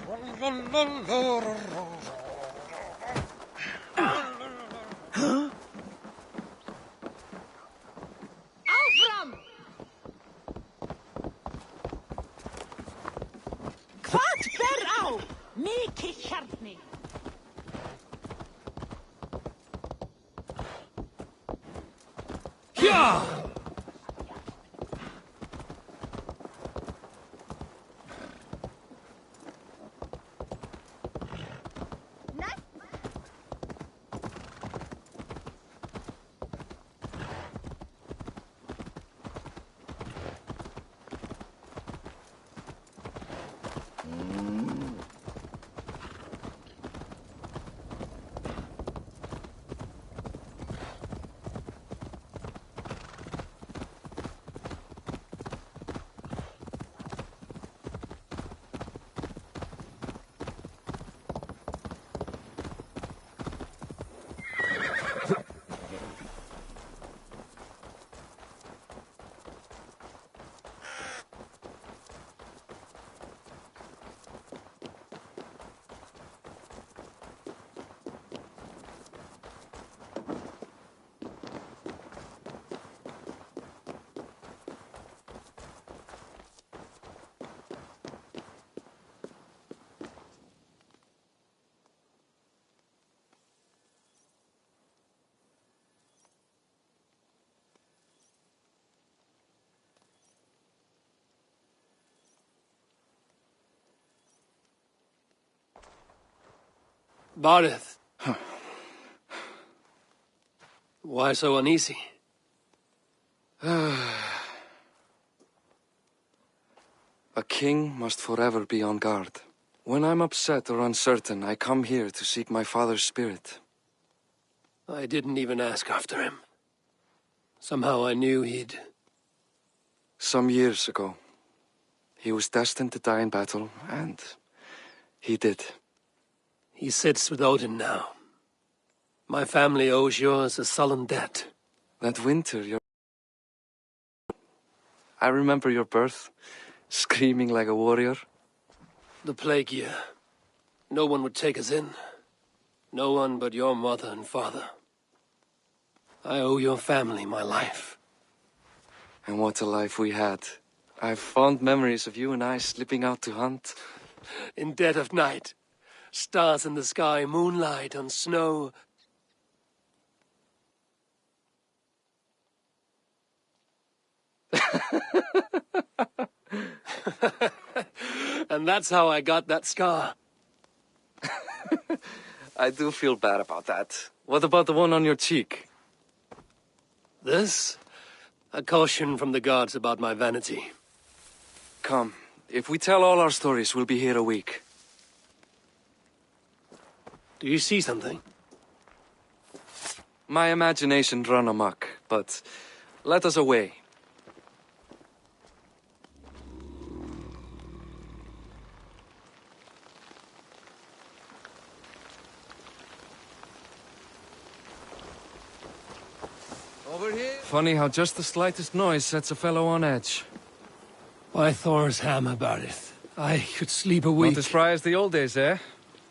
Áfram! Hvað ber á? Mikið hjarni. Ja! Barith. Why so uneasy? A king must forever be on guard. When I'm upset or uncertain, I come here to seek my father's spirit. I didn't even ask after him. Somehow I knew he'd... Some years ago, he was destined to die in battle, and he did. He sits with Odin now. My family owes yours a sullen debt. That winter, I remember your birth, screaming like a warrior. The plague year. No one would take us in. No one but your mother and father. I owe your family my life. And what a life we had. I have fond memories of you and I slipping out to hunt. In dead of night. Stars in the sky, moonlight on snow. And that's how I got that scar. I do feel bad about that. What about the one on your cheek? This? A caution from the gods about my vanity. Come, if we tell all our stories, we'll be here a week. Do you see something? My imagination run amok, but let us away. Over here. Funny how just the slightest noise sets a fellow on edge. Why Thor's hammer, Barith? I could sleep a week. Not as spry as the old days, eh?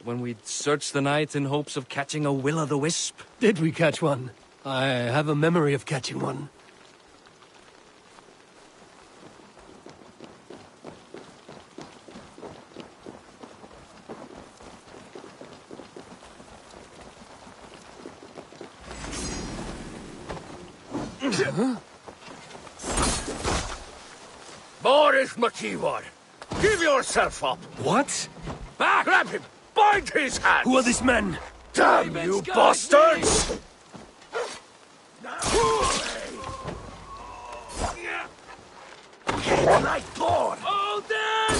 When we'd search the night in hopes of catching a will-o'-the-wisp. Did we catch one? I have a memory of catching one. Boris Makiwar, give yourself up. What? Back! Grab him! Bind his hands! Who are these men? Damn you bastards! Like Thor! Odin!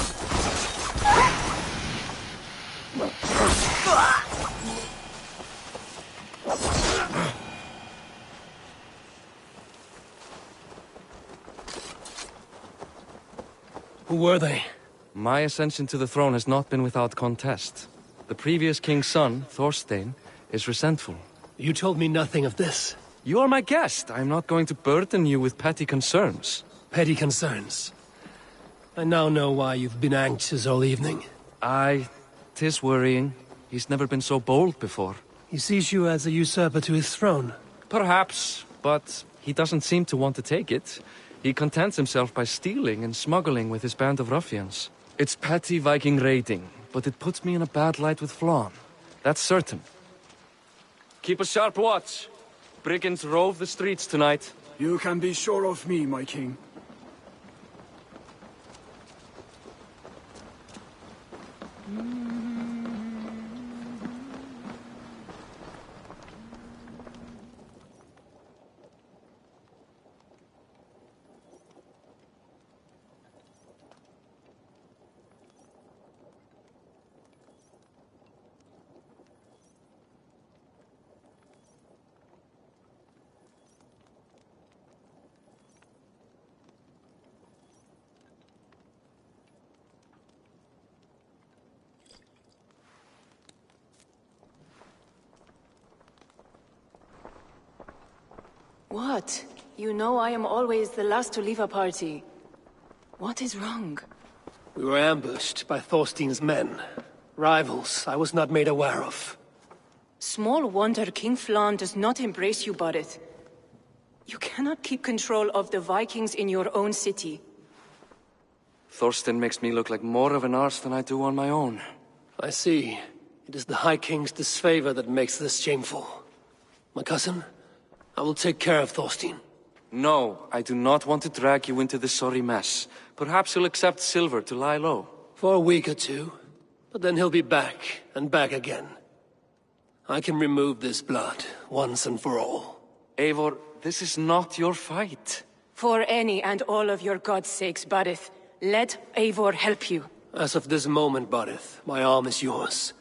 Who were they? My ascension to the throne has not been without contest. The previous king's son, Thorstein, is resentful. You told me nothing of this. You are my guest. I am not going to burden you with petty concerns. Petty concerns. I now know why you've been anxious all evening. I 'Tis worrying. He's never been so bold before. He sees you as a usurper to his throne. Perhaps, but he doesn't seem to want to take it. He contents himself by stealing and smuggling with his band of ruffians. It's petty Viking raiding, but it puts me in a bad light with Flann. That's certain. Keep a sharp watch. Brigands rove the streets tonight. You can be sure of me, my king. What? You know I am always the last to leave a party. What is wrong? We were ambushed by Thorstein's men. Rivals I was not made aware of. Small wonder King Flann does not embrace you, Borith. You cannot keep control of the Vikings in your own city. Thorstein makes me look like more of an arse than I do on my own. I see. It is the High King's disfavor that makes this shameful. My cousin, I will take care of Thorstein. No, I do not want to drag you into this sorry mess. Perhaps he'll accept silver to lie low. For a week or two, but then he'll be back, and back again. I can remove this blood, once and for all. Eivor, this is not your fight. For any and all of your god's sakes, Borith, let Eivor help you. As of this moment, Borith, my arm is yours.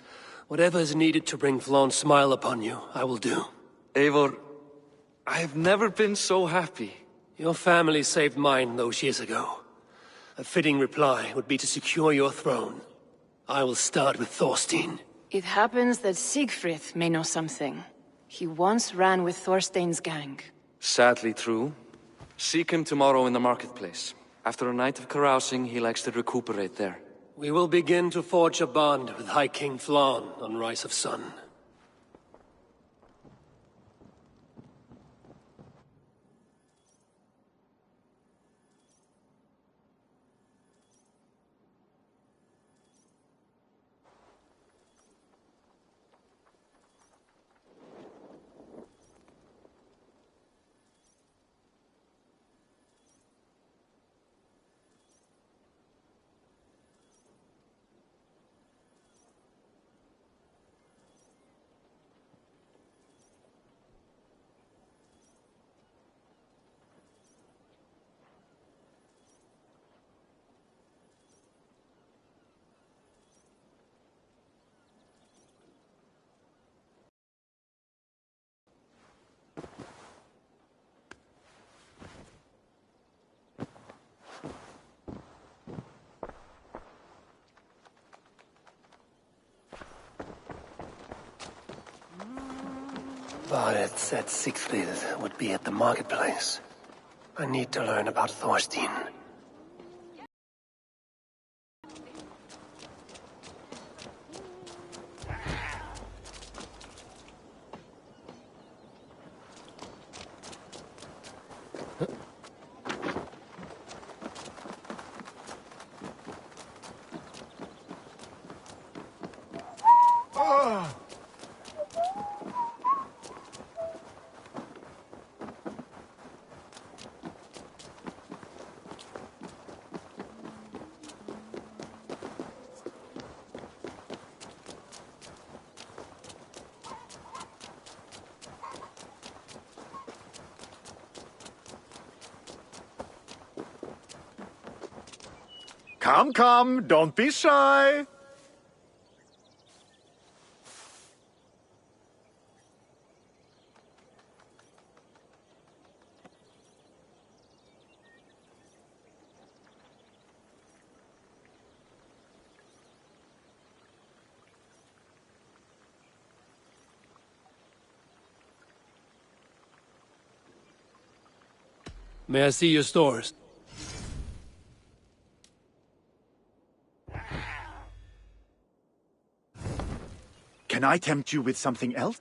Whatever is needed to bring Flann's smile upon you, I will do. Eivor, I have never been so happy. Your family saved mine those years ago. A fitting reply would be to secure your throne. I will start with Thorstein. It happens that Siegfried may know something. He once ran with Thorstein's gang. Sadly true. Seek him tomorrow in the marketplace. After a night of carousing, he likes to recuperate there. We will begin to forge a bond with High King Flann on Rise of Sun. Borith said Siegfried would be at the marketplace. I need to learn about Thorstein. Come, come, don't be shy. May I see your stores? Can I tempt you with something else?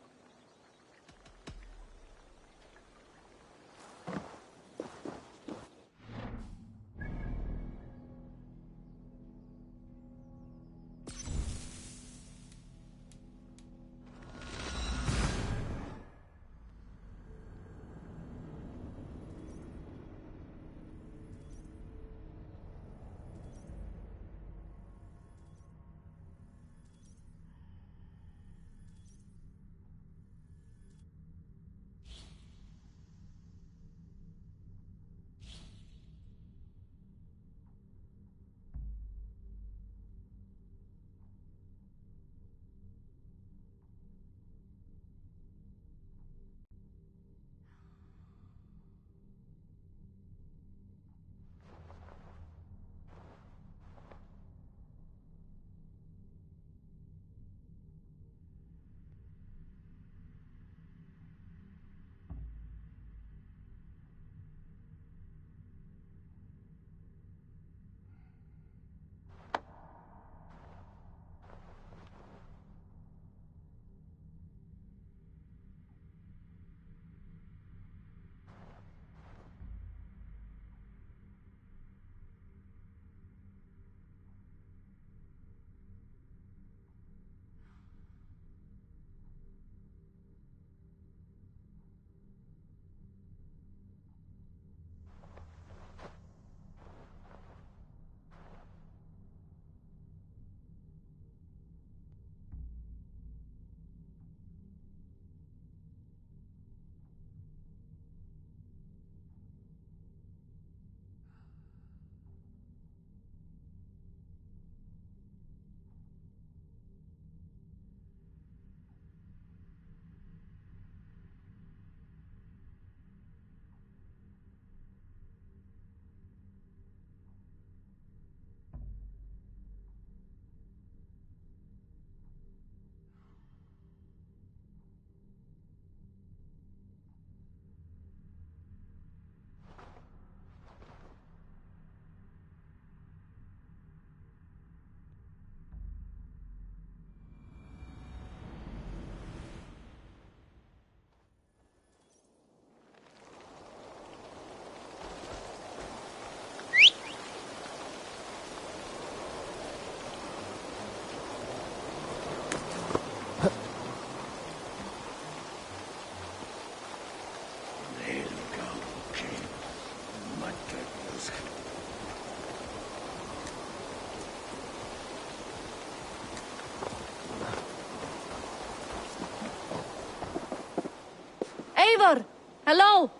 Eivor! Hello!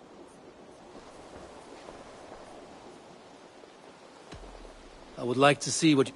I would like to see what...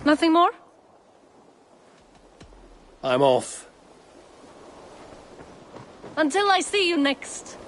Nothing more? I'm off. Until I see you next.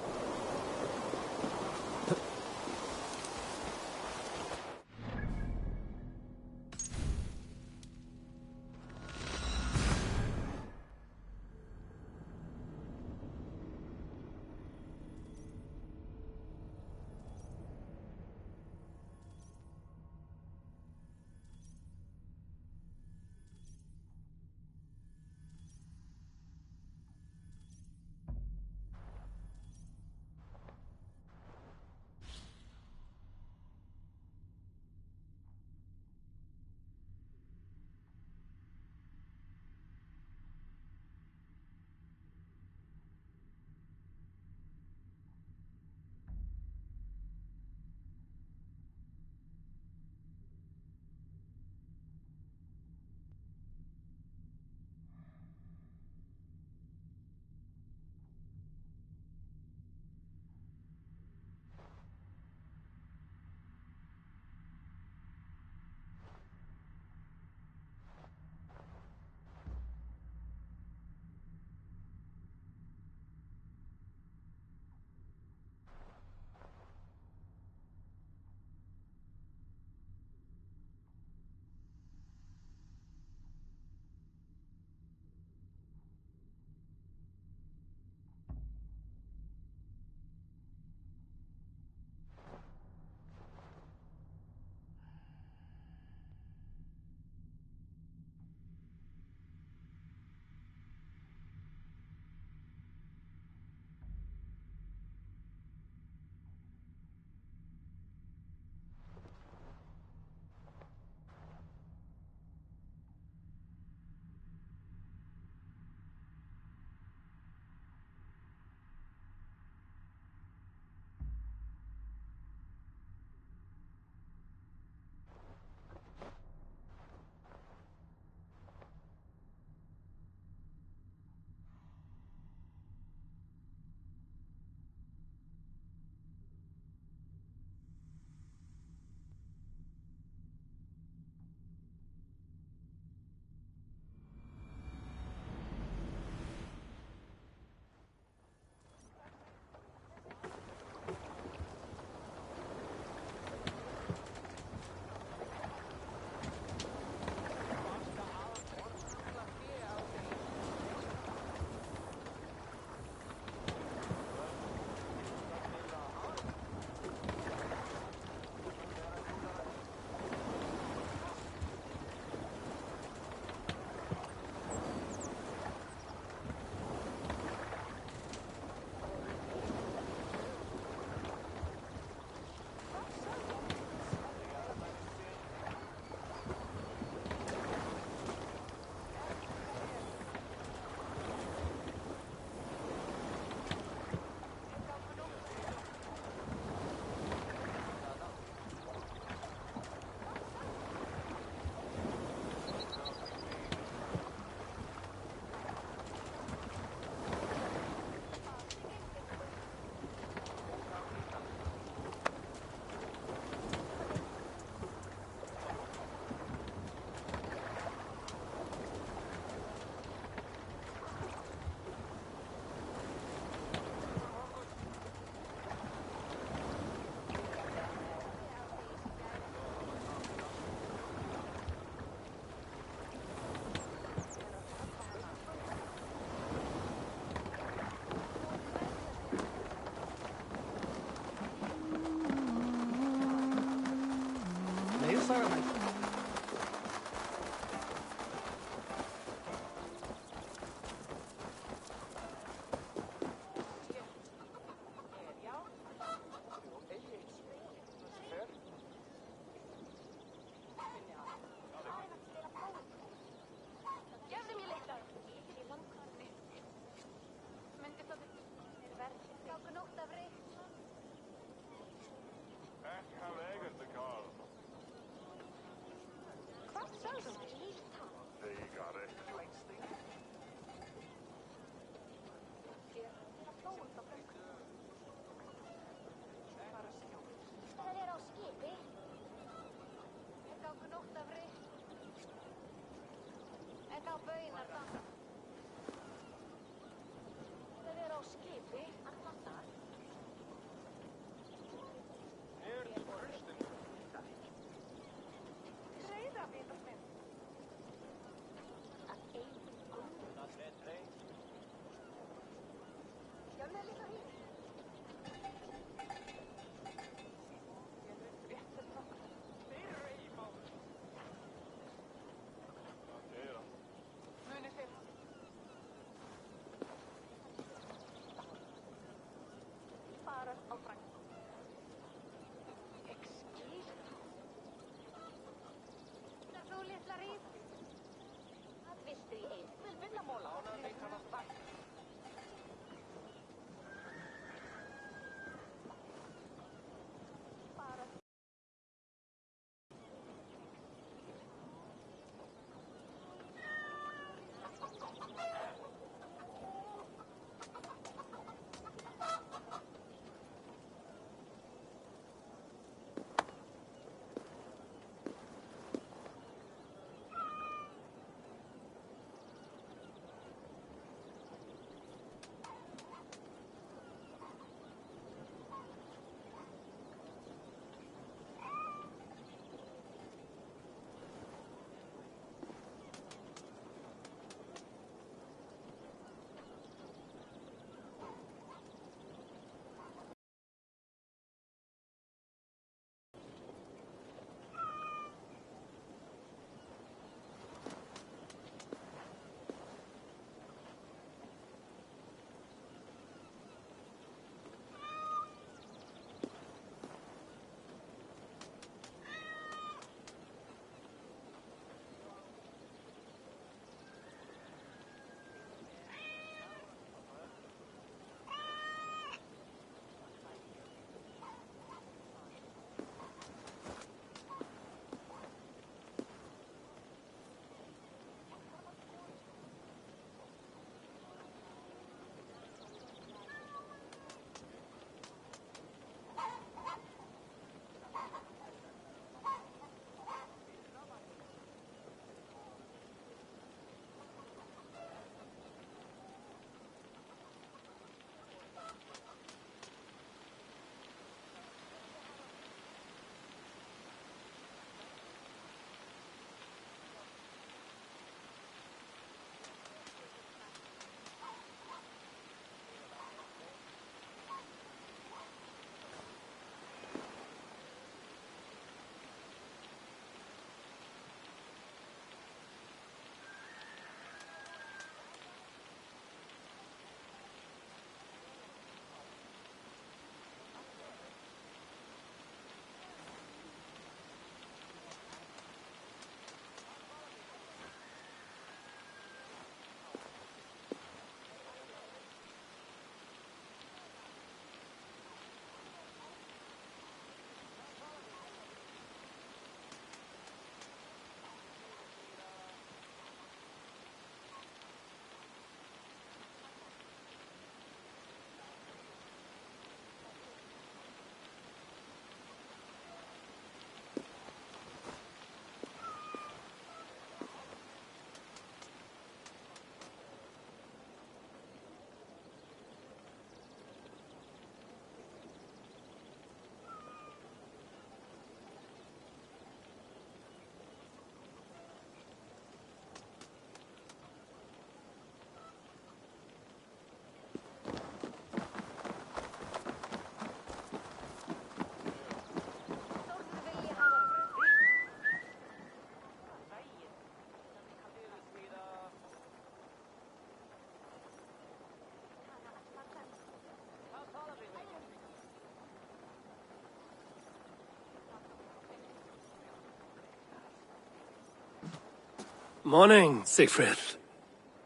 Morning, Siegfried.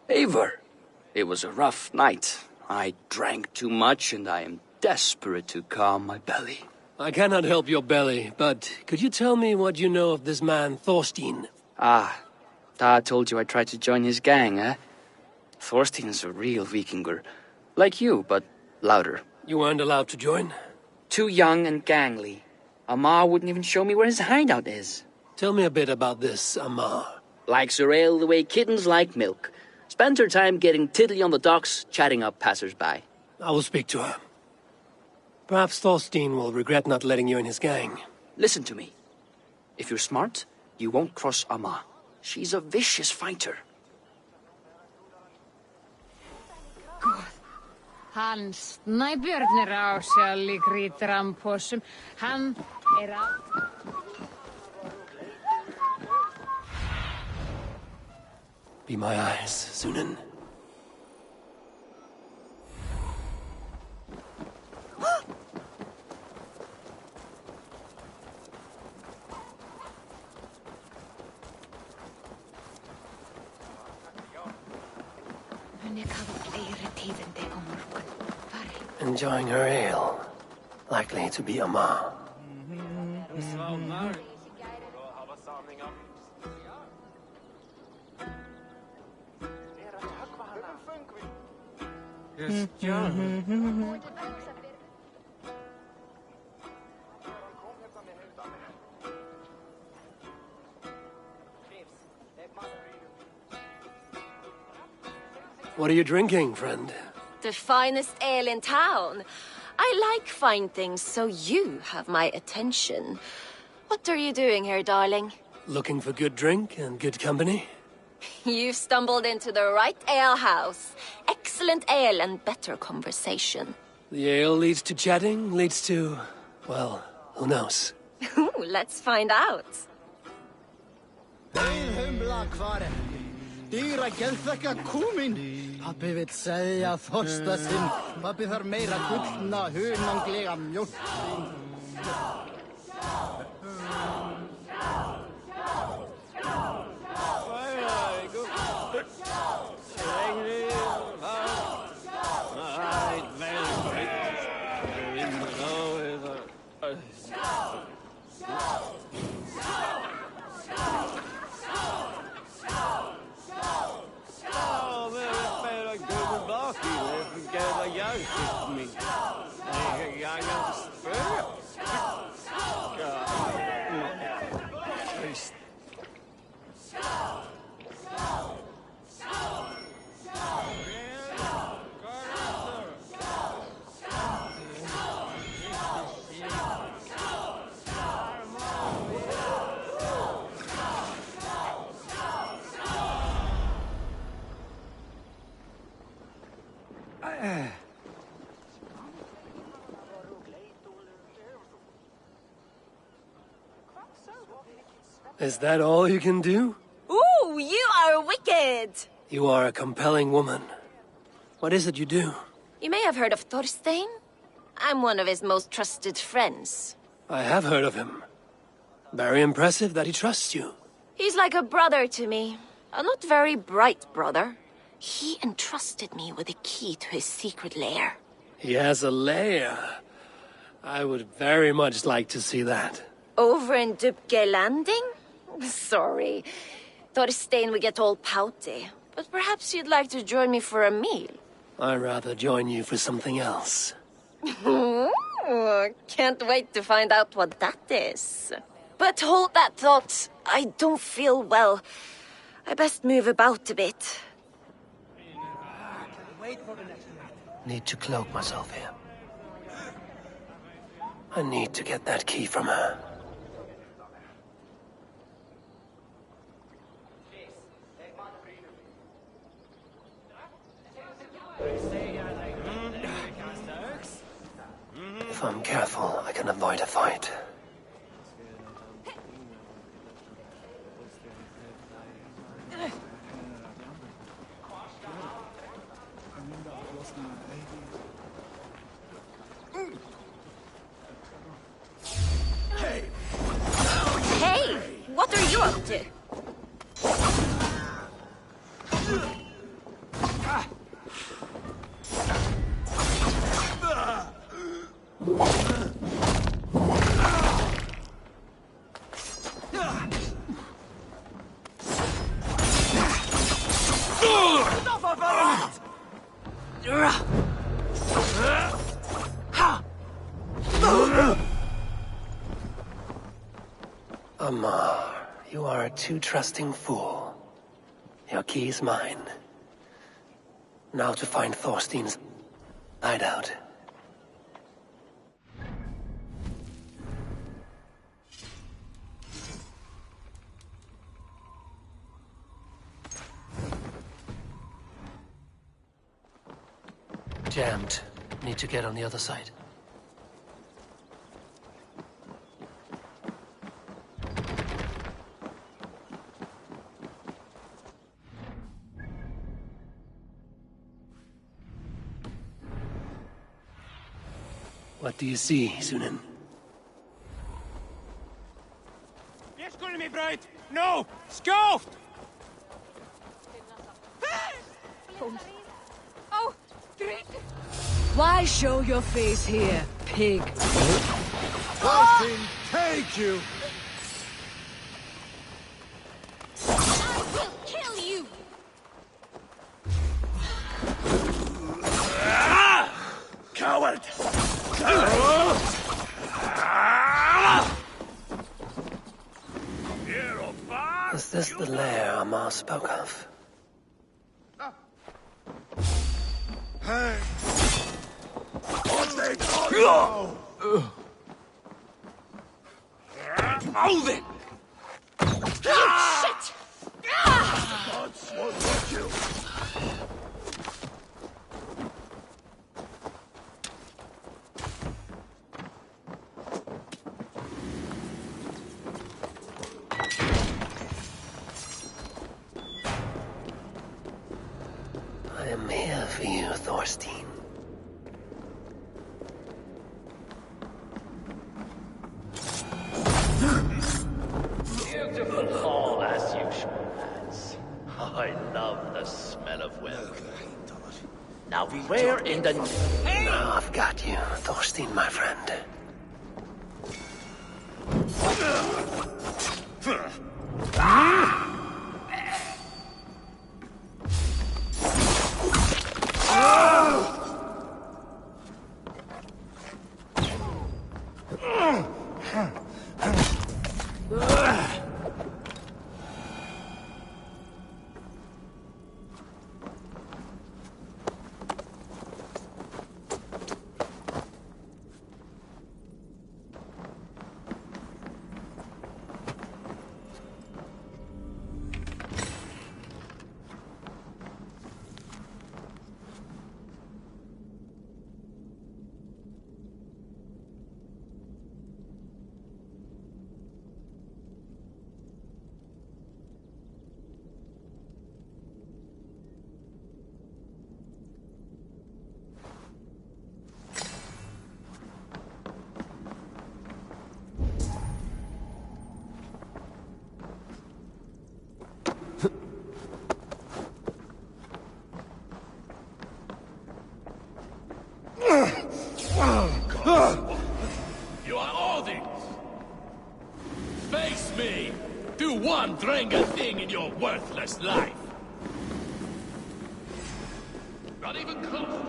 Eivor, it was a rough night. I drank too much and I am desperate to calm my belly. I cannot help your belly, but could you tell me what you know of this man, Thorstein? Ah, Dad told you I tried to join his gang, eh? Thorstein's a real Vikinger. Like you, but louder. You weren't allowed to join? Too young and gangly. Amar wouldn't even show me where his hideout is. Tell me a bit about this Amar. Likes her ale the way kittens like milk. Spends her time getting tiddly on the docks, chatting up passers-by. I will speak to her. Perhaps Thorstein will regret not letting you in his gang. Listen to me. If you're smart, you won't cross Amar. She's a vicious fighter. Han snæbjörnir á sjálf grítir hann possum. Han á... Be my eyes, Sunan. Enjoying her ale. Likely to be Amar. What are you drinking, friend? The finest ale in town. I like fine things, so you have my attention. What are you doing here, darling? Looking for good drink and good company? You've stumbled into the right alehouse. Excellent ale and better conversation. The ale leads to chatting, leads to... well, who knows? Ooh, let's find out. Dýra geðþekka kúmin. Pabbi vill segja þorsta sinn. Pabbi þarf meira gullna, hunanglega mjólk. Is that all you can do? Ooh, you are wicked! You are a compelling woman. What is it you do? You may have heard of Thorstein. I'm one of his most trusted friends. I have heard of him. Very impressive that he trusts you. He's like a brother to me. A not very bright brother. He entrusted me with the key to his secret lair. He has a lair. I would very much like to see that. Over in Dubke Landing? Sorry. Thorstein would get all pouty. But perhaps you'd like to join me for a meal. I'd rather join you for something else. Ooh, can't wait to find out what that is. But hold that thought. I don't feel well. I best move about a bit. Need to cloak myself here. I need to get that key from her. If I'm careful, I can avoid a fight. Hey! What are you up to? Amar, you are a too trusting fool. Your key is mine. Now to find Thorstein's hideout. Jammed. Need to get on the other side. What do you see, Sunan? No! Scout! Oh, Grid! Why show your face here, pig? Thorstein, take you! I will kill you! Coward! Is this the lair Amar spoke of? Hey! What they call you? Move it! Shit! Gods will get you! I am here for you, Thorstein. Beautiful hall as usual, lads. I love the smell of welcome. Now, where in the... Now I've got you, Thorstein, my friend. You are all these! Face me! Do one Drenga thing in your worthless life! Not even close!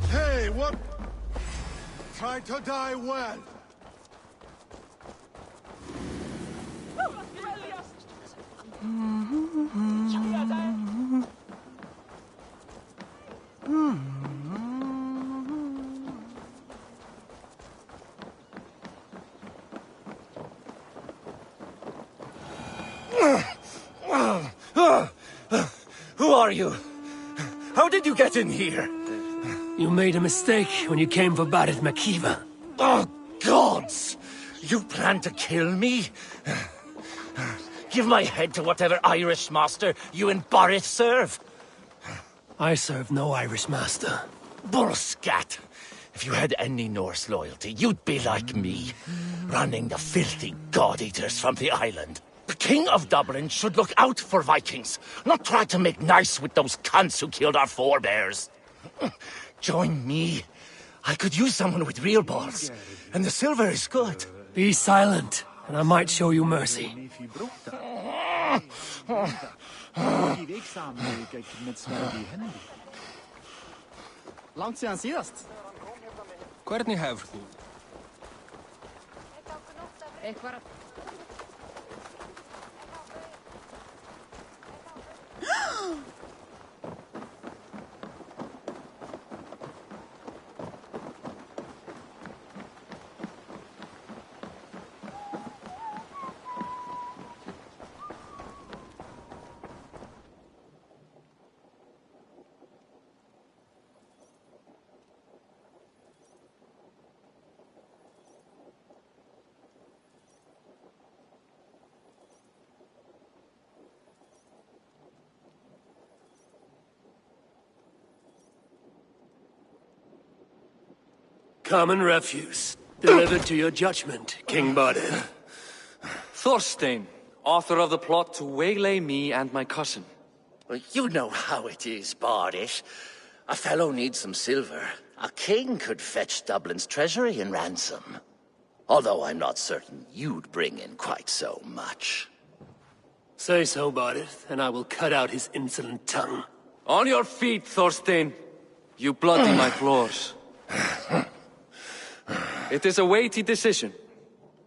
Hey, what? Try to die well. Who are you? How did you get in here? You made a mistake when you came for Barit Makiva. Oh, gods! You plan to kill me? Give my head to whatever Irish master you and Boris serve. I serve no Irish master. Bullscat! If you had any Norse loyalty, you'd be like me, running the filthy god-eaters from the island. The King of Dublin should look out for Vikings, not try to make nice with those cunts who killed our forebears. Join me. I could use someone with real balls, and the silver is good. Be silent, and I might show you mercy. Gi vek sammen med sverd i hendene. Langt siden sidst. Hvernig hefur þú? Eitthvað... Common refuse, delivered to your judgment, King Bodil. Thorstein, author of the plot to waylay me and my cousin. Well, you know how it is, Bardish. A fellow needs some silver. A king could fetch Dublin's treasury in ransom. Although I'm not certain you'd bring in quite so much. Say so, Bodil, and I will cut out his insolent tongue. On your feet, Thorstein! You bloody my floors. It is a weighty decision.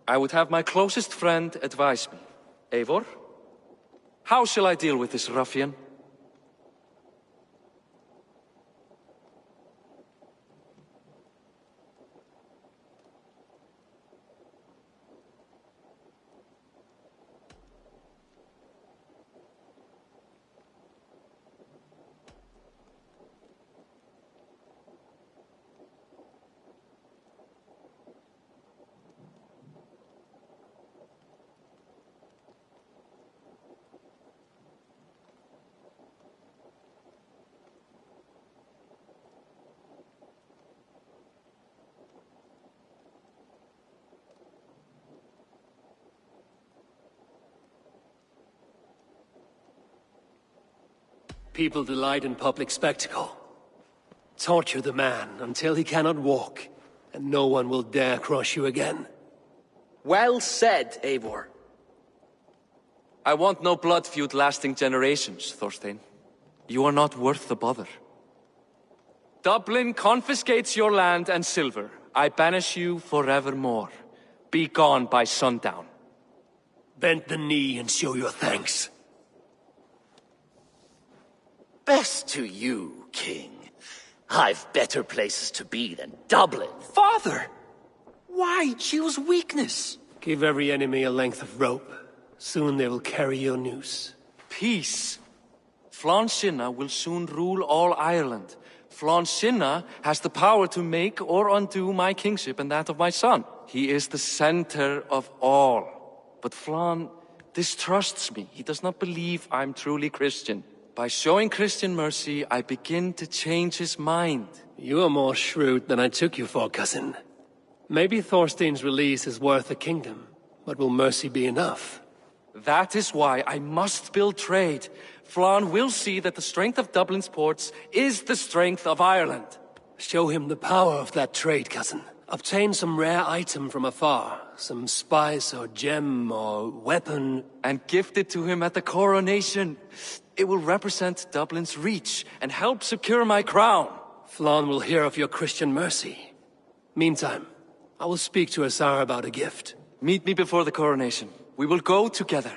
I would have my closest friend advise me. Eivor, how shall I deal with this ruffian? People delight in public spectacle. Torture the man until he cannot walk, and no one will dare cross you again. Well said, Eivor. I want no blood feud lasting generations, Thorstein. You are not worth the bother. Dublin confiscates your land and silver. I banish you forevermore. Be gone by sundown. Bend the knee and show your thanks. Best to you, King. I've better places to be than Dublin. Father! Why choose weakness? Give every enemy a length of rope. Soon they will carry your noose. Peace. Flann Sinna will soon rule all Ireland. Flann Sinna has the power to make or undo my kingship and that of my son. He is the center of all. But Flann distrusts me. He does not believe I'm truly Christian. By showing Christian mercy, I begin to change his mind. You are more shrewd than I took you for, cousin. Maybe Thorstein's release is worth a kingdom, but will mercy be enough? That is why I must build trade. Flann will see that the strength of Dublin's ports is the strength of Ireland. Show him the power of that trade, cousin. Obtain some rare item from afar, some spice or gem or weapon, and gift it to him at the coronation. It will represent Dublin's reach and help secure my crown. Flann will hear of your Christian mercy. Meantime, I will speak to Asar about a gift. Meet me before the coronation. We will go together.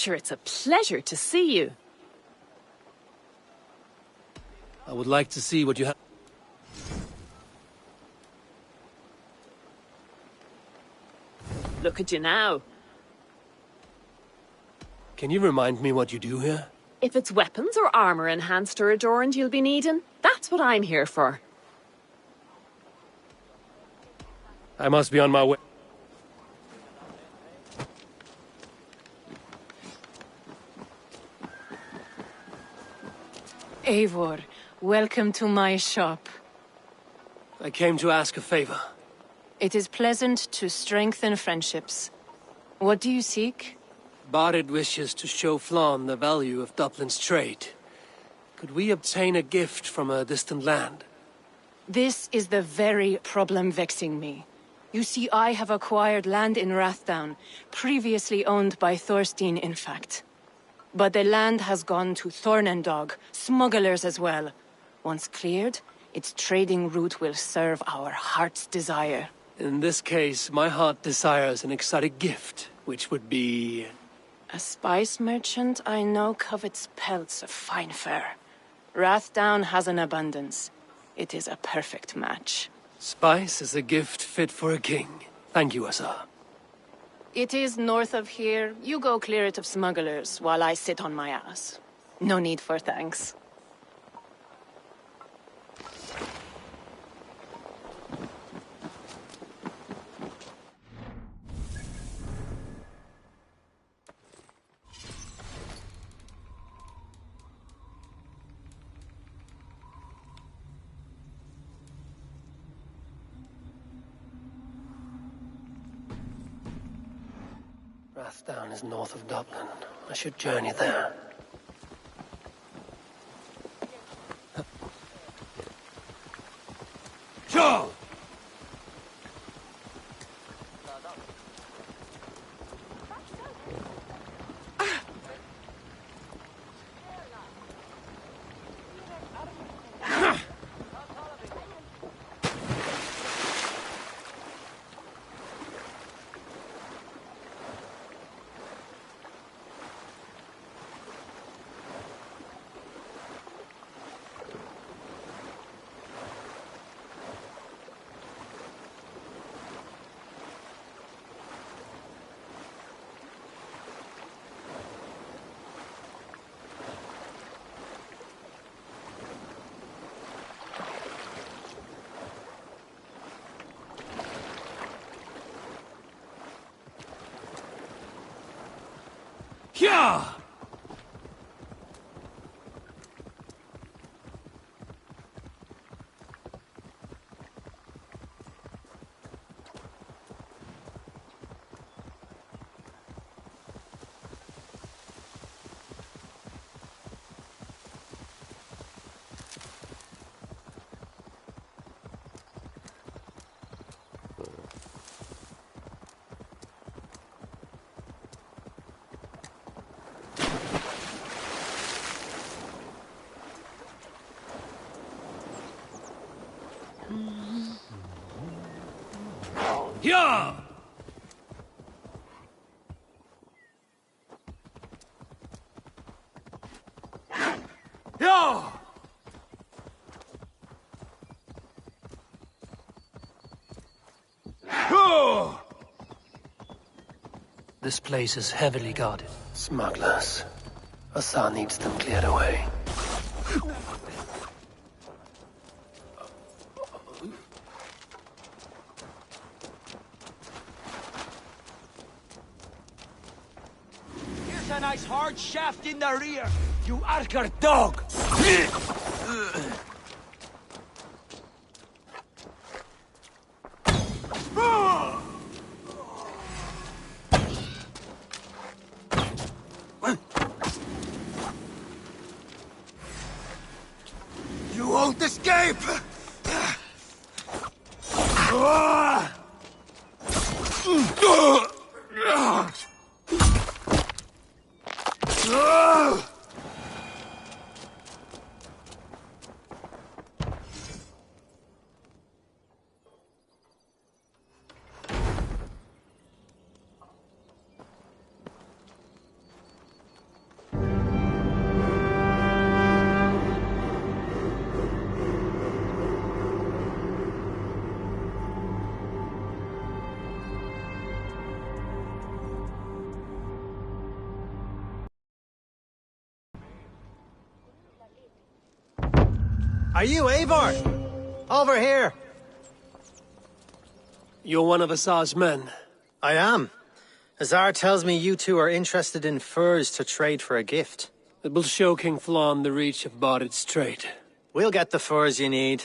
Sure, it's a pleasure to see you. I would like to see what you have. Look at you now. Can you remind me what you do here? If it's weapons or armor enhanced or adorned you'll be needing, that's what I'm here for. I must be on my way. Eivor, welcome to my shop. I came to ask a favor. It is pleasant to strengthen friendships. What do you seek? Barid wishes to show Flann the value of Dublin's trade. Could we obtain a gift from a distant land? This is the very problem vexing me. You see, I have acquired land in Rathdown, previously owned by Thorstein, in fact. But the land has gone to Thornendog, smugglers as well. Once cleared, its trading route will serve our heart's desire. In this case, my heart desires an exotic gift, which would be... A spice merchant I know covets pelts of fine fur. Rathdown has an abundance. It is a perfect match. Spice is a gift fit for a king. Thank you, Asa. It is north of here. You go clear it of smugglers, while I sit on my ass. No need for thanks. Rathdown is north of Dublin. I should journey there. Sure! Yeah! Yeah! Yeah! This place is heavily guarded. Smugglers. Asa needs them cleared away. Here's a nice hard shaft in the rear, you Archer dog! You won't escape! Are you Eivor? Over here. You're one of Azar's men. I am. Azar tells me you two are interested in furs to trade for a gift. It will show King Flann the reach of Bardet's trade. We'll get the furs you need.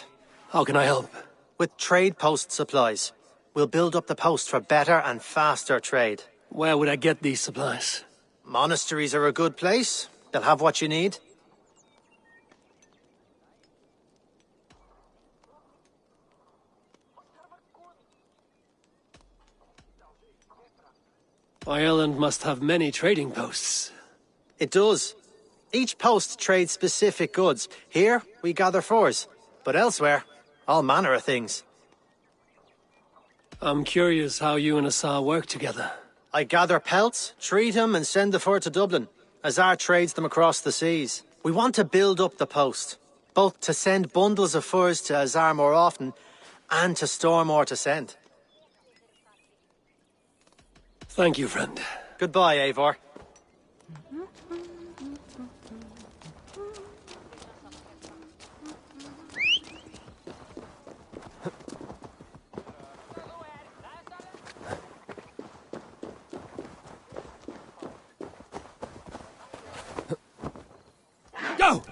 How can I help? With trade post supplies. We'll build up the post for better and faster trade. Where would I get these supplies? Monasteries are a good place. They'll have what you need. Ireland must have many trading posts. It does. Each post trades specific goods. Here, we gather furs. But elsewhere, all manner of things. I'm curious how you and Azar work together. I gather pelts, treat them, and send the fur to Dublin. Azar trades them across the seas. We want to build up the post, both to send bundles of furs to Azar more often, and to store more to send. Thank you, friend. Goodbye, Eivor. Go!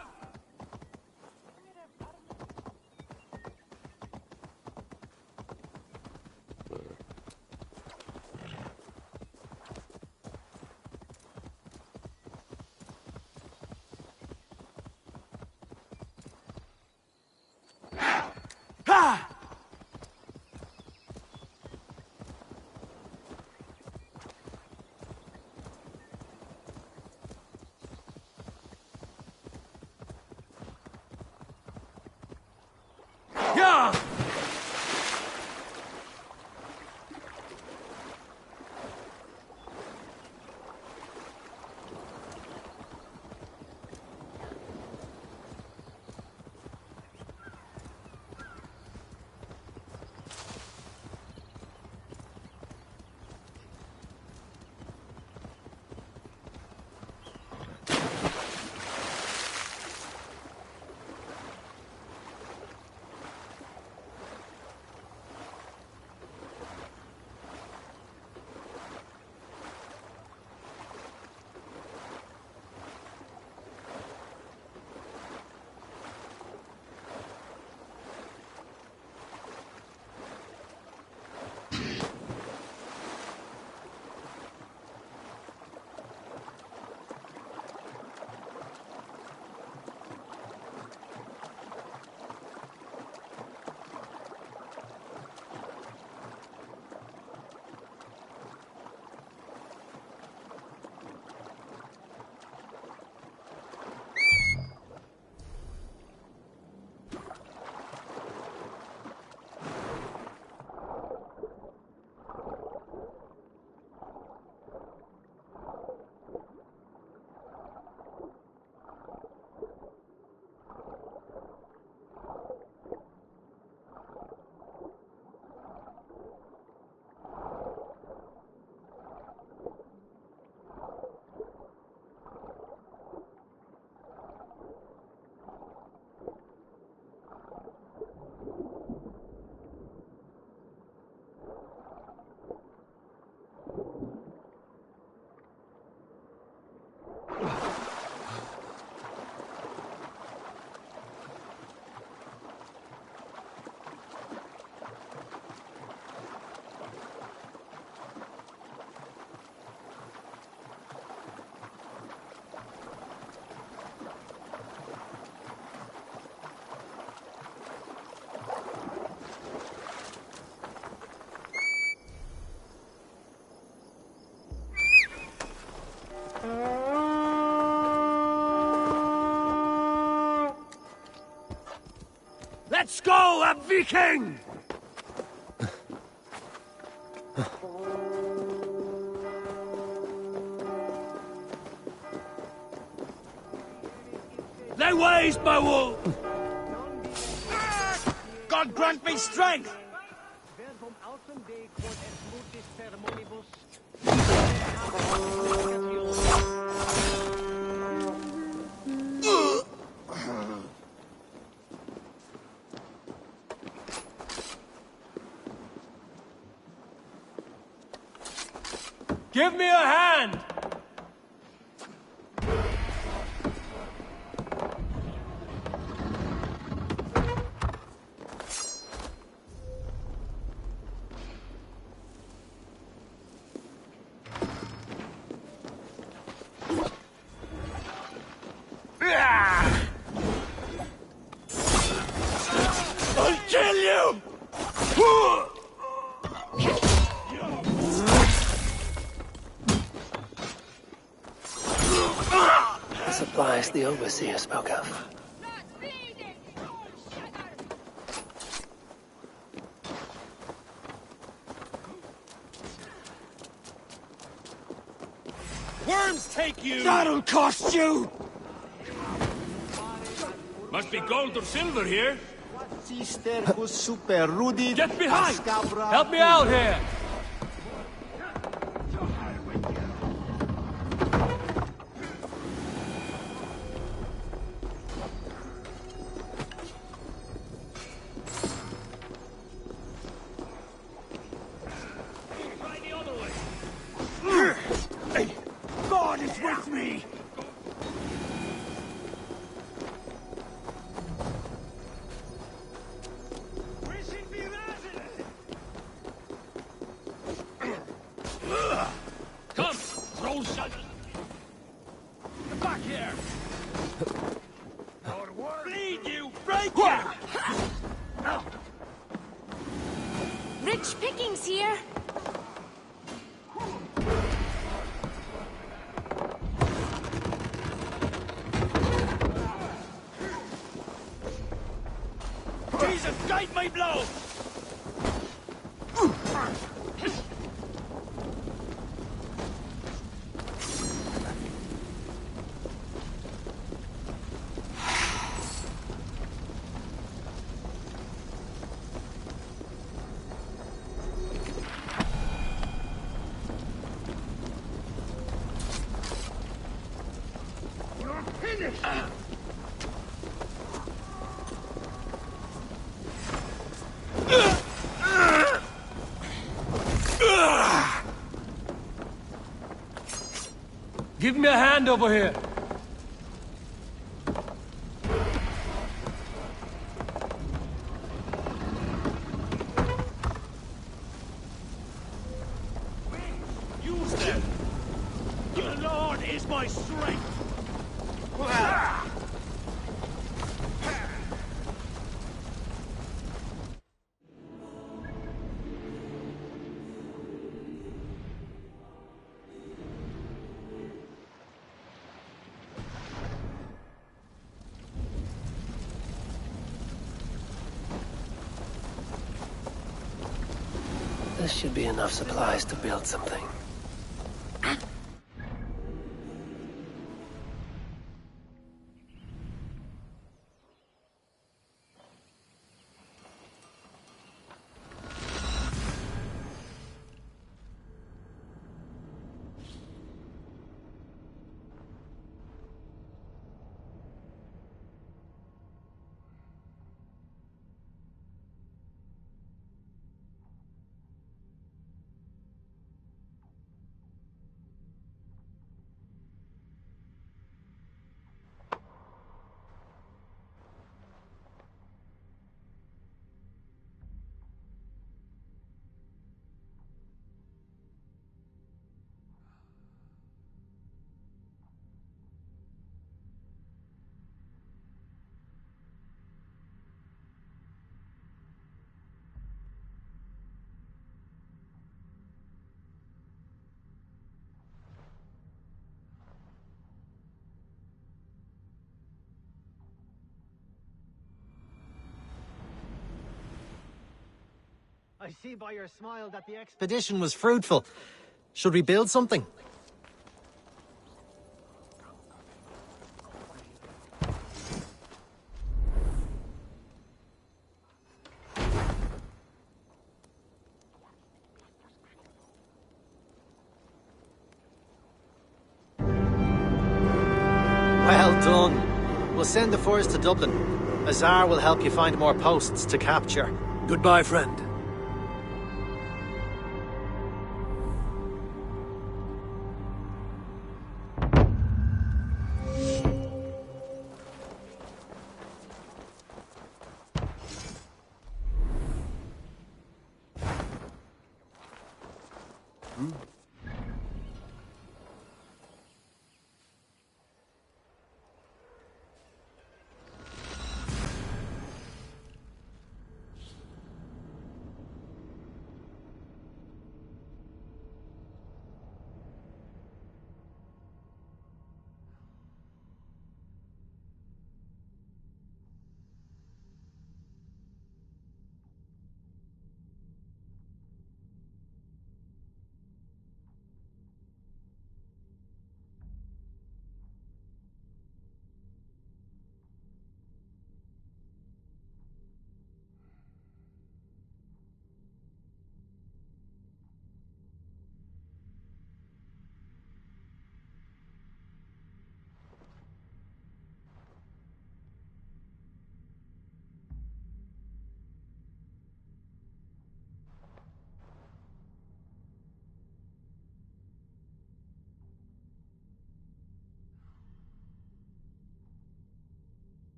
Let's go, a Viking! Lay ways, Beowulf! God grant me strength! Give me a hand! I'll kill you! The supplies the Overseer spoke of. Worms take you! That'll cost you! Must be gold or silver here. Get Get behind! Help me out here! God is with me! Come! Throw shot! Get back here! Bleed you! Break you! Rich pickings here. Jesus, guide my blow! You're finished! Give me a hand over here. Use them. The Lord is my strength. This should be enough supplies to build something. I see by your smile that the expedition was fruitful. Should we build something? Well done. We'll send the force to Dublin. Azar will help you find more posts to capture. Goodbye, friend.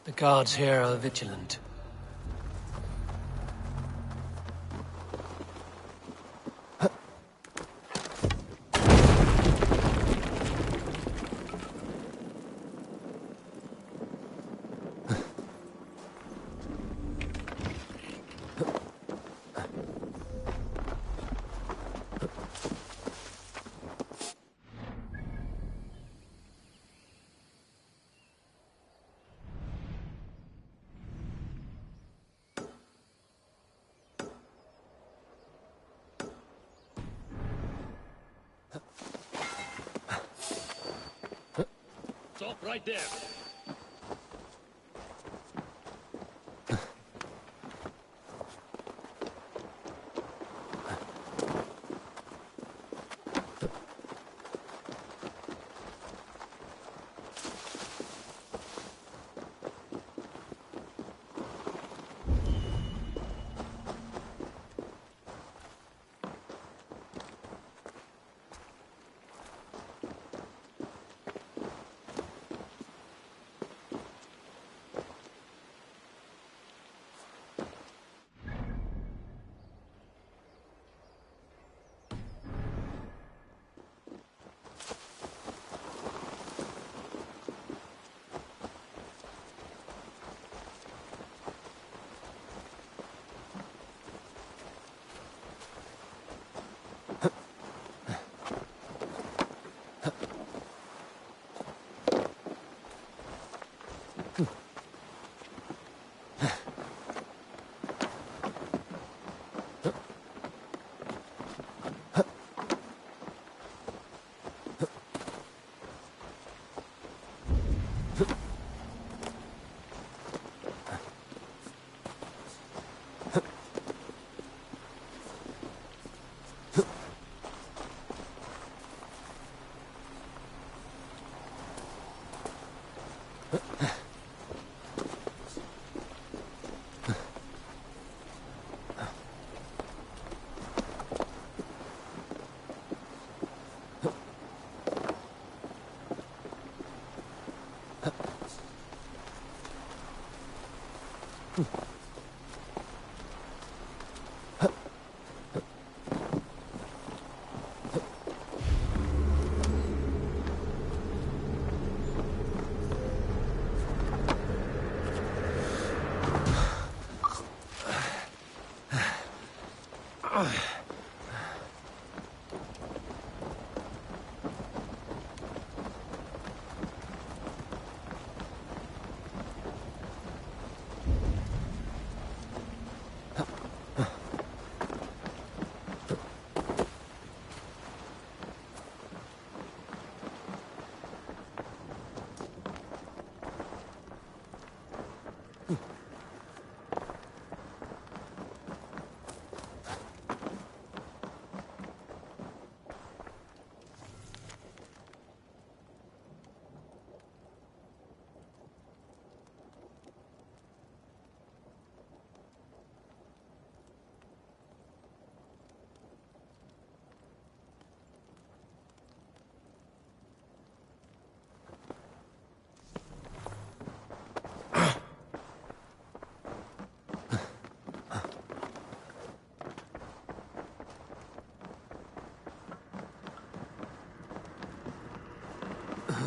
The guards here are vigilant. Stop right there. Huh?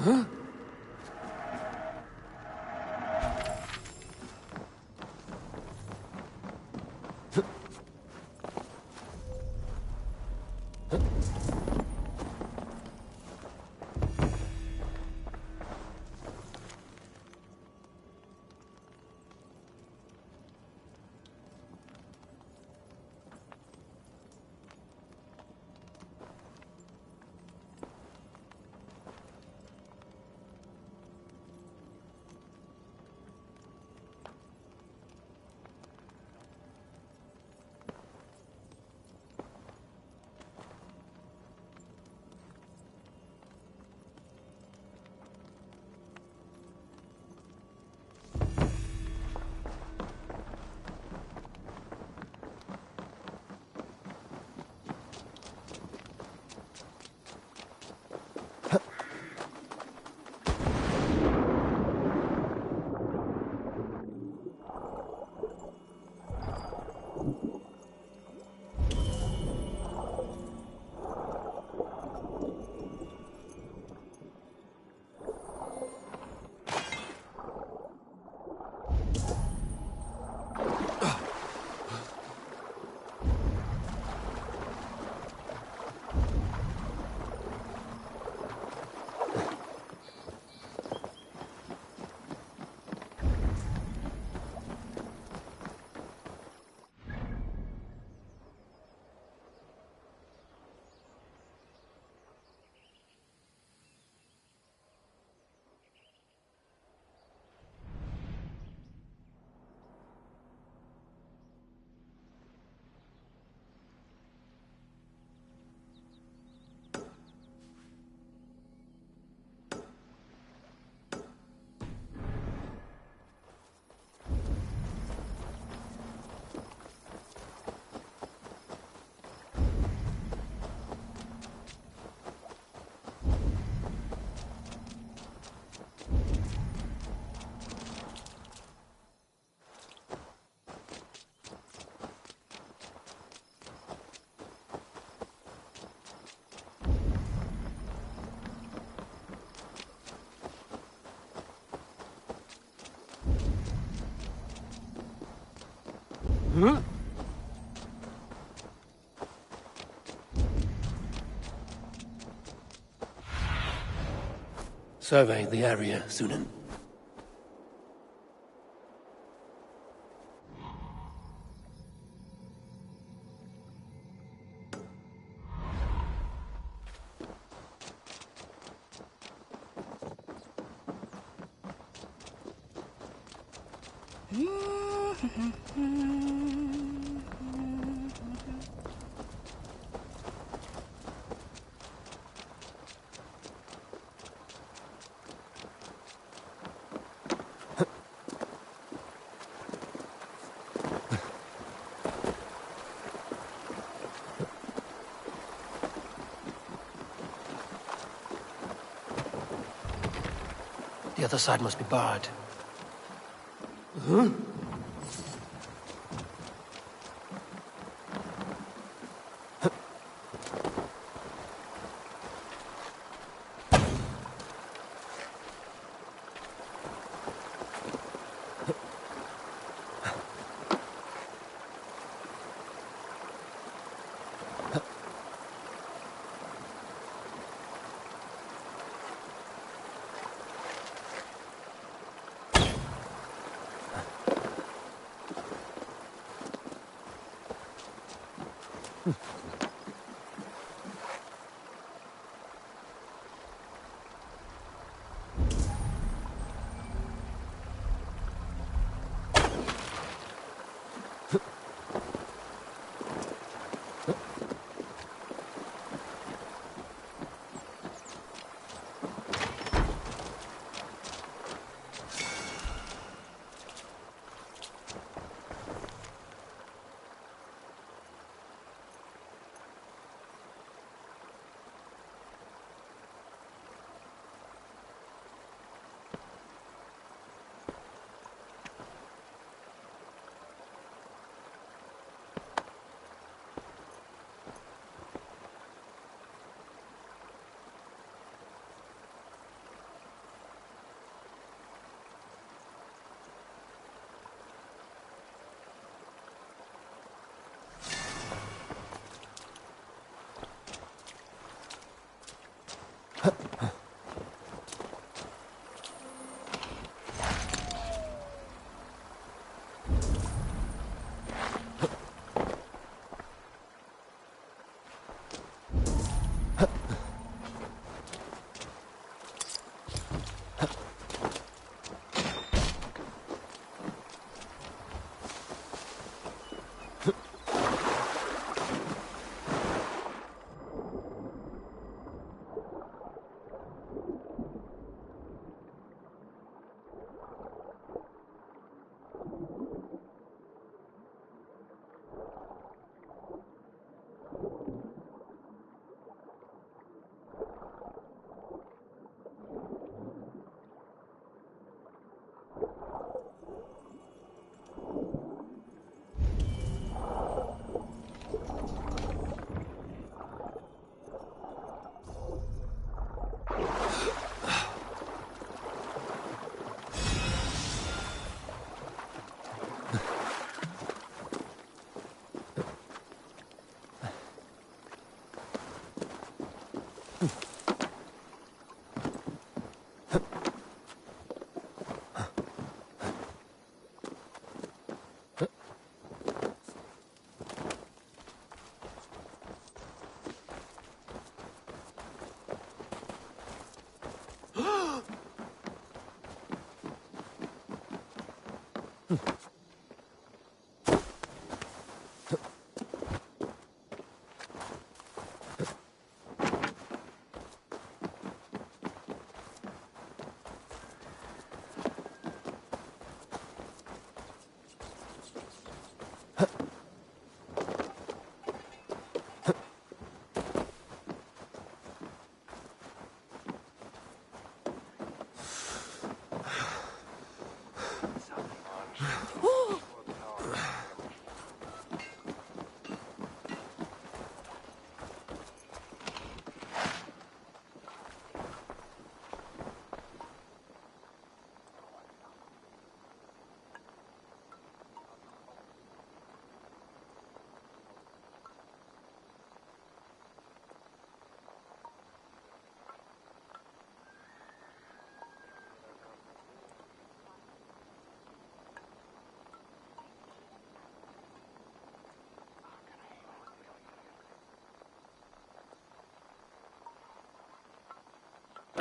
Huh? Survey the area, Sunan. The other side must be barred. Huh?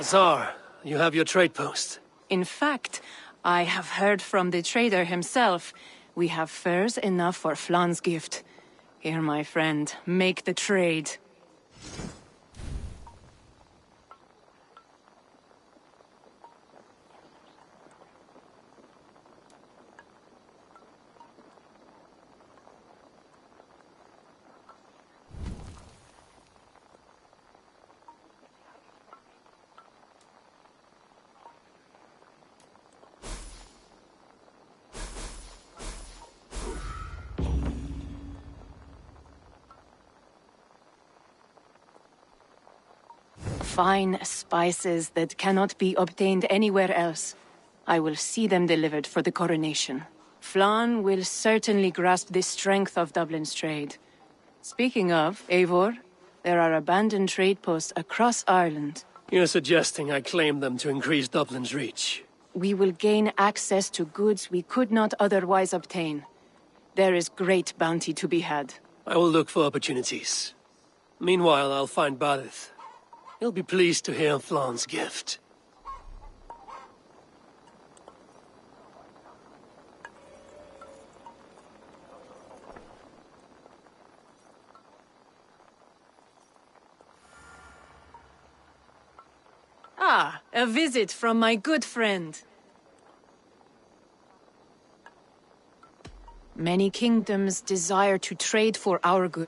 Azar, you have your trade post. In fact, I have heard from the trader himself. We have furs enough for Flan's gift. Here, my friend, make the trade. Fine spices that cannot be obtained anywhere else. I will see them delivered for the coronation. Flan will certainly grasp the strength of Dublin's trade. Speaking of, Eivor, there are abandoned trade posts across Ireland. You're suggesting I claim them to increase Dublin's reach. We will gain access to goods we could not otherwise obtain. There is great bounty to be had. I will look for opportunities. Meanwhile, I'll find Barith. He'll be pleased to hear Flan's gift. Ah, a visit from my good friend. Many kingdoms desire to trade for our good.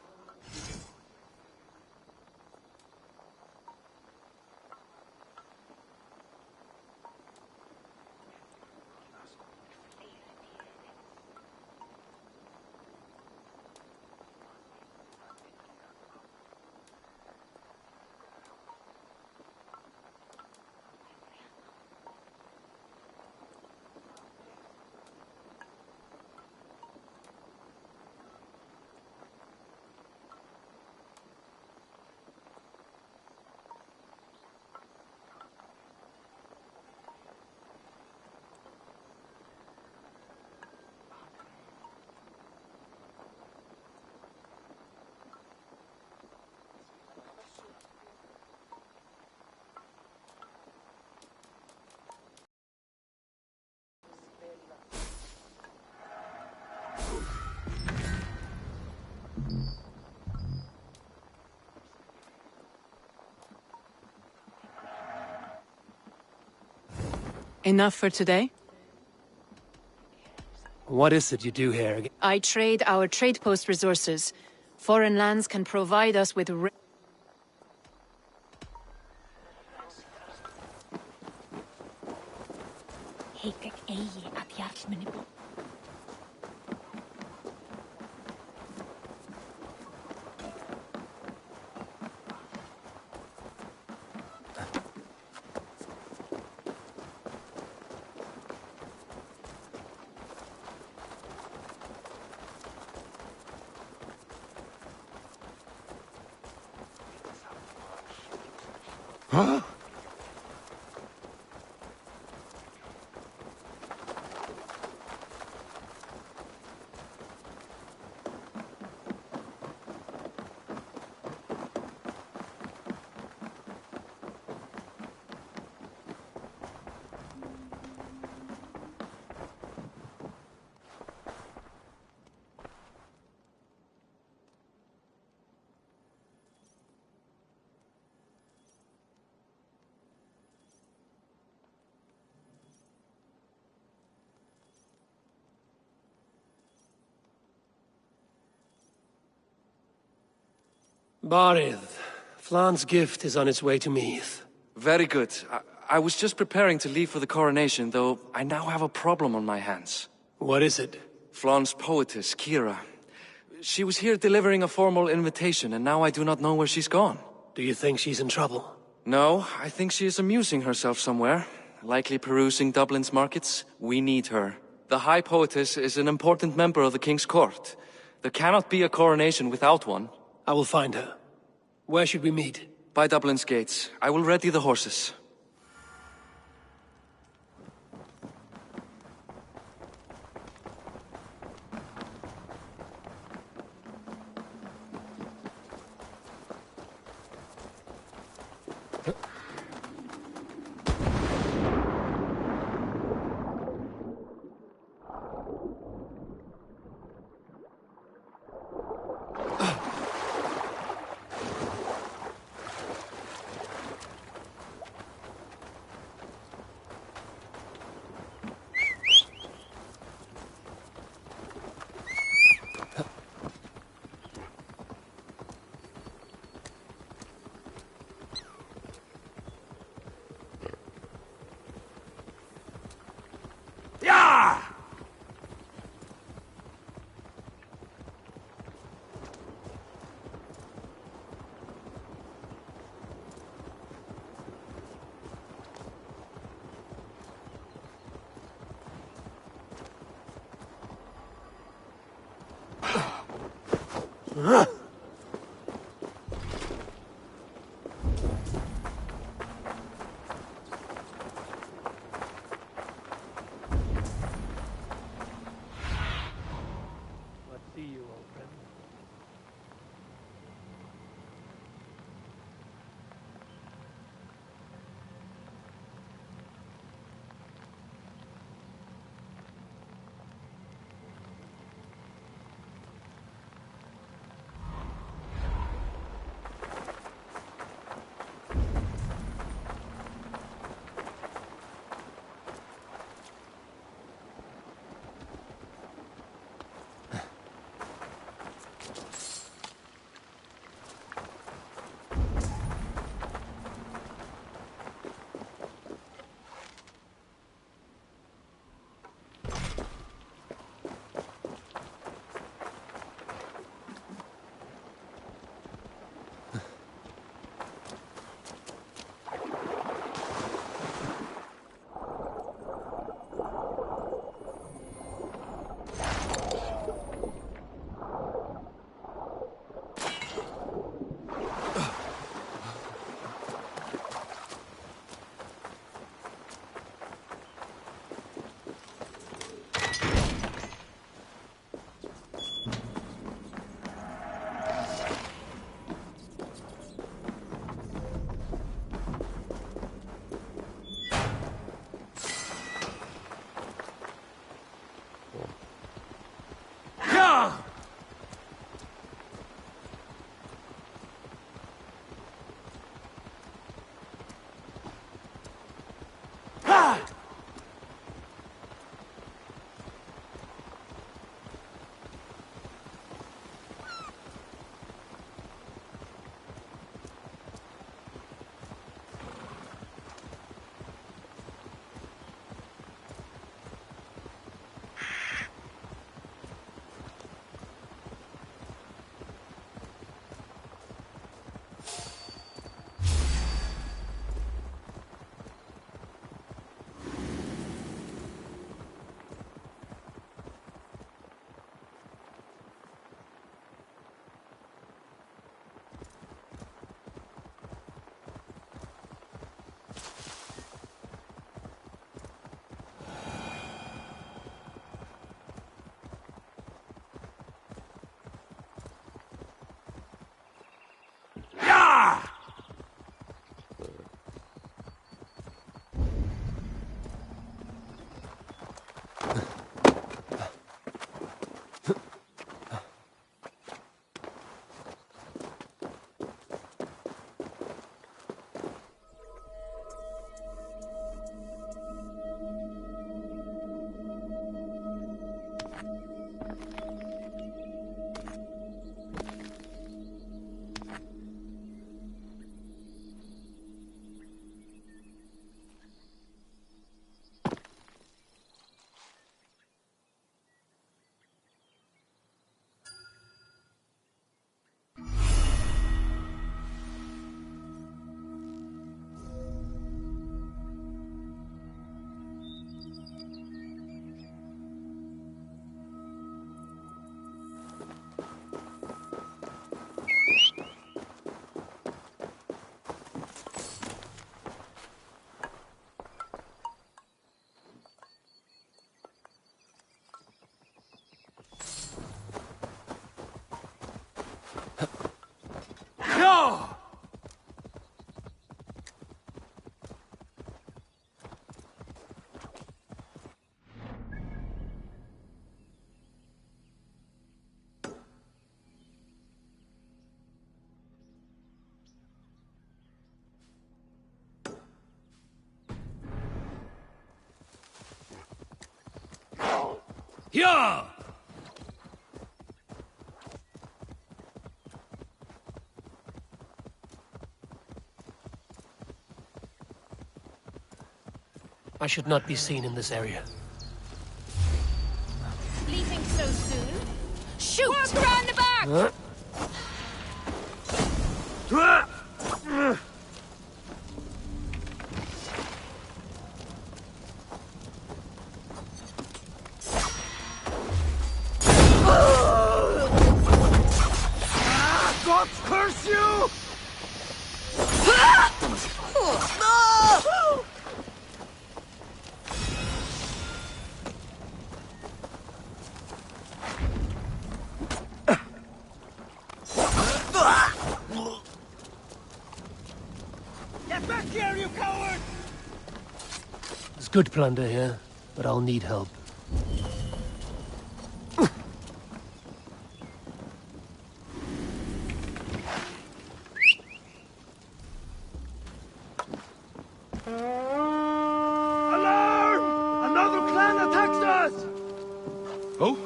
Enough for today? What is it you do here again? I trade our trade post resources. Foreign lands can provide us with Huh? Barith, Flan's gift is on its way to Meath. Very good. I was just preparing to leave for the coronation, though I now have a problem on my hands. What is it? Flan's poetess, Kira. She was here delivering a formal invitation, and now I do not know where she's gone. Do you think she's in trouble? No, I think she is amusing herself somewhere. Likely perusing Dublin's markets. We need her. The High Poetess is an important member of the King's Court. There cannot be a coronation without one. I will find her. Where should we meet? By Dublin's gates. I will ready the horses. Yeah! I should not be seen in this area. Leaving so soon? Shoot! Walk around the back! God curse you! Get back here, you coward! There's good plunder here, but I'll need help. Alarm! Another clan attacks us! Oh?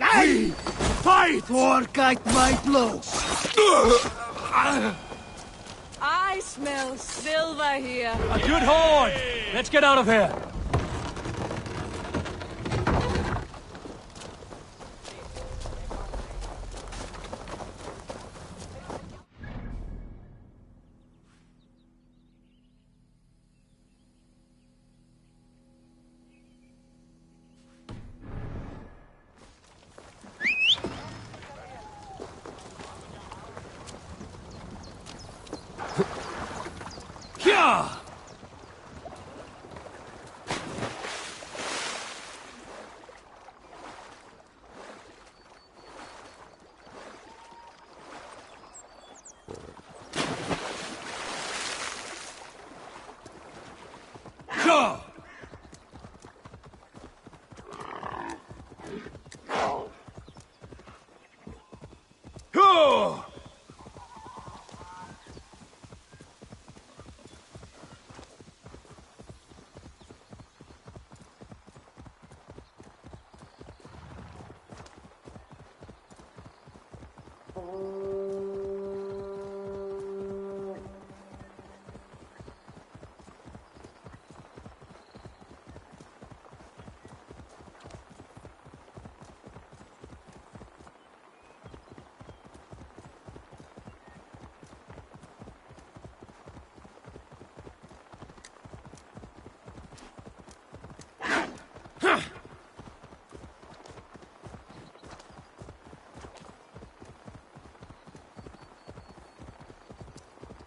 Hey! Fight! Forget my blow! I smell silver here. A good horn! Let's get out of here! Yeah! Yeah!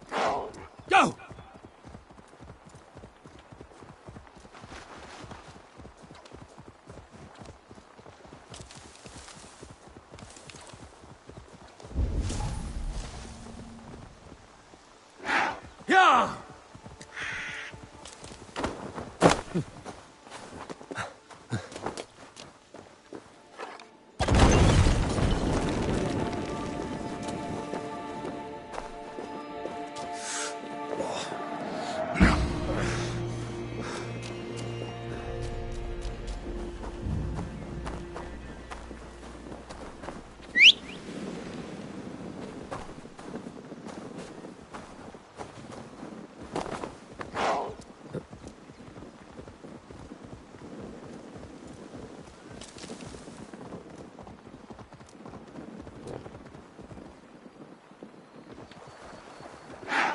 Oh! Go! Yeah!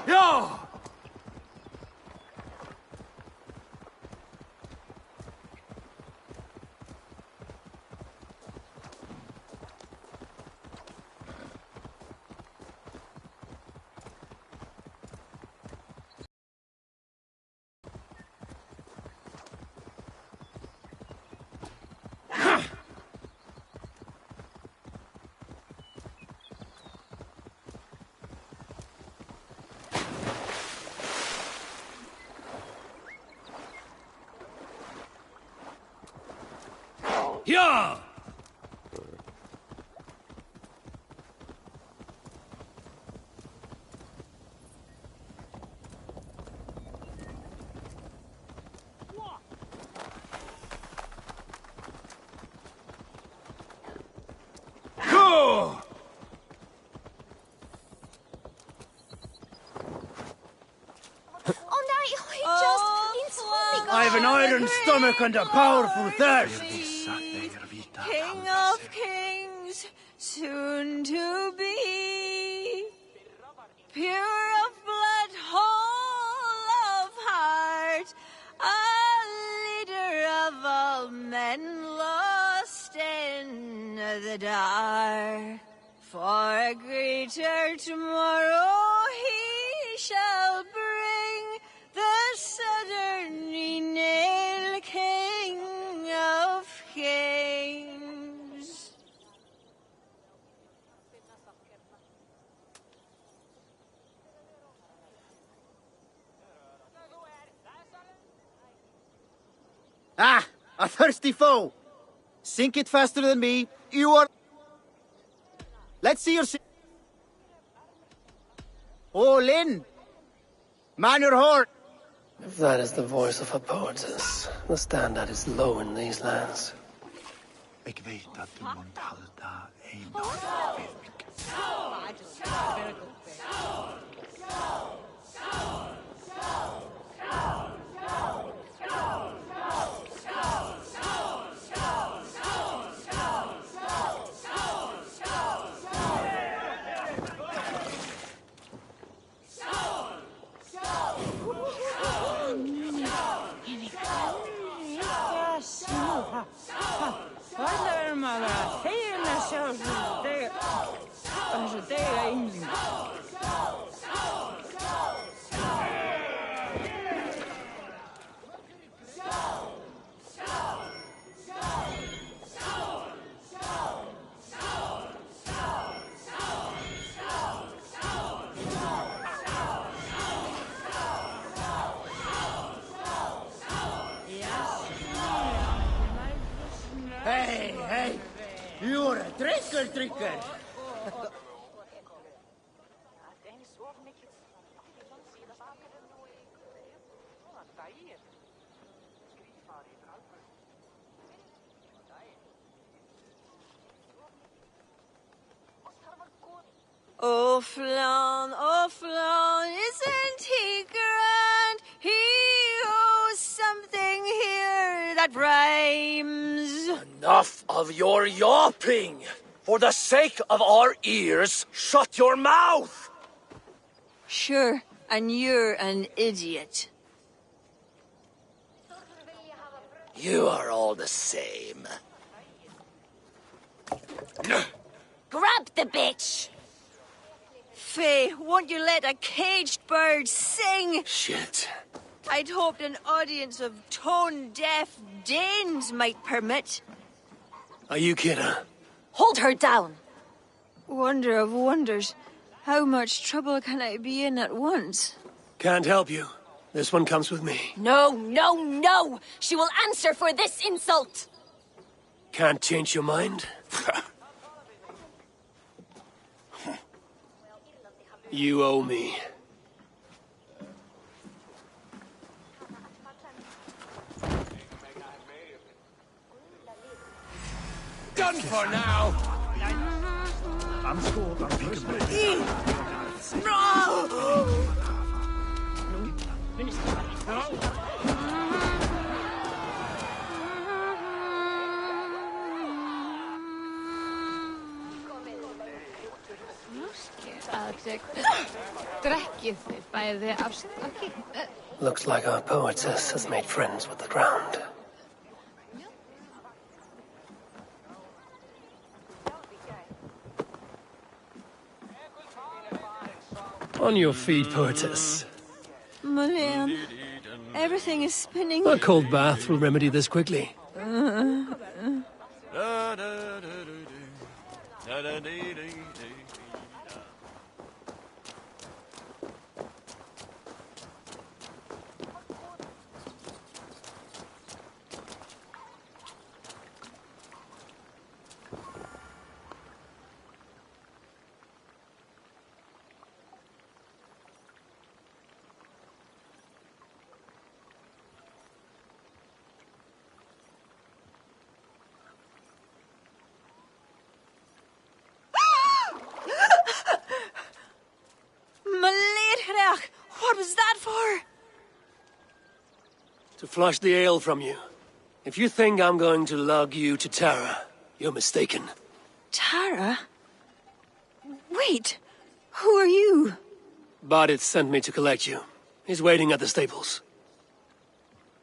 Yeah! Yeah! have an iron stomach and a powerful thirst. King of kings, soon to be. Pure of blood, whole of heart, a leader of all men lost in the dark. For a greater tomorrow he shall bring the southern nail king of kings. Ah, a thirsty foe. Sink it faster than me. You are... Let's see your... Oh, Lynn! Man your horse! If that is the voice of a poetess, the standard is low in these lands. Ik weet dat de mond halda een dag weet ik. Hey, hey! You're a tricker. Oh, Flan, isn't he grand? He owes something here that rhymes. Enough of your yawping! For the sake of our ears, shut your mouth! Sure, and you're an idiot. You are all the same. Grab the bitch! Faye, won't you let a caged bird sing? Shit. I'd hoped an audience of tone-deaf Danes might permit. Are you kidding? Hold her down. Wonder of wonders. How much trouble can I be in at once? Can't help you. This one comes with me. No! She will answer for this insult! Can't change your mind? You owe me. Done for now! I'm scored on Looks like our poetess has made friends with the ground. On your feet, poetess. Mulian, everything is spinning. A cold bath will remedy this quickly. to flush the ale from you. If you think I'm going to lug you to Tara, you're mistaken. Tara? Wait, who are you? Bardith sent me to collect you. He's waiting at the stables.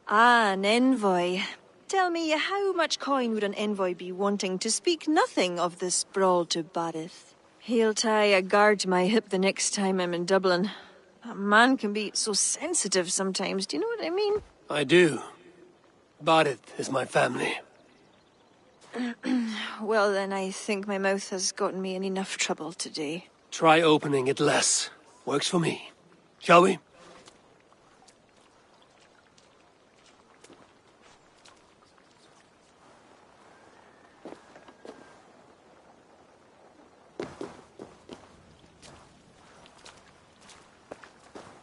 Ah, an envoy. Tell me, how much coin would an envoy be wanting, to speak nothing of this brawl to Bardith? He'll tie a guard to my hip the next time I'm in Dublin. A man can be so sensitive sometimes, do you know what I mean? I do. Bardith is my family. Well, then I think my mouth has gotten me in enough trouble today. Try opening it less. Works for me. Shall we?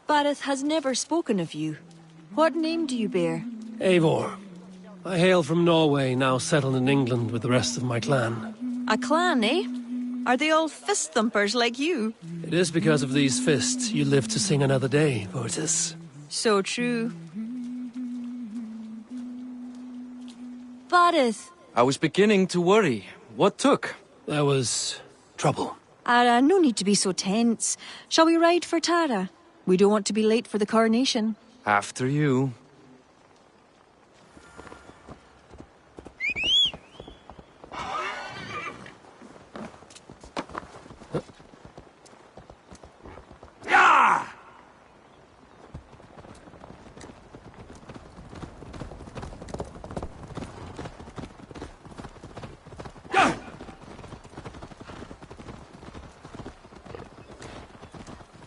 Bardith has never spoken of you. What name do you bear? Eivor. I hail from Norway, now settled in England with the rest of my clan. A clan, eh? Are they all fist thumpers like you? It is because of these fists you live to sing another day, Vortis. So true. Bardith. I was beginning to worry. What took? There was trouble. No need to be so tense. Shall we ride for Tara? We don't want to be late for the coronation. After you.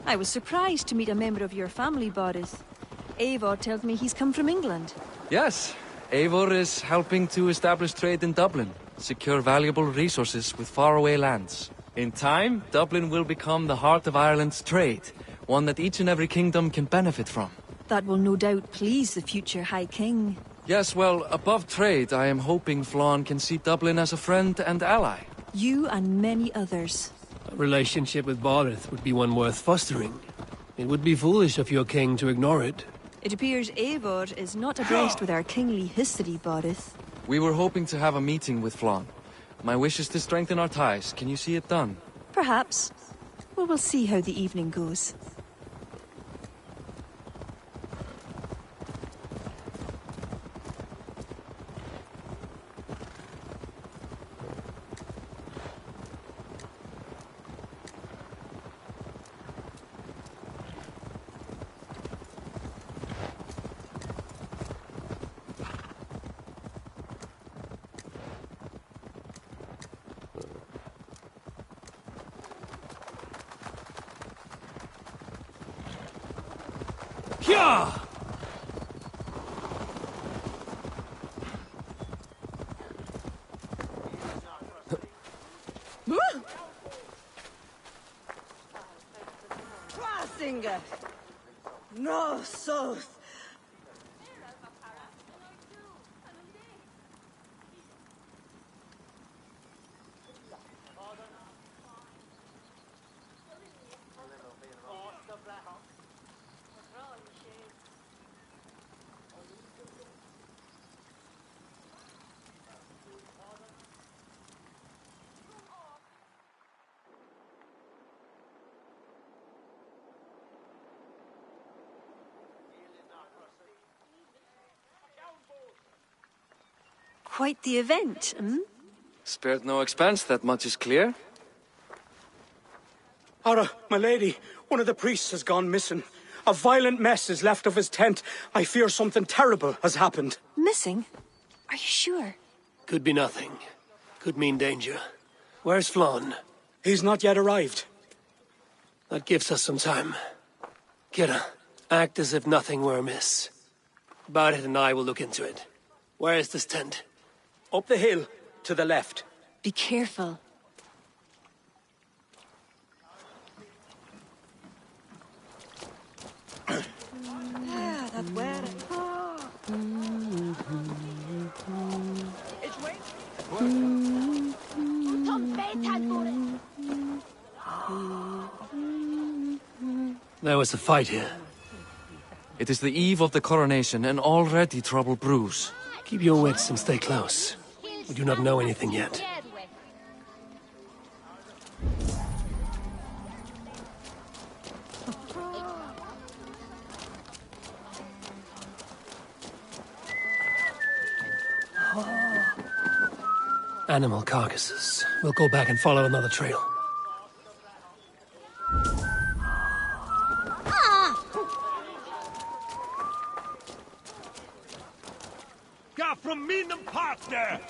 I was surprised to meet a member of your family, Bardith. Eivor tells me he's come from England. Yes, Eivor is helping to establish trade in Dublin, secure valuable resources with faraway lands. In time, Dublin will become the heart of Ireland's trade, one that each and every kingdom can benefit from. That will no doubt please the future High King. Yes, well, above trade, I am hoping Flann can see Dublin as a friend and ally. You and many others. A relationship with Bardith would be one worth fostering. It would be foolish of your king to ignore it. It appears Eivor is not abreast with our kingly history, Bardith. We were hoping to have a meeting with Flann. My wish is to strengthen our ties. Can you see it done? Perhaps. Well, we'll see how the evening goes. No, south. Quite the event, hmm? Spared no expense, that much is clear. Ara, my lady, one of the priests has gone missing. A violent mess is left of his tent. I fear something terrible has happened. Missing? Are you sure? Could be nothing. Could mean danger. Where's Flann? He's not yet arrived. That gives us some time. Kira, act as if nothing were amiss. Bardith and I will look into it. Where is this tent? Up the hill, to the left. Be careful. That's where it's There was a fight here. It is the eve of the coronation, and already trouble brews. Keep your wits and stay close. We do not know anything yet. Animal carcasses. We'll go back and follow another trail. Got from Minden Park there!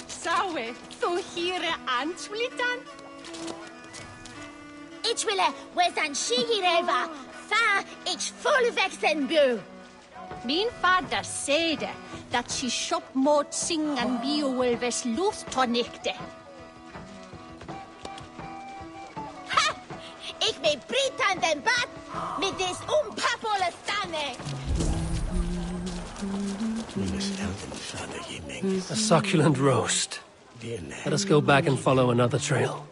Sawe, so here Antwilitan? Ich will wesan Shigireva, fa ich full vexen bu. Min fader said that she shop mot sing and bio will ves lust tonikte. Ha! Ich me britan den bat mit des papola stane. A succulent roast. Let us go back and follow another trail.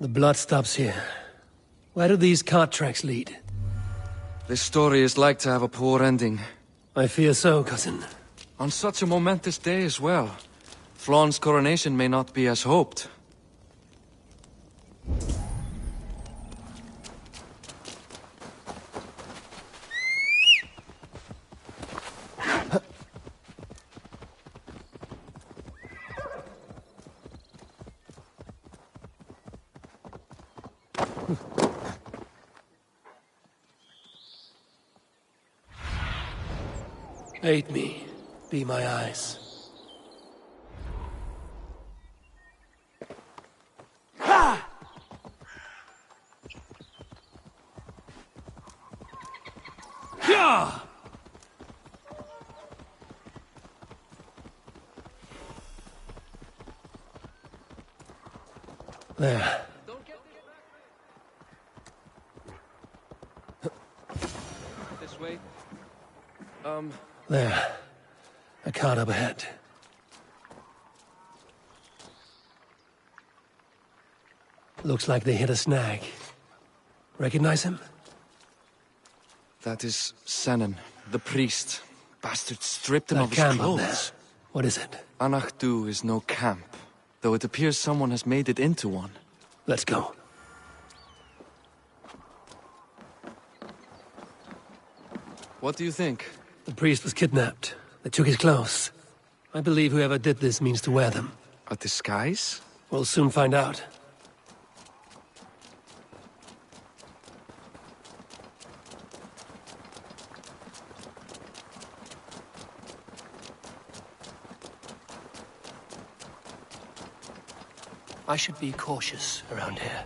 The blood stops here. Where do these cart tracks lead? This story is like to have a poor ending. I fear so, cousin. On such a momentous day as well. Flaun's coronation may not be as hoped. Aid me. Be my eyes. There. This way. There. A cart up ahead. Looks like they hit a snag. Recognize him? That is Sennen, the priest. Bastard stripped him That of his camp up there. clothes. What is it? Anachdu is no camp, though it appears someone has made it into one. Let's go. What do you think? The priest was kidnapped. They took his clothes. I believe whoever did this means to wear them. A disguise? We'll soon find out. I should be cautious around here.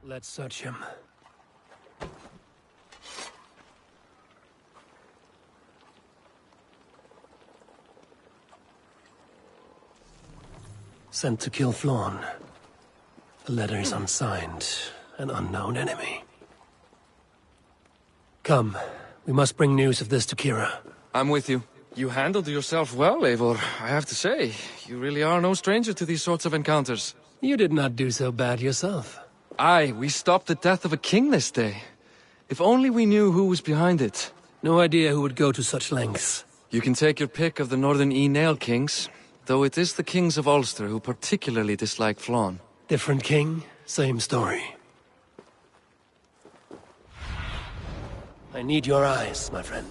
Let's search him. Sent to kill Flawn. The letter is unsigned. An unknown enemy. Come, we must bring news of this to Kira. I'm with you. You handled yourself well, Eivor, I have to say. You really are no stranger to these sorts of encounters. You did not do so bad yourself. Aye, we stopped the death of a king this day. If only we knew who was behind it. No idea who would go to such lengths. You can take your pick of the Northern E-Nail kings, though it is the kings of Ulster who particularly dislike Flawn. Different king, same story. I need your eyes, my friend.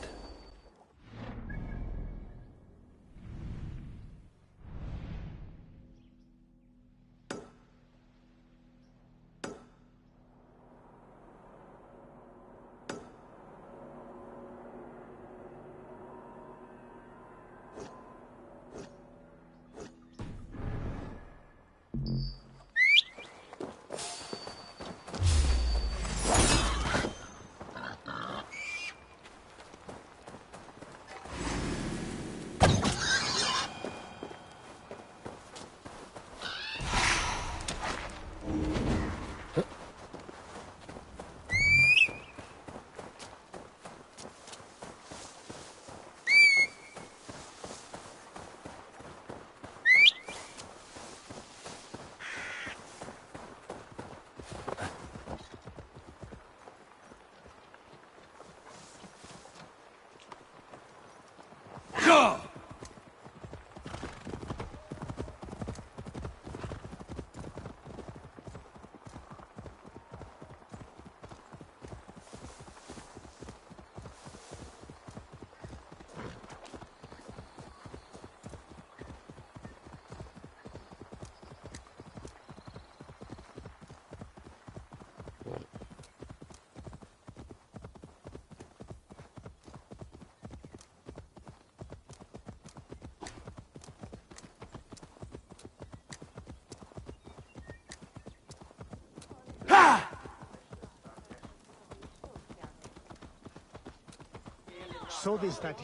So this that.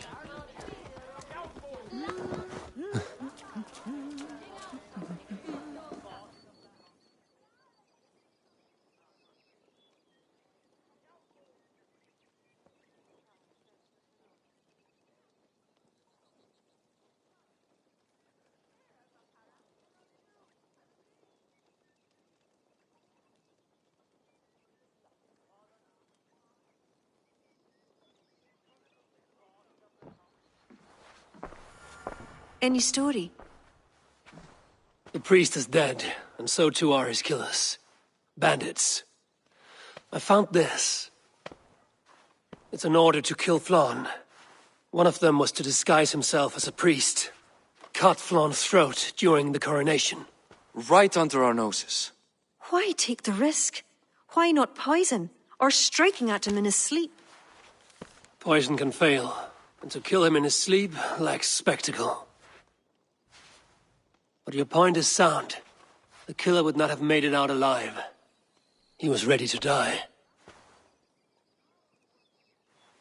Any story? The priest is dead, and so too are his killers. Bandits. I found this. It's an order to kill Flawn. One of them was to disguise himself as a priest. Cut Flawn's throat during the coronation. Right under our noses. Why take the risk? Why not poison? Or striking at him in his sleep? Poison can fail, and to kill him in his sleep lacks spectacle. But your point is sound. The killer would not have made it out alive. He was ready to die.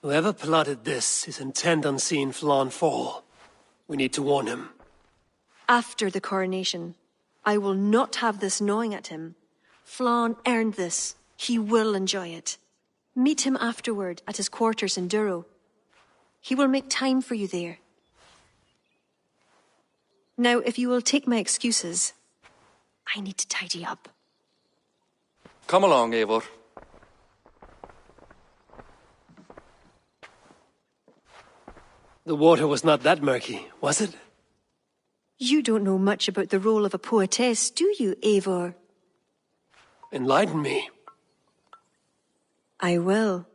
Whoever plotted this is intent on seeing Flawn fall. We need to warn him. After the coronation, I will not have this gnawing at him. Flawn earned this. He will enjoy it. Meet him afterward at his quarters in Durrow. He will make time for you there. Now, if you will take my excuses, I need to tidy up. Come along, Eivor. The water was not that murky, was it? You don't know much about the role of a poetess, do you, Eivor? Enlighten me. I will.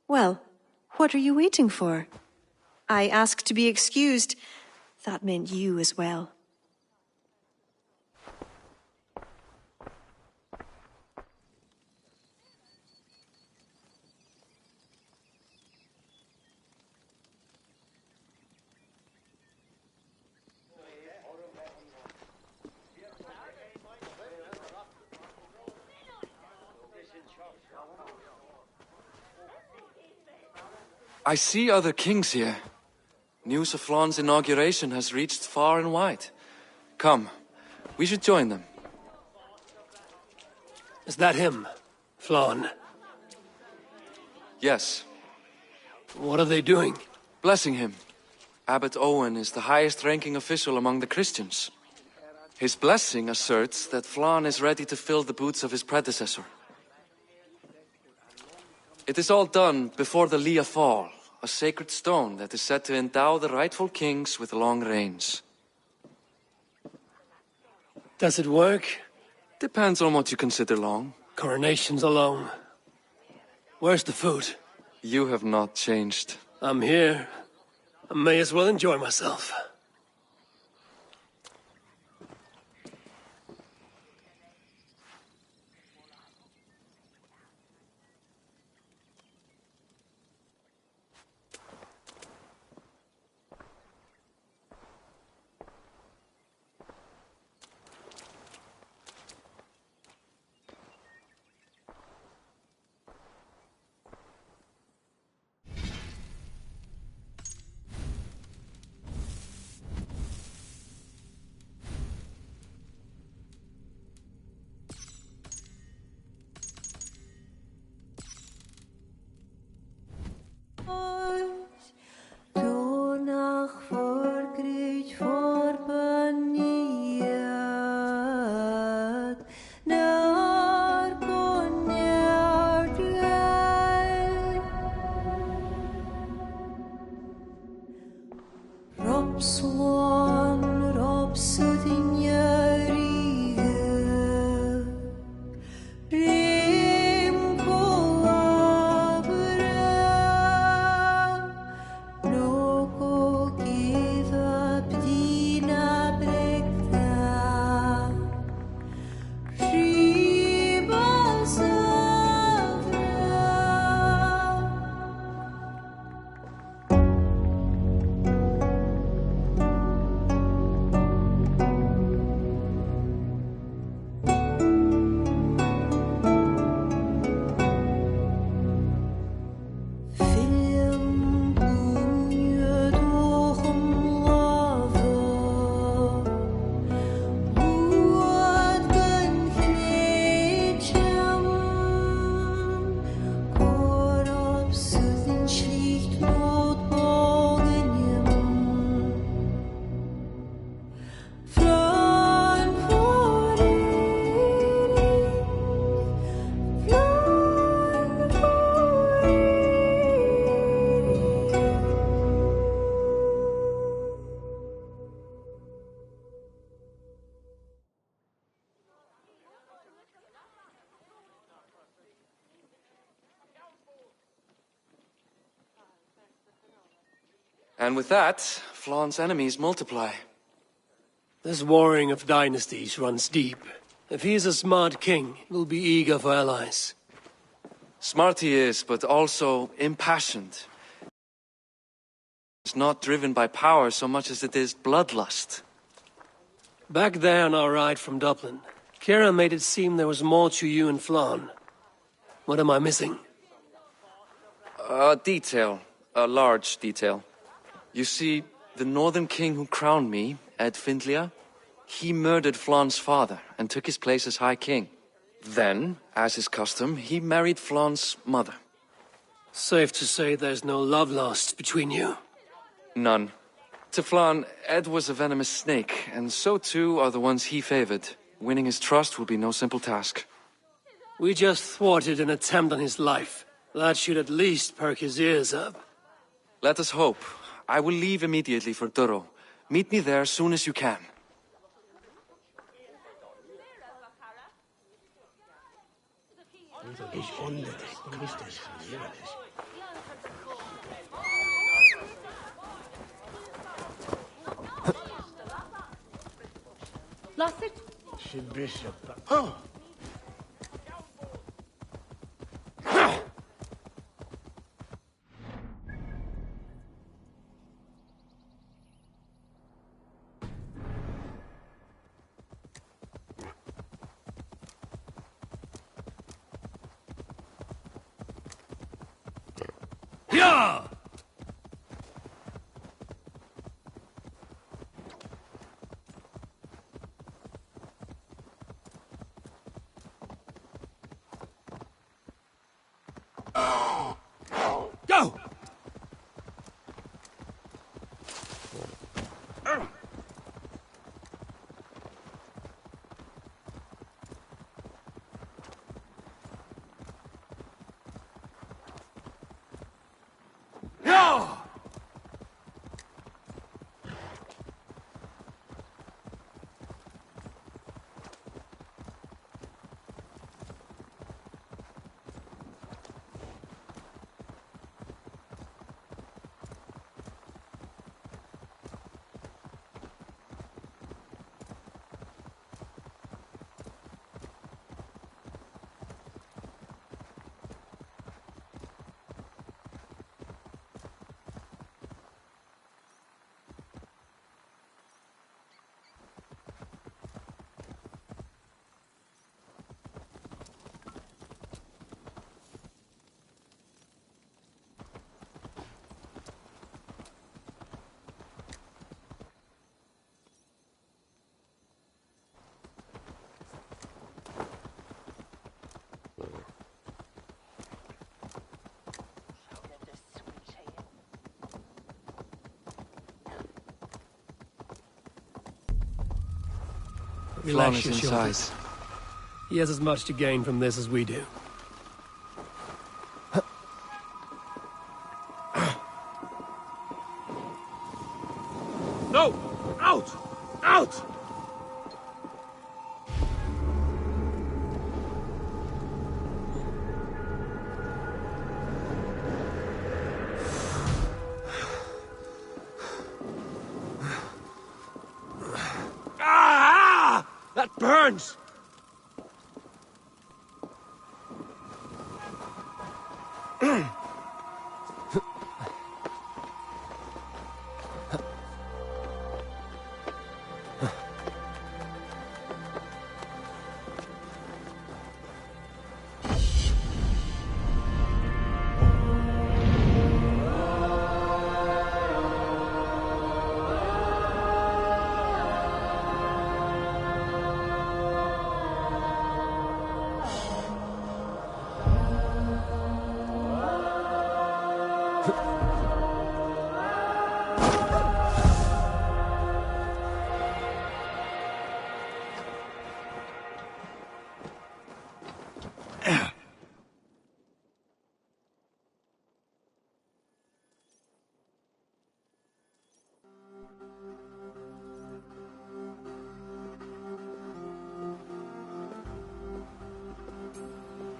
Well, what are you waiting for? I asked to be excused. That meant you as well. I see other kings here. News of Flaun's inauguration has reached far and wide. Come, we should join them. Is that him, Flaun? Yes. What are they doing? Blessing him. Abbot Owen is the highest-ranking official among the Christians. His blessing asserts that Flaun is ready to fill the boots of his predecessor. It is all done before the Lia Fall, a sacred stone that is said to endow the rightful kings with long reigns. Does it work? Depends on what you consider long. Coronations are long. Where's the food? You have not changed. I'm here. I may as well enjoy myself. And with that, Flaun's enemies multiply. This warring of dynasties runs deep. If he is a smart king, he'll be eager for allies. Smart he is, but also impassioned. It's not driven by power so much as it is bloodlust. Back there on our ride from Dublin, Kira made it seem there was more to you and Flaun. What am I missing? A detail. A large detail. You see, the Northern King who crowned me, Ed Findlia, he murdered Flaun's father and took his place as High King. Then, as is custom, he married Flaun's mother. Safe to say there's no love lost between you. None. To Flaun, Ed was a venomous snake, and so too are the ones he favored. Winning his trust will be no simple task. We just thwarted an attempt on his life. That should at least perk his ears up. Let us hope. I will leave immediately for Durro. Meet me there as soon as you can. Lost it? Oh! Yeah! Flann is inside. He has as much to gain from this as we do. No! Out! Out! Ah! That burns!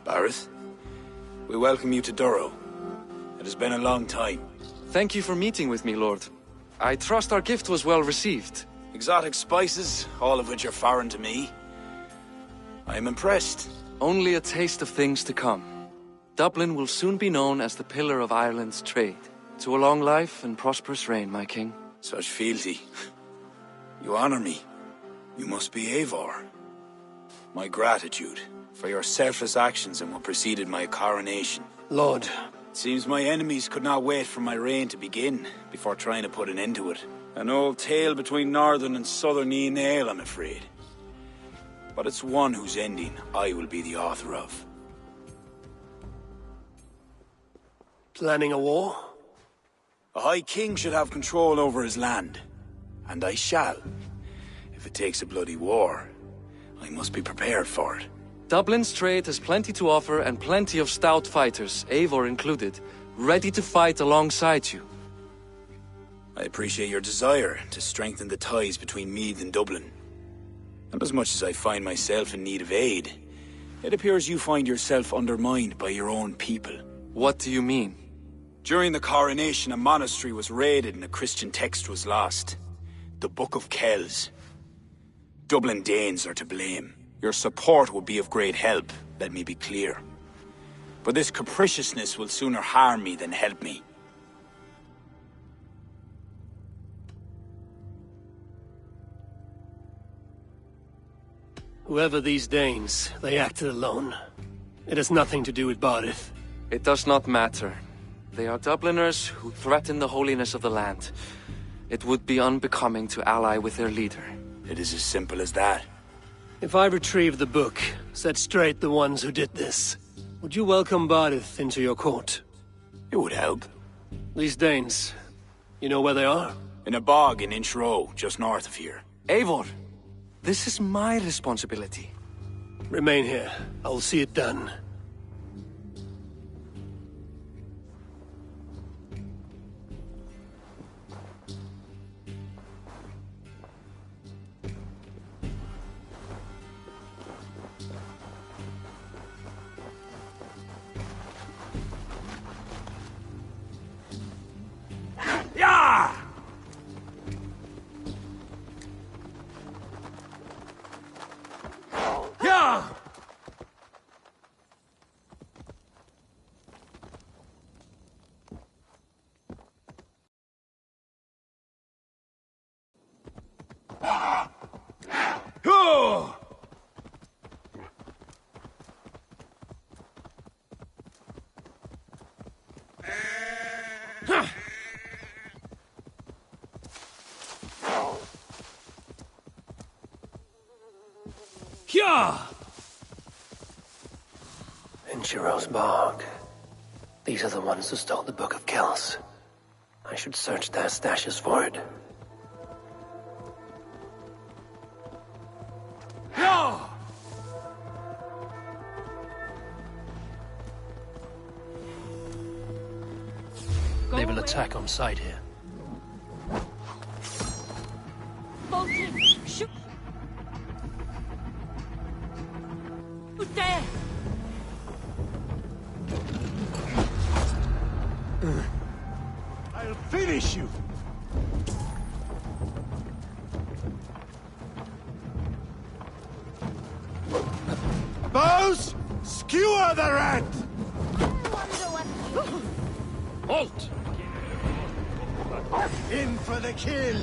Bareth, we welcome you to Durrow. It has been a long time. Thank you for meeting with me, Lord. I trust our gift was well received. Exotic spices, all of which are foreign to me. I am impressed. Only a taste of things to come. Dublin will soon be known as the pillar of Ireland's trade. To a long life and prosperous reign, my king. Such fealty. You honor me. You must be Eivor. My gratitude for your selfless actions and what preceded my coronation. Lord. It seems my enemies could not wait for my reign to begin before trying to put an end to it. An old tale between northern and southern Ian, I'm afraid. But it's one whose ending I will be the author of. Planning a war? A High King should have control over his land. And I shall. If it takes a bloody war, I must be prepared for it. Dublin's trade has plenty to offer and plenty of stout fighters, Eivor included, ready to fight alongside you. I appreciate your desire to strengthen the ties between Meath and Dublin. And as much as I find myself in need of aid, it appears you find yourself undermined by your own people. What do you mean? During the coronation, a monastery was raided and a Christian text was lost. The Book of Kells. Dublin Danes are to blame. Your support would be of great help, let me be clear. But this capriciousness will sooner harm me than help me. Whoever these Danes, they acted alone. It has nothing to do with Barith. It does not matter. They are Dubliners who threaten the holiness of the land. It would be unbecoming to ally with their leader. It is as simple as that. If I retrieve the book, set straight the ones who did this, would you welcome Barith into your court? It would help. These Danes, you know where they are? In a bog in Inch Row, just north of here. Eivor, this is my responsibility. Remain here. I will see it done. Yeah! Yeah! Oh! Yeah! In Shiro's bog. These are the ones who stole the Book of Kells. I should search their stashes for it. They will attack on sight here. Bolton, shoot! Shoot there! I'll finish you! Bows! Skewer the rat! Halt! In for the kill!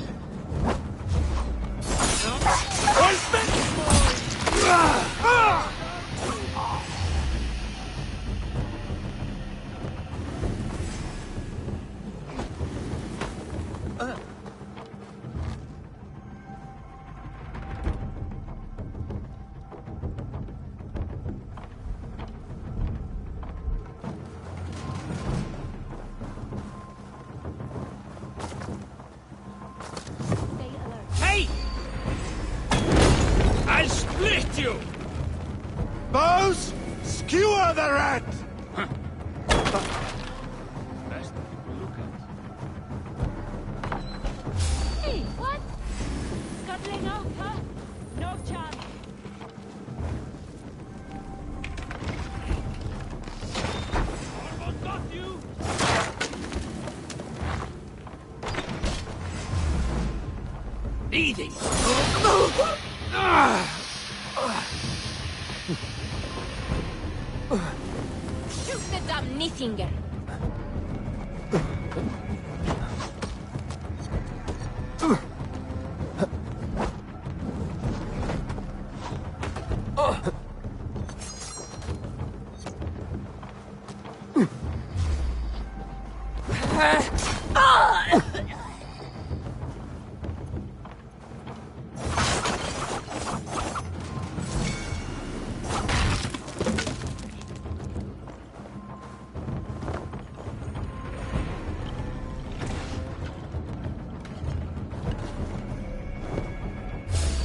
Hey! I'll split you! Bows! Skewer the rat! Hey, what? Scuttling out, huh? No chance. Almost got you! Easy! Shoot the damn Nithinger!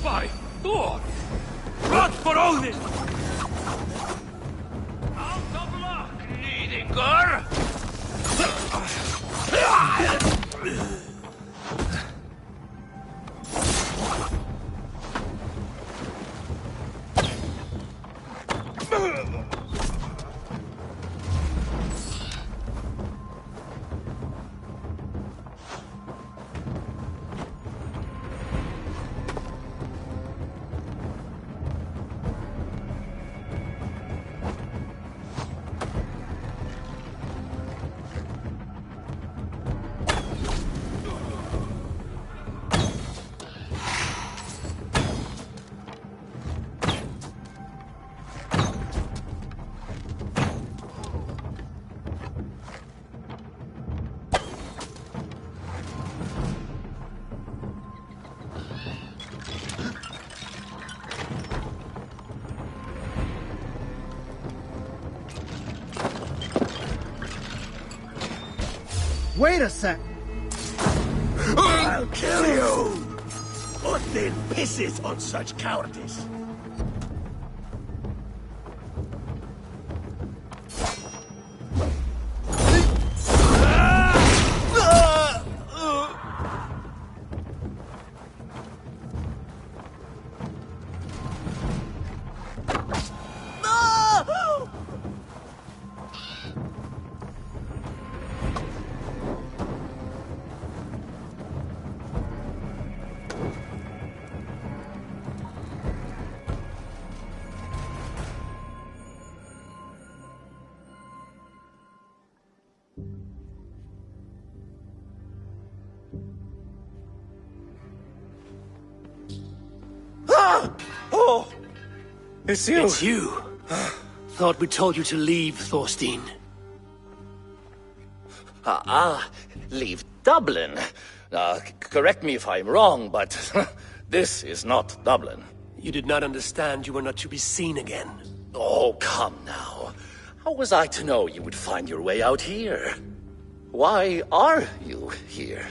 By Thor! Rot for Odin! Out of luck, Nidinger! Wait a sec! I'll kill you! Odin pisses on such cowardice. Oh! It's you! It's you! Thought we told you to leave, Thorstein. Leave Dublin? Correct me if I'm wrong, but this is not Dublin. You did not understand you were not to be seen again. Oh, come now. How was I to know you would find your way out here? Why are you here?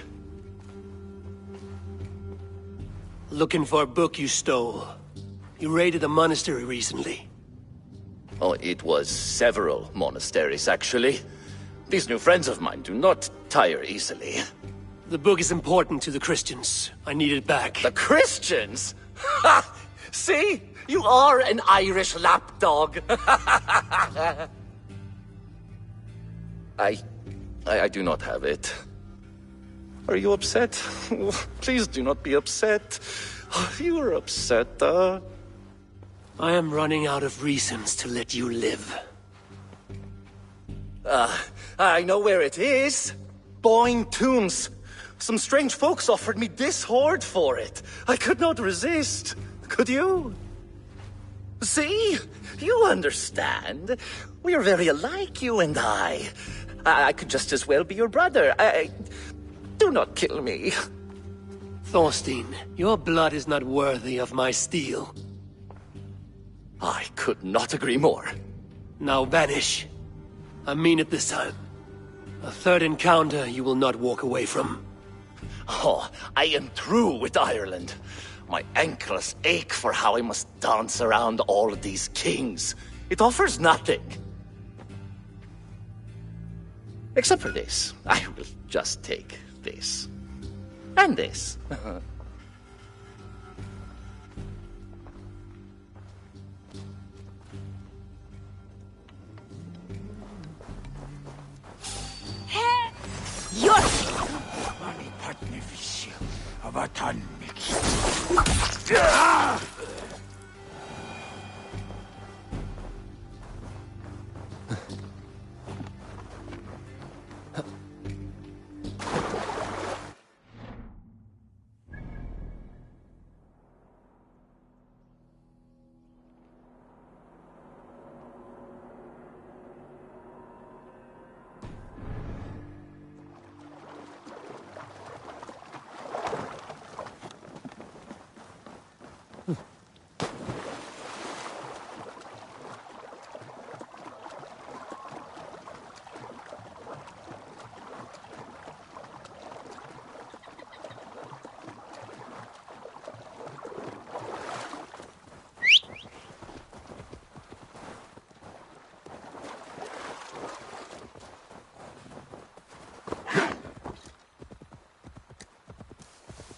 Looking for a book you stole. You raided a monastery recently. Oh, it was several monasteries, actually. These new friends of mine do not tire easily. The book is important to the Christians. I need it back. The Christians? Ha! See? You are an Irish lapdog. I do not have it. Are you upset? Please do not be upset. You are upset, I am running out of reasons to let you live. I know where it is. Boyne Tombs. Some strange folks offered me this hoard for it. I could not resist. Could you? See? You understand. We are very alike, you and I. I could just as well be your brother. Do not kill me. Thorstein, your blood is not worthy of my steel. I could not agree more. Now vanish. I mean it this time. A third encounter you will not walk away from. Oh, I am through with Ireland. My ankles ache for how I must dance around all of these kings. It offers nothing. Except for this. I will just take this. And this.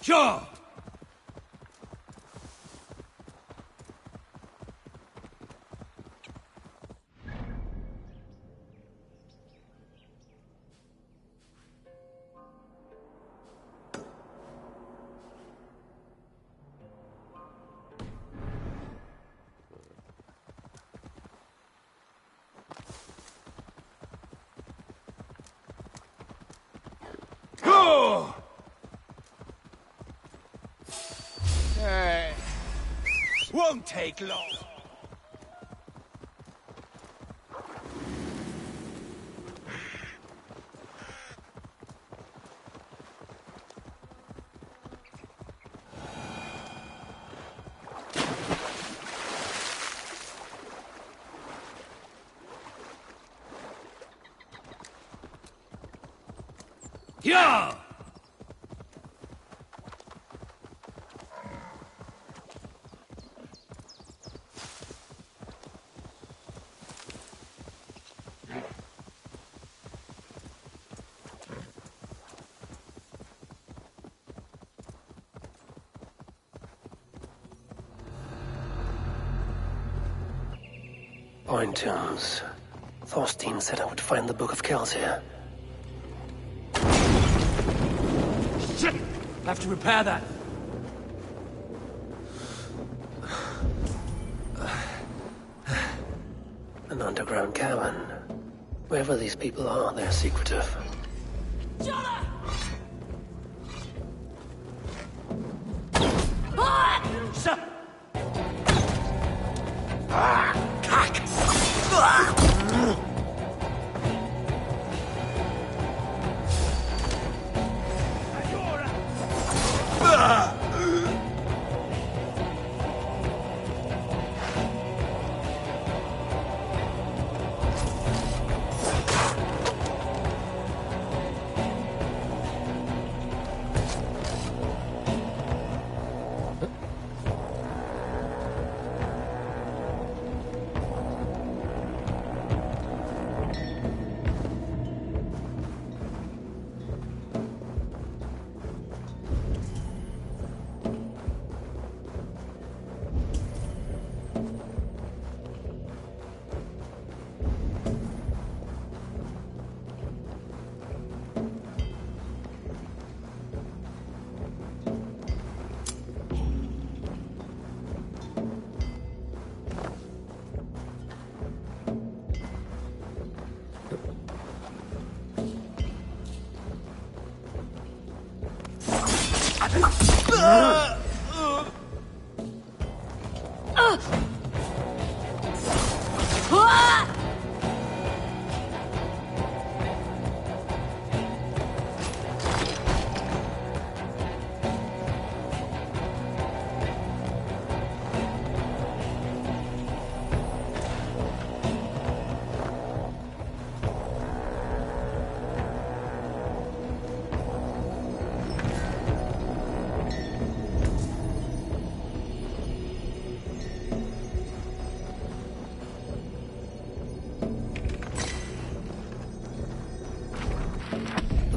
Sure! Go! Won't take long. Yeah! Boyne Tombs. Thorstein said I would find the Book of Kells here. Shit! I have to repair that. An underground cavern. Wherever these people are, they're secretive.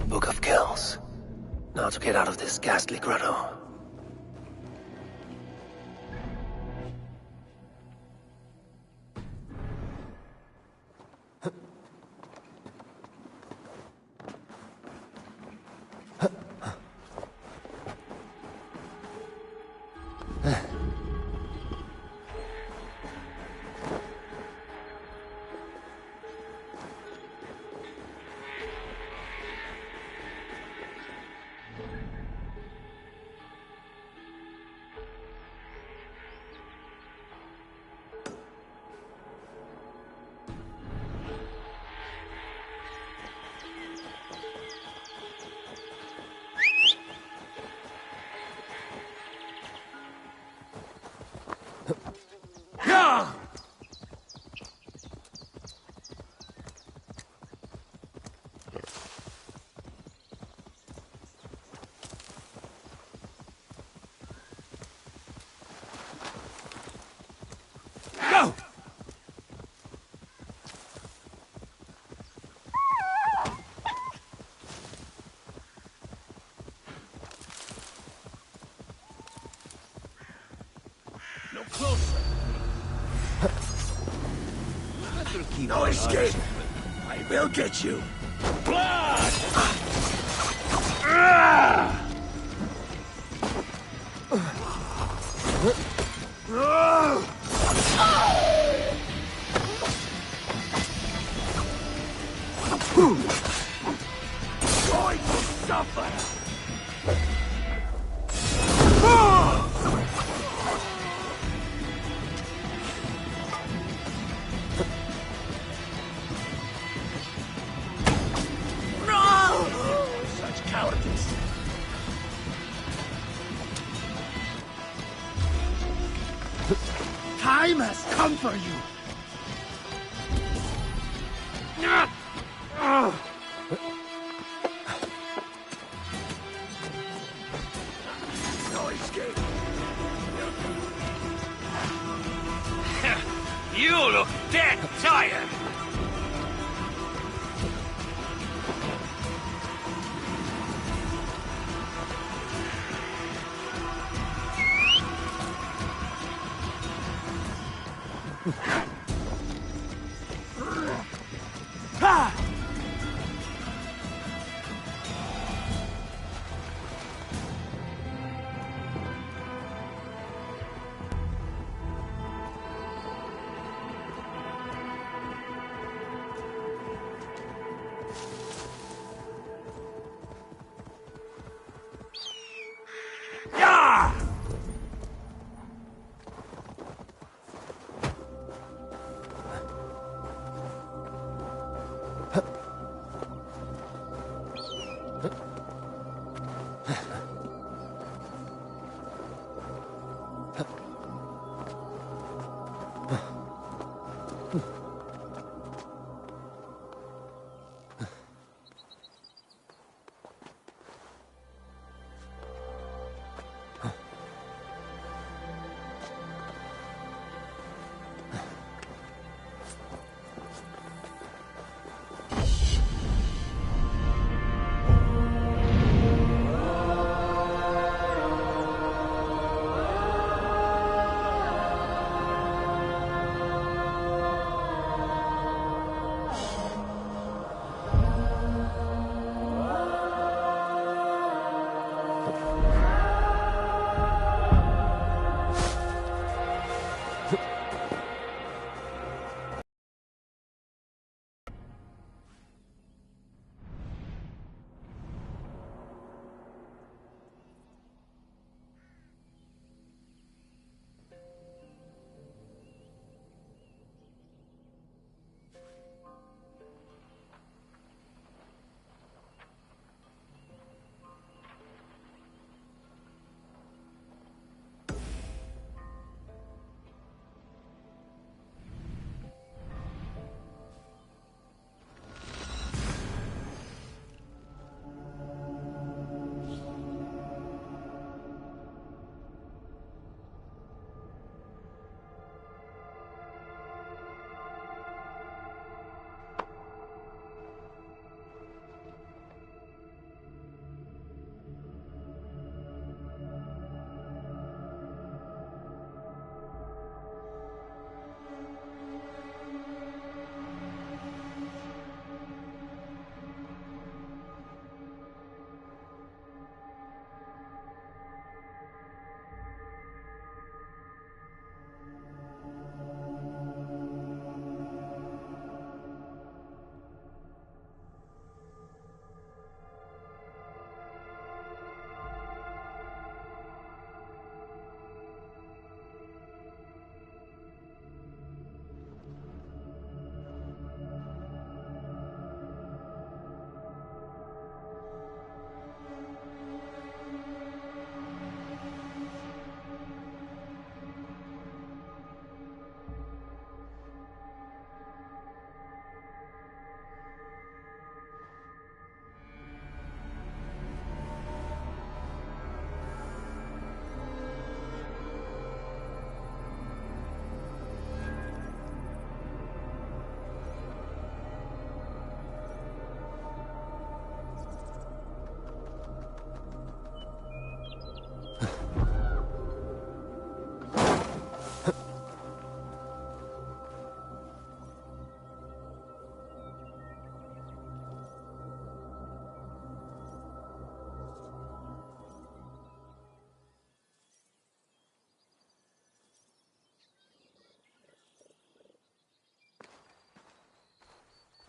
Book of Kells. Now to get out of this ghastly grotto. Closer. No escape. I will get you. Blood! Going to suffer. Time has come for you! No escape! You look dead tired!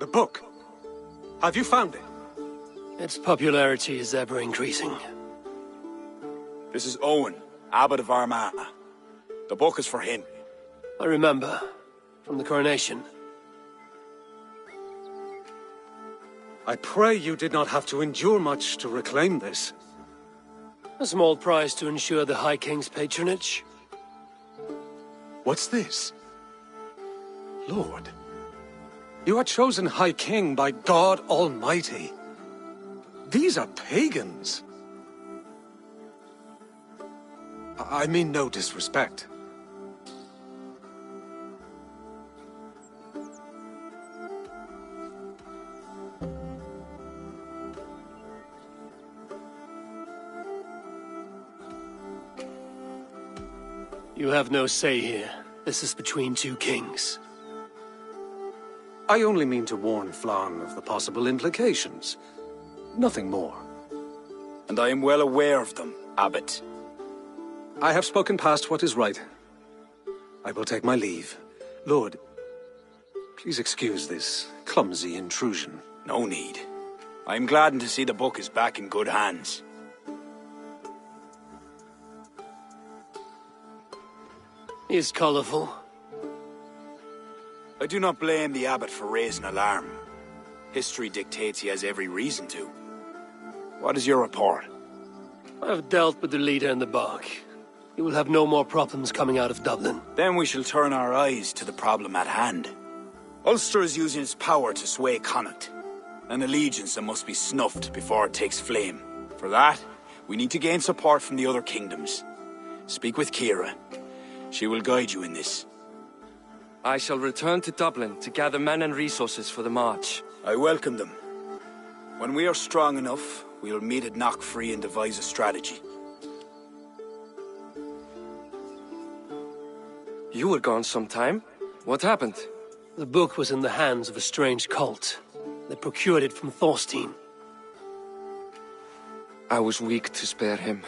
The book. Have you found it? Its popularity is ever increasing. This is Owen, Abbot of Armagh. The book is for him. I remember. From the coronation. I pray you did not have to endure much to reclaim this. A small price to ensure the High King's patronage. What's this? Lord, you are chosen High King by God Almighty. These are pagans. I mean no disrespect. You have no say here. This is between two kings. I only mean to warn Flann of the possible implications. Nothing more. And I am well aware of them, Abbot. I have spoken past what is right. I will take my leave. Lord, please excuse this clumsy intrusion. No need. I am gladdened to see the book is back in good hands. He is colorful. I do not blame the Abbot for raising alarm. History dictates he has every reason to. What is your report? I have dealt with the leader in the bog. You will have no more problems coming out of Dublin. Then we shall turn our eyes to the problem at hand. Ulster is using its power to sway Connacht. An allegiance that must be snuffed before it takes flame. For that, we need to gain support from the other kingdoms. Speak with Kira. She will guide you in this. I shall return to Dublin to gather men and resources for the march. I welcome them. When we are strong enough, we will meet at Knockfree and devise a strategy. You were gone some time. What happened? The book was in the hands of a strange cult. They procured it from Thorstein. I was weak to spare him.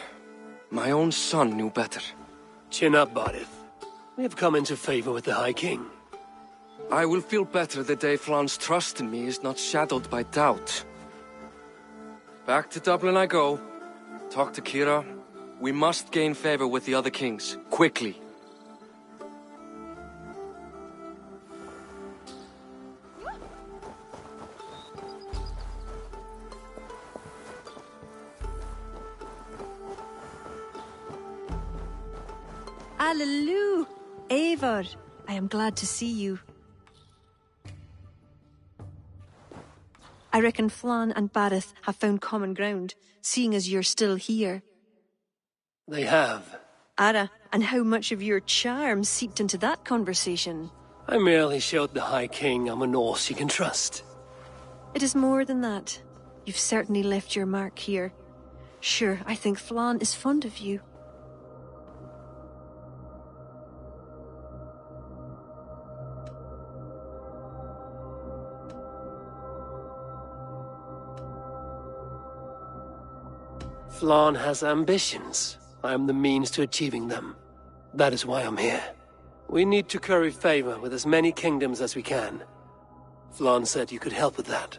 My own son knew better. Chin up, Bodith. We have come into favor with the High King. I will feel better the day Flann's trust in me is not shadowed by doubt. Back to Dublin I go. Talk to Kira. We must gain favor with the other kings, quickly. Alleluia! Eivor, I am glad to see you. I reckon Flann and Barith have found common ground, seeing as you're still here. They have. Ara, and how much of your charm seeped into that conversation? I merely showed the High King I'm a Norse he can trust. It is more than that. You've certainly left your mark here. Sure, I think Flann is fond of you. Flann has ambitions. I am the means to achieving them. That is why I'm here. We need to curry favor with as many kingdoms as we can. Flann said you could help with that.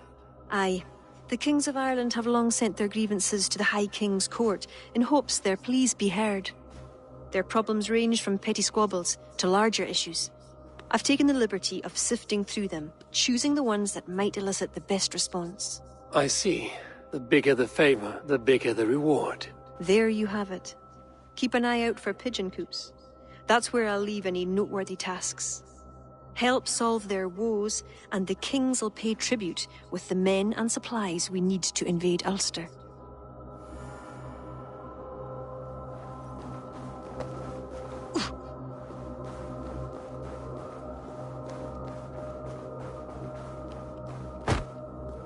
Aye. The kings of Ireland have long sent their grievances to the High King's court in hopes their pleas be heard. Their problems range from petty squabbles to larger issues. I've taken the liberty of sifting through them, choosing the ones that might elicit the best response. I see. The bigger the favor, the bigger the reward. There you have it. Keep an eye out for pigeon coops. That's where I'll leave any noteworthy tasks. Help solve their woes, and the kings will pay tribute with the men and supplies we need to invade Ulster.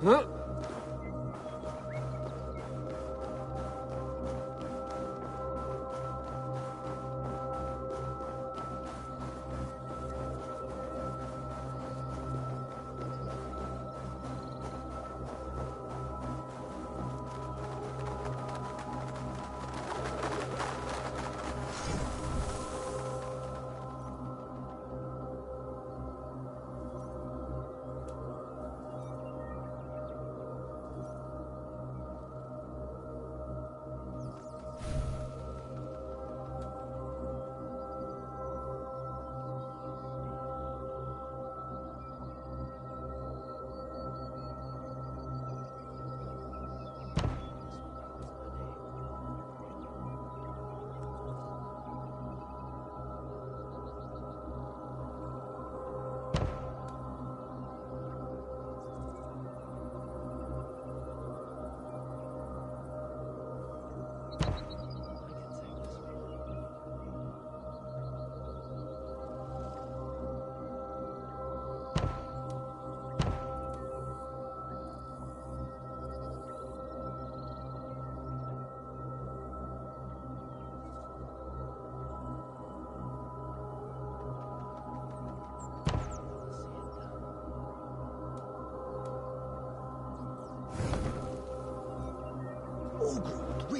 Huh?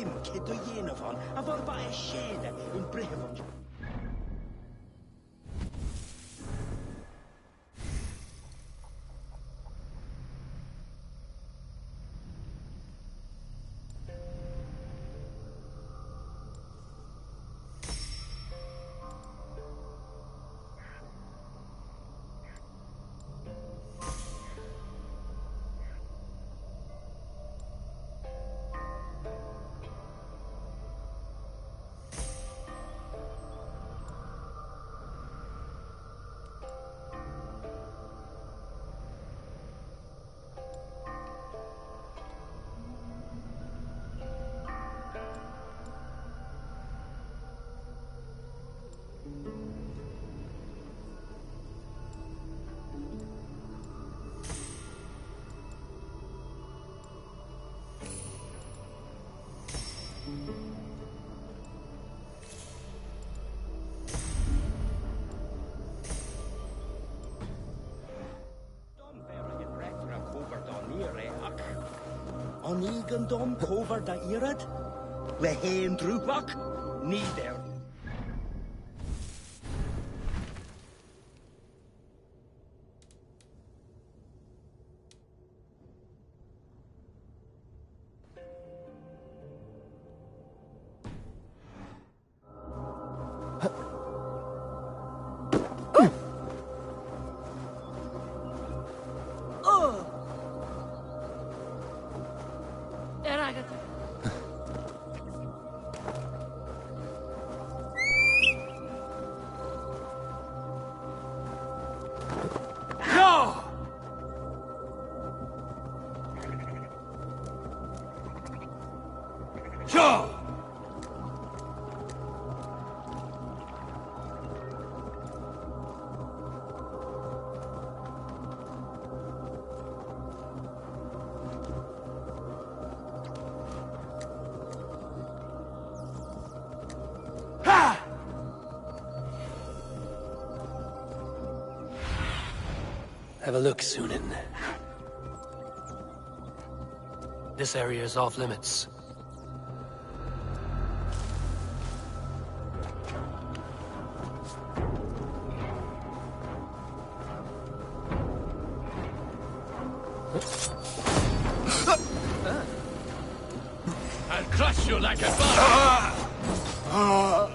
dim cedw yen of hon, a fod ba e siede yn brehefon. O'n i gyndom cofar da irad? Le hen drwbach? Ni der. Have a look, Sunan. This area is off limits. I'll crush you like a bug! Huh?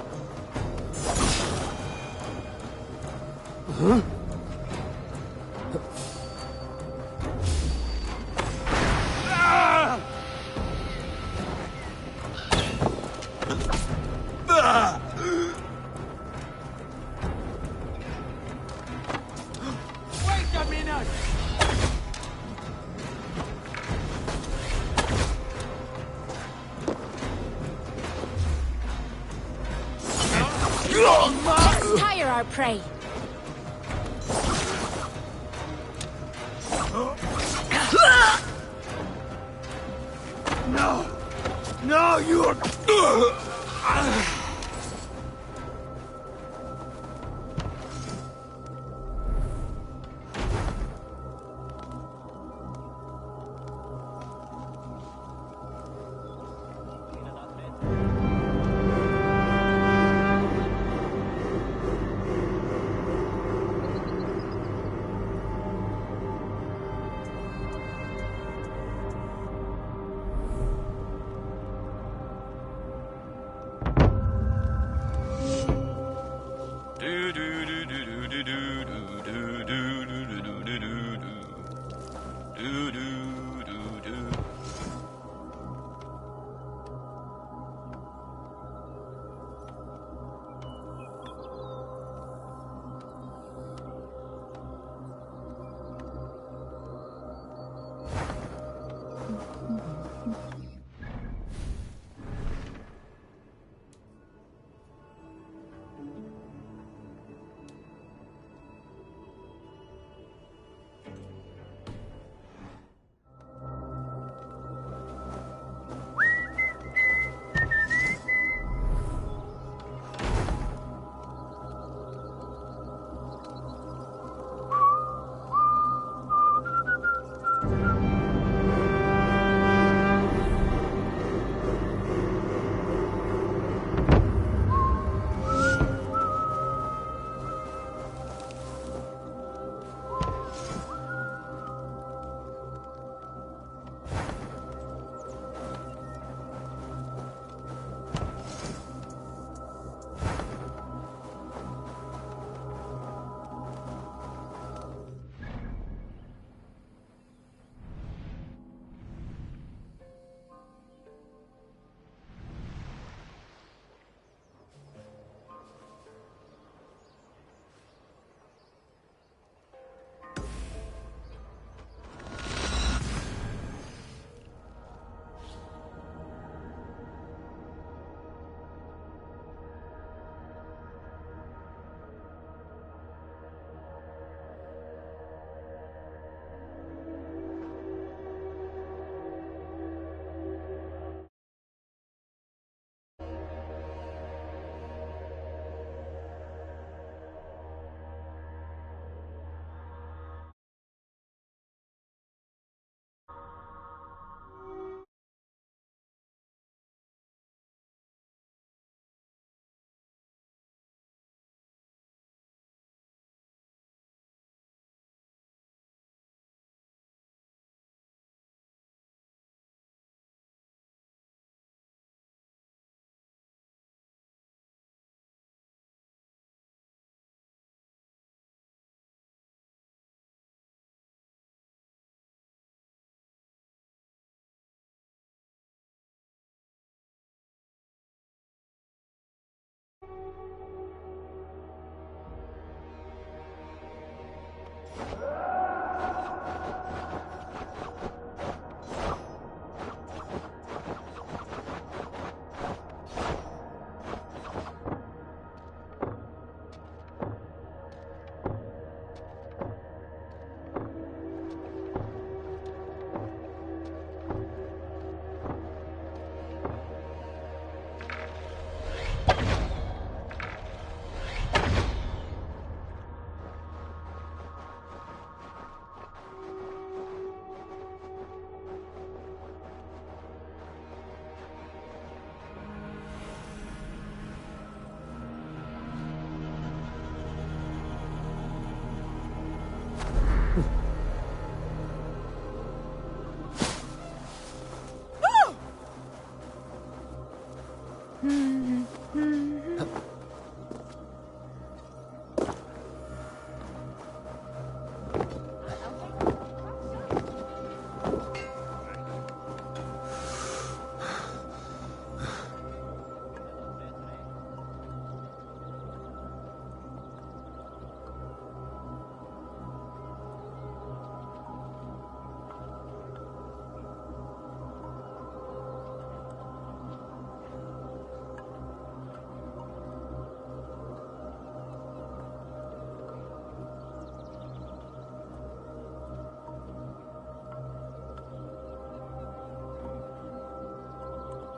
Let's tire our prey. No! No, you're...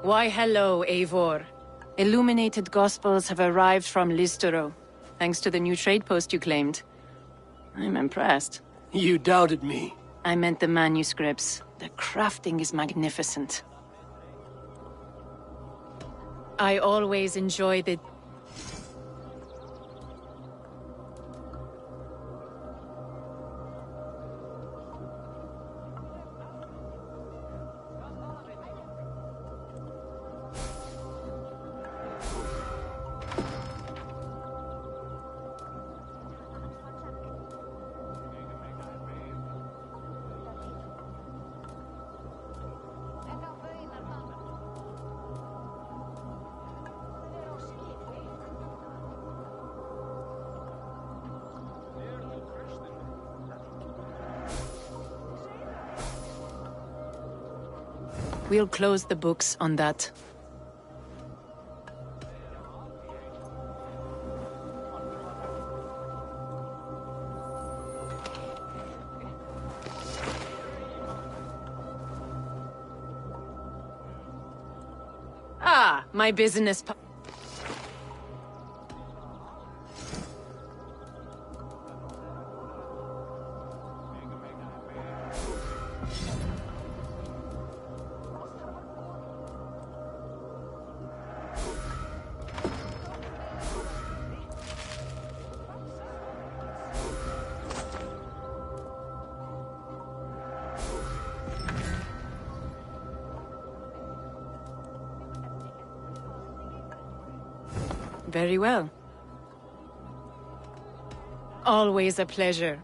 Why, hello, Eivor. Illuminated Gospels have arrived from Listero, thanks to the new trade post you claimed. I'm impressed. You doubted me. I meant the manuscripts. The crafting is magnificent. I always enjoy the... We'll close the books on that. Ah, my business Very well. Always a pleasure.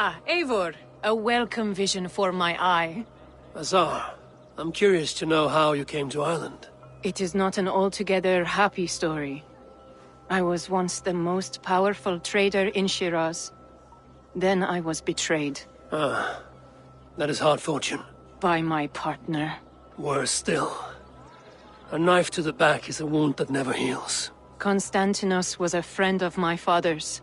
Ah, Eivor. A welcome vision for my eye. Azar, I'm curious to know how you came to Ireland. It is not an altogether happy story. I was once the most powerful trader in Shiraz. Then I was betrayed. Ah, that is hard fortune. By my partner. Worse still. A knife to the back is a wound that never heals. Constantinos was a friend of my father's.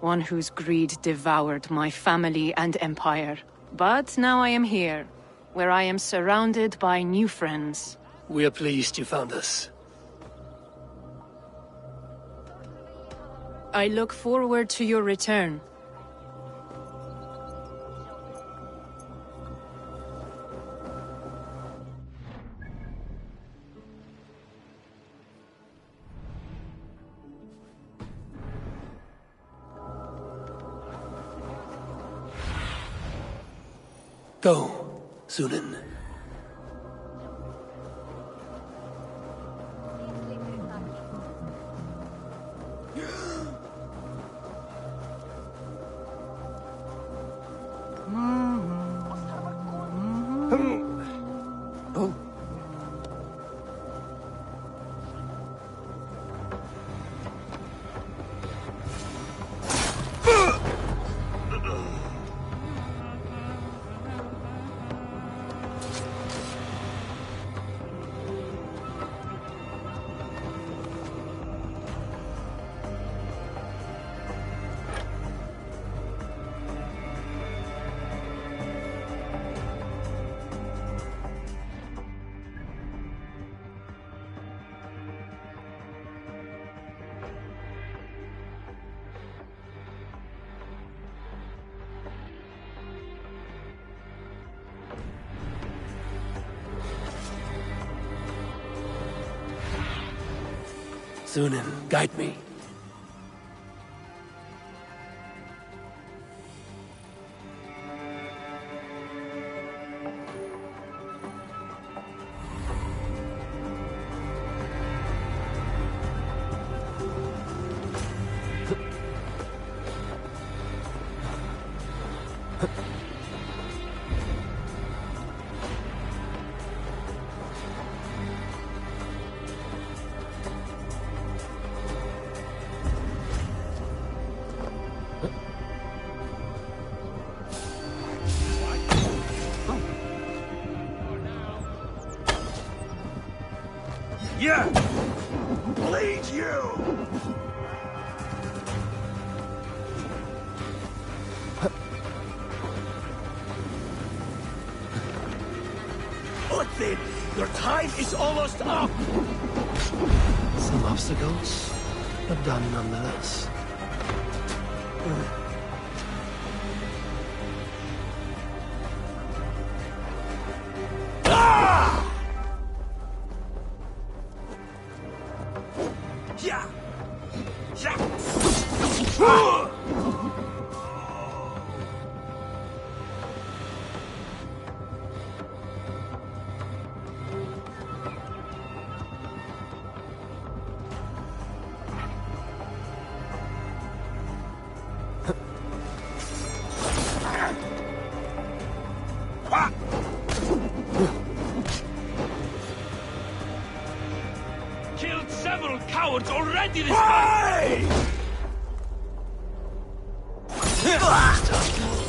One whose greed devoured my family and empire. But now I am here, where I am surrounded by new friends. We are pleased you found us. I look forward to your return. Go, Sunan. Sunan, guide me. Yeah! Bleed you! Odin, your time is almost up! Some obstacles, but done nonetheless. Yeah! Yeah! Killed several cowards already this time!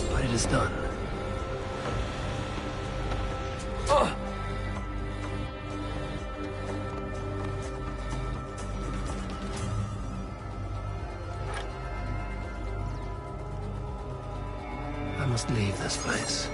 But it is done. I must leave this place.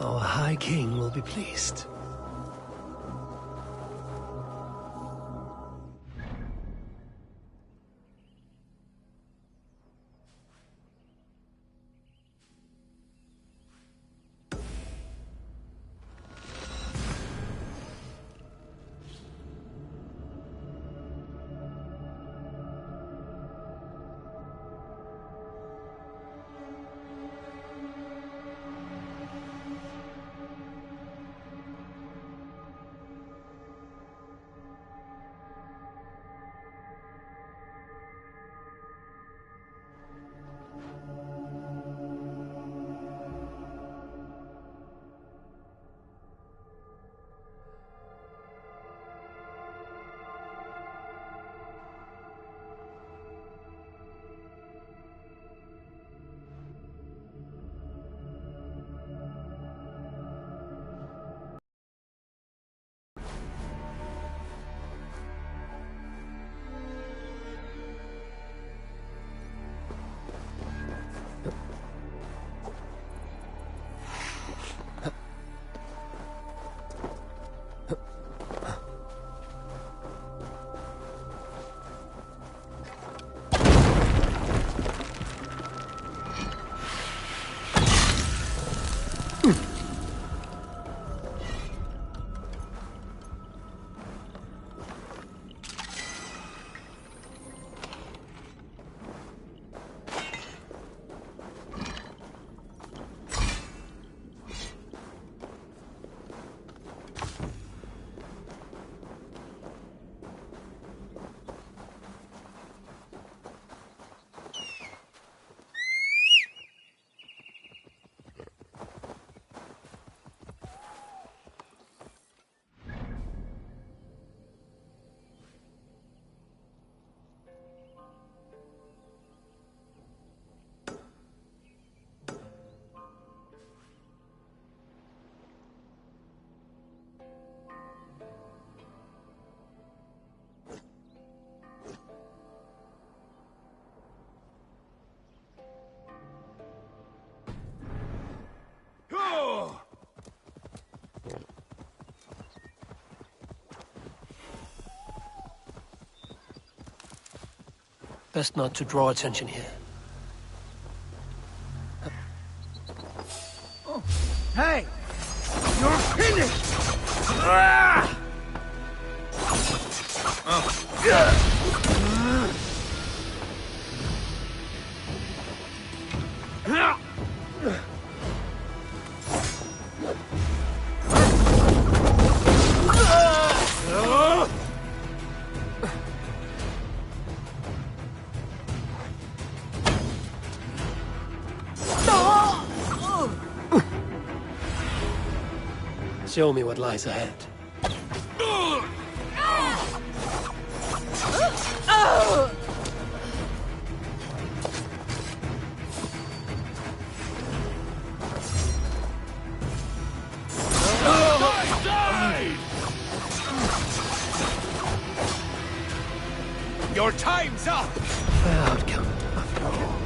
Our High King will be pleased. Best not to draw attention here. Hey! You're finished! Ah! Show me what lies ahead. Your time's up! Outcome after all.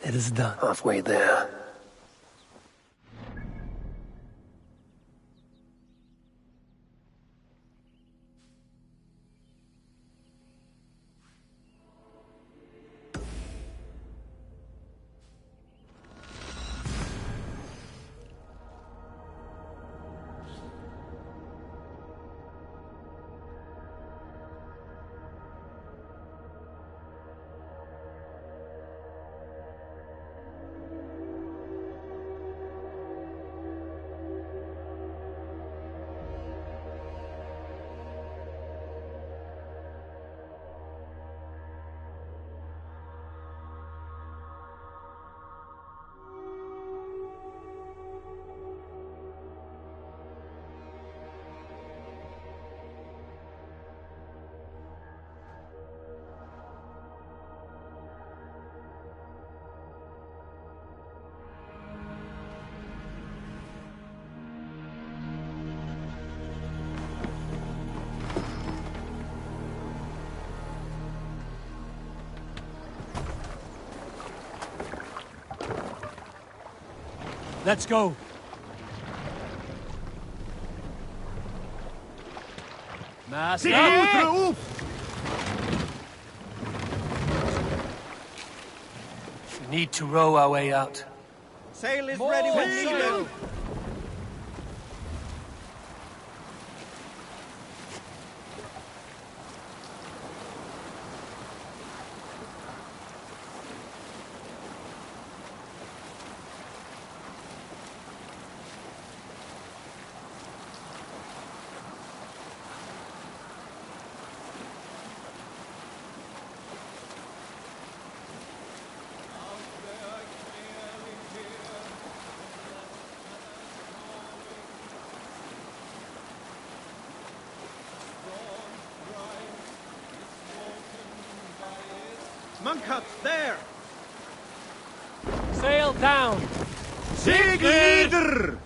It is done. Halfway there. Let's go. Master! We need to row our way out. Sail is ready when needed. Monk-ups, there! Sail down! Segel!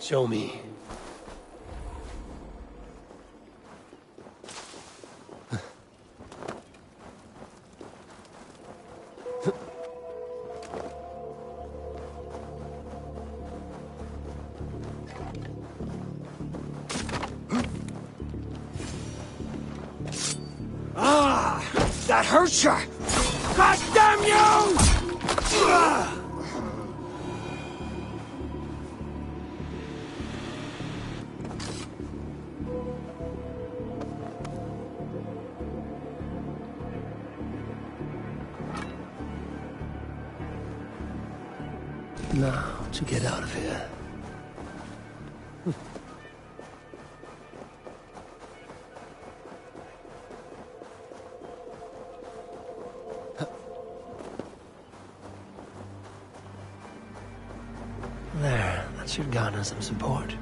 Show me. Ah! That hurts you! God damn you! Ah! Now, to get out of here. There, that should garner some support.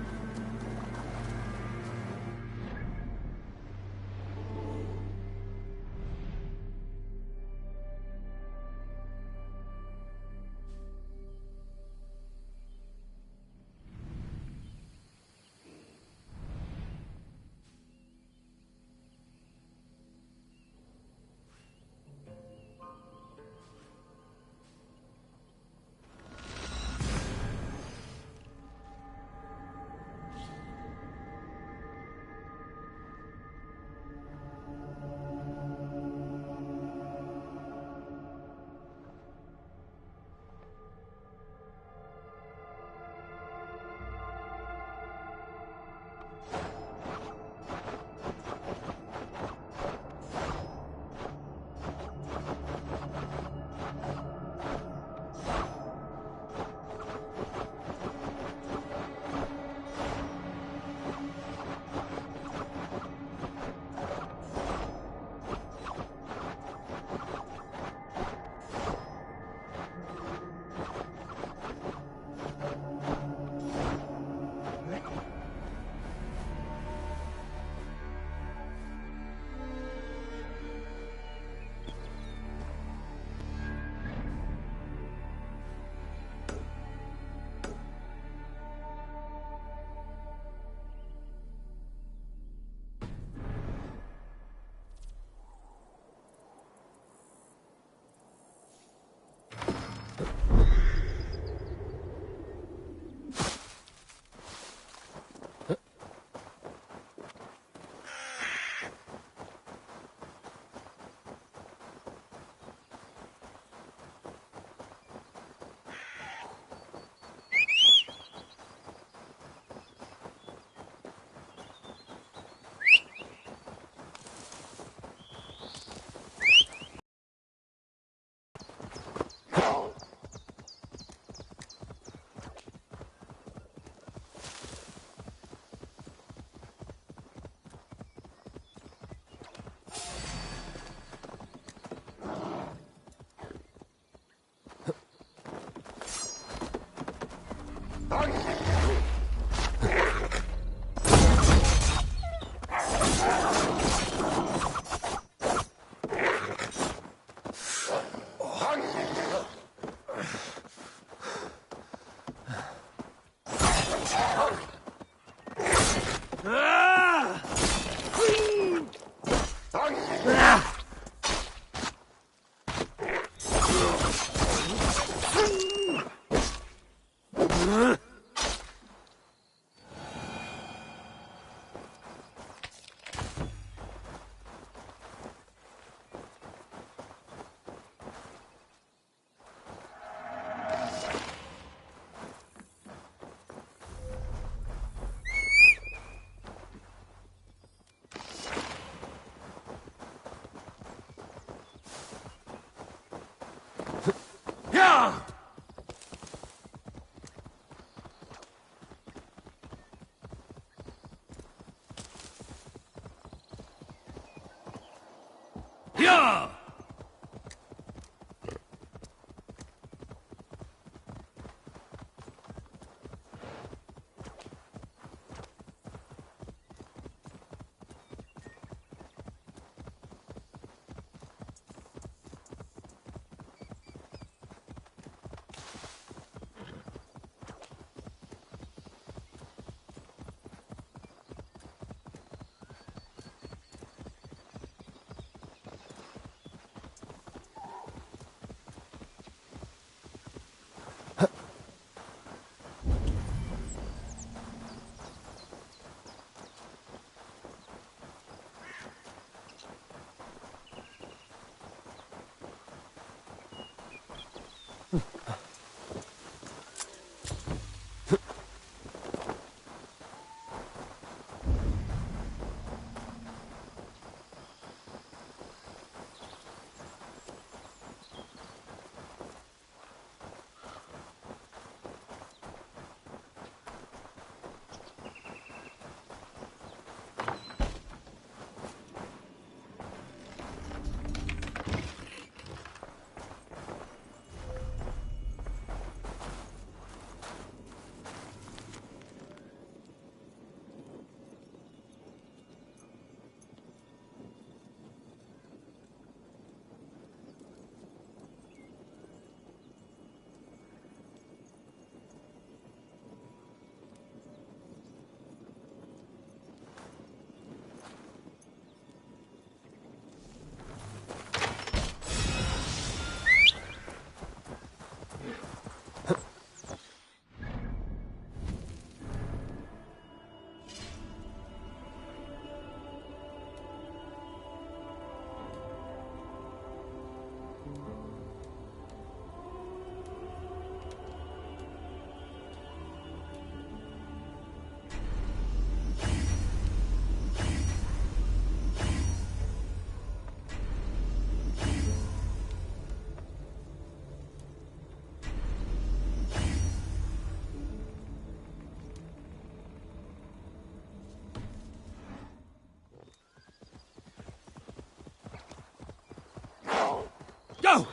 Go!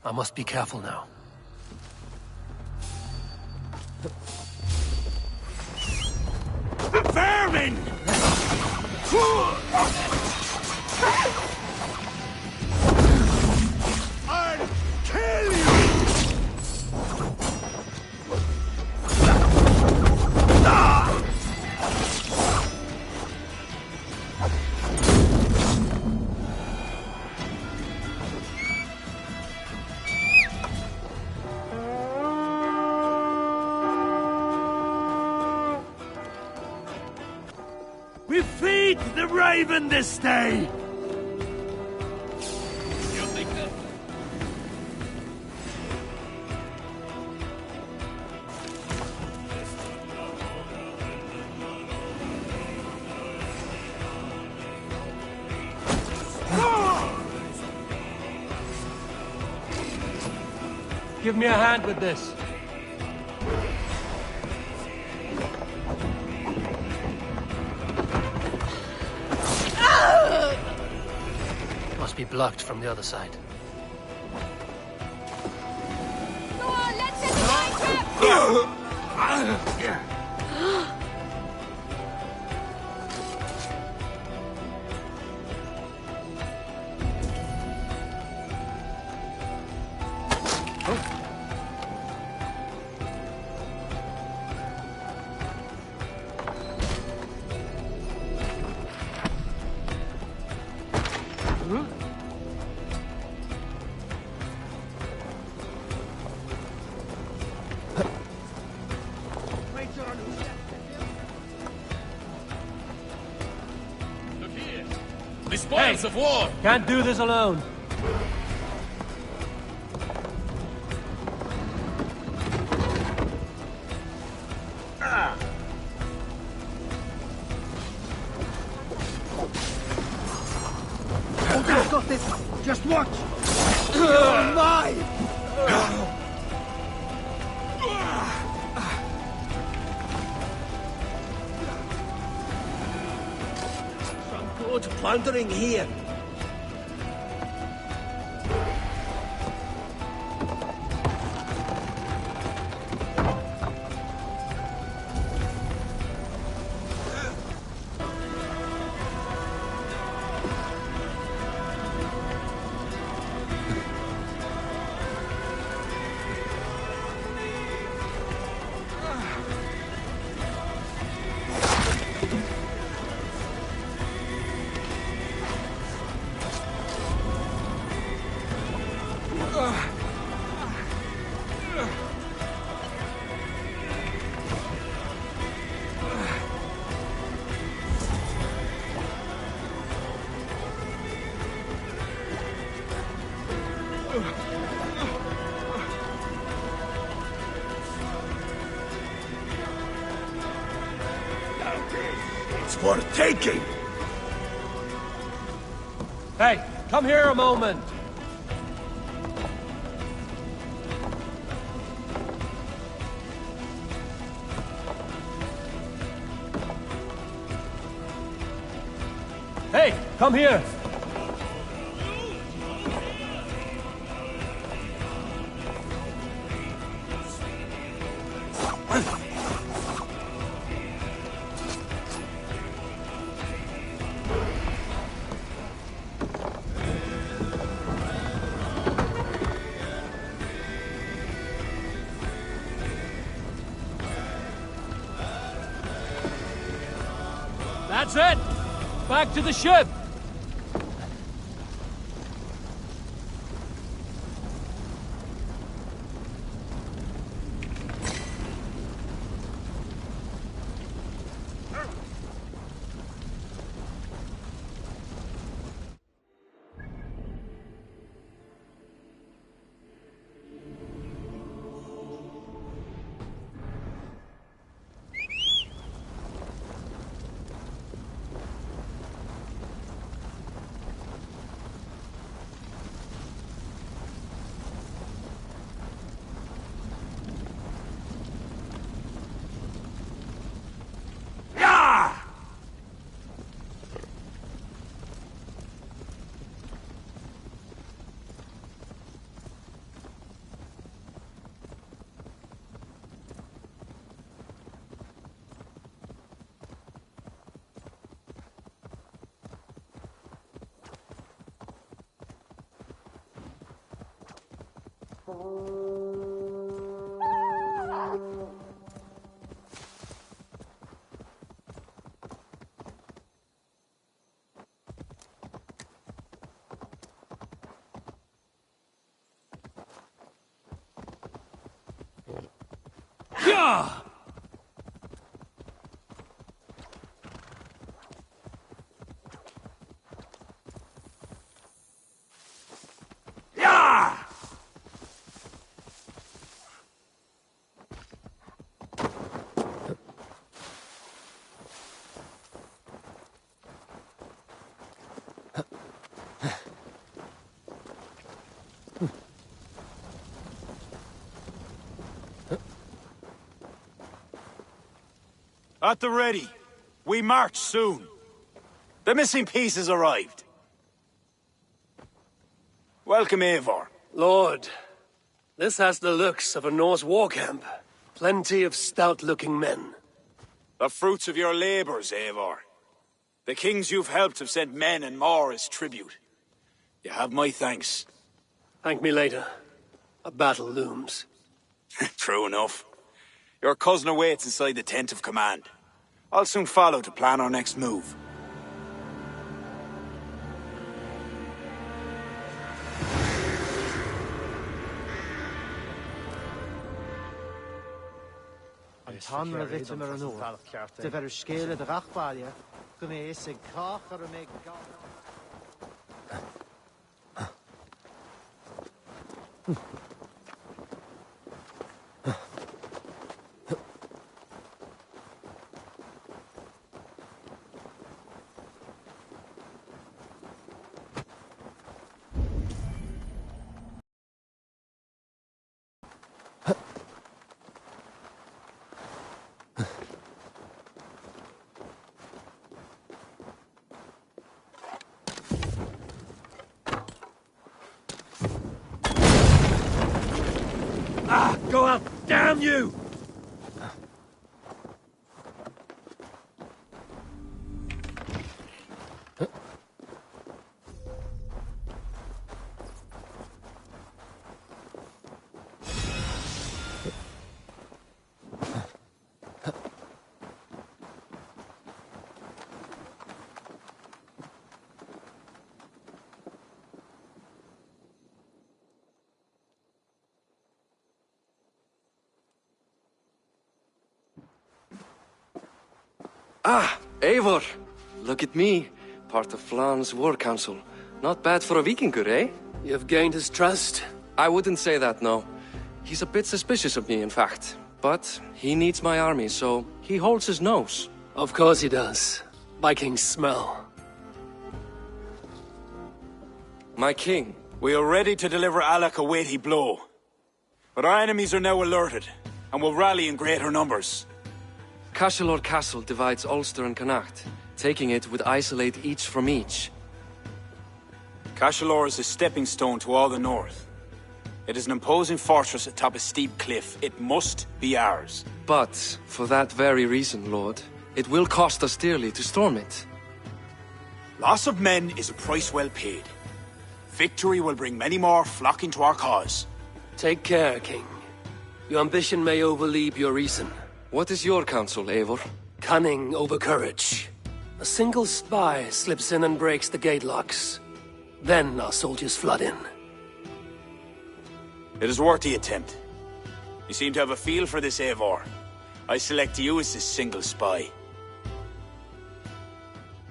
I must be careful now. Vermin! I'll kill you! We feed the raven this day! Give me a hand with this. Must be blocked from the other side. Go on, let's set the mine trap! The spoils of war! Can't do this alone. I've got this. Just watch. You're mine. Some good plundering here. It's for taking! Hey, come here a moment. Hey, come here. That's it! Back to the ship! Yeah! At the ready. We march soon. The missing piece has arrived. Welcome, Eivor. Lord, this has the looks of a Norse war camp. Plenty of stout-looking men. The fruits of your labors, Eivor. The kings you've helped have sent men and more as tribute. You have my thanks. Thank me later. A battle looms. True enough. Your cousin awaits inside the tent of command. I'll soon follow to plan our next move. Tanra vite mer nå. Det var skele de rachbalje. Kunne jeg se kacher og meg Go up! Damn you! Ah, Eivor. Look at me. Part of Flan's war council. Not bad for a Vikingur, eh? You've gained his trust? I wouldn't say that, no. He's a bit suspicious of me, in fact. But he needs my army, so he holds his nose. Of course he does. Vikings smell. My king. We are ready to deliver Alec a weighty blow. But our enemies are now alerted, and will rally in greater numbers. Cashel Castle divides Ulster and Connacht. Taking it would isolate each from each. Cashel is a stepping stone to all the north. It is an imposing fortress atop a steep cliff. It must be ours. But, for that very reason, Lord, it will cost us dearly to storm it. Loss of men is a price well paid. Victory will bring many more flocking to our cause. Take care, King. Your ambition may overleap your reason. What is your counsel, Eivor? Cunning over courage. A single spy slips in and breaks the gate locks. Then our soldiers flood in. It is worth the attempt. You seem to have a feel for this, Eivor. I select you as this single spy.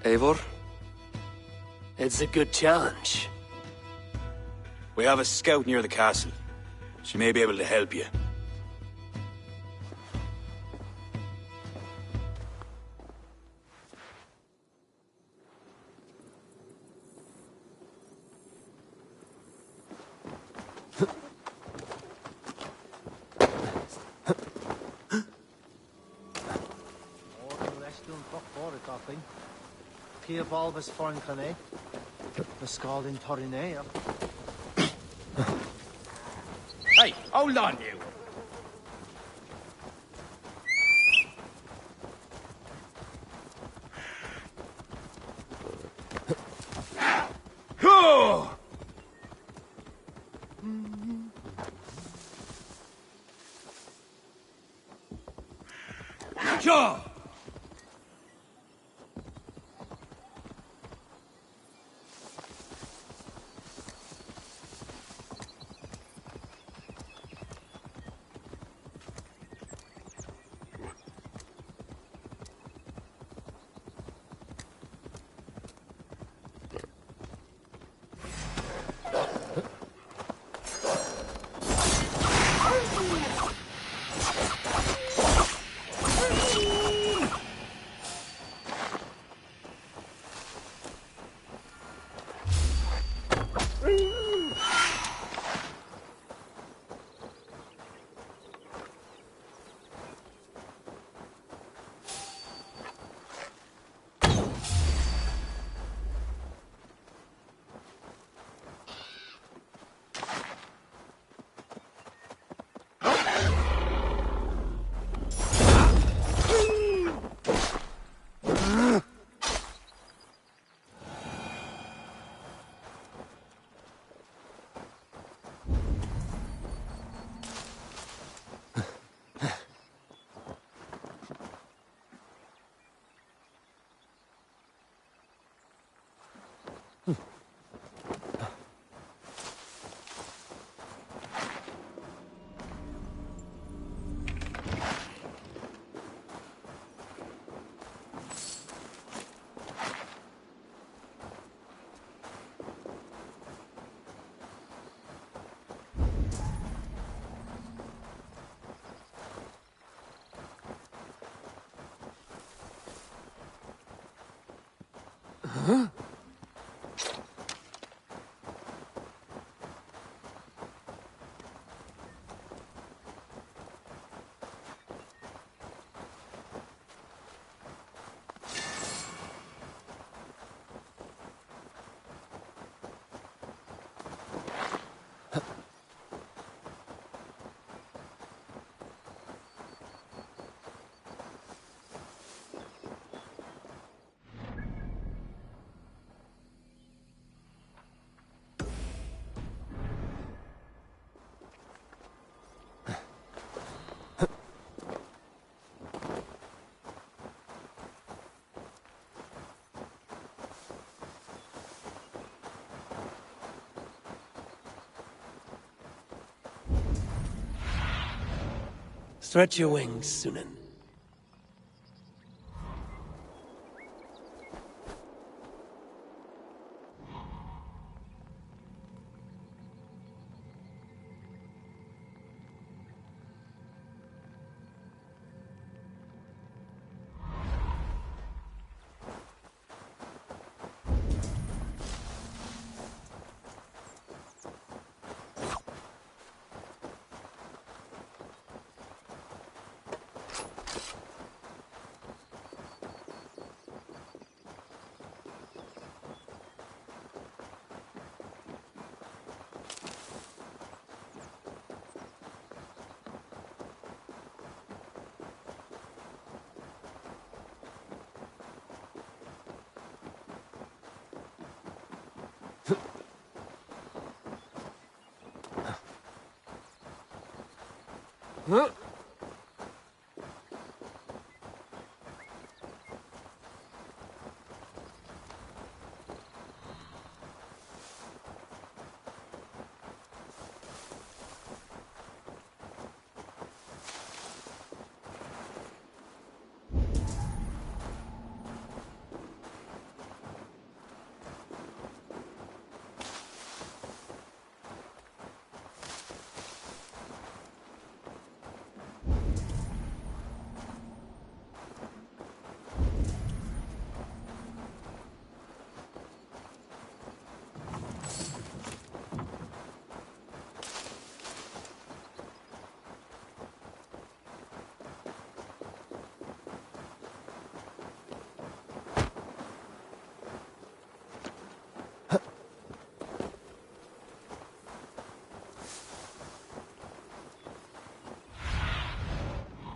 Eivor? It's a good challenge. We have a scout near the castle. She may be able to help you. Keep always foreign canay. The skull in Torinea. Hey, hold on, you! Sure! Huh? Stretch your wings, Sunan. Huh?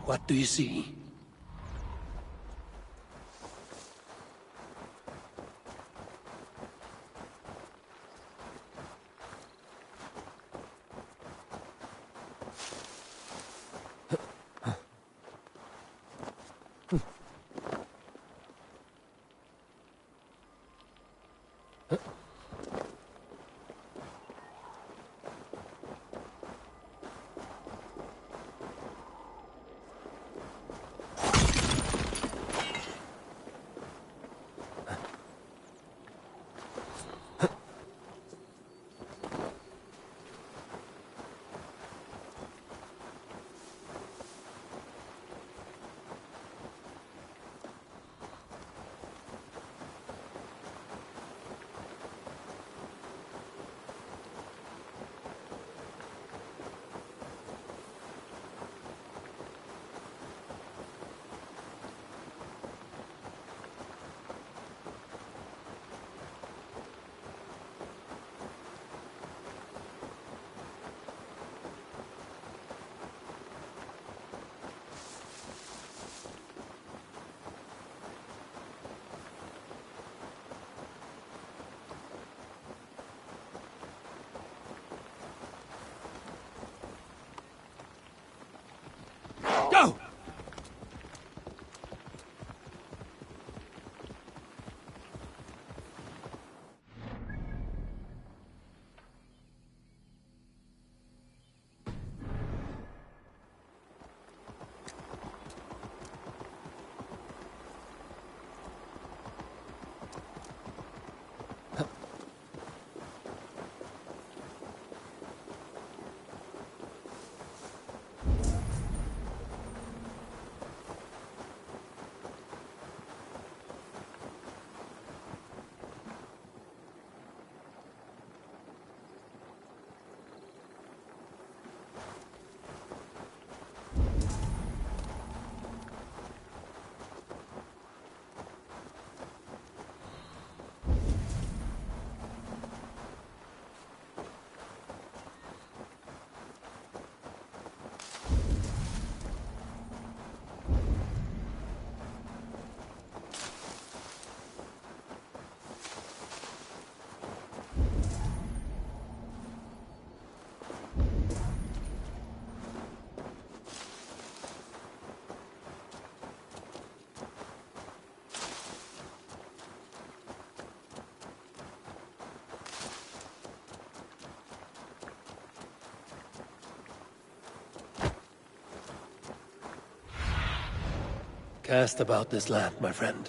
What do you see? Cast about this land, my friend.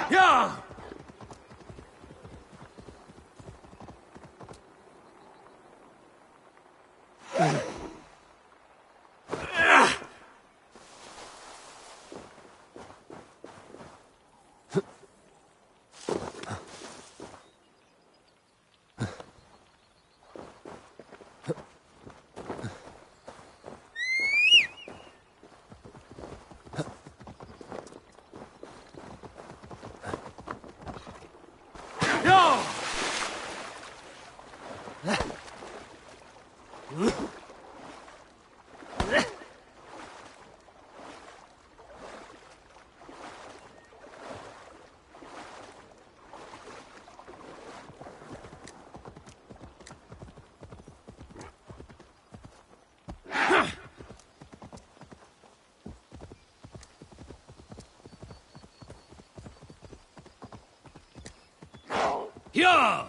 Yeah! Yeah!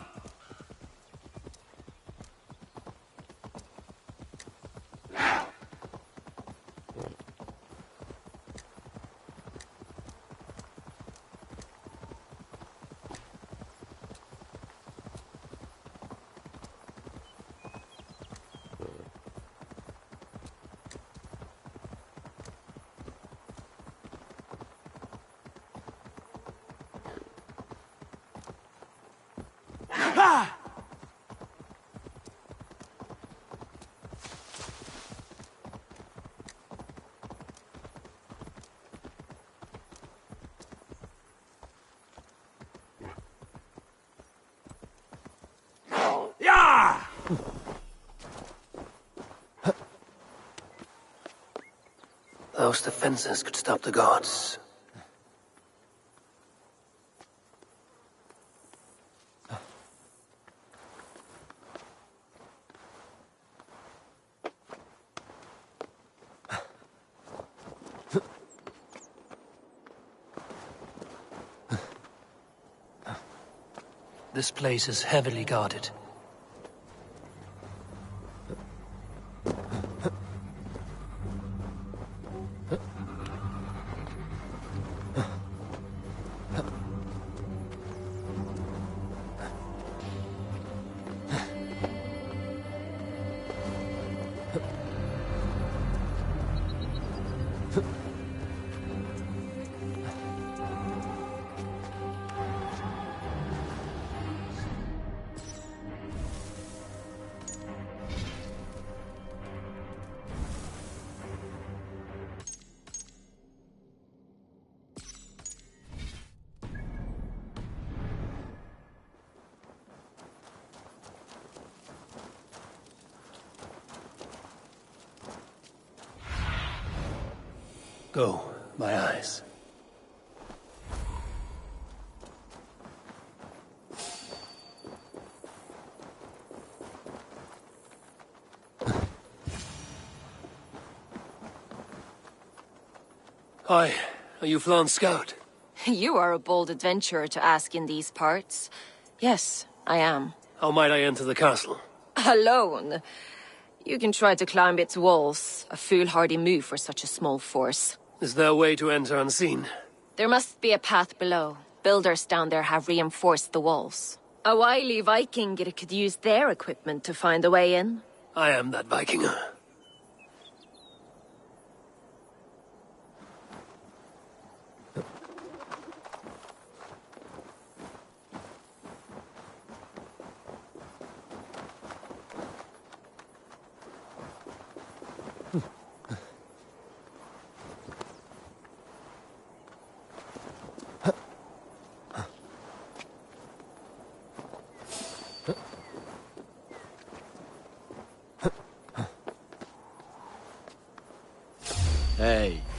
Yeah! Those defenses could stop the gods. This place is heavily guarded. Go, my eyes. Hi, are you Flan's scout? You are a bold adventurer to ask in these parts. Yes, I am. How might I enter the castle? Alone? You can try to climb its walls. A foolhardy move for such a small force. Is there a way to enter unseen? There must be a path below. Builders down there have reinforced the walls. A wily Viking could use their equipment to find a way in. I am that Vikinger.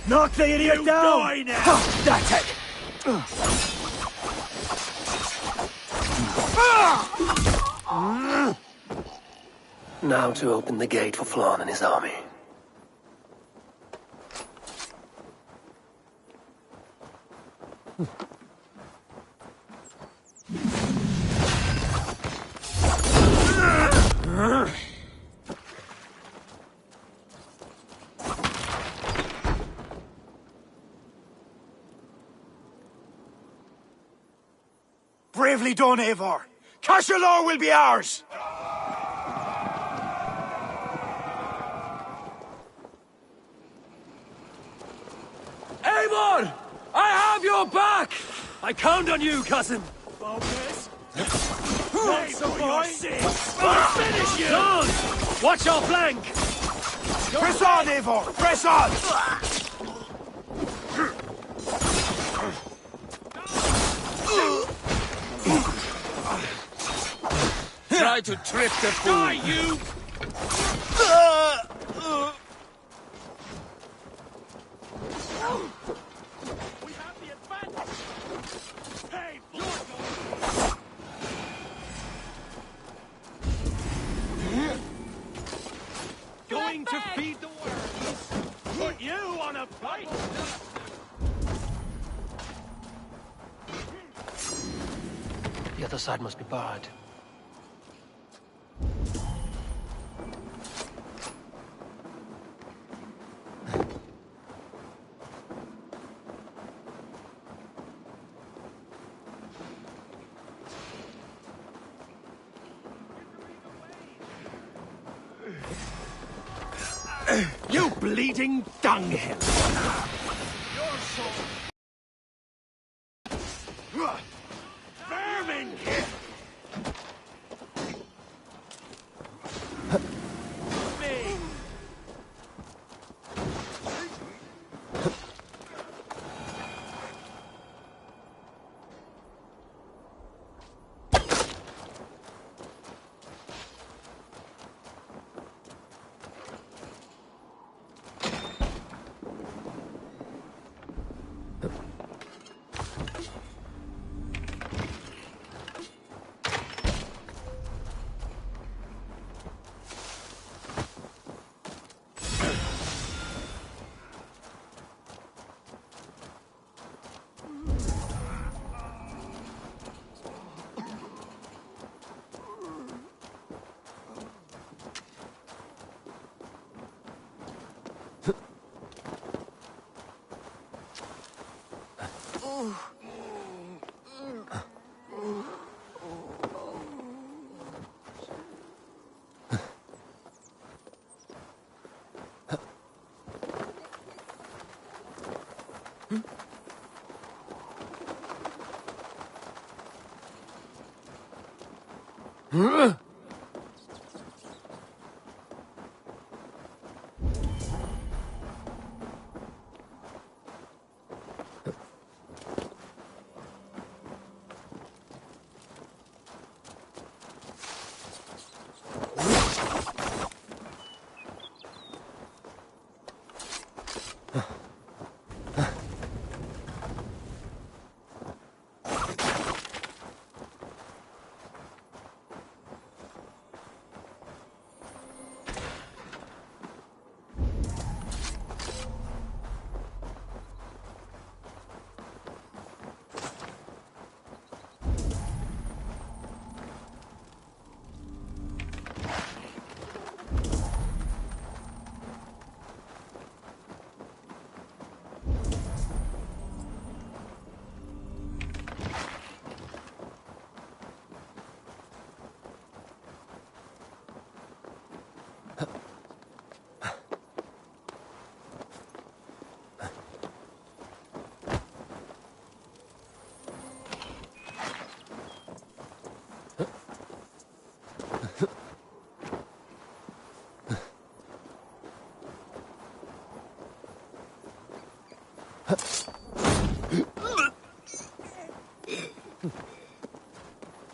Knock the idiot down! Die now! That's it! Now to open the gate for Flann and his army. Bravely done, Eivor. Cashalor will be ours! Eivor! I have your back! I count on you, cousin! Focus! Not so boy! I'll finish you! Don't! Watch your flank! Press on, Eivor! Press on! Try to trip the fool. Die, you! We have the advantage! Hey, going to feed the worms! Put you on a plate! The other side must be barred. You bleeding dunghill! Your soul! Vermin!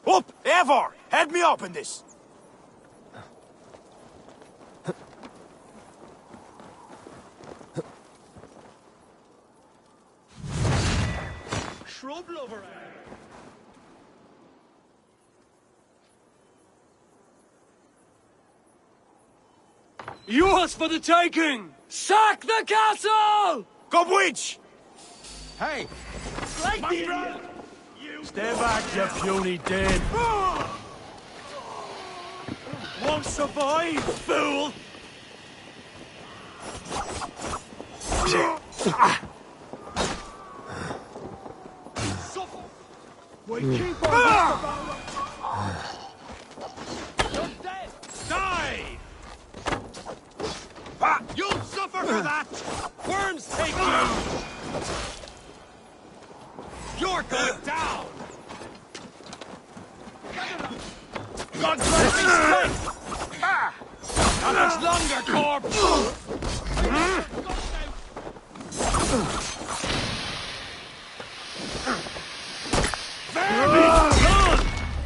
Up! Eivor! Head me up in this! trouble over it. Yours for the taking! Sack the castle! Gobwitch! Hey! Stay back, you puny dead! Won't survive, fool! We keep on You're dead! Die! You'll suffer for that! Worms take you! You're going down! God bless me strength! Not much longer, corpse!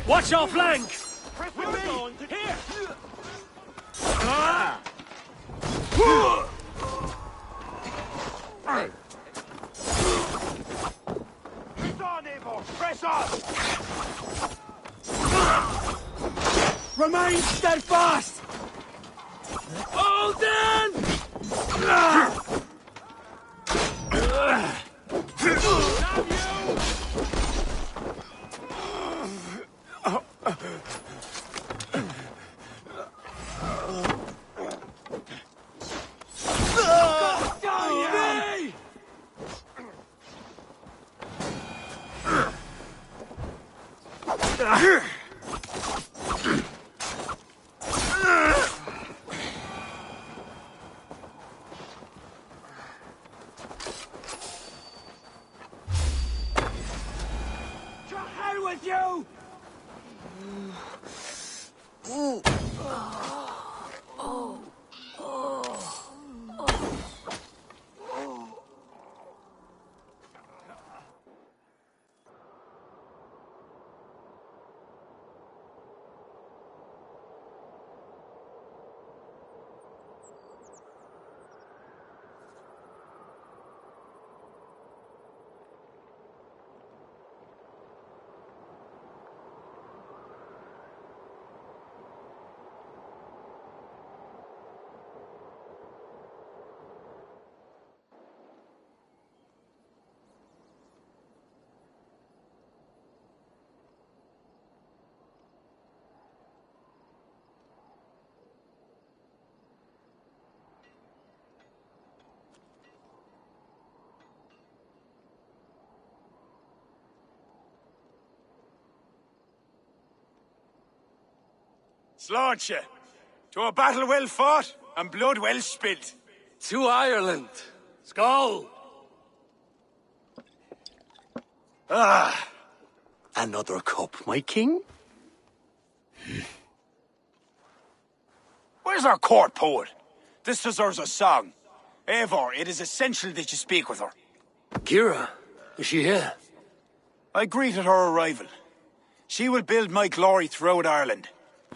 Watch your flank! We're going to here! Press on, Eivor! Press on! Remain steadfast! Odin! With you! Slaunch ye, to a battle well fought and blood well spilt. To Ireland! Skull! Another cup, my king? Where's our court poet? This deserves a song. Eivor, it is essential that you speak with her. Kira, is she here? I greeted her arrival. She will build my glory throughout Ireland.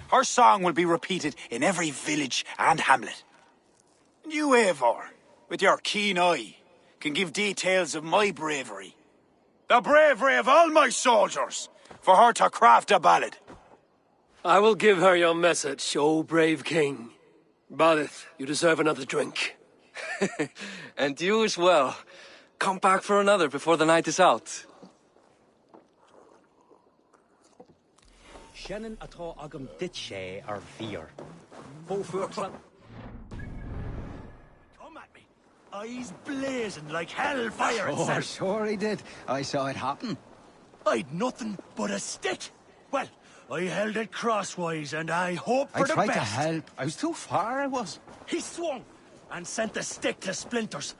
Her song will be repeated in every village and hamlet. And you, Eivor, with your keen eye, can give details of my bravery. The bravery of all my soldiers, for her to craft a ballad. I will give her your message, O brave king. Badith, you deserve another drink. And you as well. Come back for another before the night is out. Shannon atá agam dit sé ar fear. Come at me. Eyes blazing like hellfire itself. Sure he did. I saw it happen. I'd nothing but a stick. Well, I held it crosswise and I hoped for the best. I tried to help. I was too far, I was. He swung and sent the stick to splinters.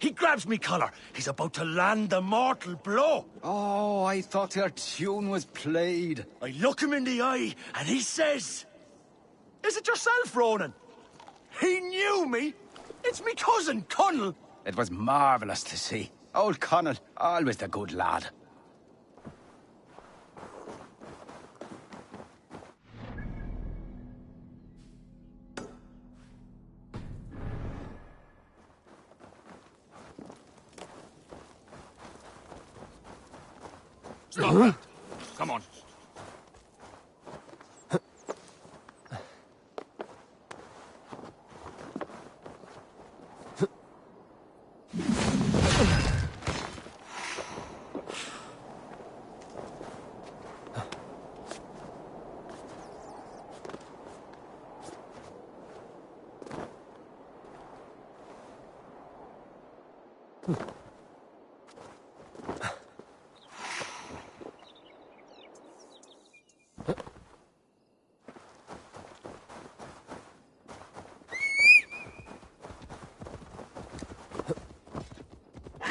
He grabs me collar. He's about to land the mortal blow. Oh, I thought your tune was played. I look him in the eye and he says, "Is it yourself, Ronan?" He knew me. It's me cousin, Connell. It was marvellous to see. Old Connell, always the good lad. Stop that. Come on.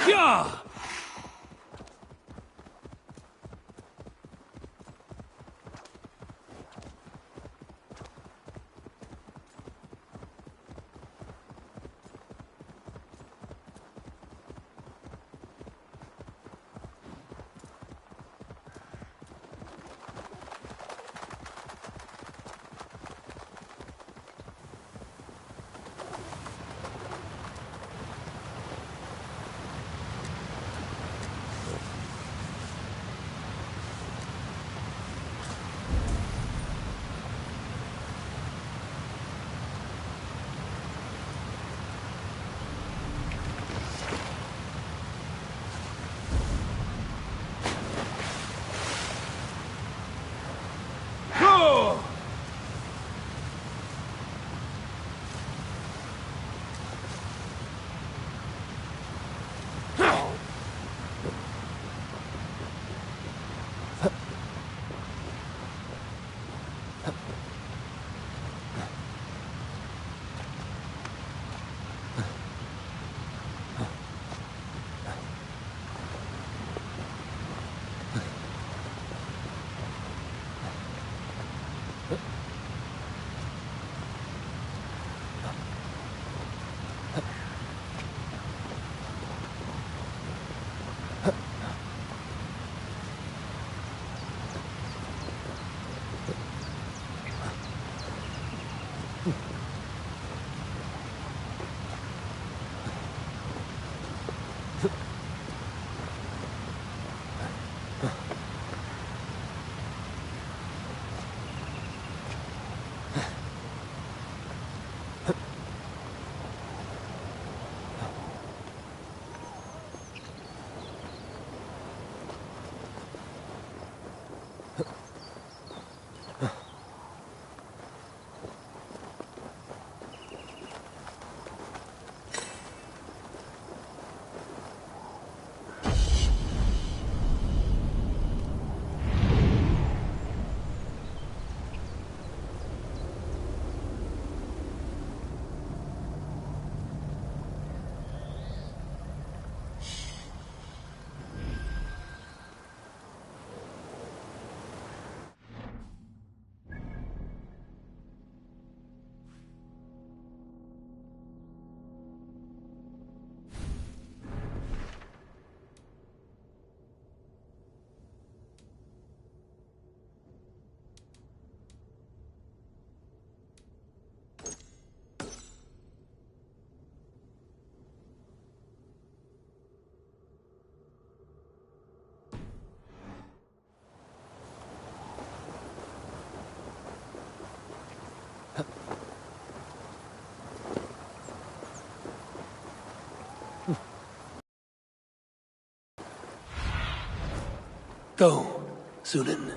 Yeah! Go, Sunan.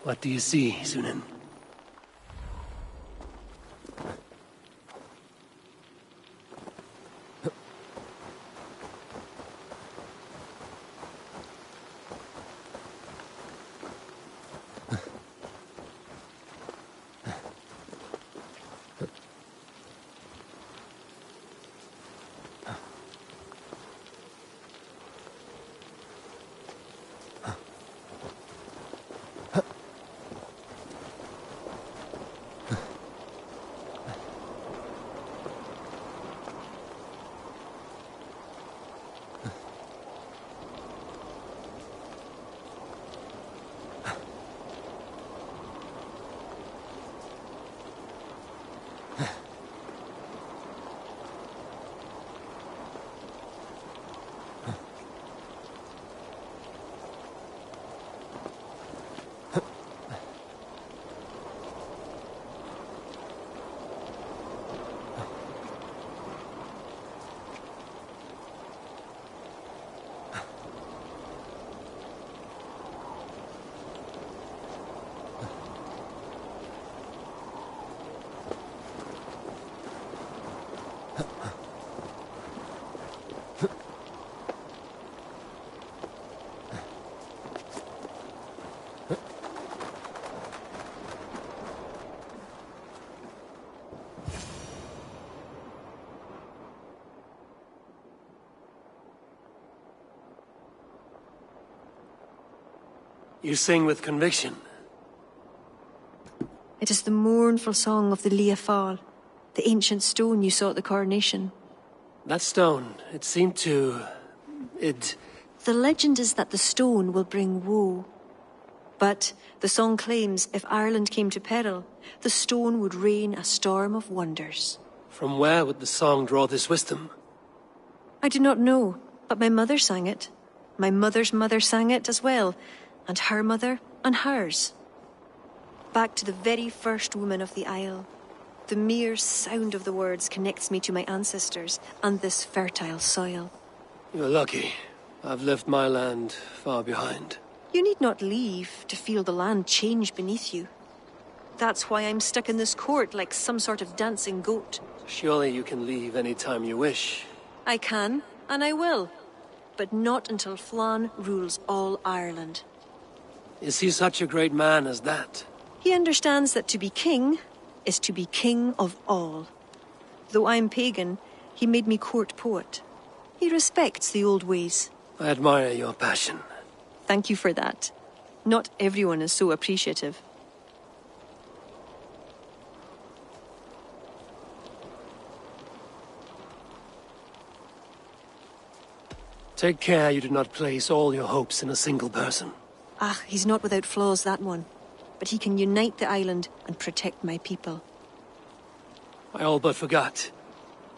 What do you see, Sunan? You sing with conviction. It is the mournful song of the Liafal, the ancient stone you saw at the coronation. That stone, it seemed to... The legend is that the stone will bring woe. But the song claims if Ireland came to peril, the stone would rain a storm of wonders. From where would the song draw this wisdom? I do not know, but my mother sang it. My mother's mother sang it as well, and her mother and hers. Back to the very first woman of the Isle. The mere sound of the words connects me to my ancestors and this fertile soil. You're lucky. I've left my land far behind. You need not leave to feel the land change beneath you. That's why I'm stuck in this court like some sort of dancing goat. Surely you can leave any time you wish. I can, and I will. But not until Flann rules all Ireland. Is he such a great man as that? He understands that to be king is to be king of all. Though I'm pagan, he made me court poet. He respects the old ways. I admire your passion. Thank you for that. Not everyone is so appreciative. Take care you do not place all your hopes in a single person. Ah, he's not without flaws, that one. But he can unite the island and protect my people. I all but forgot.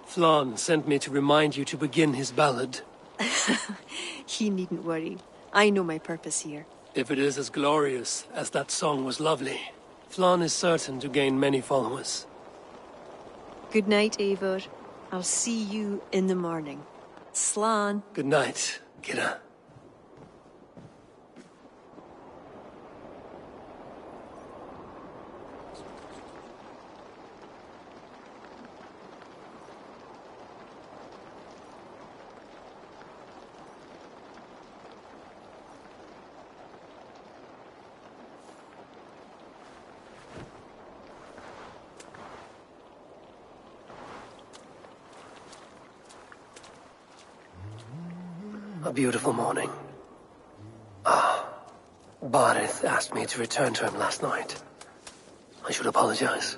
Flann sent me to remind you to begin his ballad. He needn't worry. I know my purpose here. If it is as glorious as that song was lovely, Flann is certain to gain many followers. Good night, Eivor. I'll see you in the morning. Slán. Good night, Kira. A beautiful morning. Barith asked me to return to him last night. I should apologize.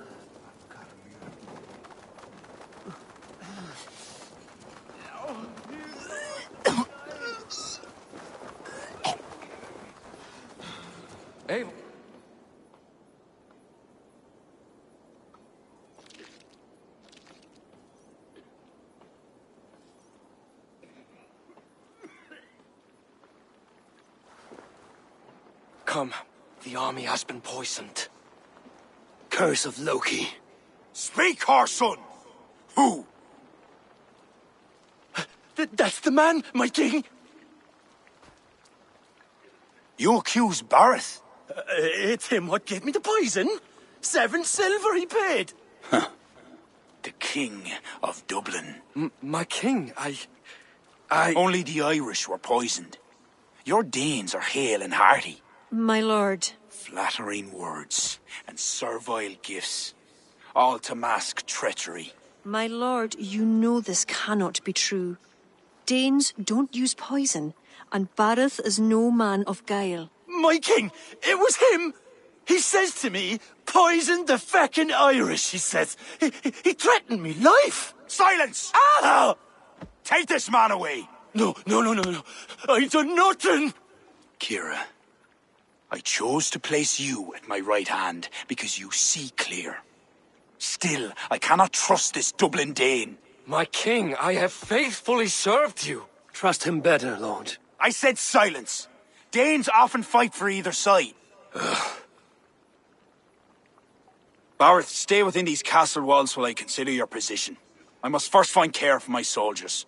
Hey. Come, the army has been poisoned. Curse of Loki. Speak, our son! Who? That's the man, my king! You accuse Barith? It's him what gave me the poison. 7 silver he paid. Huh. The king of Dublin. My king, I... Only the Irish were poisoned. Your Danes are hale and hearty. My lord. Flattering words and servile gifts, all to mask treachery. My lord, you know this cannot be true. Danes don't use poison, and Barith is no man of guile. My king, it was him! He says to me, poison the feckin' Irish, he says. He threatened me life! Silence! Ah! Take this man away! No. I done nothing! Kira, I chose to place you at my right hand because you see clear. Still, I cannot trust this Dublin Dane. My king, I have faithfully served you. Trust him better, Lord. I said silence. Danes often fight for either side. Barith, stay within these castle walls while I consider your position. I must first find care for my soldiers.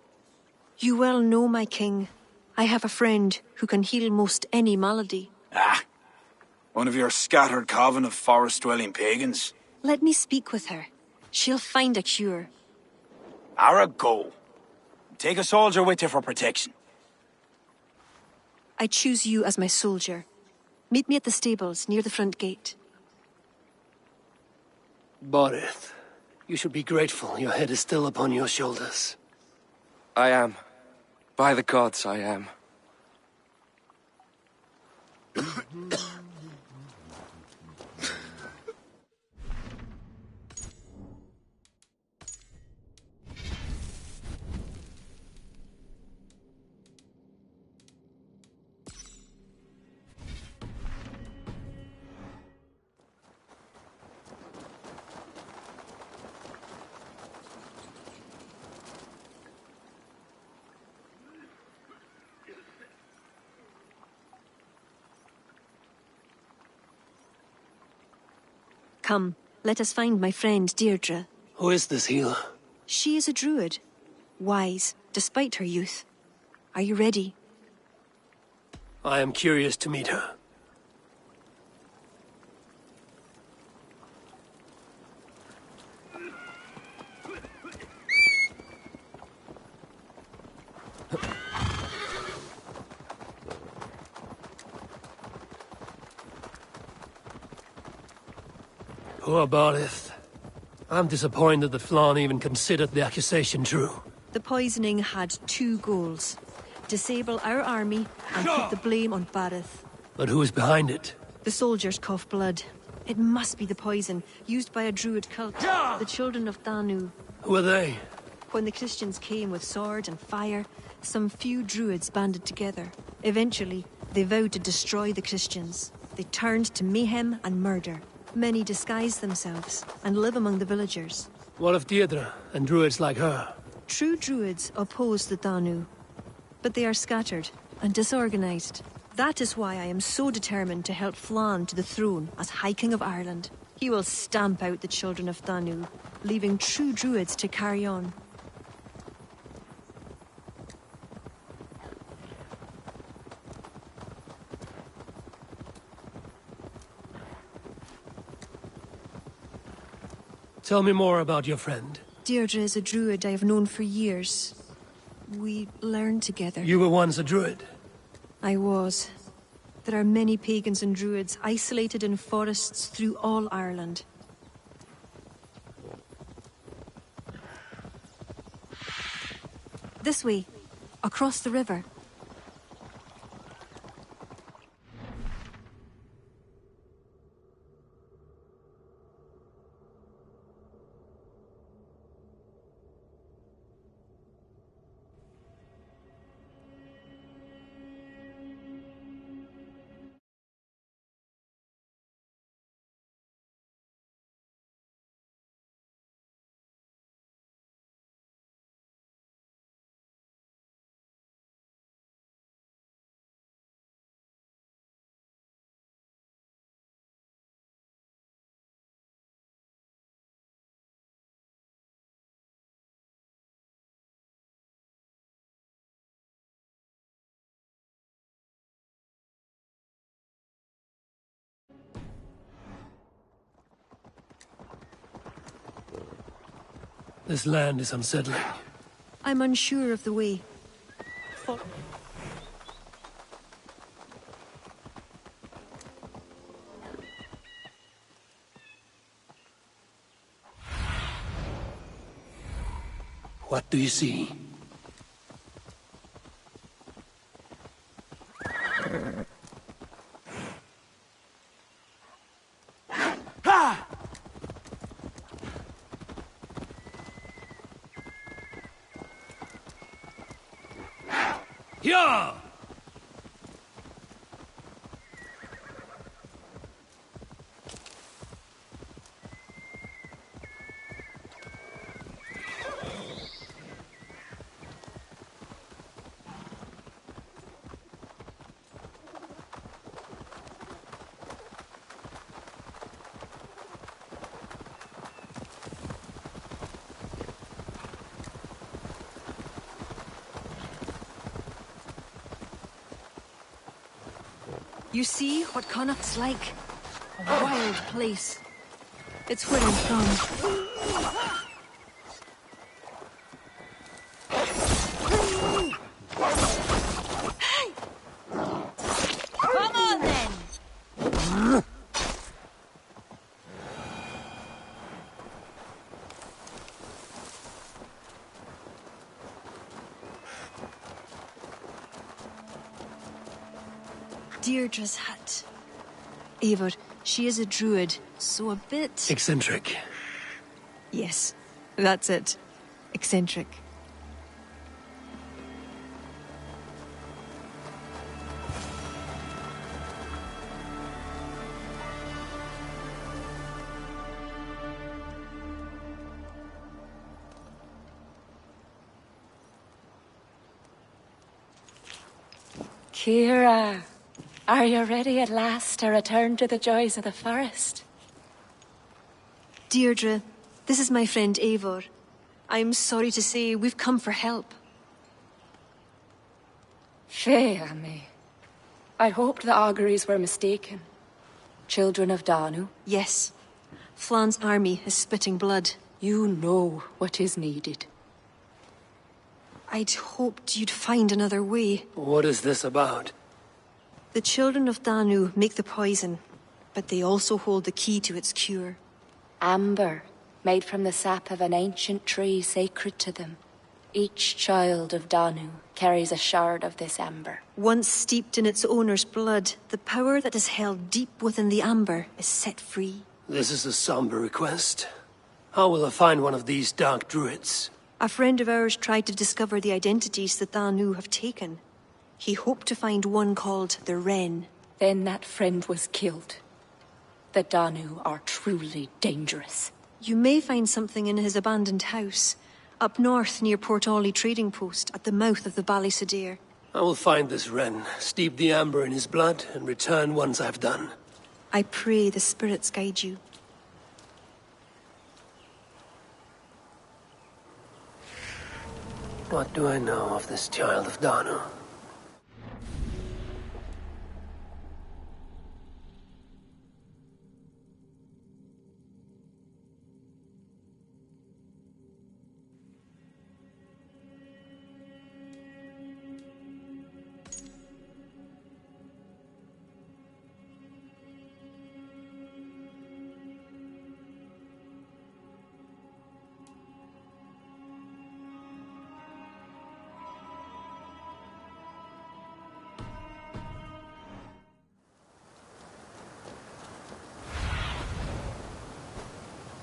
You well know, my king. I have a friend who can heal most any malady. One of your scattered coven of forest-dwelling pagans. Let me speak with her. She'll find a cure. Ara, go. Take a soldier with you for protection. I choose you as my soldier. Meet me at the stables near the front gate. Barith, you should be grateful your head is still upon your shoulders. I am. By the gods, I am. Come, let us find my friend Deirdre. Who is this healer? She is a druid. Wise, despite her youth. Are you ready? I am curious to meet her. Poor Barith. I'm disappointed that Flann even considered the accusation true. The poisoning had two goals. Disable our army and put the blame on Barith. But who is behind it? The soldiers cough blood. It must be the poison, used by a druid cult, the children of Danu. Who are they? When the Christians came with sword and fire, some few druids banded together. Eventually, they vowed to destroy the Christians. They turned to mayhem and murder. Many disguise themselves and live among the villagers. What of Deirdre and druids like her? True druids oppose the Danu, but they are scattered and disorganized. That is why I am so determined to help Flann to the throne as High King of Ireland. He will stamp out the children of Danu, leaving true druids to carry on. Tell me more about your friend. Deirdre is a druid I have known for years. We learned together. You were once a druid? I was. There are many pagans and druids isolated in forests through all Ireland. This way, across the river. This land is unsettling. I'm unsure of the way. What do you see? Yeah! You see what Connacht's like? A wild place. It's where I'm from. Come on then! Deirdre's hut. Eivor, she is a druid, so a bit... Eccentric. Yes, that's it. Eccentric. Kira, are you ready at last to return to the joys of the forest? Deirdre, this is my friend Eivor. I'm sorry to say we've come for help. Fair me. I hoped the auguries were mistaken. Children of Danu? Yes. Flan's army is spitting blood. You know what is needed. I'd hoped you'd find another way. What is this about? The children of Danu make the poison, but they also hold the key to its cure. Amber, made from the sap of an ancient tree sacred to them. Each child of Danu carries a shard of this amber. Once steeped in its owner's blood, the power that is held deep within the amber is set free. This is a somber request. How will I find one of these dark druids? A friend of ours tried to discover the identities the Danu have taken. He hoped to find one called the Wren. Then that friend was killed. The Danu are truly dangerous. You may find something in his abandoned house, up north near Port Ollie trading post at the mouth of the Ballysadere. I will find this Wren, steep the amber in his blood, and return once I've done. I pray the spirits guide you. What do I know of this child of Danu?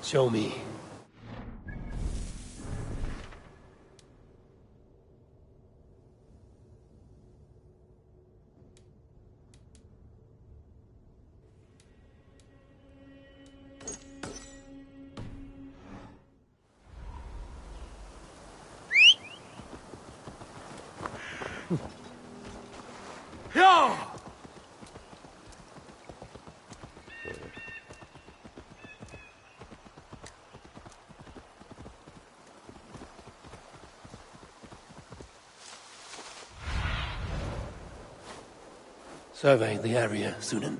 Show me. Yo! Survey the area, Sunan.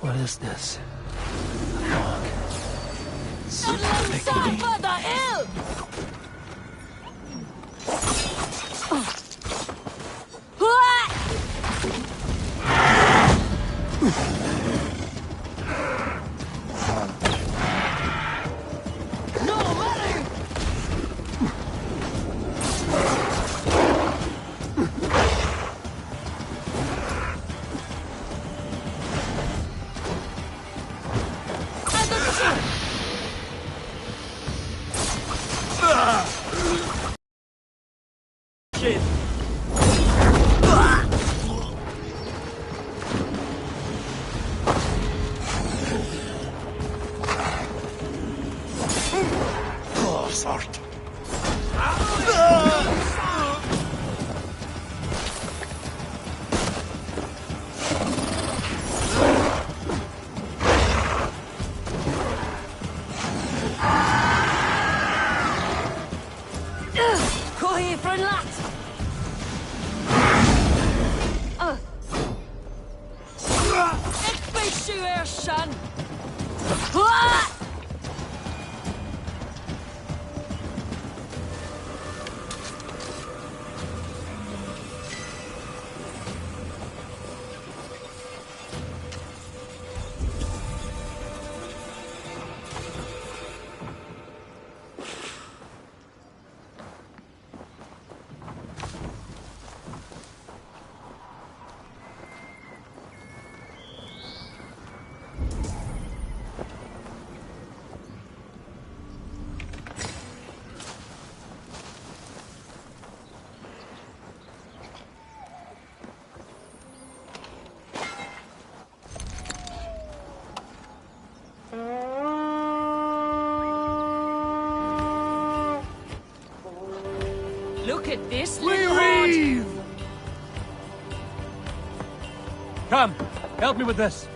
What is this? A fog. Stop for the hill! sort. Kom hier för en latt! Ik bestuur, son! Look at this little Leave! Come, help me with this.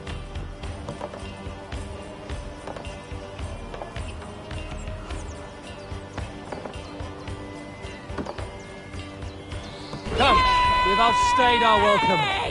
Come, we've outstayed our welcome.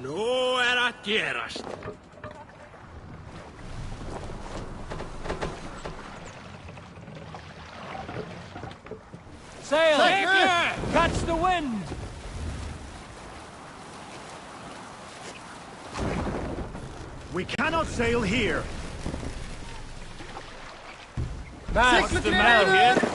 Nú að gerast. Sail! Catch the wind! We cannot sail here. What's the matter here?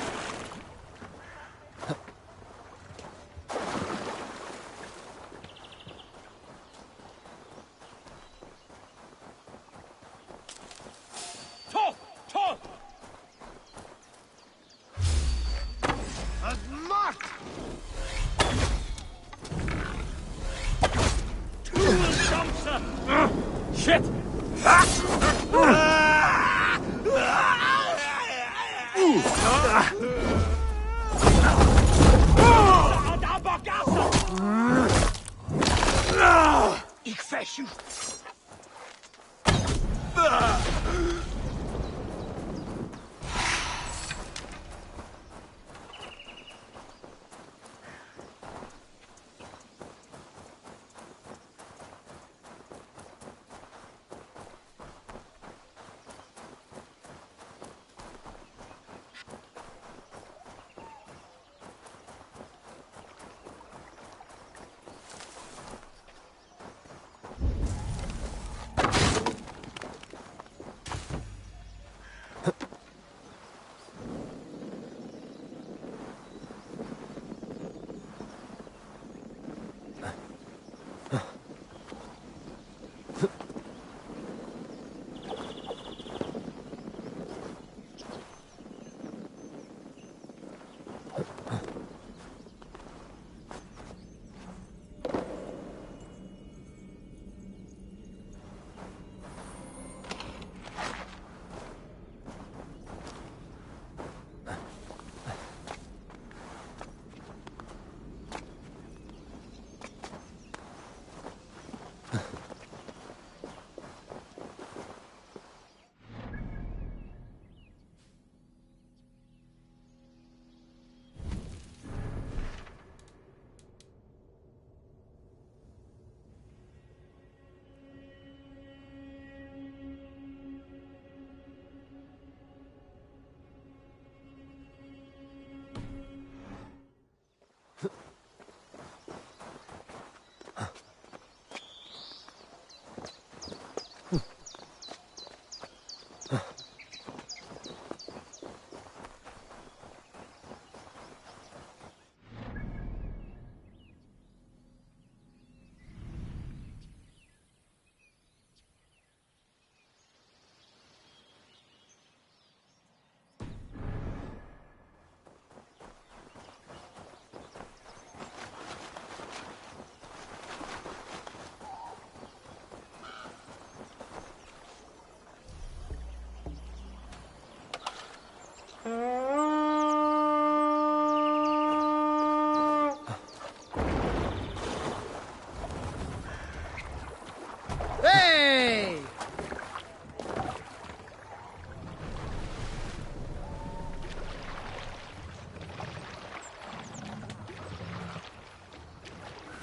Shit! Ik ves u.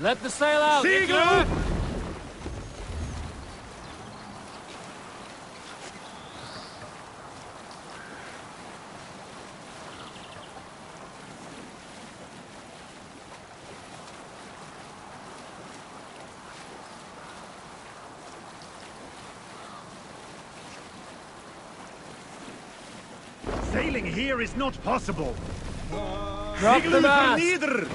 Let the sail out! Segel! Sailing here is not possible. Drop the mast! Neither.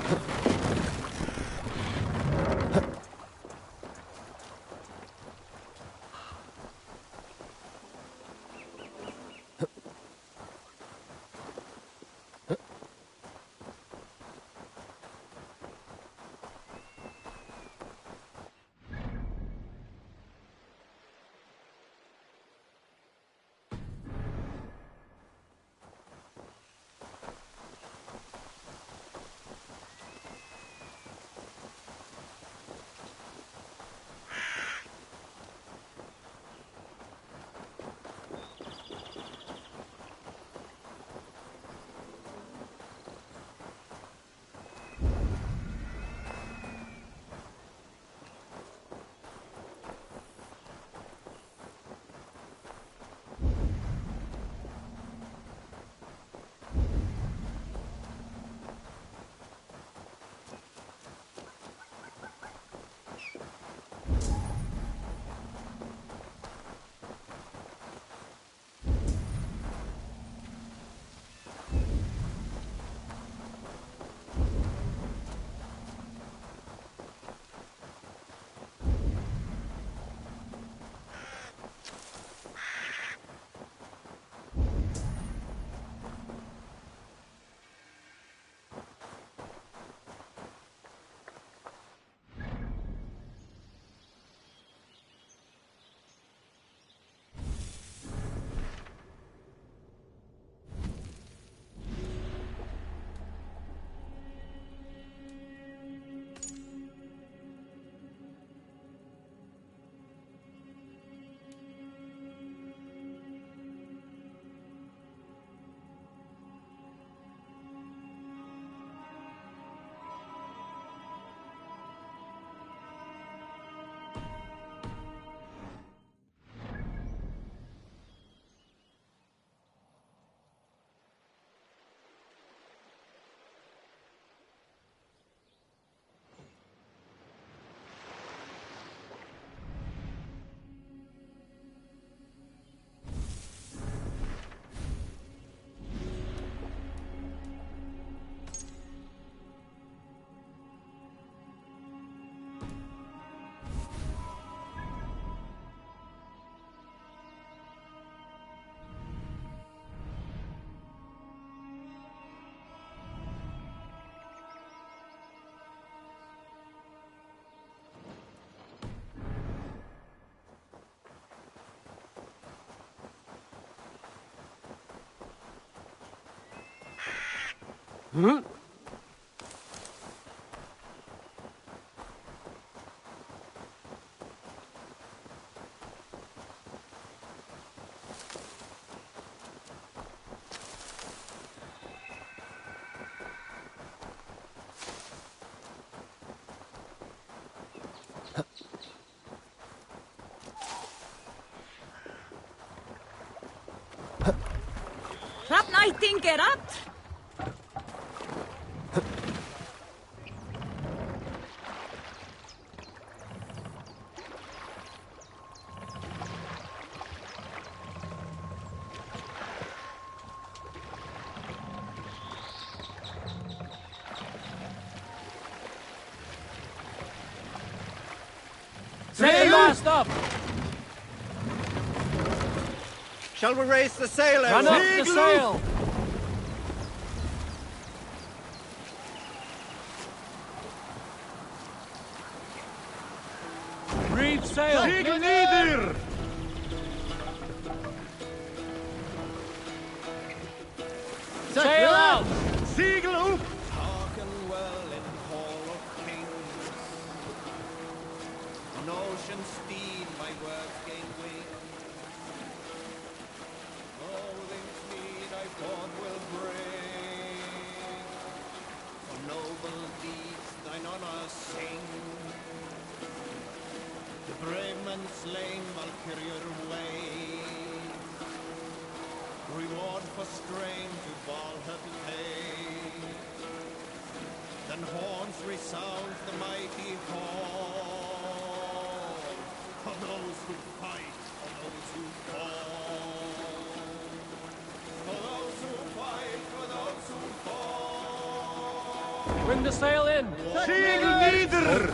Hmm? That night didn't get up. Sail mast up! Shall we raise the sail? Run up the sail! Reef sail! Segel nieder! Sail out! Segel up! Talking well in Hall of Kings. On ocean steed my words gain wing. Oh, things need I God will bring. For noble deeds thine honor sing. for strain to Vallhala pay. Then horns resound the mighty call for those who fight, for those who fall. For those who fight, for those who fall. Bring the sail in! Segel nieder!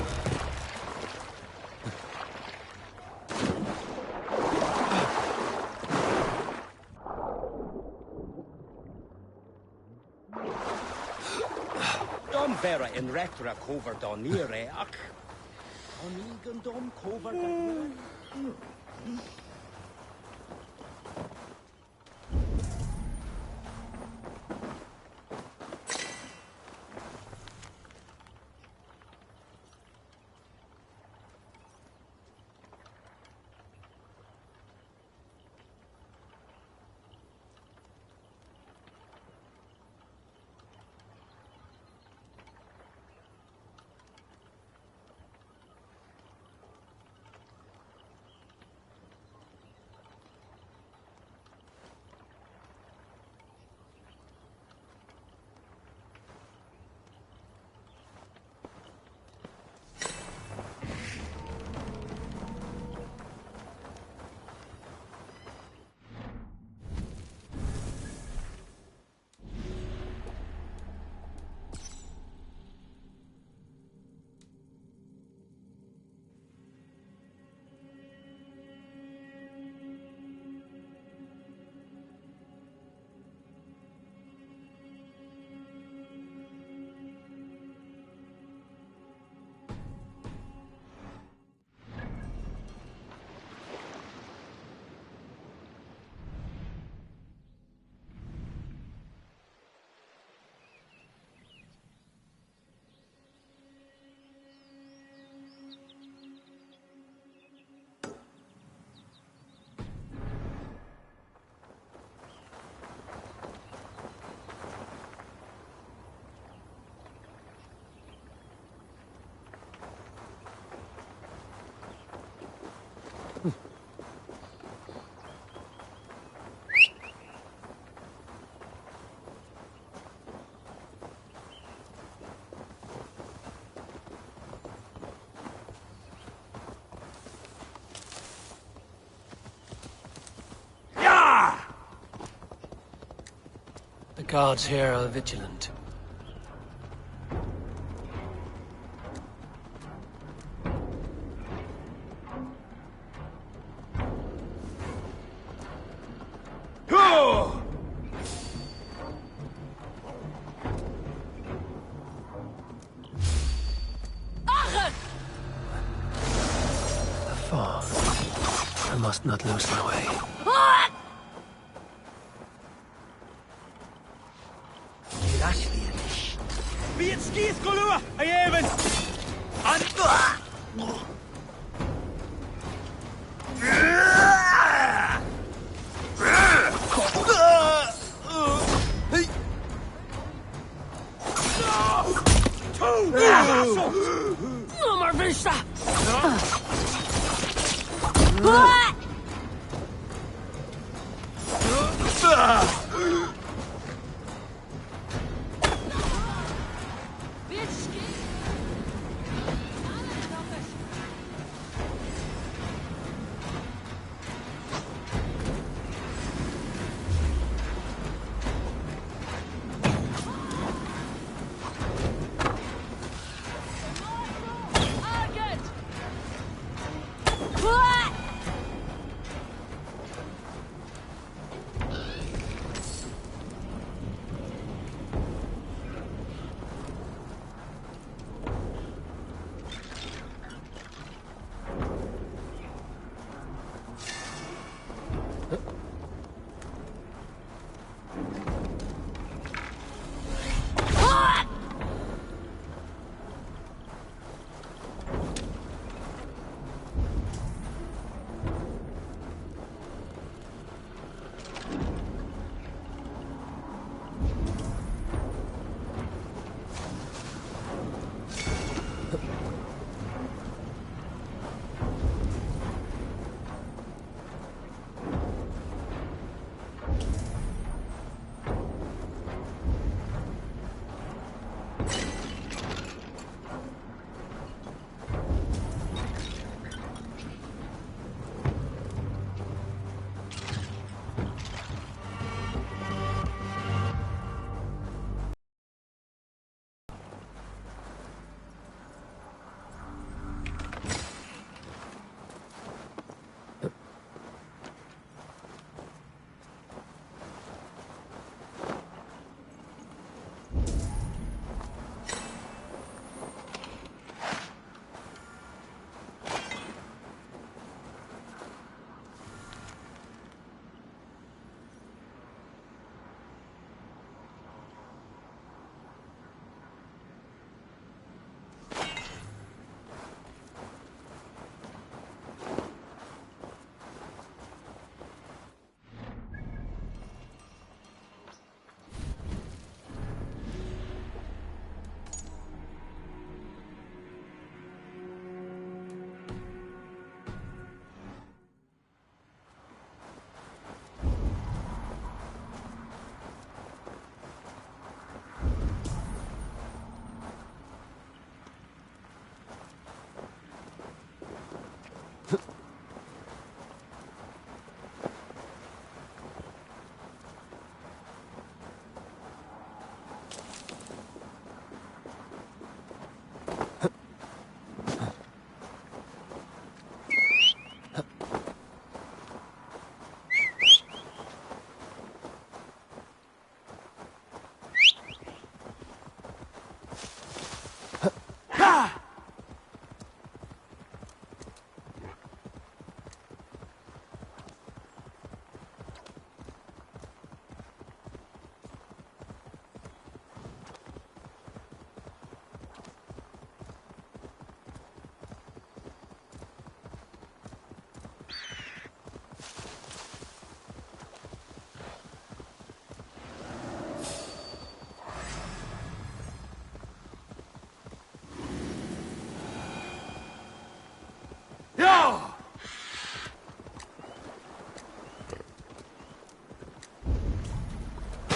Dom vera in retra cover don nereach. Onigen dom cover don The guards here are vigilant. The fog. I must not lose my way. Wie het skiet kolua, I even. No more vista!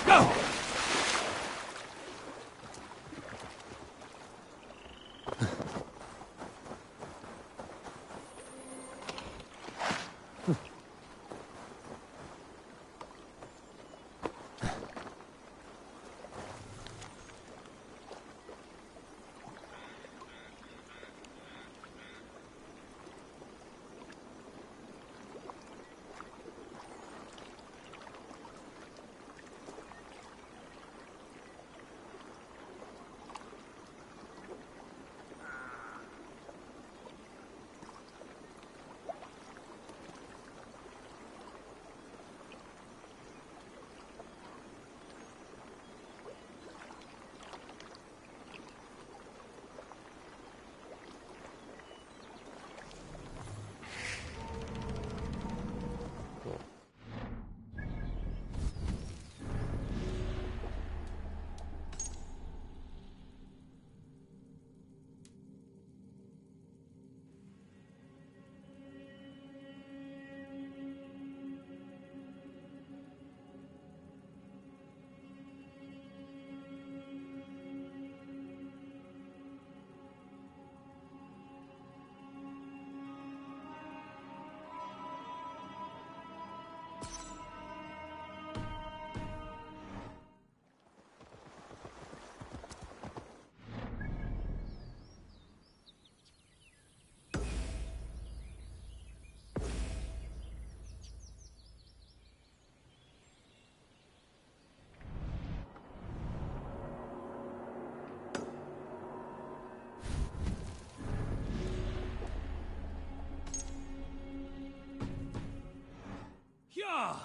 Yeah! Yeah!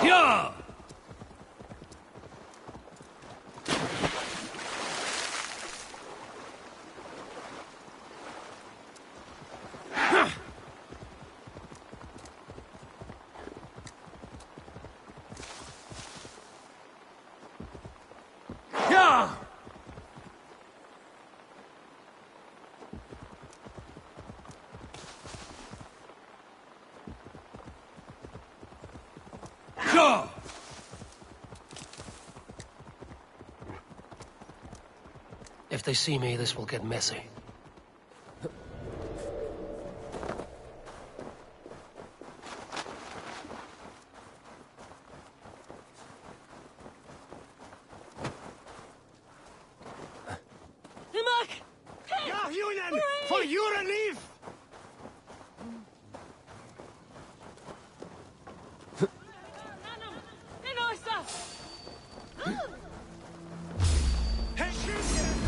Yeah! Yeah! If they see me, this will get messy. Ja, Julian! For your relief!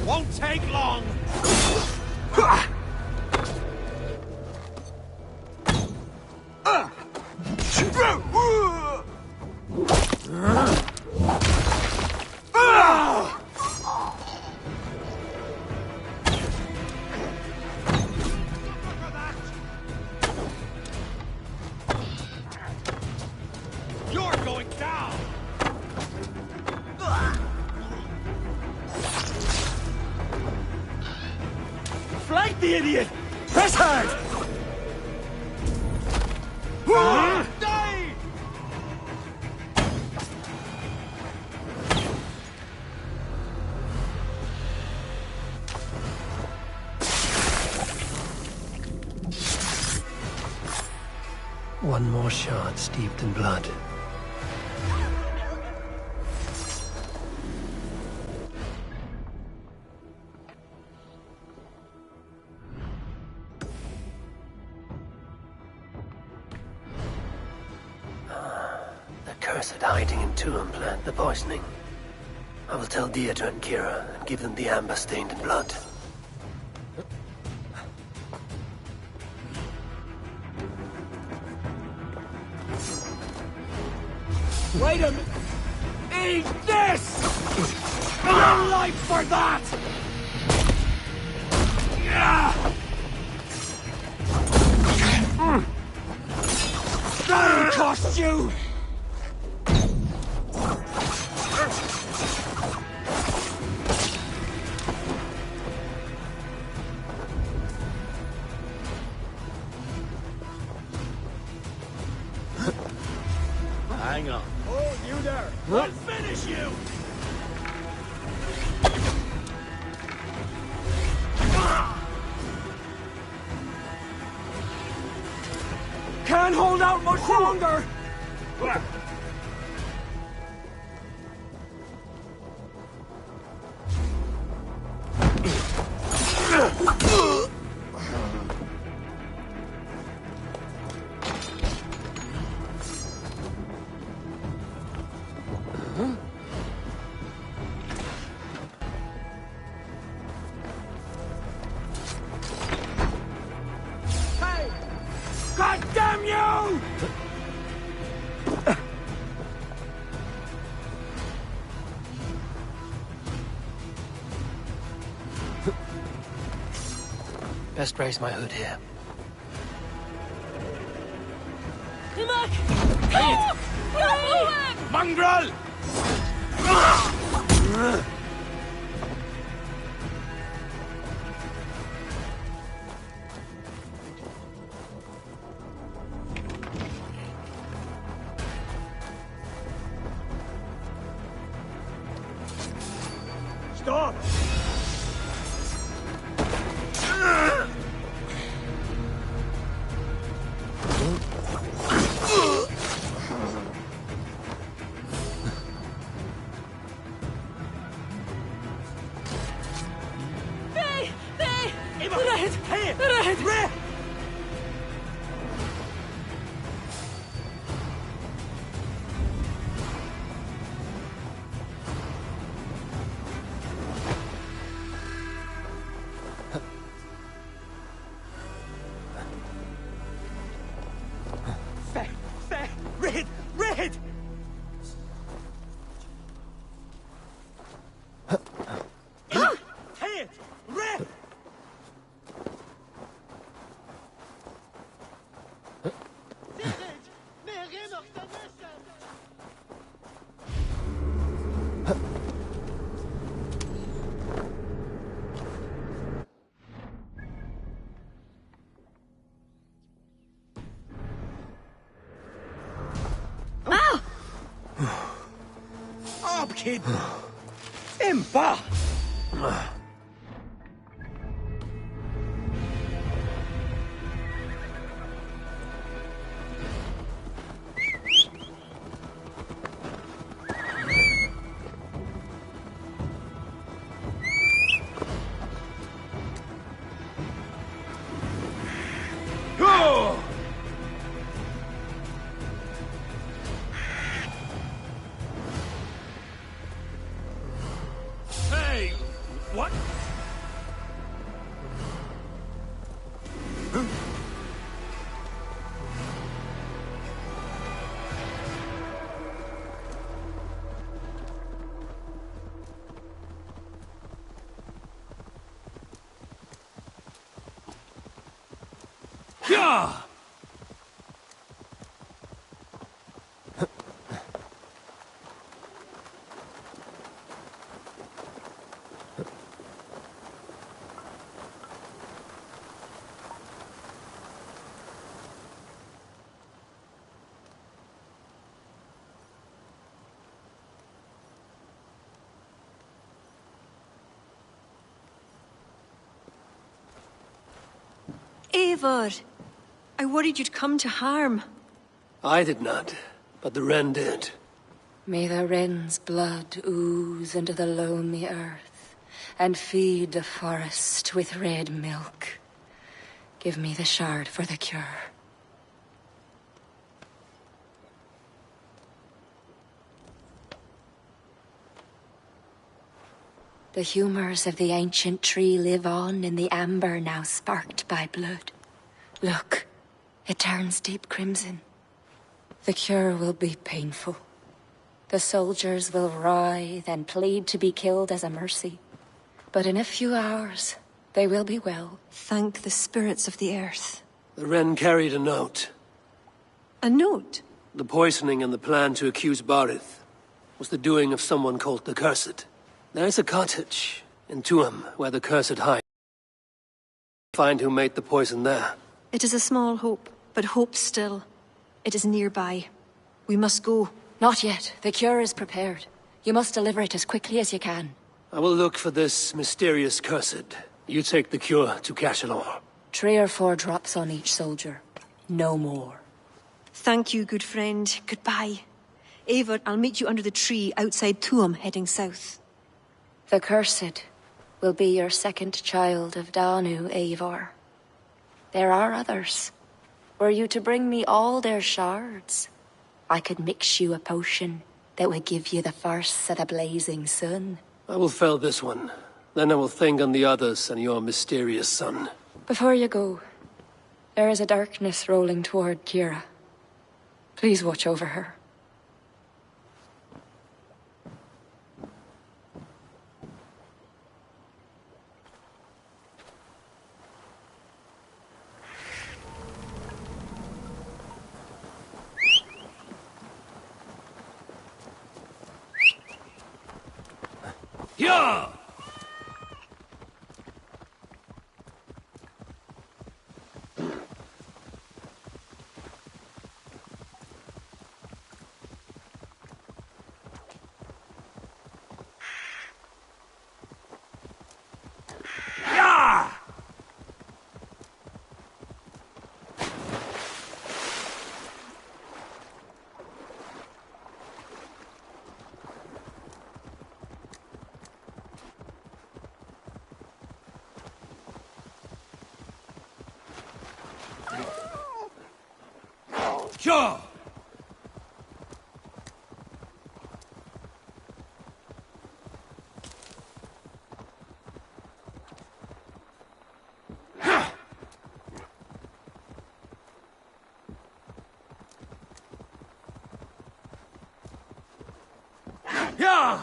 Won't take long! You're going down! Flank the idiot! Press hard! Die! One more shot steeped in blood. The cursed hiding in Tuam plant the poisoning. I will tell Deirdre and Kira and give them the amber stained in blood. Wait a minute! Eat this! Your life for that! That'll cost you! Gunslinger. Oh, you there! I'll finish you! Can't hold out much longer! Hey! God damn you! Best raise my hood here. Imak! Mongrel! Stop! Red! Red! Hey! Red! Up, kid! Impa! Go! Hey! What? Yeah! Eivor, I worried you'd come to harm. I did not, but the wren did. May the wren's blood ooze into the lonely earth and feed the forest with red milk. Give me the shard for the cure. The humors of the ancient tree live on in the amber now sparked by blood. Look, it turns deep crimson. The cure will be painful. The soldiers will writhe and plead to be killed as a mercy. But in a few hours, they will be well. Thank the spirits of the earth. The wren carried a note. A note? The poisoning and the plan to accuse Barith was the doing of someone called the Cursed. There's a cottage in Tuam where the Cursed hide. Find who made the poison there. It is a small hope, but hope still. It is nearby. We must go. Not yet. The cure is prepared. You must deliver it as quickly as you can. I will look for this mysterious cursed. You take the cure to Cachalor. 3 or 4 drops on each soldier. No more. Thank you, good friend. Goodbye. Eivor, I'll meet you under the tree outside Tuam, heading south. The cursed will be your second child of Danu, Eivor. There are others. Were you to bring me all their shards, I could mix you a potion that would give you the first of the blazing sun. I will fell this one. Then I will think on the others and your mysterious son. Before you go, there is a darkness rolling toward Kira. Please watch over her. Yeah! Sure. Yeah.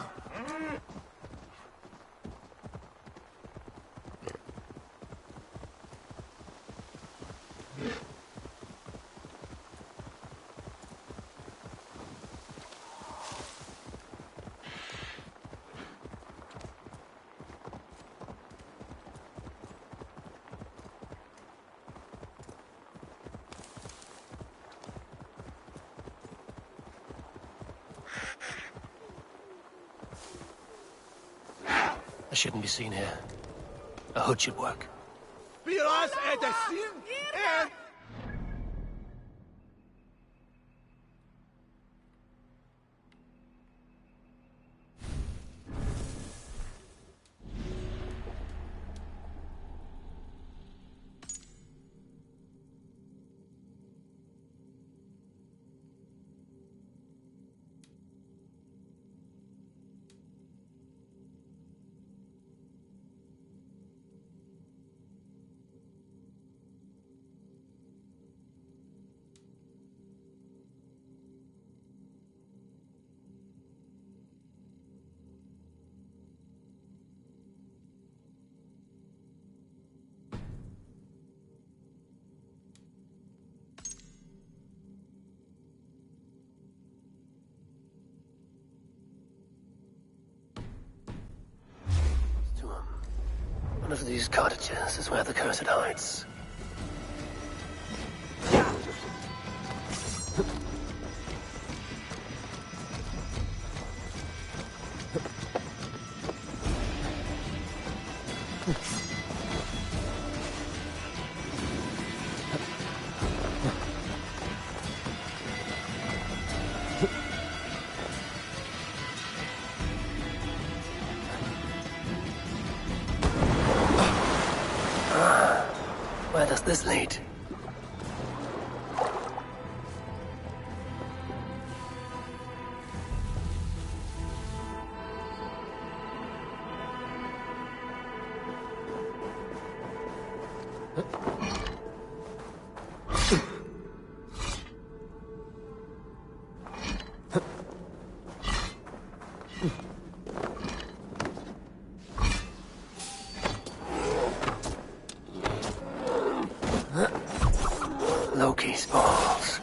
I shouldn't be seen here. A hood should work. One of these cottages is where the cursed hides. Where does this lead? Loki's balls.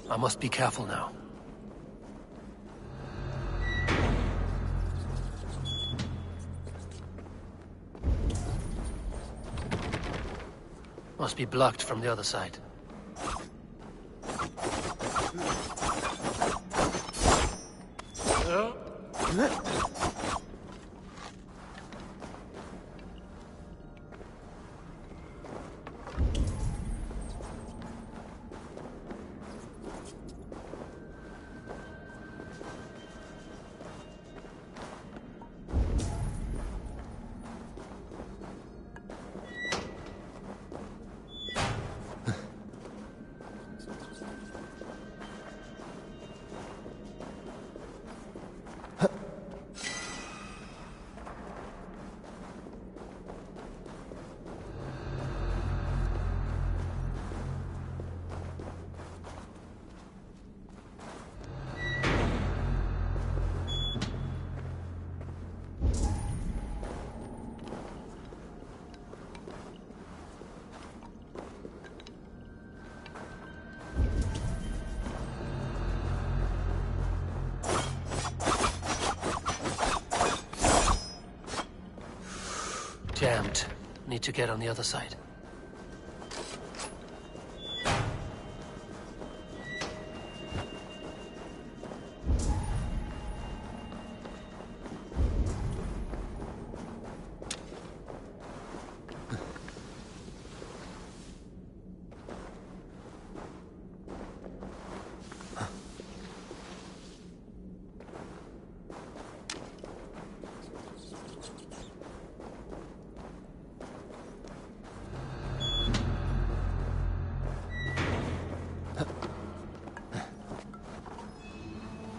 I must be careful now. Must be blocked from the other side. Jammed. Need to get on the other side.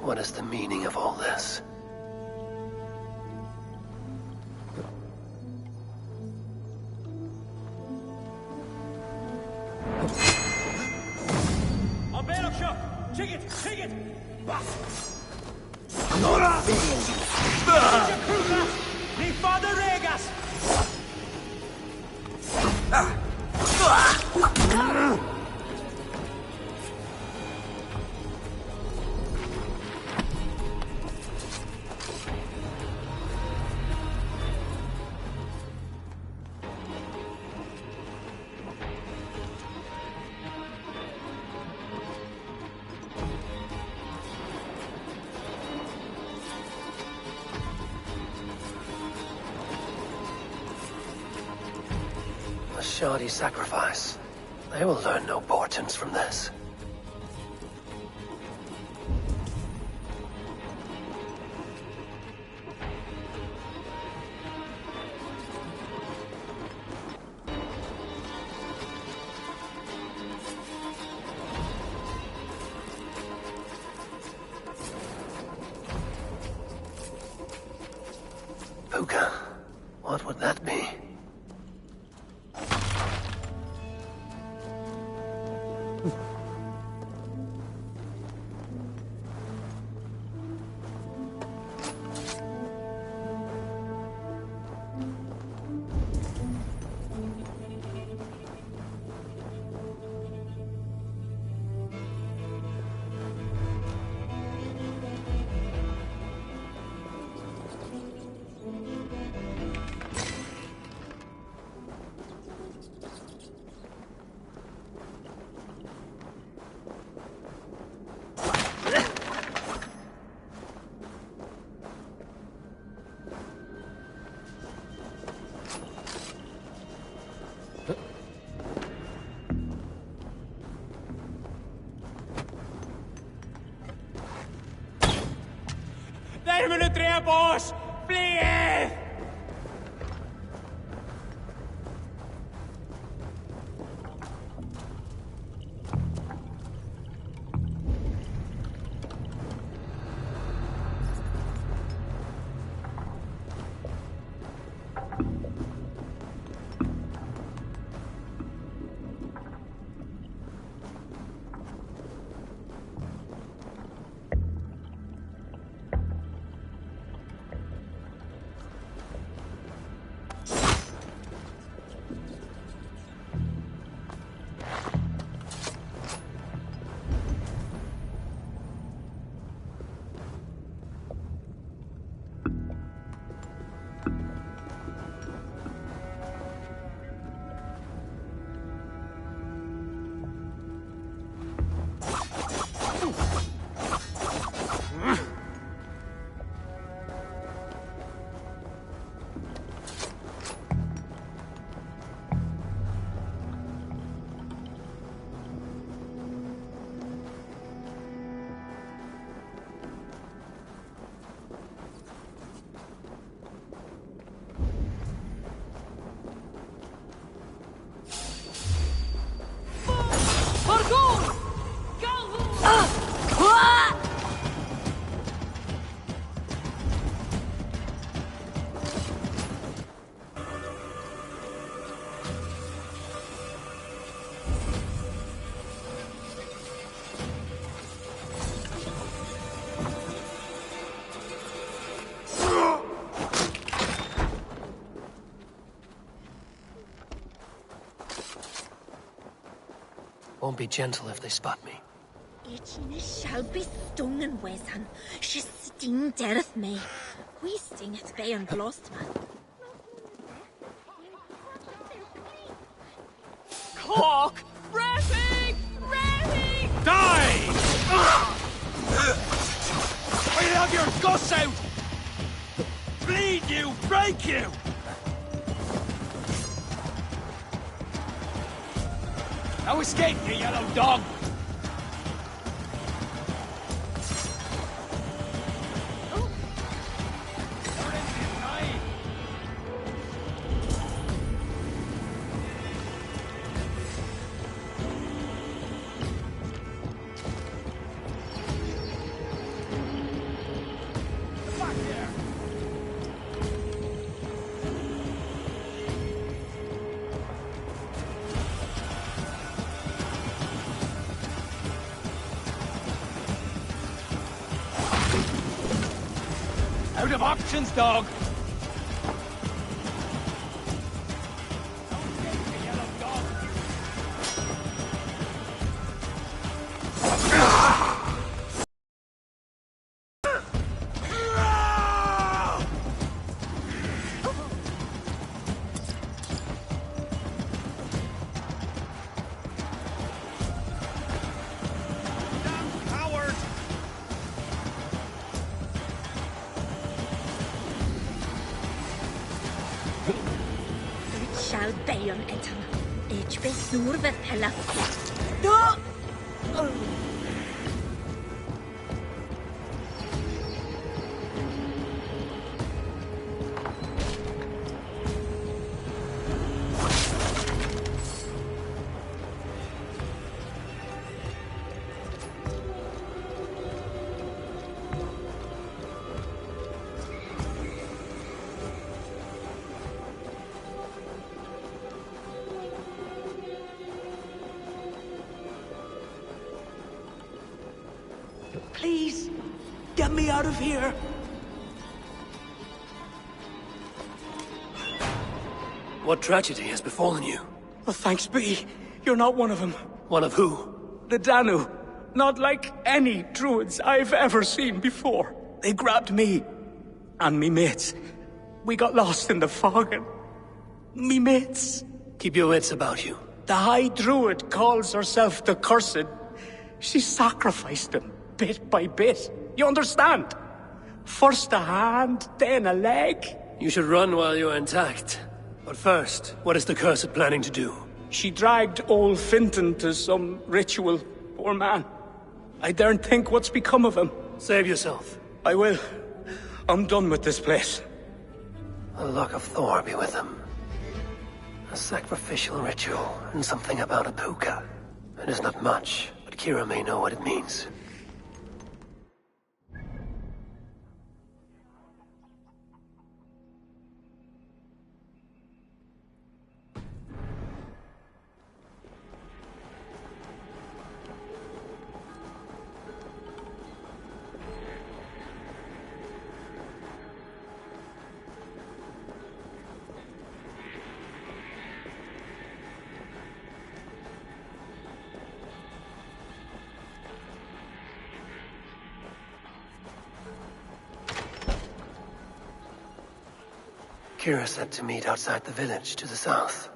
What is the meaning of all this? A shoddy sacrifice. They will learn no portents from this. Puka, what would that be? Lähme nyt pois! Please! won't be gentle if they spot me. Eachine shall be stung and wesan. She sting dereth me. We sting it bay and blostman. Cork! Rating! Rating! Die! I'll have your guts out! Bleed you! Break you! Now escape, you yellow dog! Out of options, dog! Shall bay on etan. Each be sur ve pella. Please, get me out of here. What tragedy has befallen you? Oh, thanks be. You're not one of them. One of who? The Danu. Not like any druids I've ever seen before. They grabbed me and me mates. We got lost in the fog and me mates. Keep your wits about you. The High Druid calls herself the Cursed. She sacrificed them bit by bit. You understand? First a hand, then a leg. You should run while you're intact. But first, what is the Cursed planning to do? She dragged old Finton to some ritual. Poor man. I daren't think what's become of him. Save yourself. I will. I'm done with this place. The luck of Thor be with him. A sacrificial ritual, and something about a puka. It is not much, but Kira may know what it means. Kira said to meet outside the village to the south.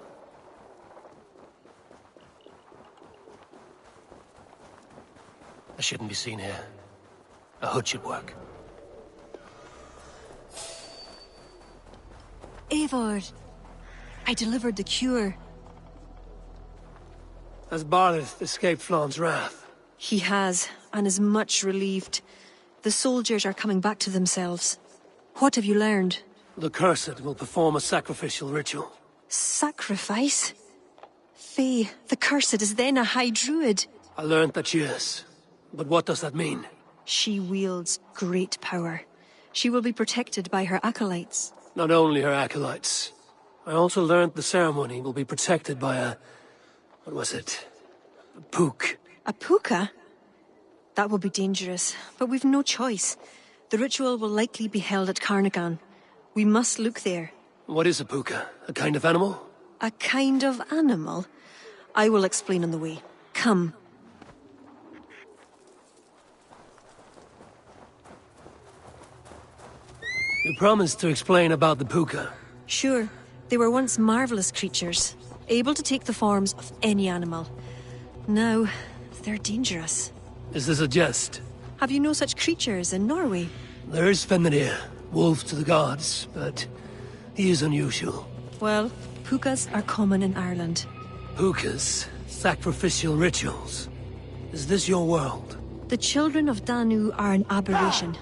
I shouldn't be seen here. A hood should work. Eivor, I delivered the cure. Has Barleth escaped Flawn's wrath? He has, and is much relieved. The soldiers are coming back to themselves. What have you learned? The Cursed will perform a sacrificial ritual. Sacrifice? Faye, the Cursed is then a High Druid. I learned that she is. But what does that mean? She wields great power. She will be protected by her acolytes. Not only her acolytes. I also learned the ceremony will be protected by a... what was it? A pook. A puka? That will be dangerous, but we've no choice. The ritual will likely be held at Carnagan. We must look there. What is a puka? A kind of animal? A kind of animal? I will explain on the way. Come. You promised to explain about the puka. Sure. They were once marvelous creatures, able to take the forms of any animal. Now, they're dangerous. Is this a jest? Have you no such creatures in Norway? There is Fenrir, wolf to the gods, but he is unusual. Well, pukas are common in Ireland. Pukas? Sacrificial rituals. Is this your world? The children of Danu are an aberration.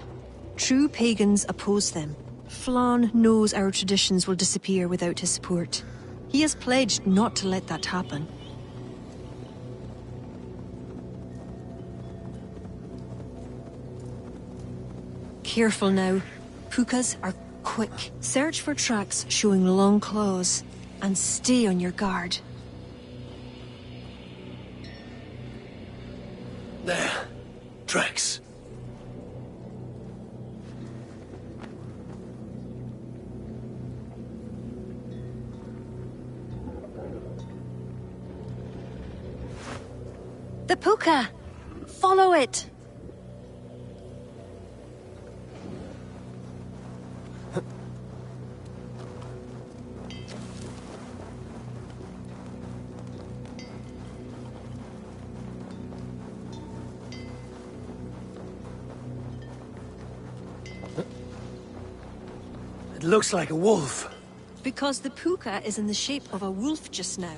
True pagans oppose them. Flann knows our traditions will disappear without his support. He has pledged not to let that happen. Careful now. Pukas are quick. Search for tracks showing long claws, and stay on your guard. There. Tracks. The puka! Follow it! It looks like a wolf. Because the puka is in the shape of a wolf just now.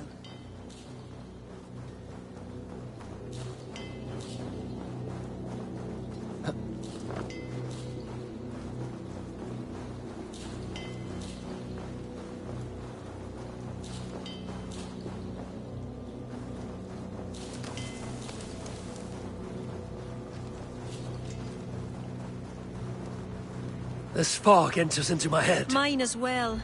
This fog enters into my head. Mine as well.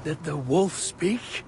Did the wolf speak?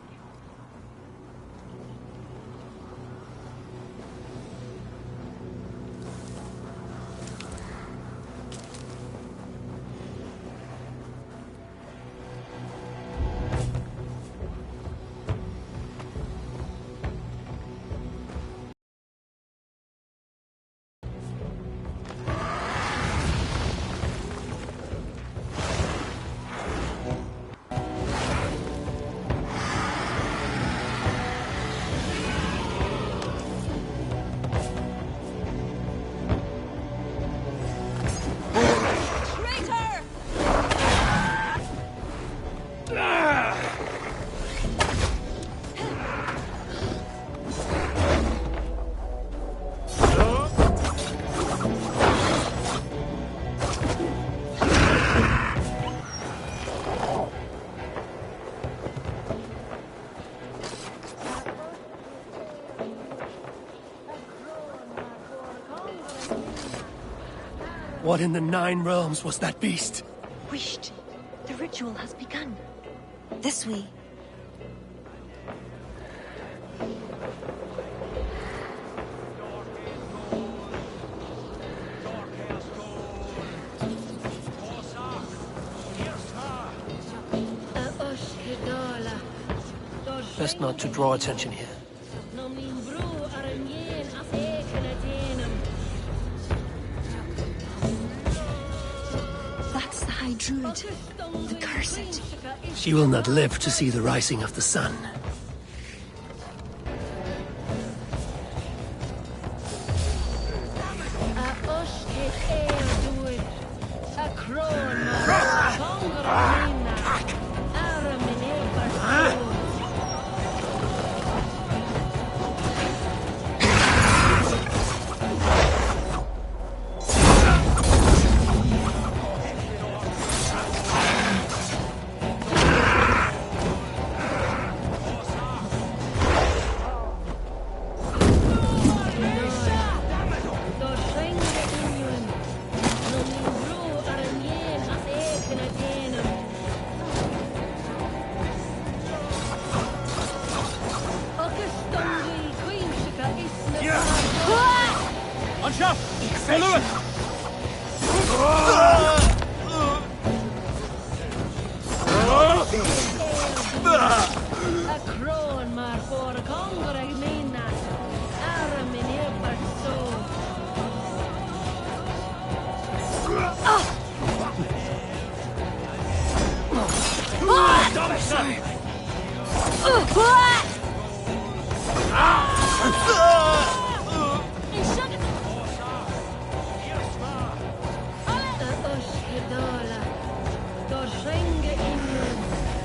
What in the Nine Realms was that beast? Wisht. The ritual has begun. This way. Best not to draw attention here. That's the High Druid. The Cursed. She will not live to see the rising of the sun.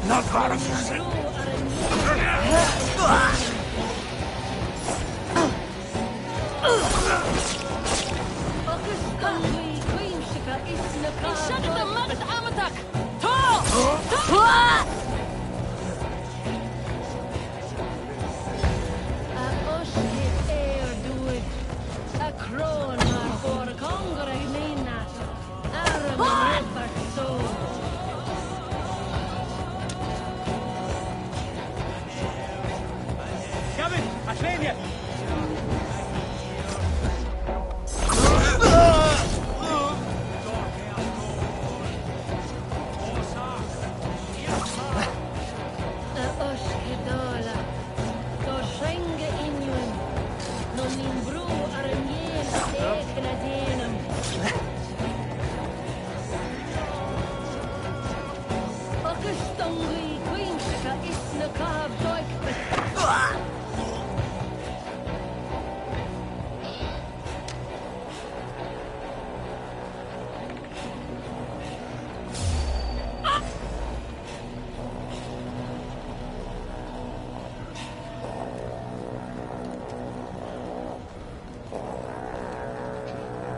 Not far of Gavin, Atlania!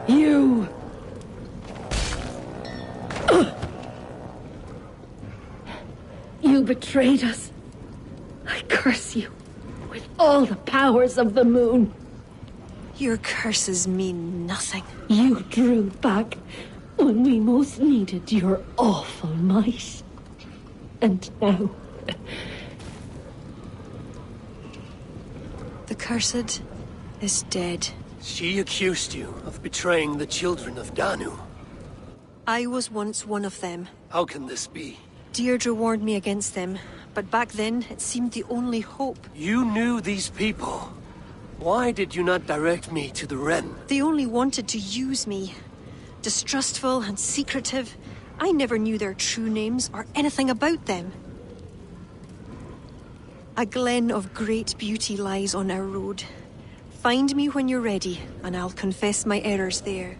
You! You betrayed us. I curse you with all the powers of the moon. Your curses mean nothing. You drew back when we most needed your awful might. And now... The cursed is dead. She accused you of betraying the children of Danu. I was once one of them. How can this be? Deirdre warned me against them, but back then it seemed the only hope. You knew these people. Why did you not direct me to the Wren? They only wanted to use me. Distrustful and secretive. I never knew their true names or anything about them. A glen of great beauty lies on our road. Find me when you're ready, and I'll confess my errors there.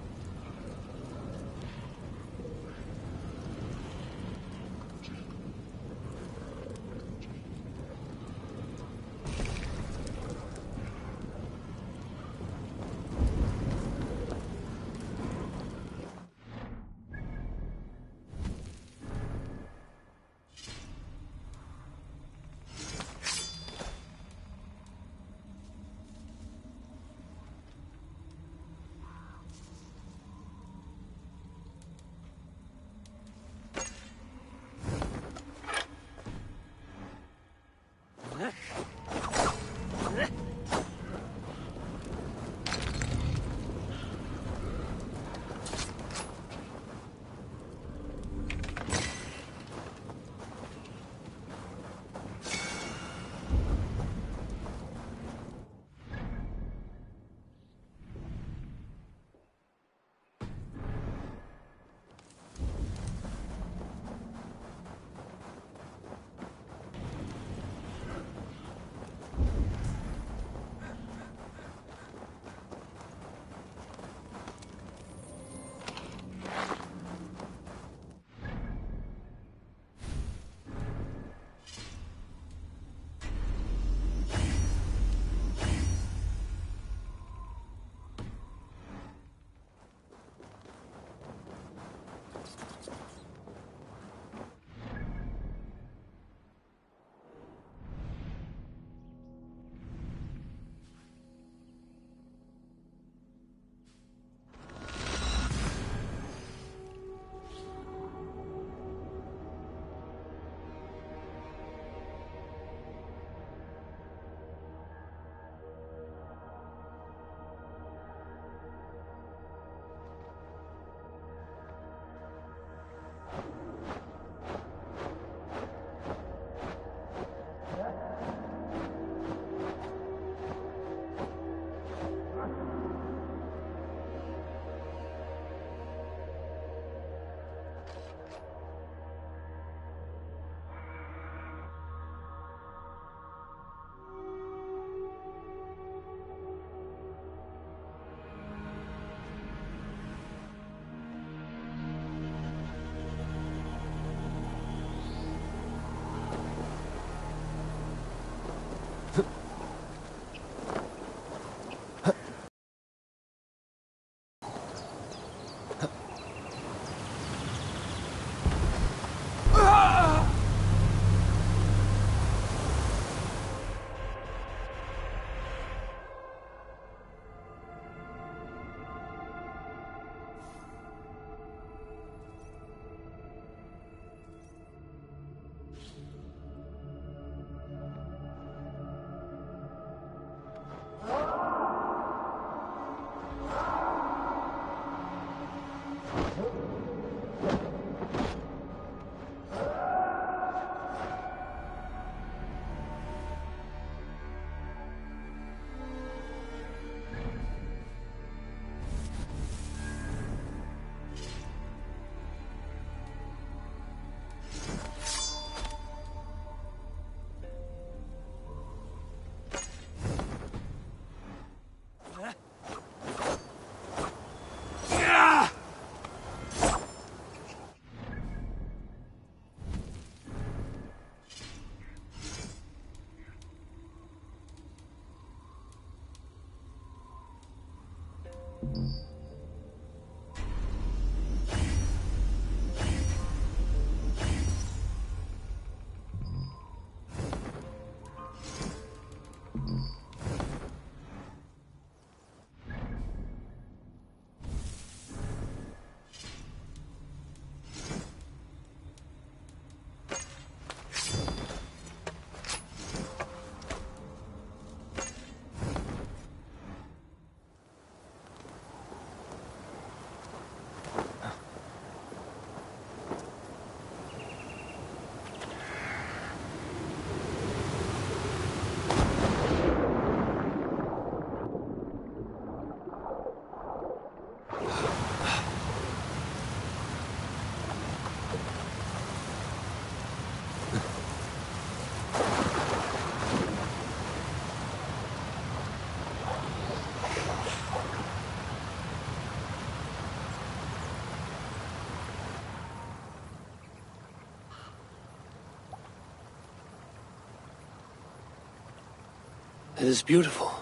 It is beautiful.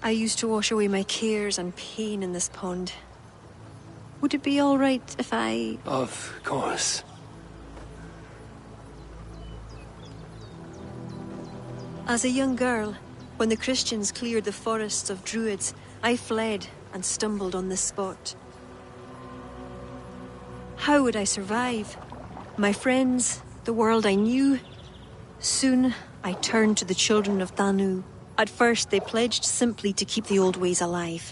I used to wash away my cares and pain in this pond. Would it be all right if I... Of course. As a young girl, when the Christians cleared the forests of druids, I fled and stumbled on this spot. How would I survive? My friends, the world I knew. Soon, I turned to the children of Danu. At first, they pledged simply to keep the old ways alive.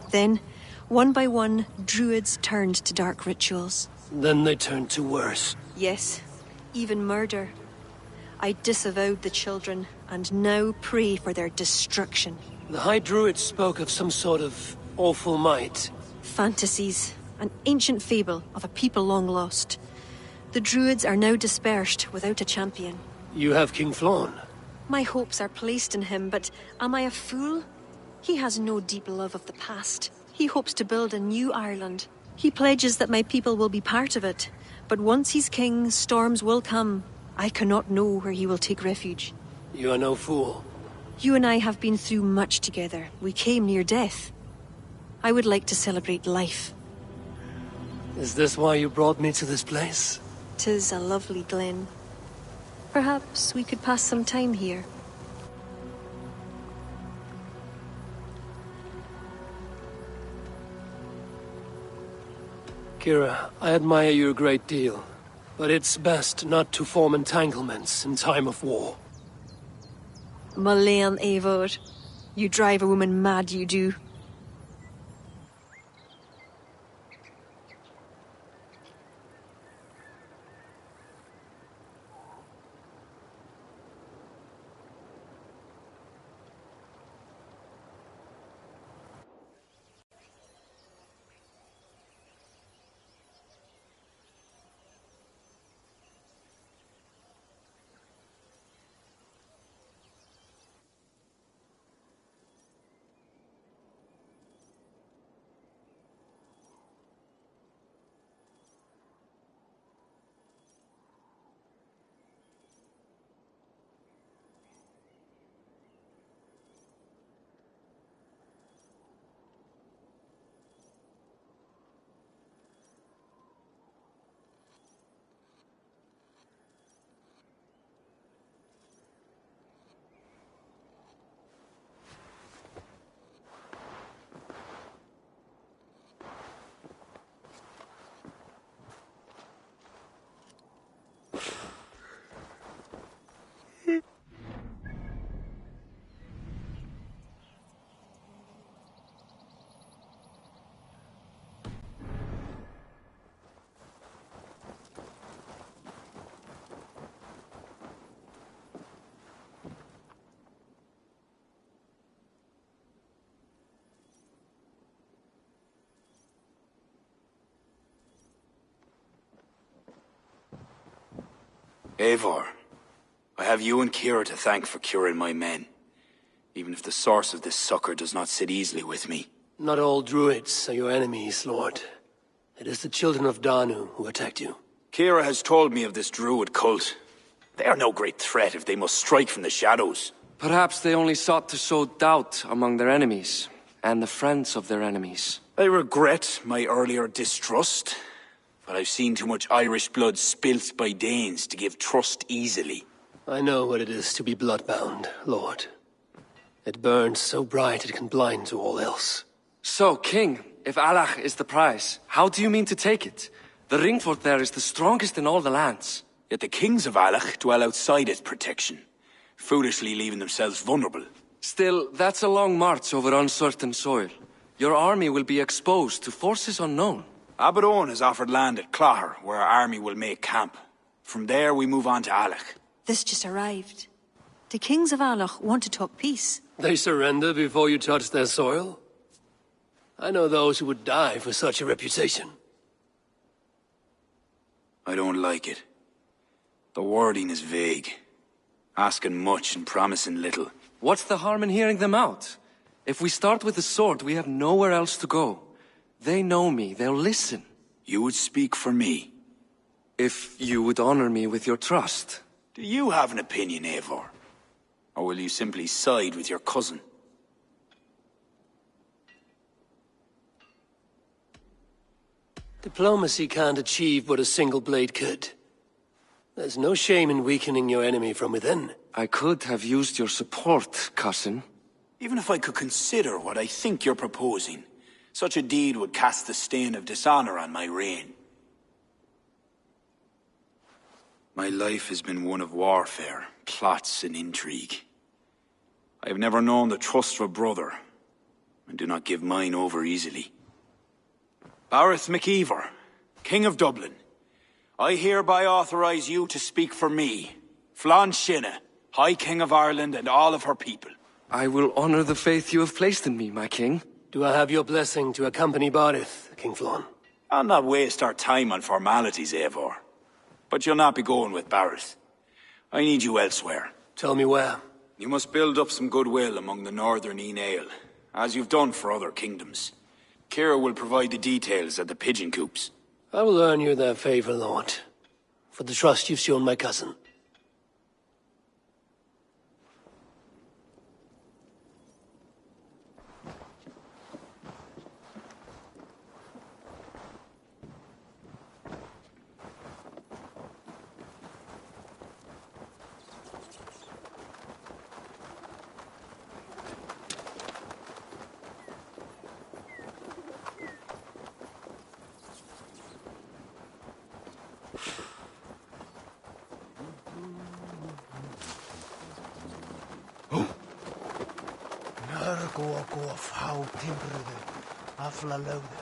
Then, one by one, druids turned to dark rituals. Then they turned to worse. Yes, even murder. I disavowed the children, and now pray for their destruction. The High Druid spoke of some sort of awful might. Fantasies, an ancient fable of a people long lost. The druids are now dispersed without a champion. You have King Flann. My hopes are placed in him, but am I a fool? He has no deep love of the past. He hopes to build a new Ireland. He pledges that my people will be part of it. But once he's king, storms will come. I cannot know where he will take refuge. You are no fool. You and I have been through much together. We came near death. I would like to celebrate life. Is this why you brought me to this place? 'Tis a lovely glen. Perhaps we could pass some time here. Kira, I admire you a great deal, but it's best not to form entanglements in time of war. Malayan Eivor, you drive a woman mad, you do. Eivor, I have you and Kira to thank for curing my men. Even if the source of this succor does not sit easily with me. Not all druids are your enemies, Lord. It is the children of Danu who attacked you. Kira has told me of this druid cult. They are no great threat if they must strike from the shadows. Perhaps they only sought to sow doubt among their enemies, and the friends of their enemies. I regret my earlier distrust, but I've seen too much Irish blood spilt by Danes to give trust easily. I know what it is to be bloodbound, Lord. It burns so bright it can blind to all else. So, King, if Allach is the prize, how do you mean to take it? The ring fort there is the strongest in all the lands. Yet the kings of Allach dwell outside its protection, foolishly leaving themselves vulnerable. Still, that's a long march over uncertain soil. Your army will be exposed to forces unknown. Abaddon has offered land at Clogher, where our army will make camp. From there, we move on to Allach. This just arrived. The kings of Allach want to talk peace. They surrender before you touch their soil? I know those who would die for such a reputation. I don't like it. The wording is vague. Asking much and promising little. What's the harm in hearing them out? If we start with the sword, we have nowhere else to go. They know me, they'll listen. You would speak for me? If you would honor me with your trust. Do you have an opinion, Eivor? Or will you simply side with your cousin? Diplomacy can't achieve what a single blade could. There's no shame in weakening your enemy from within. I could have used your support, cousin. Even if I could consider what I think you're proposing, such a deed would cast the stain of dishonor on my reign. My life has been one of warfare, plots and intrigue. I have never known the trust of a brother, and do not give mine over easily. Bareth MacIver, King of Dublin, I hereby authorize you to speak for me, Flann Sinna, High King of Ireland and all of her people. I will honor the faith you have placed in me, my king. Do I have your blessing to accompany Bareth, King Flann? I'll not waste our time on formalities, Eivor. But you'll not be going with Bareth. I need you elsewhere. Tell me where. You must build up some goodwill among the northern Aele, as you've done for other kingdoms. Kira will provide the details at the pigeon coops. I will earn you their favor, Lord, for the trust you've shown my cousin. Go fau timbrede, afla laude.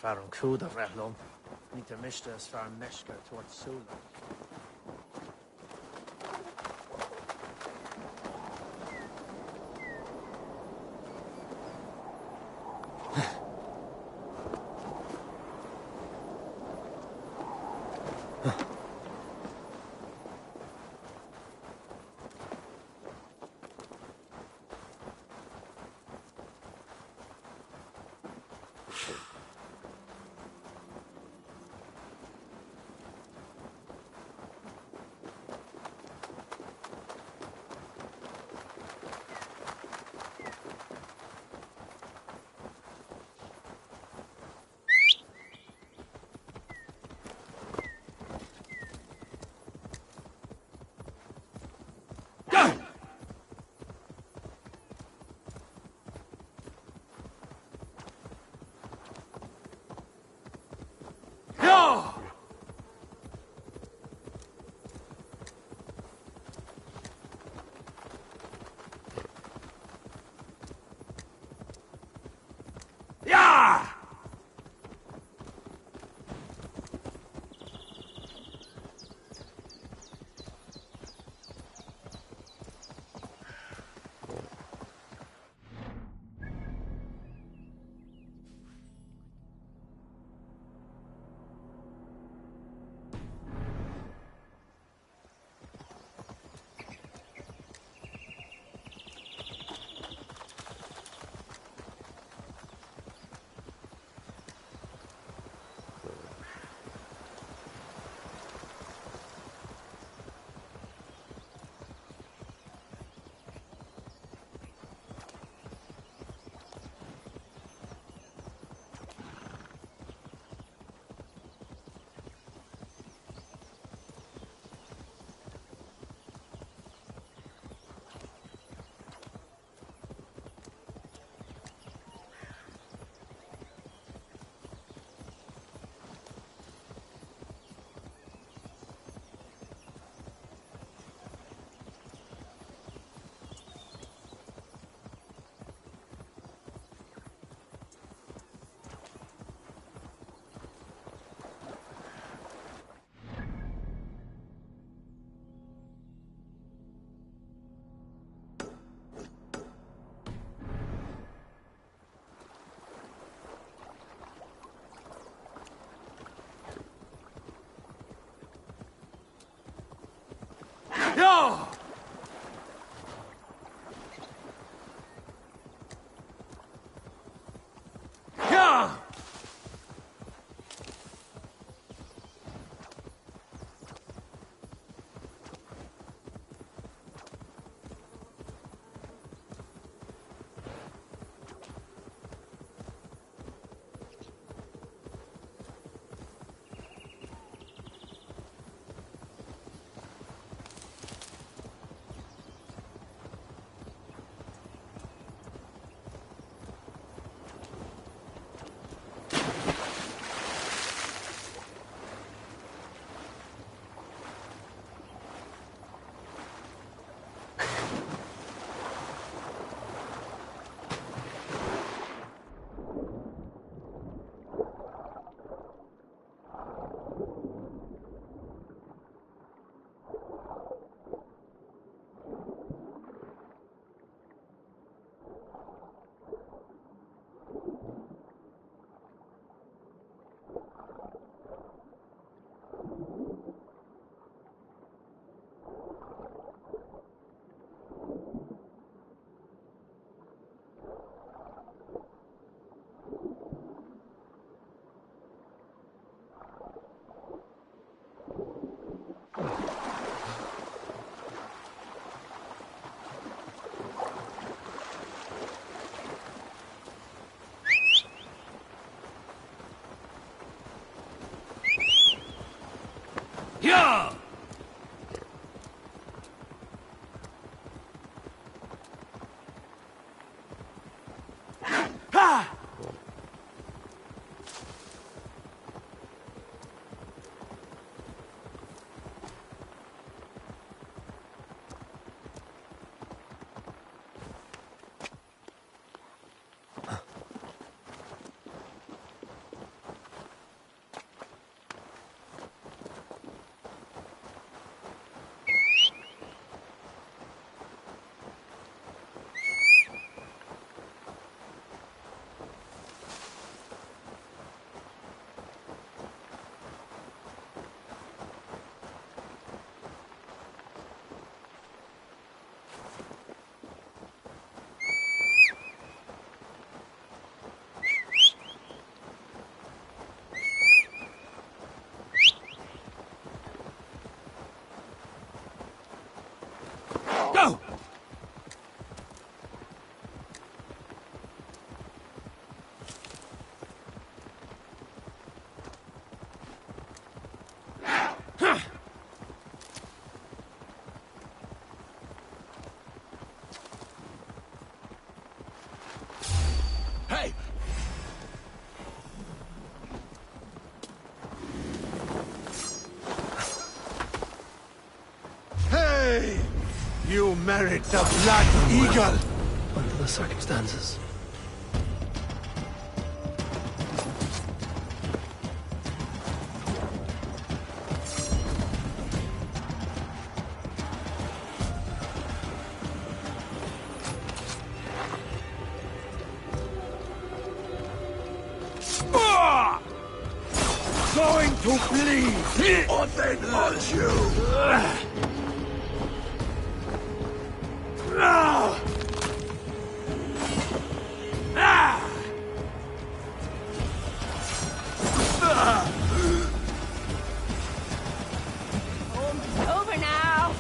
Farum Kuda Vrelum. Nita Mishta as far Meshka towards Sula. No! Yeah! merit the Black Eagle! Under the circumstances. Going to bleed, or they hurt you! Over now.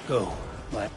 Go, my...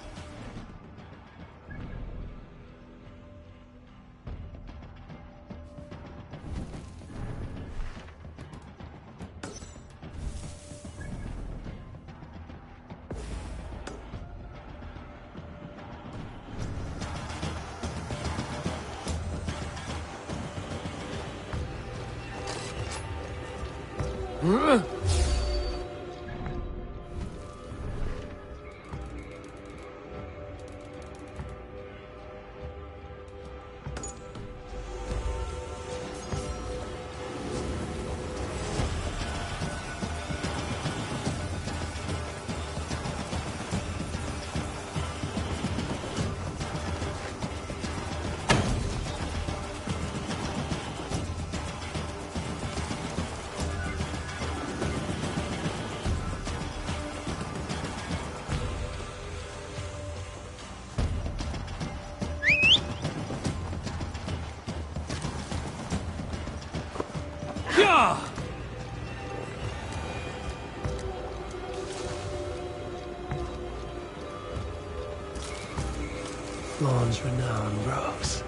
Flawn's renown grows.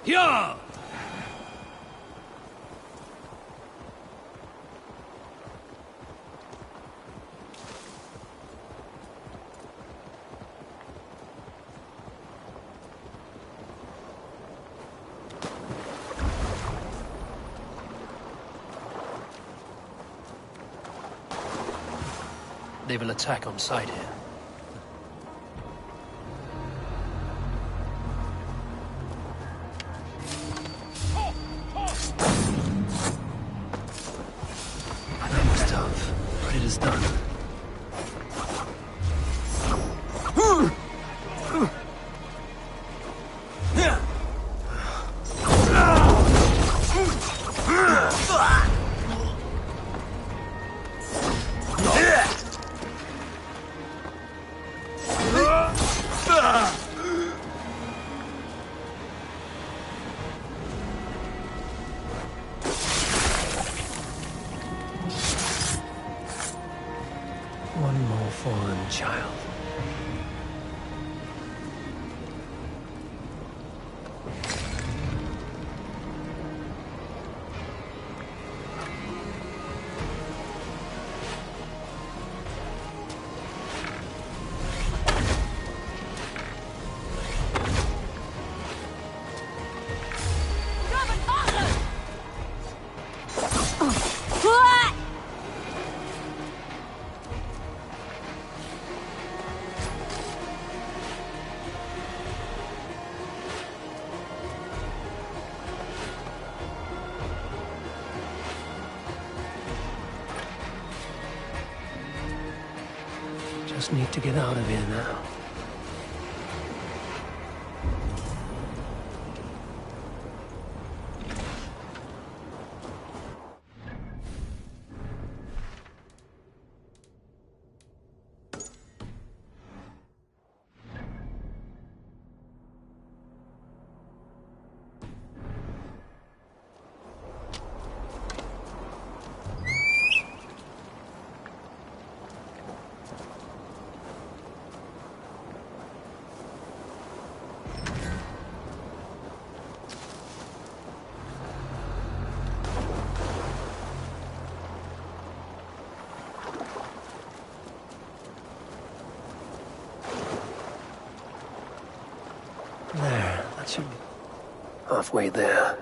Yeah! They will attack on sight here. That was tough, but it is done. One more fallen child. Just need to get out of here now. There, that should be halfway there.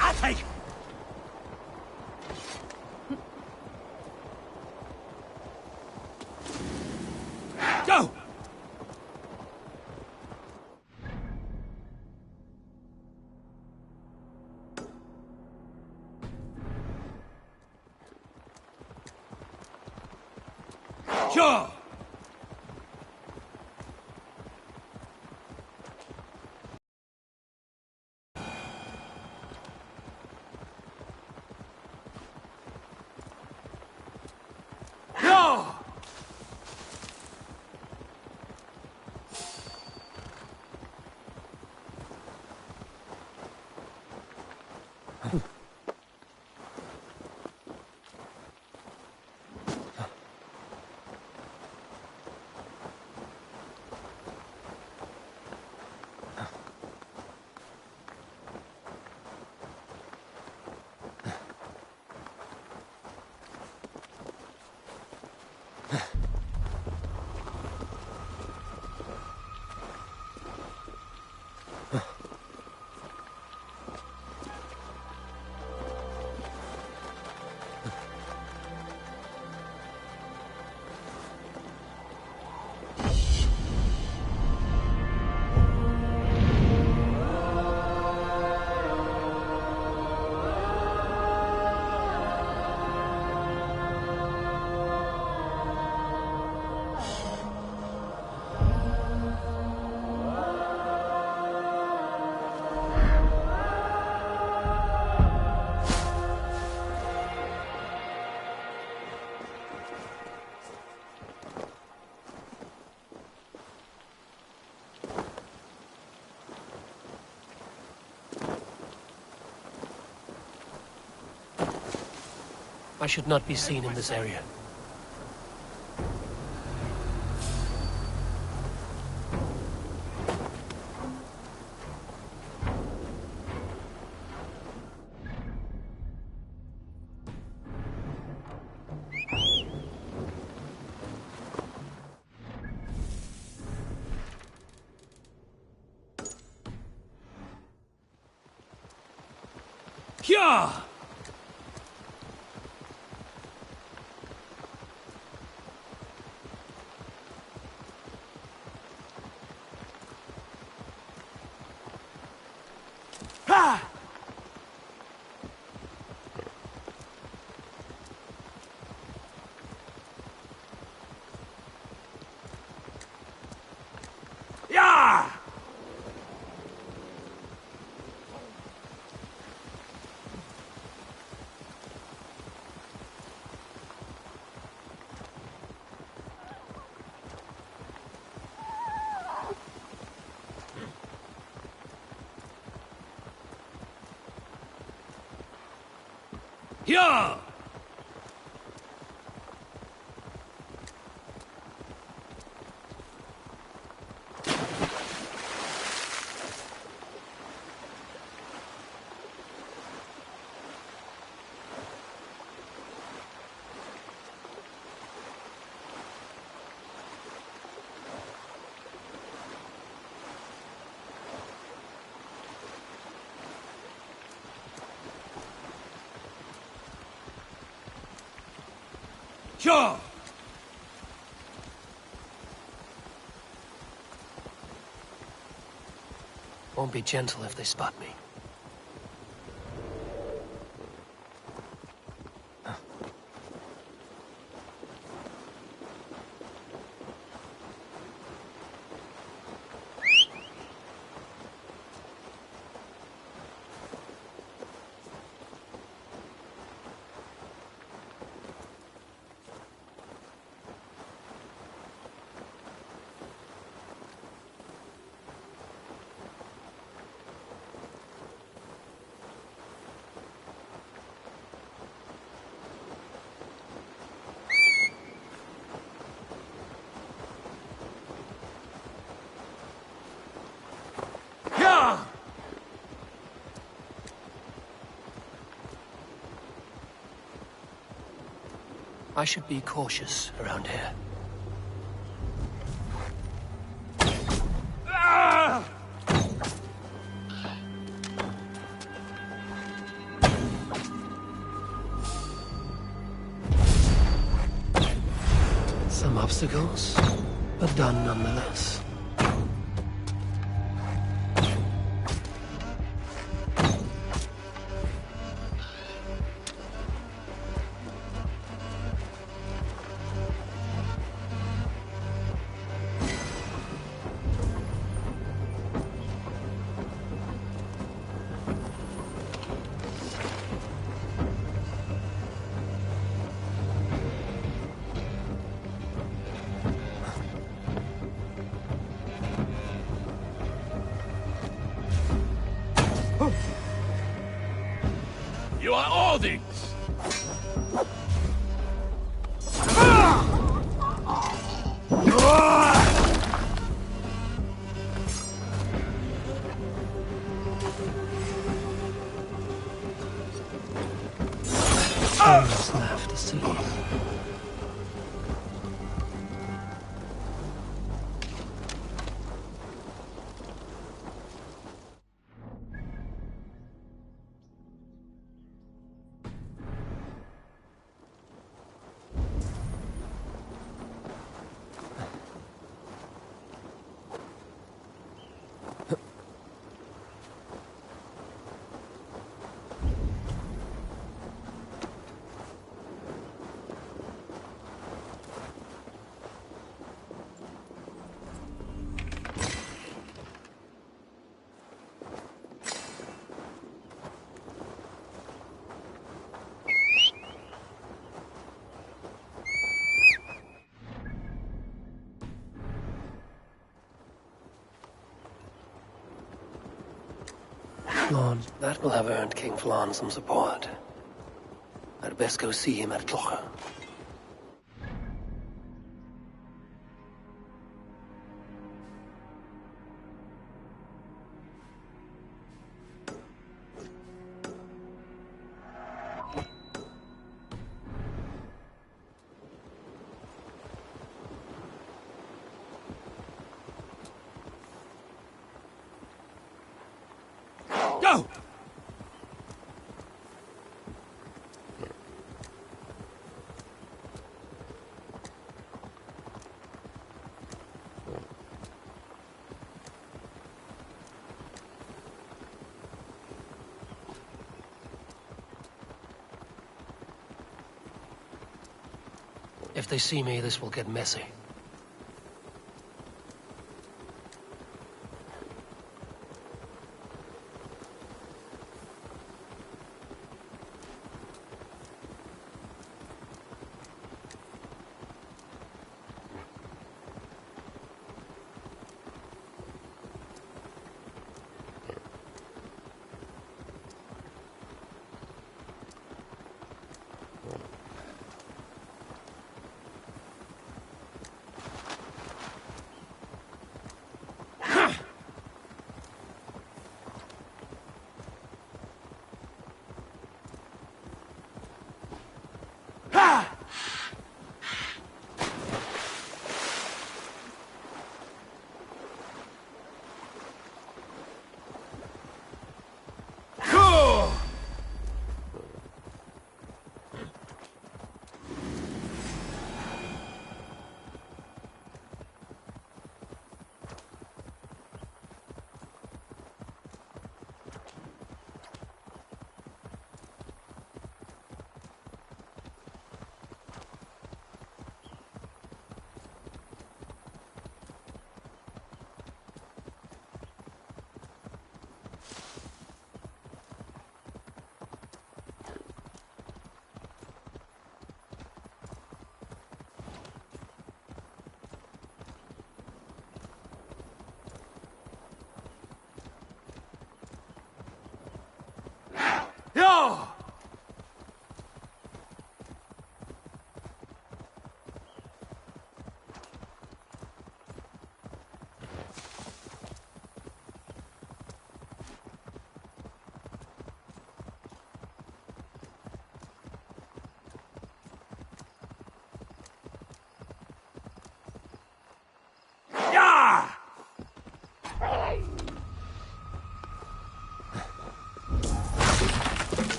I'll take. Go! Sure! No! I should not be seen in this area. Yeah! Ah! Yeah! Yeah! Sure. Won't be gentle if they spot me. I should be cautious around here. Some obstacles, but done nonetheless. You are all these! What's left to see? Flann, that will have earned King Flann some support. I'd best go see him at Clocha. Go! If they see me, this will get messy.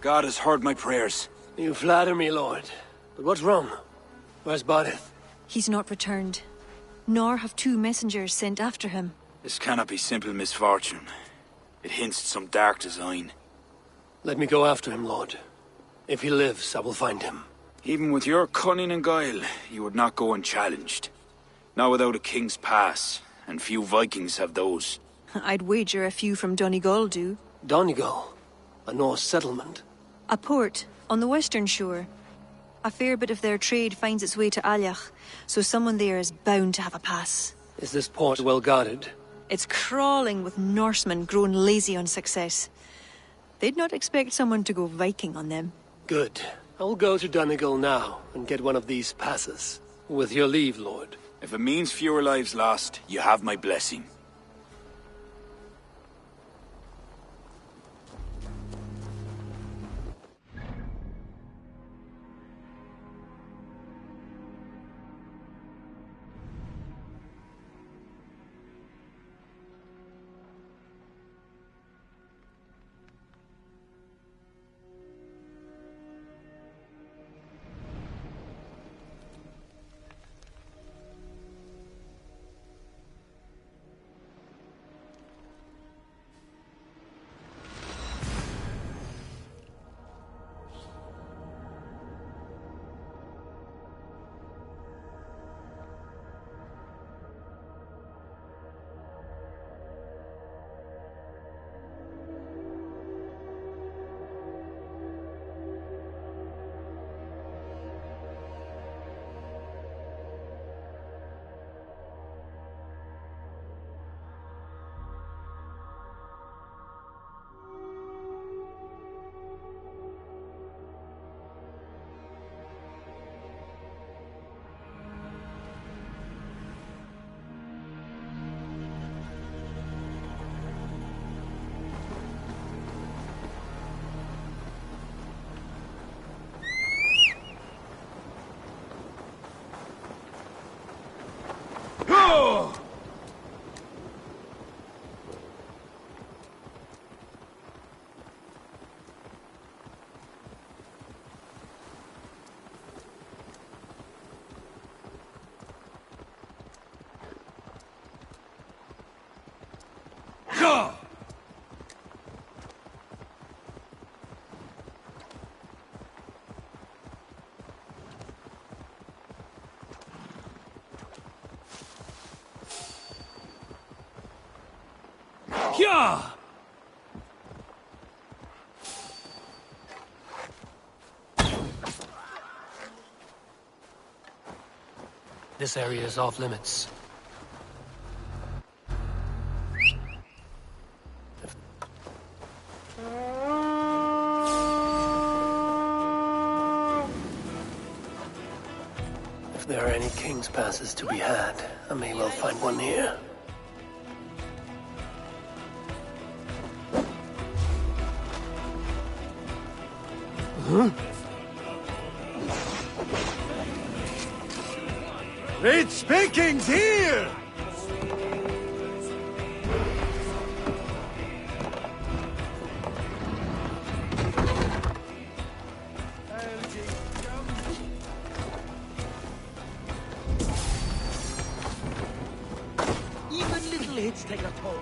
God has heard my prayers. You flatter me, Lord. But what's wrong? Where's Barith? He's not returned. Nor have 2 messengers sent after him. This cannot be simple misfortune. It hints at some dark design. Let me go after him, Lord. If he lives, I will find him. Even with your cunning and guile, you would not go unchallenged. Not without a king's pass, and few Vikings have those. I'd wager a few from Donegal do. Donegal? A Norse settlement? A port, on the western shore. A fair bit of their trade finds its way to Alyach, so someone there is bound to have a pass. Is this port well guarded? It's crawling with Norsemen grown lazy on success. They'd not expect someone to go Viking on them. Good. I will go to Donegal now and get one of these passes. With your leave, Lord. If it means fewer lives lost, you have my blessing. Yeah! This area is off limits. If there are any king's passes to be had, I may well find one here. Huh? Great spankings here! Even little hits take a toll.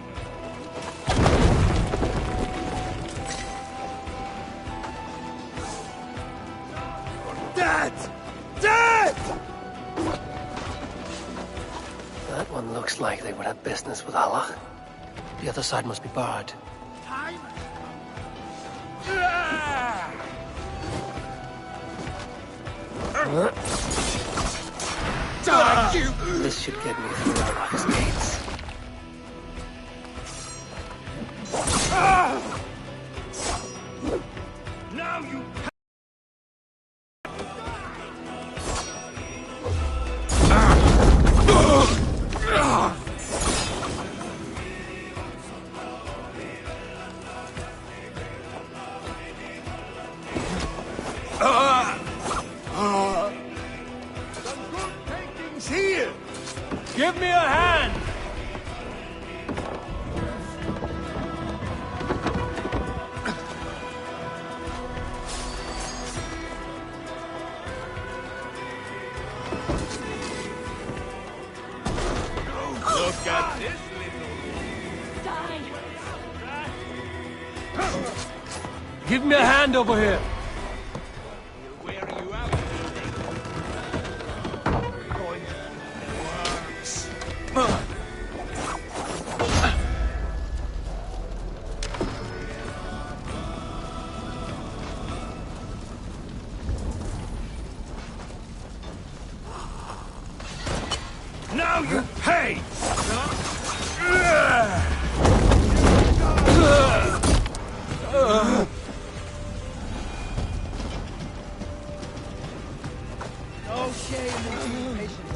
Dad! Dad! That one looks like they would have business with Allah. The other side must be barred. Time? This should get me through Allah's gates. Now you... Here! Give me a hand! Give me a hand over here. Now you pay! No shame in being patient.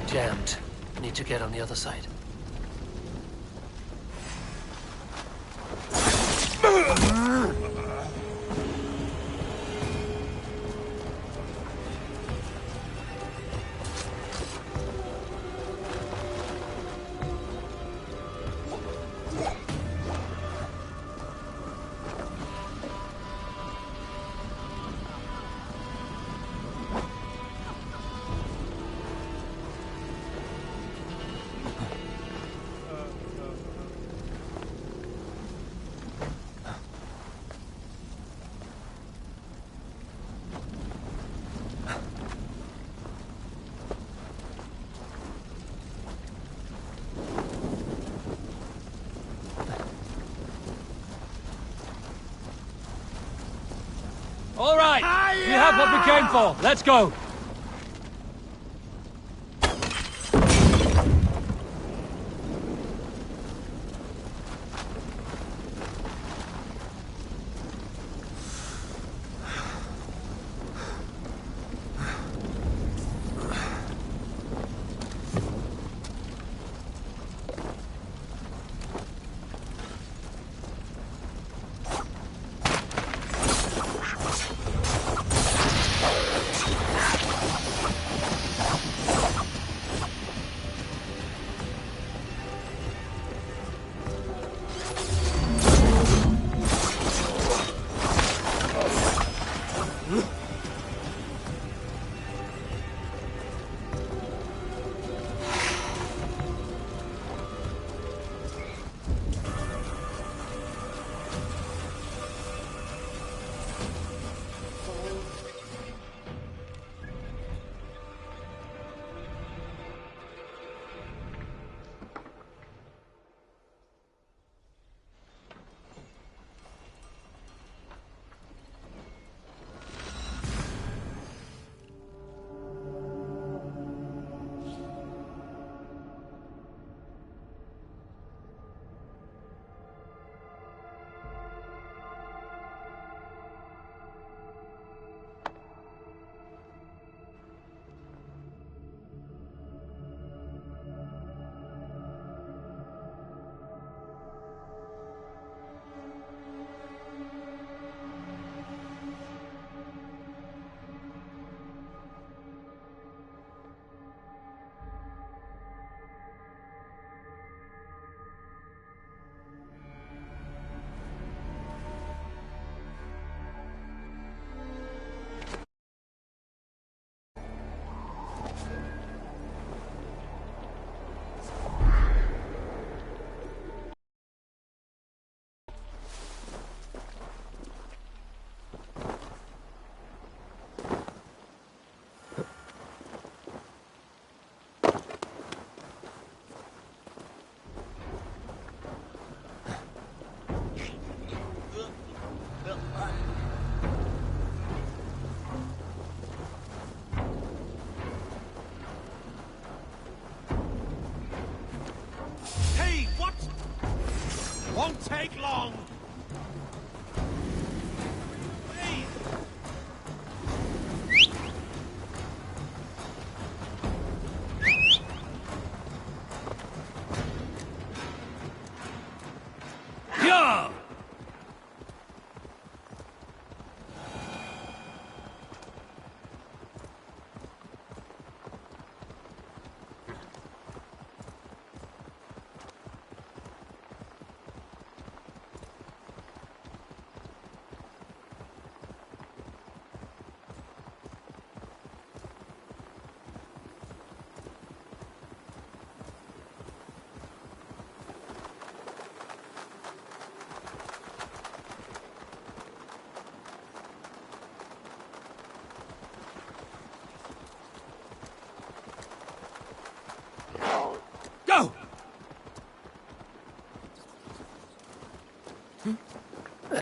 Jammed. Need to get on the other side. All right, we have what we came for. Let's go.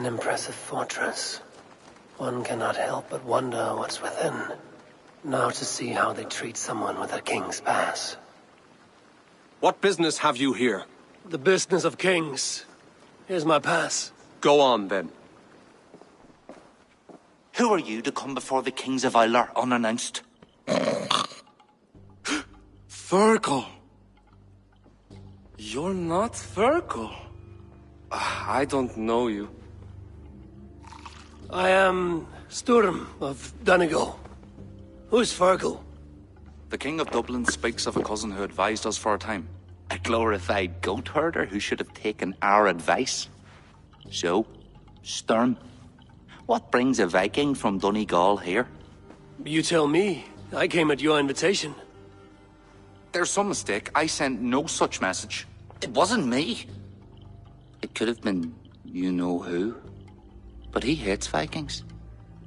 An impressive fortress. One cannot help but wonder what's within. Now to see how they treat someone with a king's pass. What business have you here? The business of kings. Here's my pass. Go on, then. Who are you to come before the kings of Vallhala unannounced? Fergal! You're not Fergal. I don't know you. I am Sturm of Donegal. Who's Fergal? The King of Dublin speaks of a cousin who advised us for a time. A glorified goat herder who should have taken our advice. So, Sturm, what brings a Viking from Donegal here? You tell me. I came at your invitation. There's some mistake. I sent no such message. It wasn't me. It could have been you-know-who. But he hates Vikings.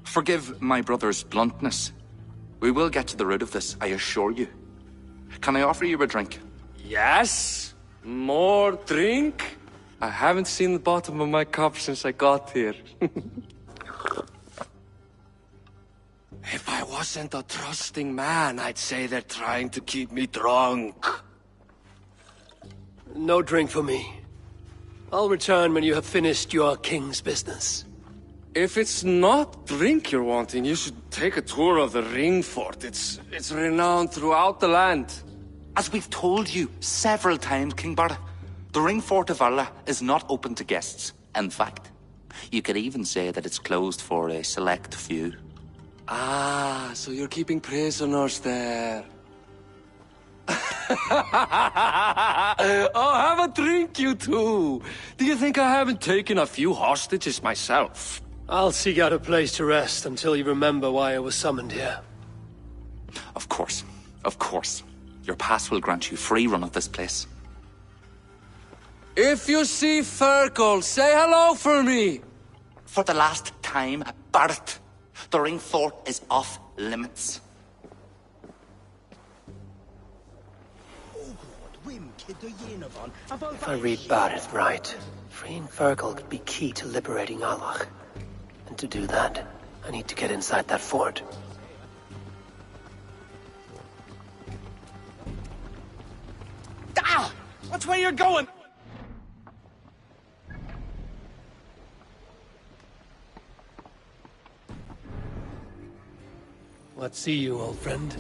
Forgive my brother's bluntness. We will get to the root of this, I assure you. Can I offer you a drink? Yes? More drink? I haven't seen the bottom of my cup since I got here. If I wasn't a trusting man, I'd say they're trying to keep me drunk. No drink for me. I'll return when you have finished your king's business. If it's not drink you're wanting, you should take a tour of the ring fort. It's renowned throughout the land. As we've told you several times, King Barda, the ring fort of Vallhala is not open to guests. In fact, you could even say that it's closed for a select few. Ah, so you're keeping prisoners there. Oh, have a drink, you two. Do you think I haven't taken a few hostages myself? I'll seek out a place to rest until you remember why I was summoned here. Of course. Of course. Your pass will grant you free run of this place. If you see Fergal, say hello for me. For the last time, Barrett, the ring fort is off limits. If I read Barrett right, freeing Fergal could be key to liberating Allah. And to do that, I need to get inside that fort. Ah! Which way you're going? What see you, old friend?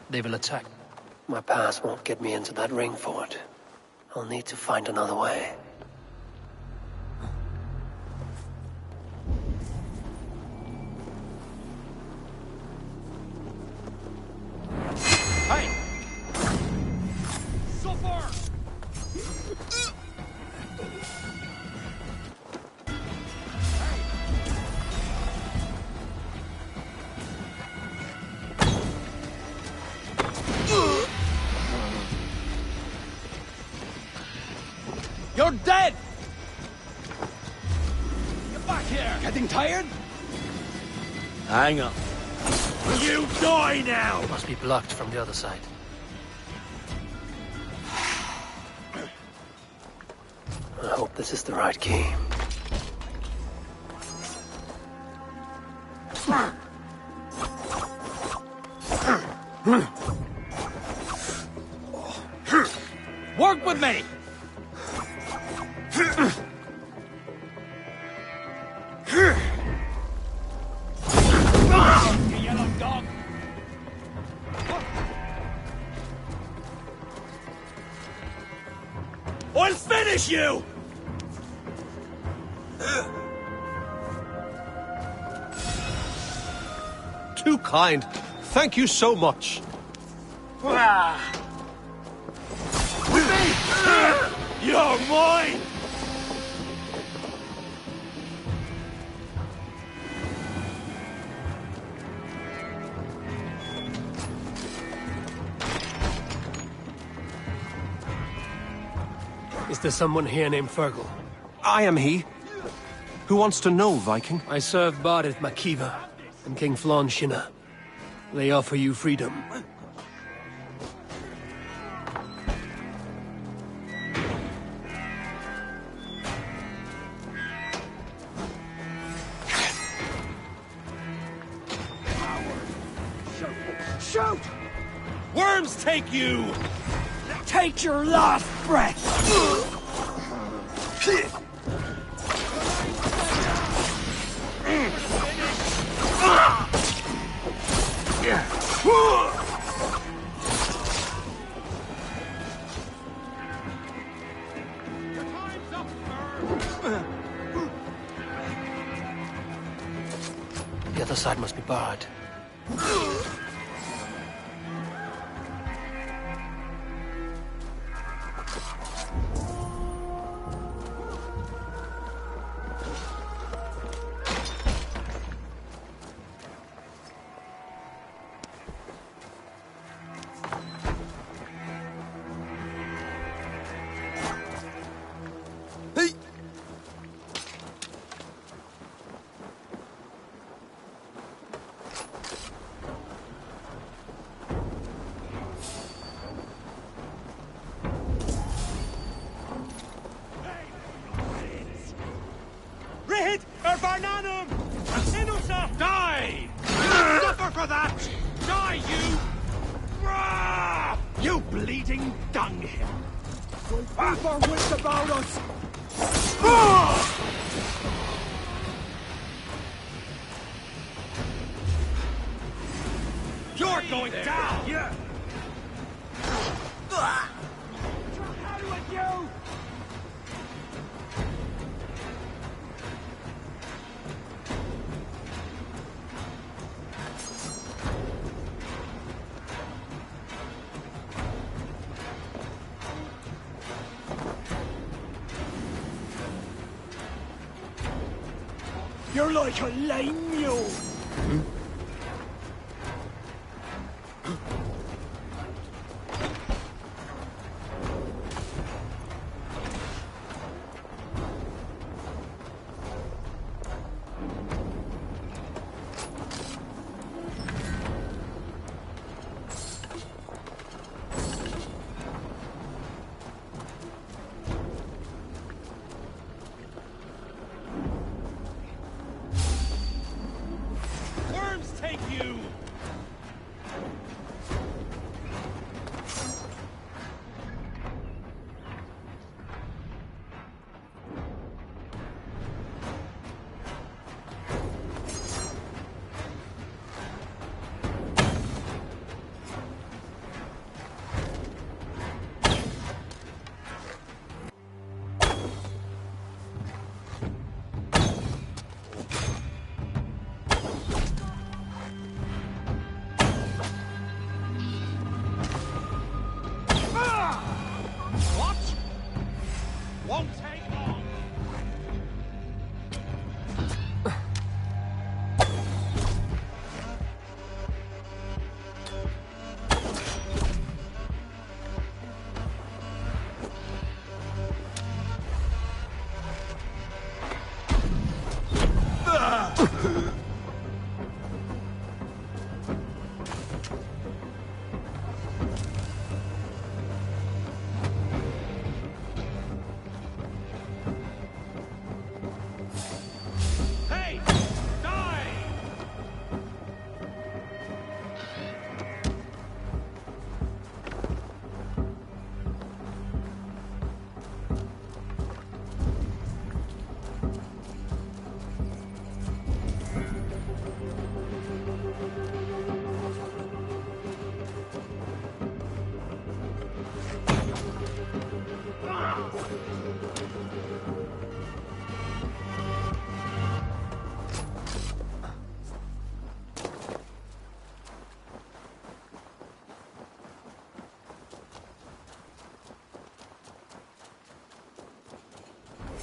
They will attack. My pass won't get me into that ring fort. I'll need to find another way. Hey! So far! You're dead! Get back here! Getting tired? Hang on. You die now! Must be blocked from the other side. I hope this is the right key. Work with me! You yellow dog! I'll finish you! Too kind. Thank you so much. You're mine! Is there someone here named Fergal? I am he. Who wants to know, Viking? I serve Bardet Makiva and King Flann Shinna. They offer you freedom. Shoot! Worms take you! Take your last breath! The other side must be barred. Die! You suffer for that! Die, you! Rah! You bleeding dunghill! Will Vapor wits about us! You're going down! Yeah! How with you? You're like a lame mule. Take you! Won't take long.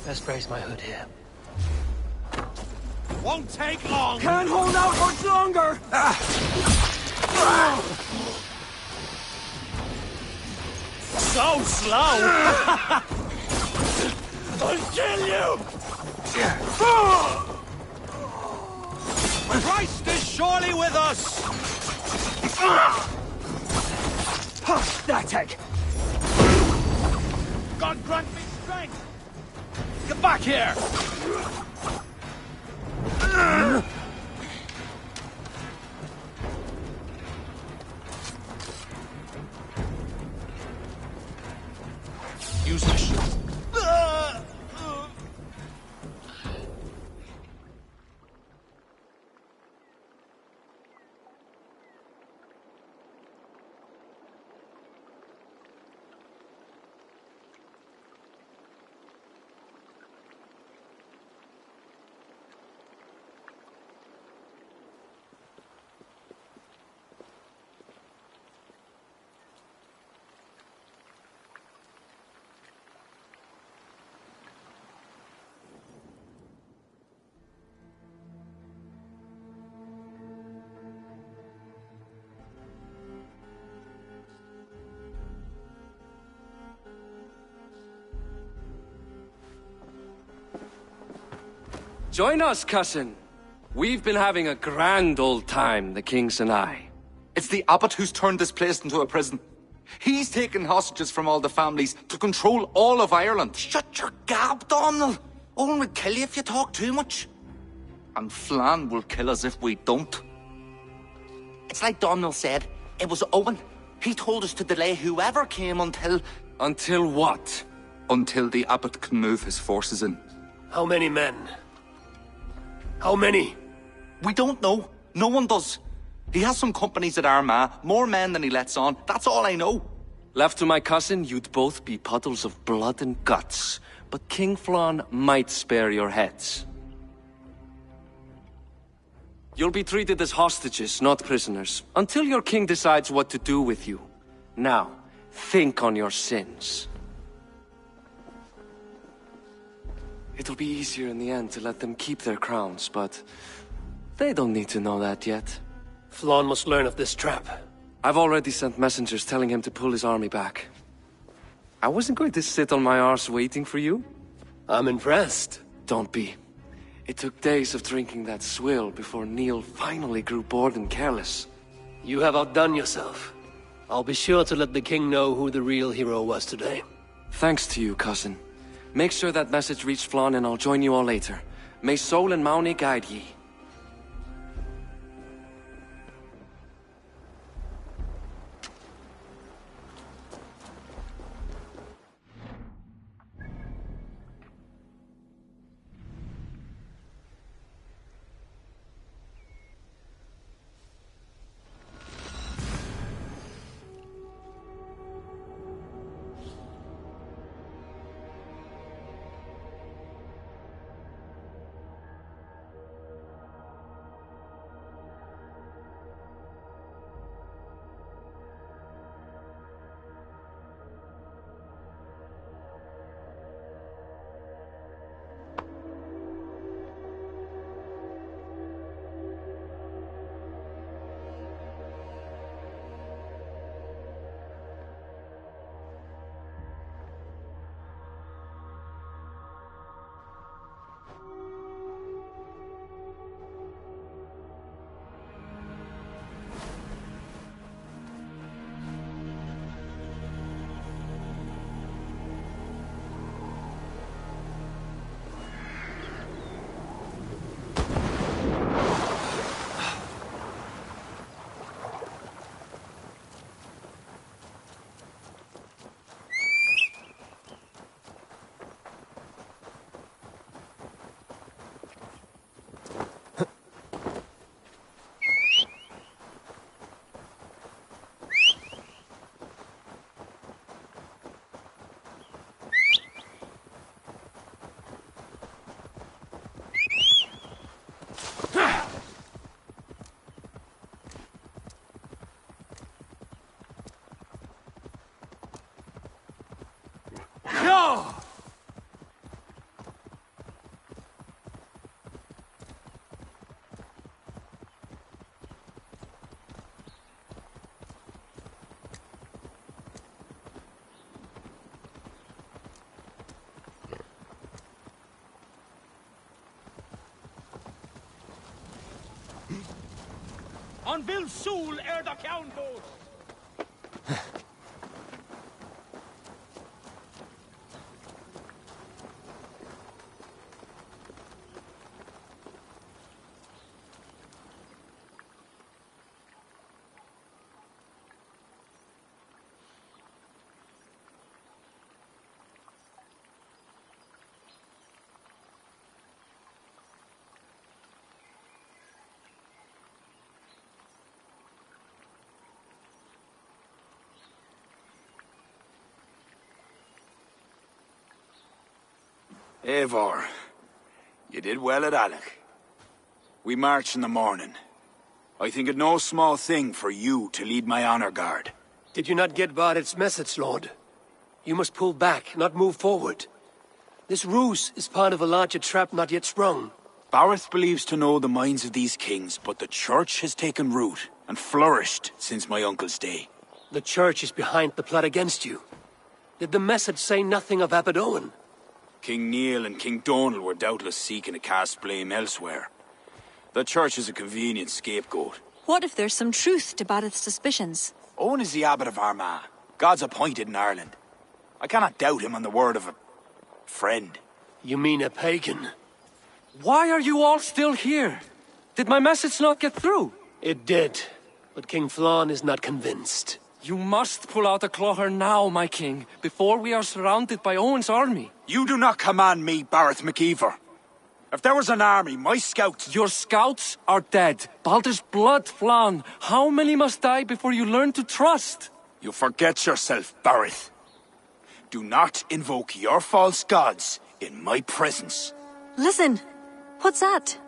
Best raise my hood here. Won't take long! Can't hold out much longer! So slow! I'll kill you! Christ is surely with us! Pathetic! God grant me strength! Get back here! Join us, cousin. We've been having a grand old time, the kings and I. It's the abbot who's turned this place into a prison. He's taken hostages from all the families to control all of Ireland. Shut your gab, Donald. Owen will kill you if you talk too much. And Flan will kill us if we don't. It's like Donald said. It was Owen. He told us to delay whoever came until... Until what? Until the abbot can move his forces in. How many men? How many? We don't know. No one does. He has some companies at Armagh, more men than he lets on. That's all I know. Left to my cousin, you'd both be puddles of blood and guts. But King Flan might spare your heads. You'll be treated as hostages, not prisoners, until your king decides what to do with you. Now, think on your sins. It'll be easier in the end to let them keep their crowns, but they don't need to know that yet. Flan must learn of this trap. I've already sent messengers telling him to pull his army back. I wasn't going to sit on my arse waiting for you. I'm impressed. Don't be. It took days of drinking that swill before Neil finally grew bored and careless. You have outdone yourself. I'll be sure to let the king know who the real hero was today. Thanks to you, cousin. Make sure that message reached Flan and I'll join you all later. May Sol and Mauni guide ye. Han vil sol da countboat. Eivor, you did well at Alec. We march in the morning. I think it no small thing for you to lead my honor guard. Did you not get Barrett's message, Lord? You must pull back, not move forward. This ruse is part of a larger trap not yet sprung. Barrett believes to know the minds of these kings, but the church has taken root and flourished since my uncle's day. The church is behind the plot against you. Did the message say nothing of Abbot Owen? King Neil and King Donal were doubtless seeking to cast blame elsewhere. The church is a convenient scapegoat. What if there's some truth to Bareth's suspicions? Owen is the abbot of Armagh, God's appointed in Ireland. I cannot doubt him on the word of a friend. You mean a pagan? Why are you all still here? Did my message not get through? It did, but King Flann is not convinced. You must pull out a clawher now, my king, before we are surrounded by Owen's army. You do not command me, Bareth McIver. If there was an army, my scouts... Your scouts are dead. Baldur's blood, Flann. How many must die before you learn to trust? You forget yourself, Bareth. Do not invoke your false gods in my presence. Listen, what's that?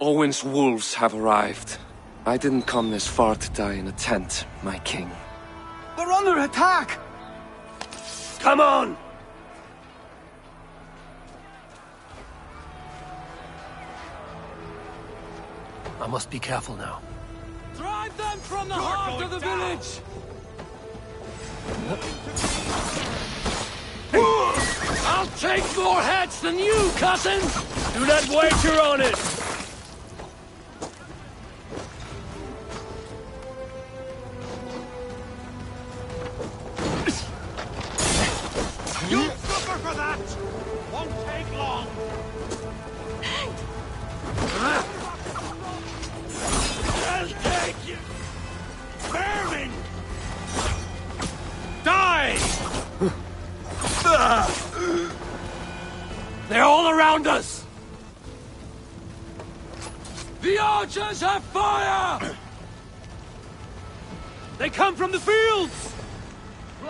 Owen's wolves have arrived. I didn't come this far to die in a tent, my king. They're under attack! Come on! I must be careful now. Drive them from the heart of the village! I'll take more heads than you, cousin! Do not wager on it! You'll suffer for that! Won't take long! I'll take you! Vermin! Die! They're all around us! The archers have fire! They come from the fields!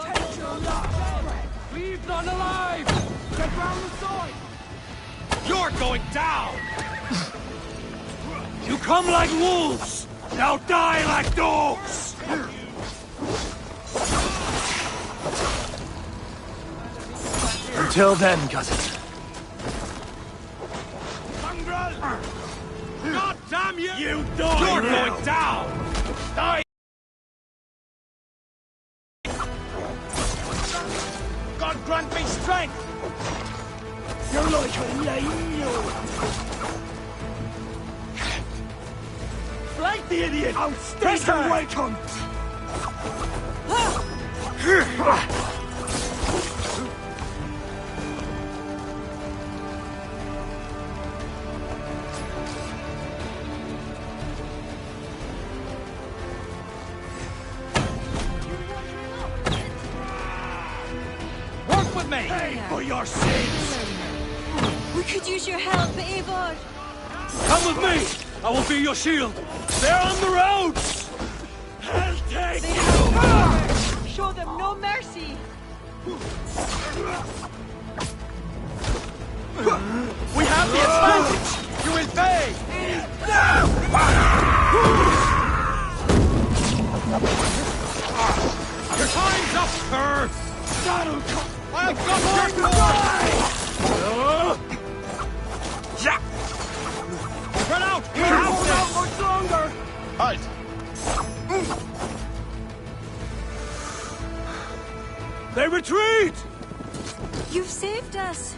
Take your life! Leave none alive! Get round the side! You're going down! You come like wolves! Now die like dogs! Until then, cousin. Mongrel! God damn you! You die! You're now. going down! Die! God grant me strength! You're like a lame. Flank the idiot! I'll stay and welcome! Work with me! Pay for your sins! We could use your help, Eivor. Come with me! I will be your shield! They're on the roads! I'll take you! Show them no mercy. We have the advantage! You will pay! Your time's up, sir! That'll come! I've got your die! Yeah! Run out! You hold out much longer! Halt! They retreat! You've saved us.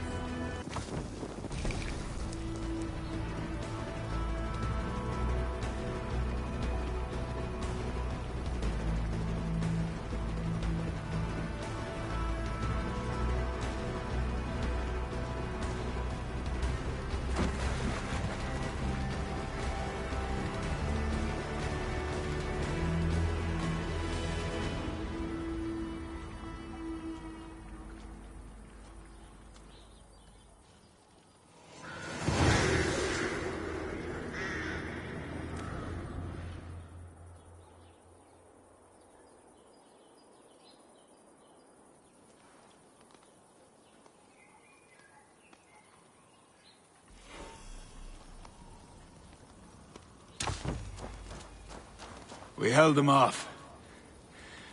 We held them off.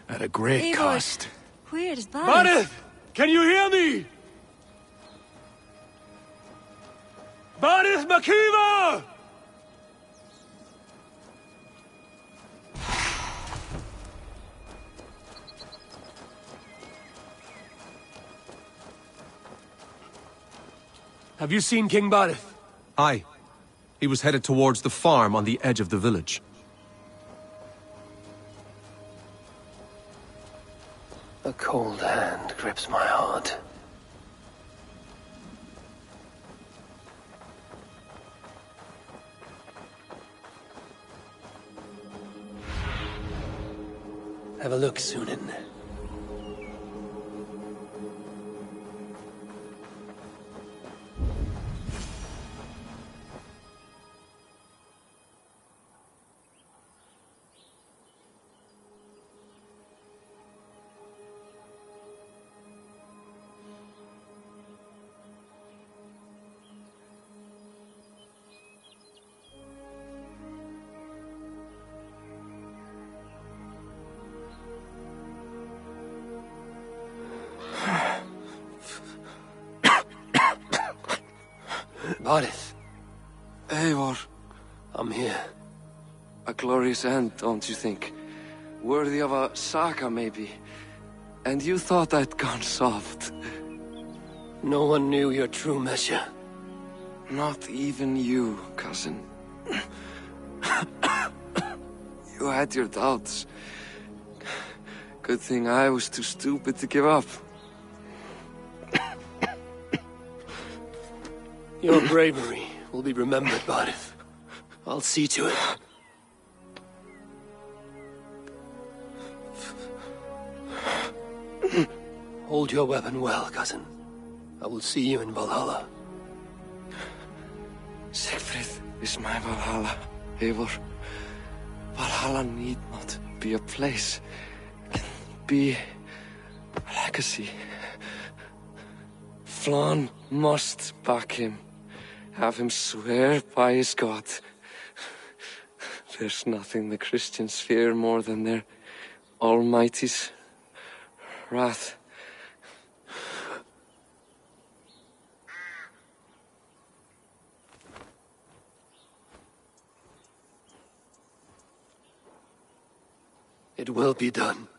At a great Eivor, cost. Where's Bareth? Bareth! Can you hear me? Bareth McIver! Have you seen King Barith? Aye. He was headed towards the farm on the edge of the village. A cold hand grips my heart. Have a look, Sunan. Barith. Eivor. I'm here. A glorious end, don't you think? Worthy of a saga, maybe. And you thought I'd gone soft. No one knew your true measure. Not even you, cousin. You had your doubts. Good thing I was too stupid to give up. Your bravery will be remembered, Barith. I'll see to it. Hold your weapon well, cousin. I will see you in Vallhala. Siegfried is my Vallhala, Eivor. Vallhala need not be a place. It can be a legacy. Flann must back him. Have him swear by his God. There's nothing the Christians fear more than their Almighty's wrath. It will be done.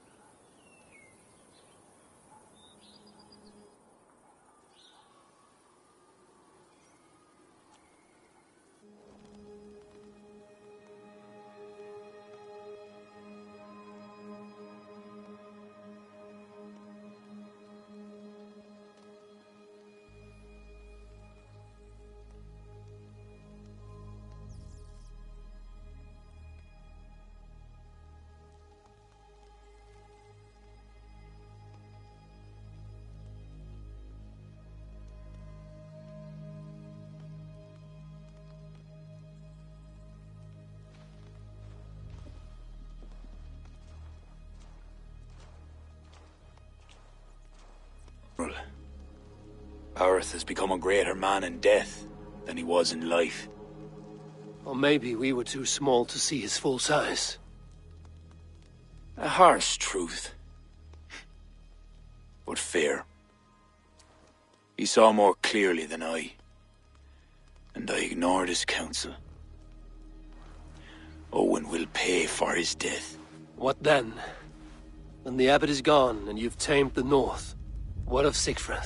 Earth has become a greater man in death than he was in life. Or maybe we were too small to see his full size. A harsh truth. But fair. He saw more clearly than I. And I ignored his counsel. Owen will pay for his death. What then? When the abbot is gone and you've tamed the north, what of Siegfried?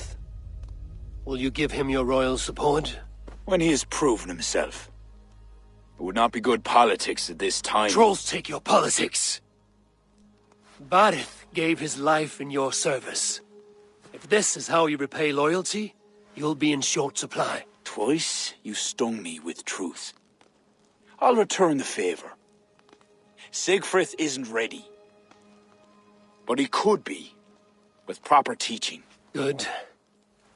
Will you give him your royal support? When he has proven himself. It would not be good politics at this time. Trolls take your politics! Barith gave his life in your service. If this is how you repay loyalty, you'll be in short supply. Twice you stung me with truth. I'll return the favor. Siegfried isn't ready. But he could be, with proper teaching. Good.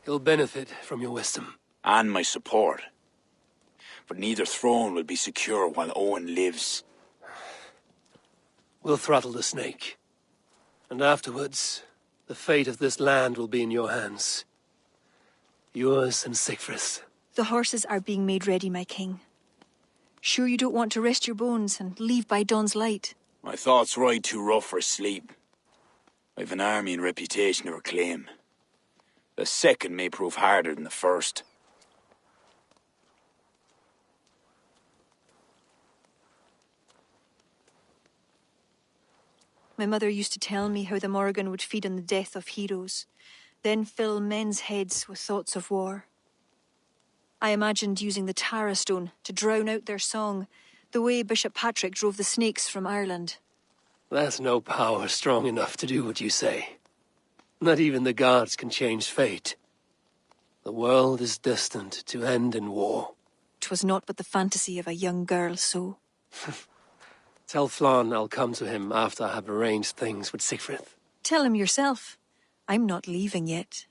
He'll benefit from your wisdom. And my support. But neither throne will be secure while Owen lives. We'll throttle the snake. And afterwards, the fate of this land will be in your hands. Yours and Siegfried's. The horses are being made ready, my king. Sure you don't want to rest your bones and leave by dawn's light? My thoughts ride too rough for sleep. I've an army and reputation to reclaim. The second may prove harder than the first. My mother used to tell me how the Morrigan would feed on the death of heroes, then fill men's heads with thoughts of war. I imagined using the Tara Stone to drown out their song, the way Bishop Patrick drove the snakes from Ireland. That's no power strong enough to do what you say. Not even the gods can change fate. The world is destined to end in war. 'Twas not but the fantasy of a young girl, so. Tell Flann I'll come to him after I have arranged things with Siegfried. Tell him yourself. I'm not leaving yet.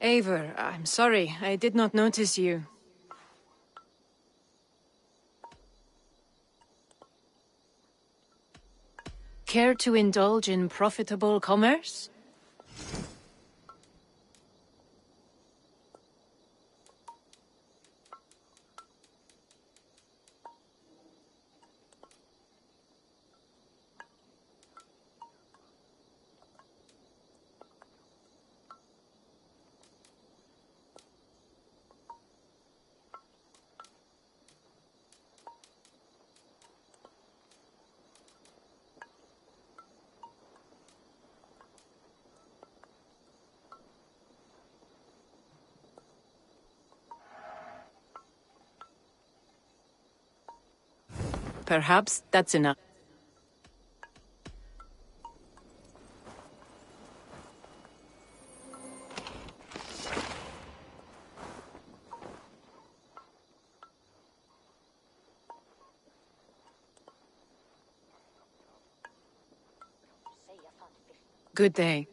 Eivor, I'm sorry. I did not notice you. Care to indulge in profitable commerce? Perhaps that's enough. Good day.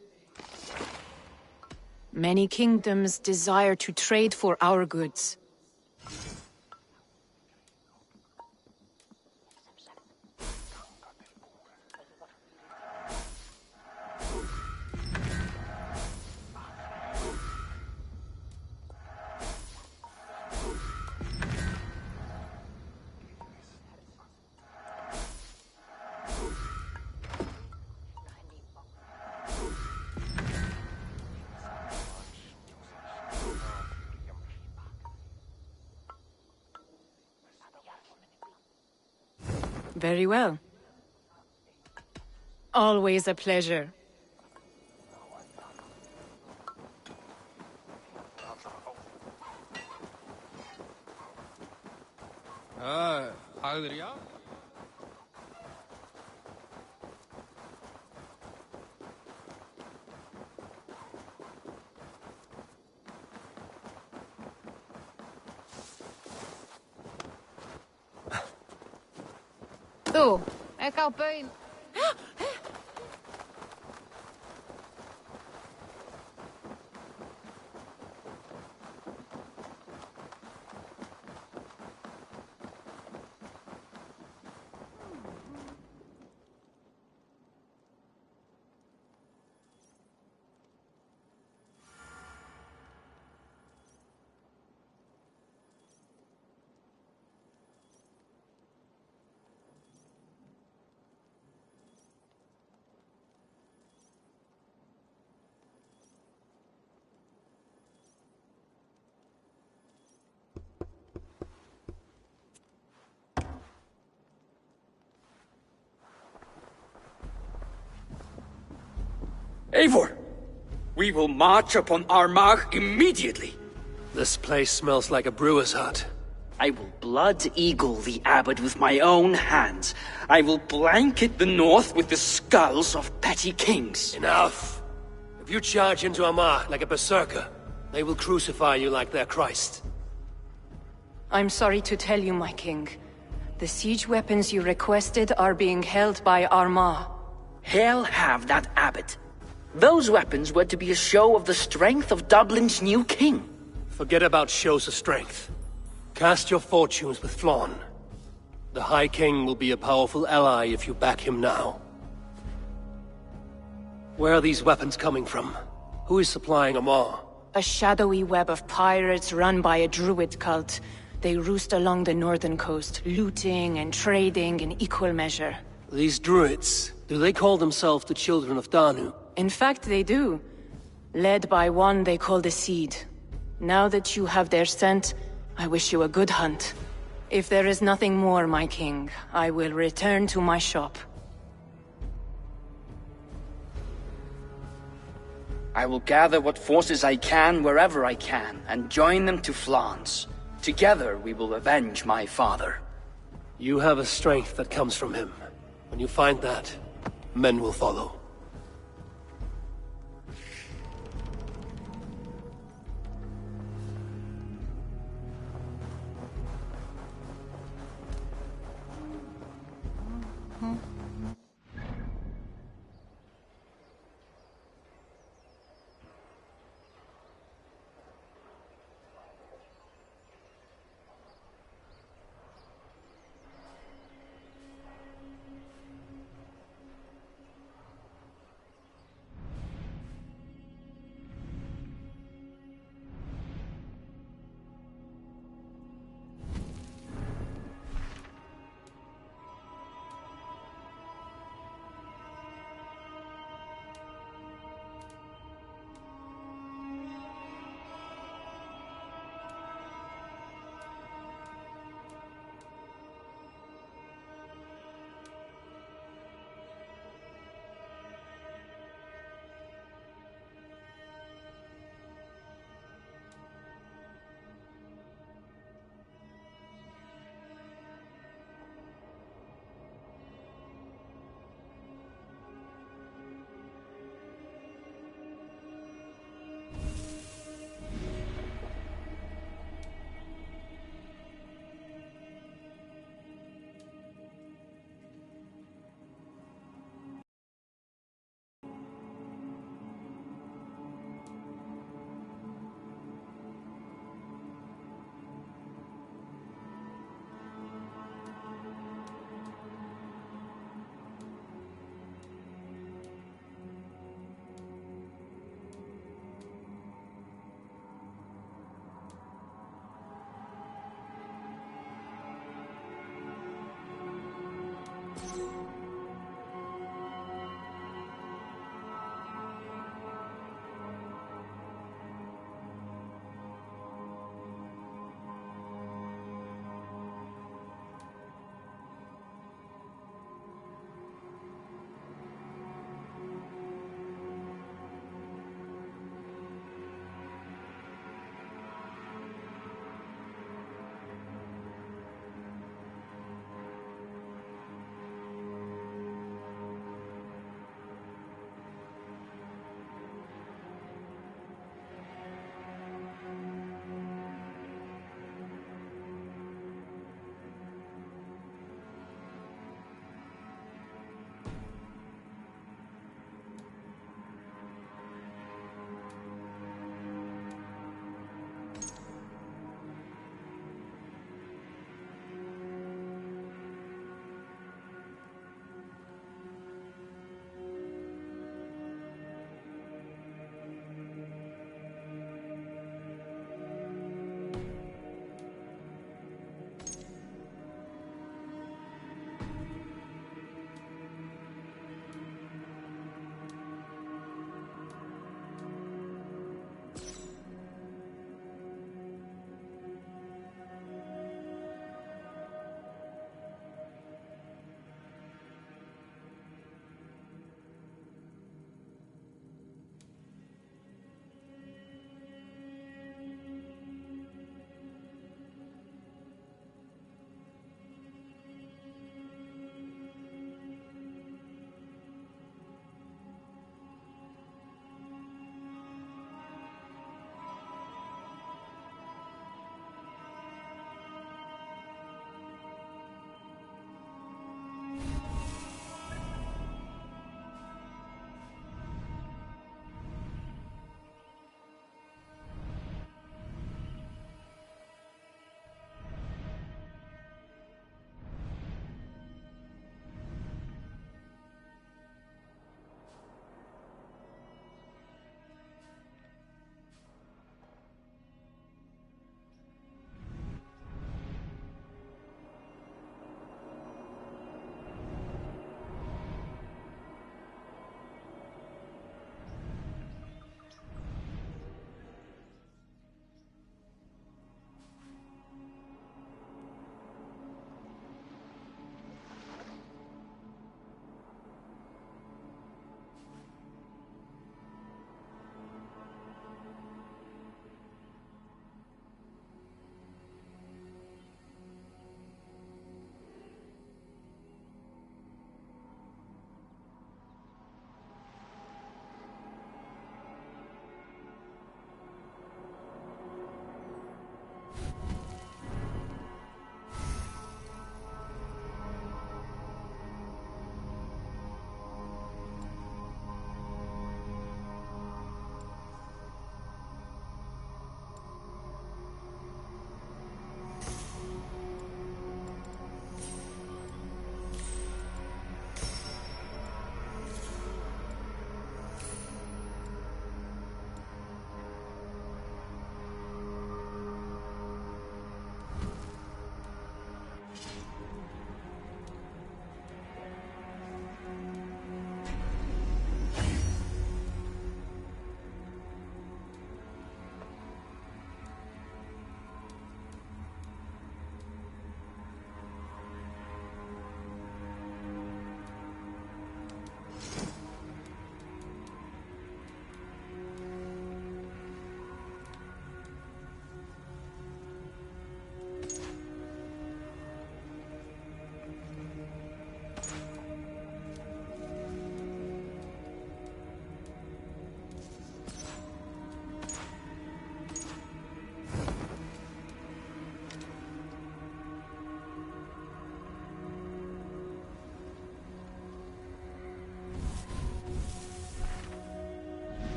Many kingdoms desire to trade for our goods. Very well. Always a pleasure. Adrian? Þú, ekki á baun. Eivor! We will march upon Armagh immediately! This place smells like a brewer's hut. I will blood eagle the abbot with my own hands. I will blanket the north with the skulls of petty kings. Enough! If you charge into Armagh like a berserker, they will crucify you like their Christ. I'm sorry to tell you, my king. The siege weapons you requested are being held by Armagh. Hell have that abbot. Those weapons were to be a show of the strength of Dublin's new king. Forget about shows of strength. Cast your fortunes with Flann. The High King will be a powerful ally if you back him now. Where are these weapons coming from? Who is supplying Armagh? A shadowy web of pirates run by a druid cult. They roost along the northern coast, looting and trading in equal measure. These druids, do they call themselves the Children of Danu? In fact, they do. Led by one they call the Seed. Now that you have their scent, I wish you a good hunt. If there is nothing more, my king, I will return to my shop. I will gather what forces I can wherever I can, and join them to Flan's. Together we will avenge my father. You have a strength that comes from him. When you find that, men will follow.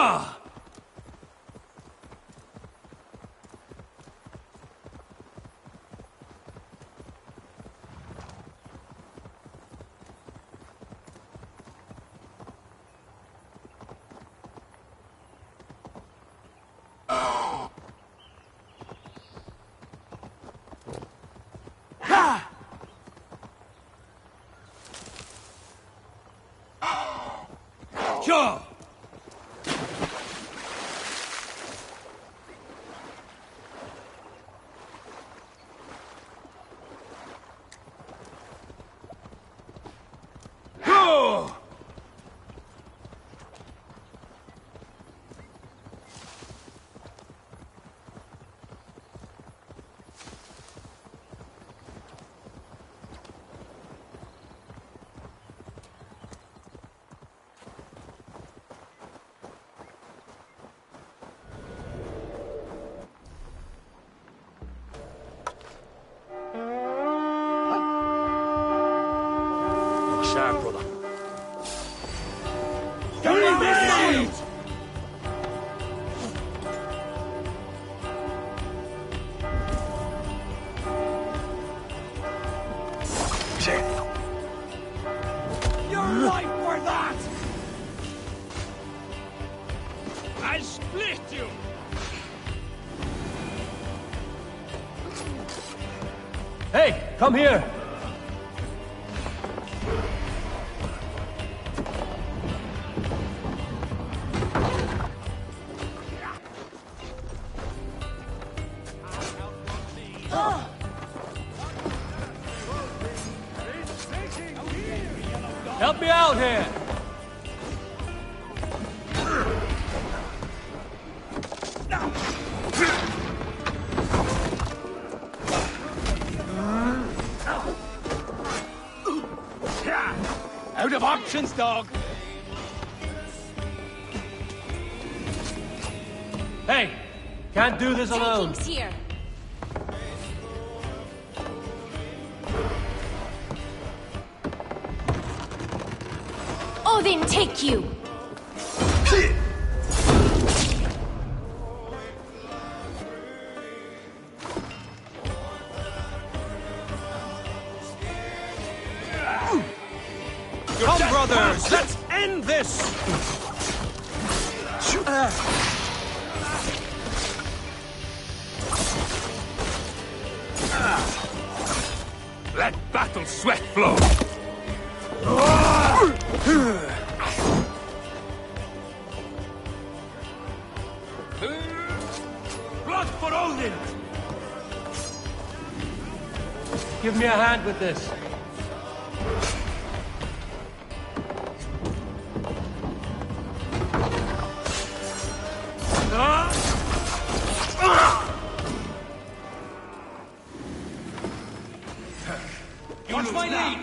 Ah! Sure. Go! Sharp, brother. Your life for that! I'll split you! Hey, come here! Help me out here! Out of options, dog! Hey! Can't do this alone! Taking's here. Odin, take you! Come, brothers! Let's end this! Let battle sweat flow! Blood for Odin! Give me a hand with this. Watch my lead!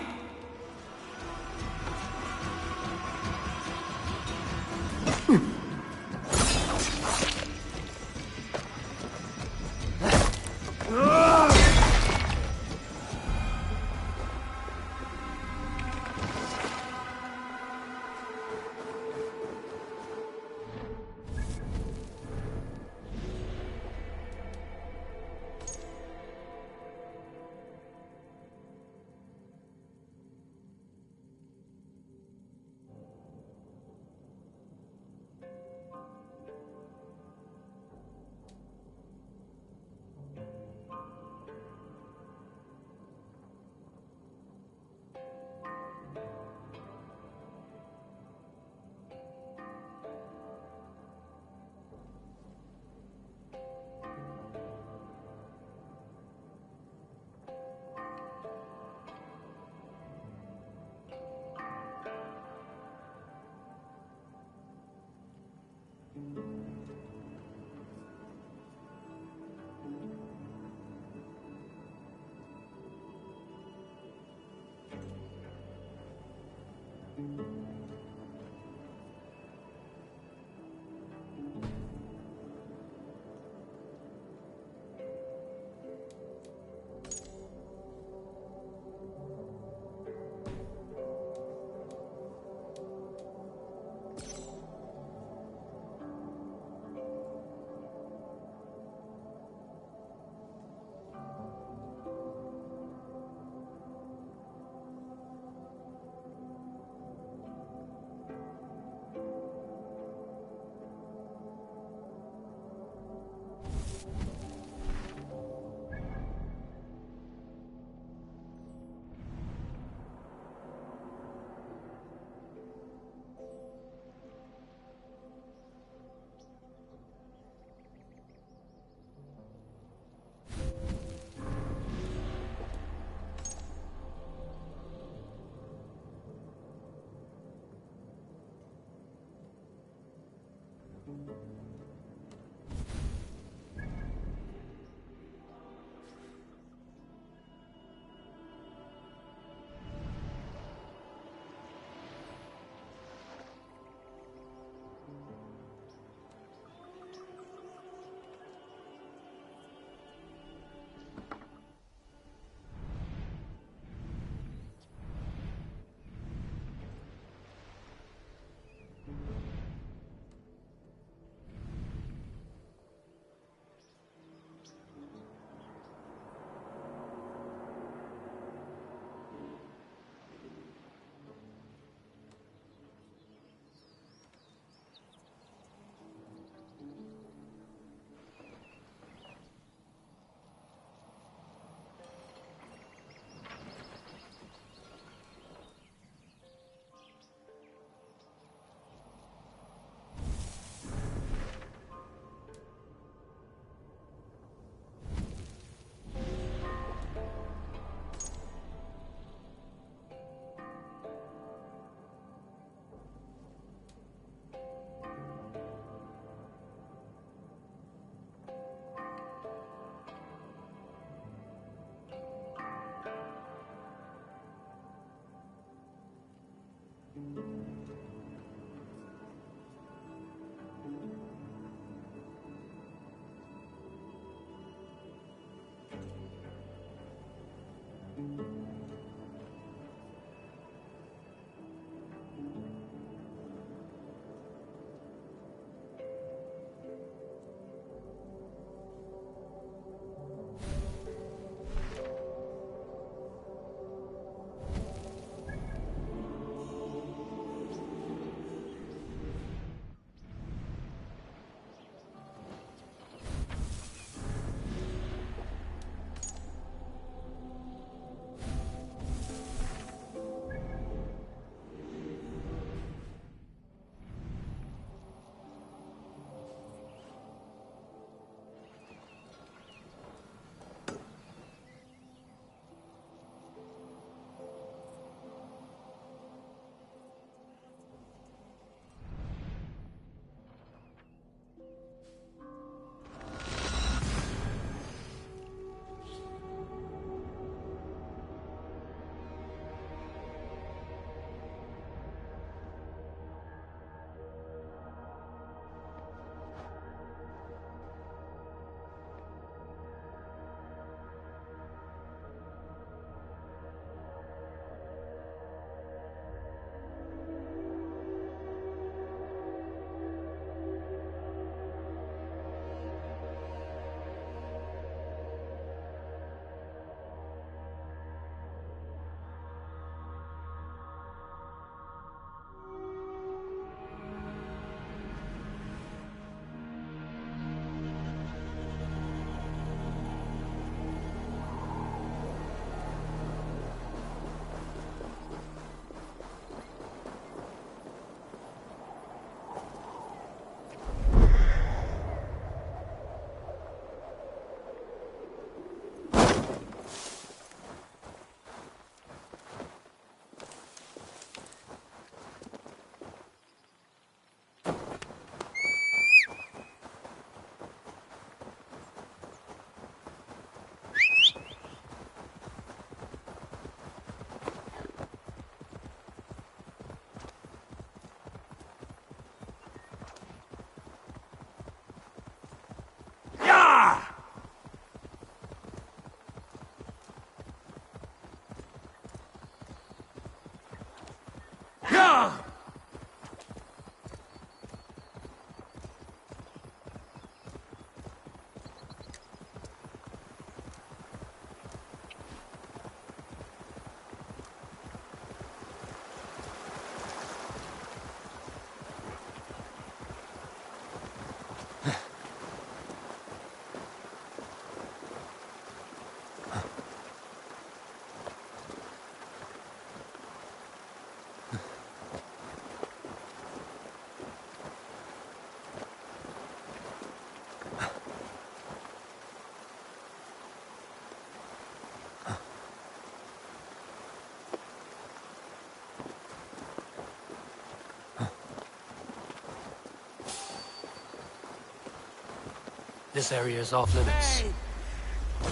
This area is off limits. Hey!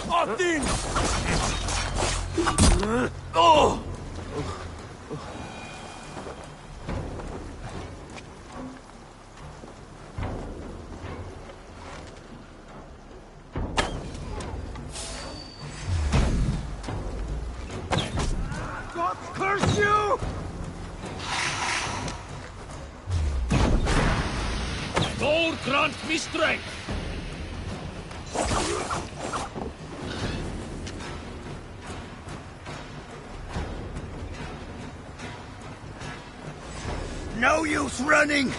Martin! Oh! God curse you! Lord grant me strength! No use running!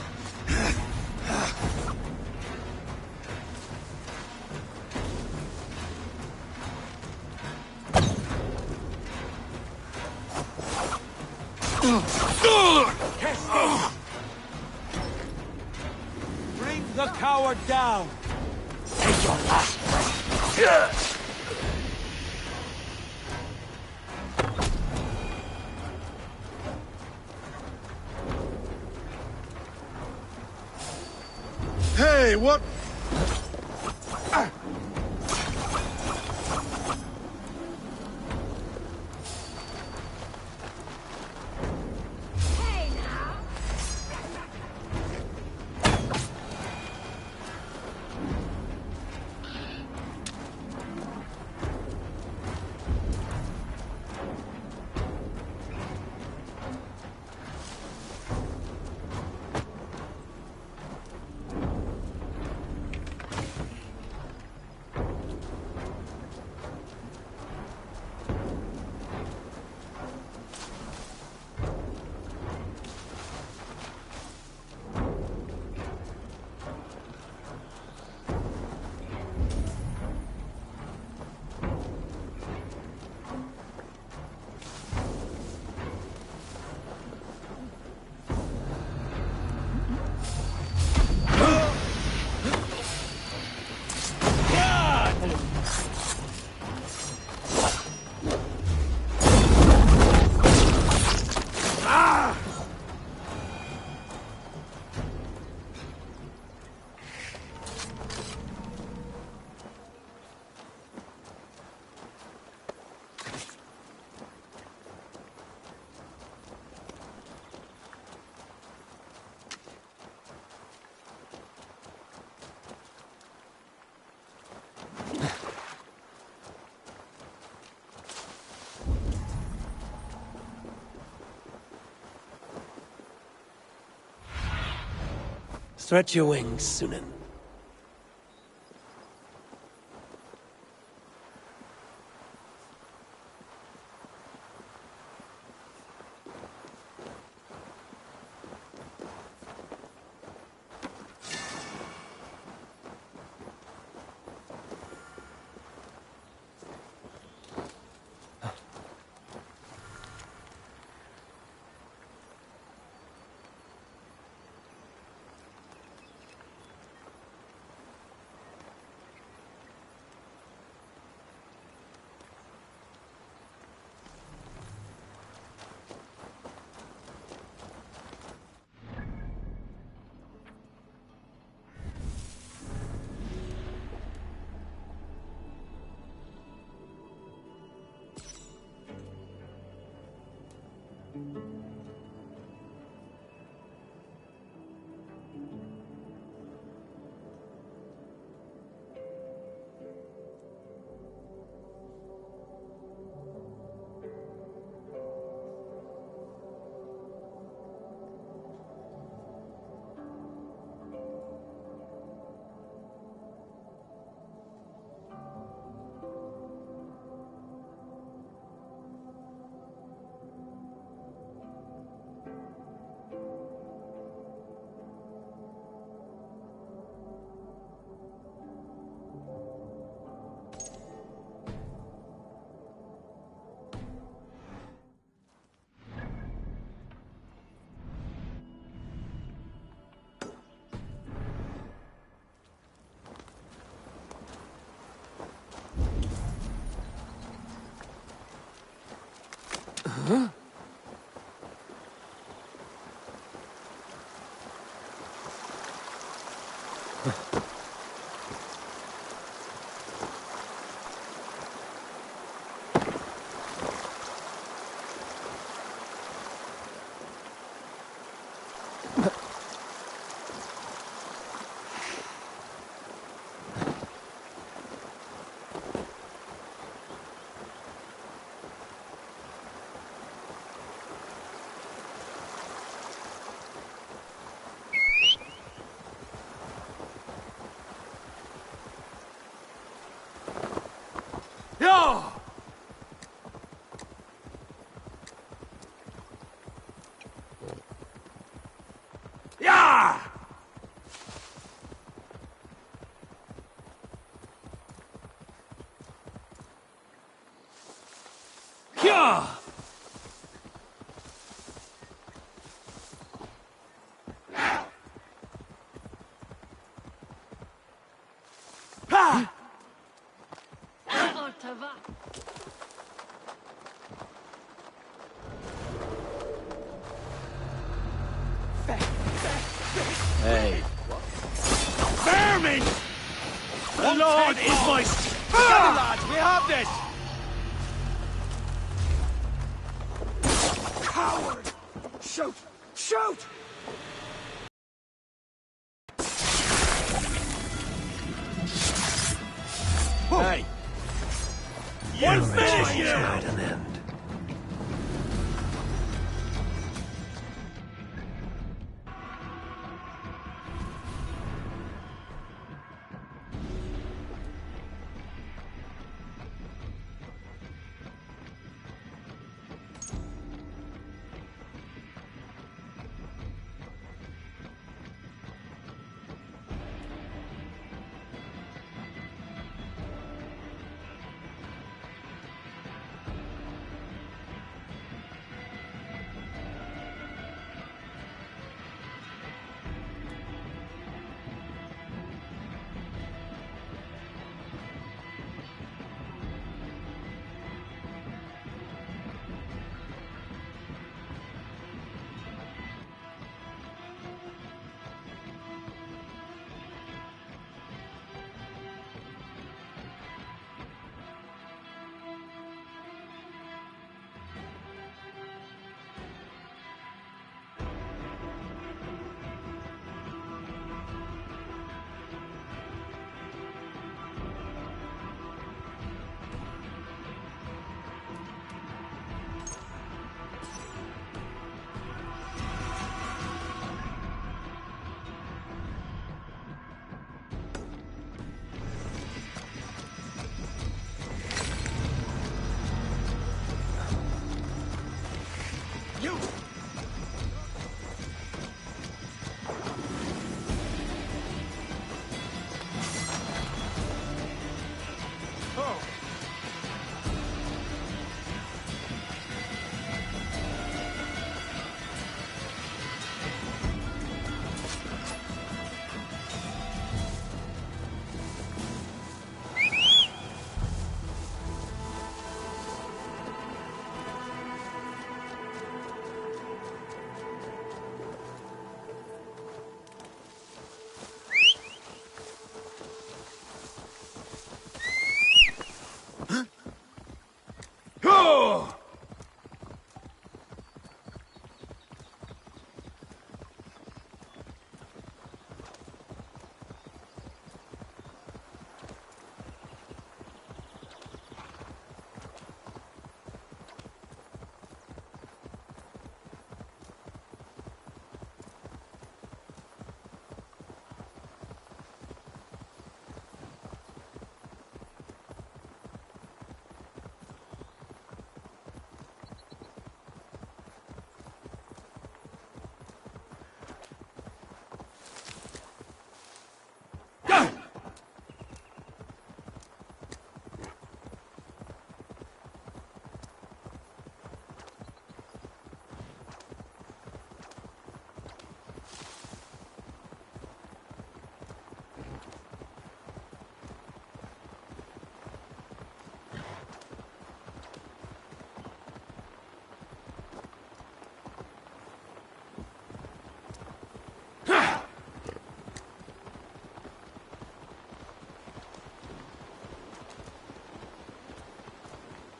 Bring the coward down! Take your last breath! Hey, what? Hey Stretch your wings, Sunan. Huh? Yo! Yeah! Yeah! Ha! Hey. Vermin! The Lord is my... Together, lads, we have this! Coward! Shoot! Shoot! Hey! We'll finish you! At an end.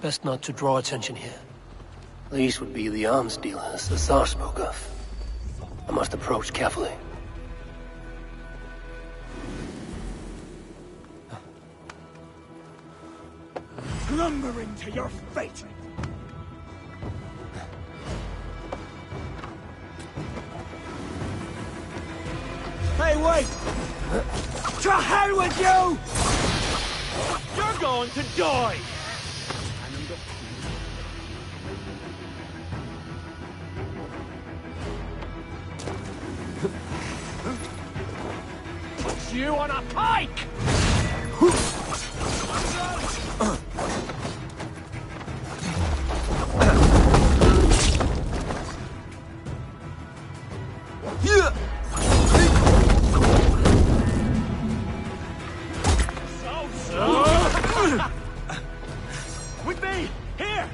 Best not to draw attention here. These would be the arms dealers the Tsar spoke of. I must approach carefully. Lumbering to your fate! Hey, wait! To hell with you! You're going to die! Put you on a pike! With me! Here!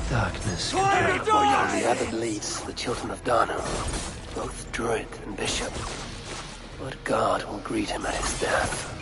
Darkness controlled. The abbot leads the children of Danu, both druid and bishop. But God will greet him at his death.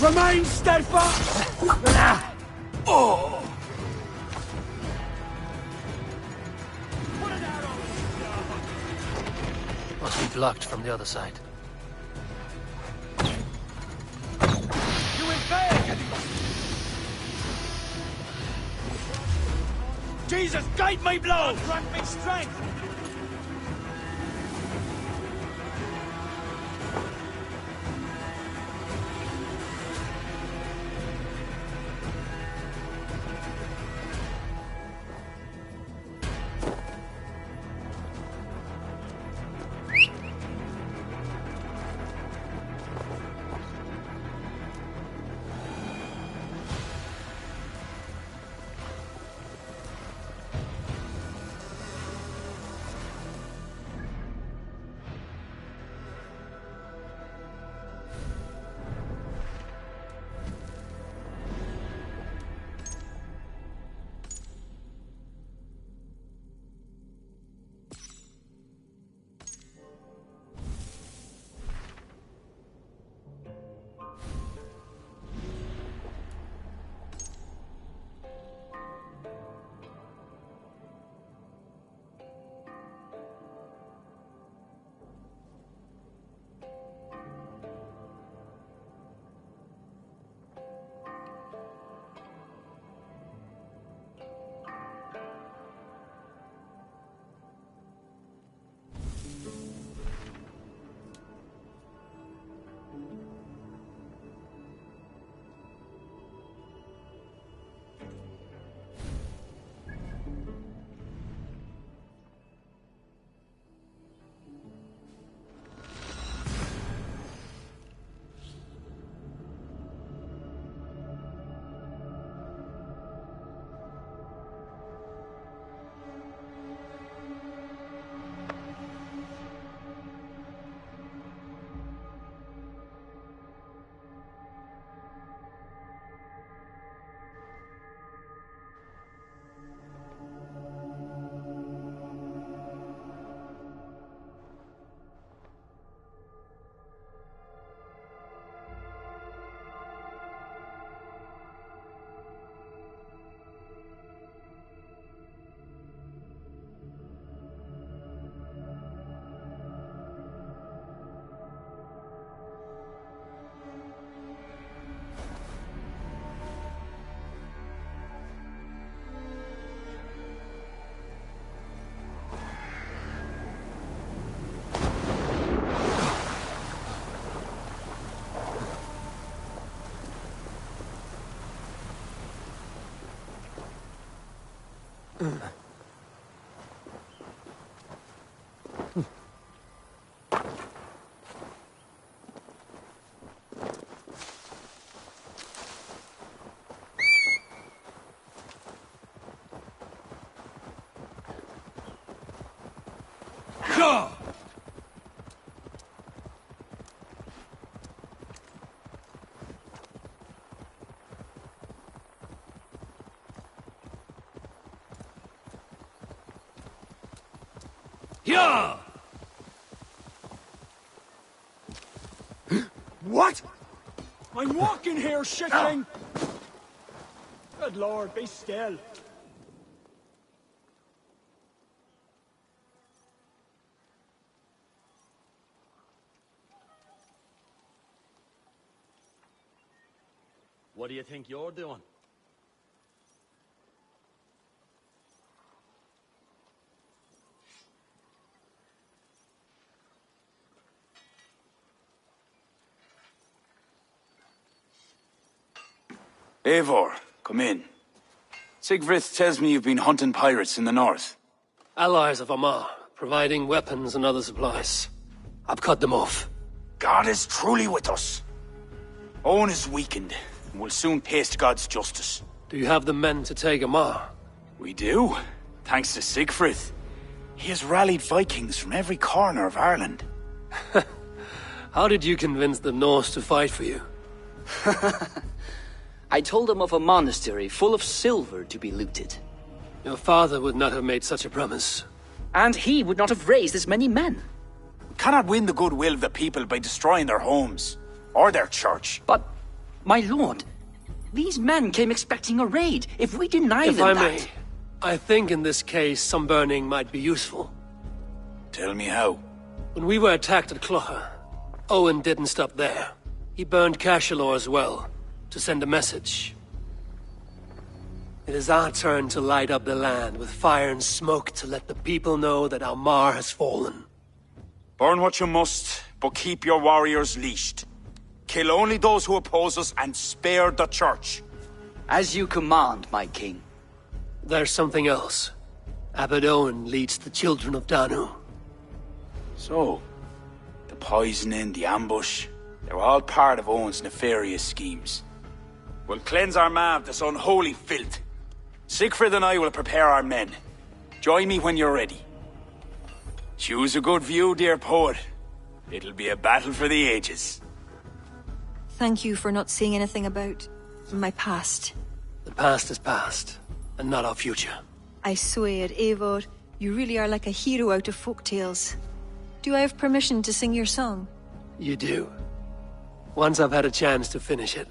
Remain steadfast! Oh! Must be blocked from the other side. You invade! Jesus, guide my blow! Grant me strength! Yeah! What? I'm walking here, shitling! Good lord, be still. What do you think you're doing? Eivor, come in. Sigfrith tells me you've been hunting pirates in the north. Allies of Amar, providing weapons and other supplies. I've cut them off. God is truly with us. Owen is weakened, and will soon taste God's justice. Do you have the men to take Amar? We do, thanks to Sigfrith. He has rallied Vikings from every corner of Ireland. How did you convince the Norse to fight for you? I told them of a monastery full of silver to be looted. Your father would not have made such a promise. And he would not have raised as many men. We cannot win the goodwill of the people by destroying their homes, or their church. But, my lord, these men came expecting a raid. If we deny if them I that... may, I think in this case some burning might be useful. Tell me how. When we were attacked at Clougha, Owen didn't stop there. He burned Cashelaw as well, to send a message. It is our turn to light up the land with fire and smoke to let the people know that Almar has fallen. Burn what you must, but keep your warriors leashed. Kill only those who oppose us and spare the church. As you command, my king. There's something else. Abbot Owen leads the children of Danu. So, the poisoning, the ambush, they're all part of Owen's nefarious schemes. We'll cleanse our ma of this unholy filth. Sigfrid and I will prepare our men. Join me when you're ready. Choose a good view, dear poet. It'll be a battle for the ages. Thank you for not saying anything about my past. The past is past, and not our future. I swear, Eivor, you really are like a hero out of folk tales. Do I have permission to sing your song? You do. Once I've had a chance to finish it.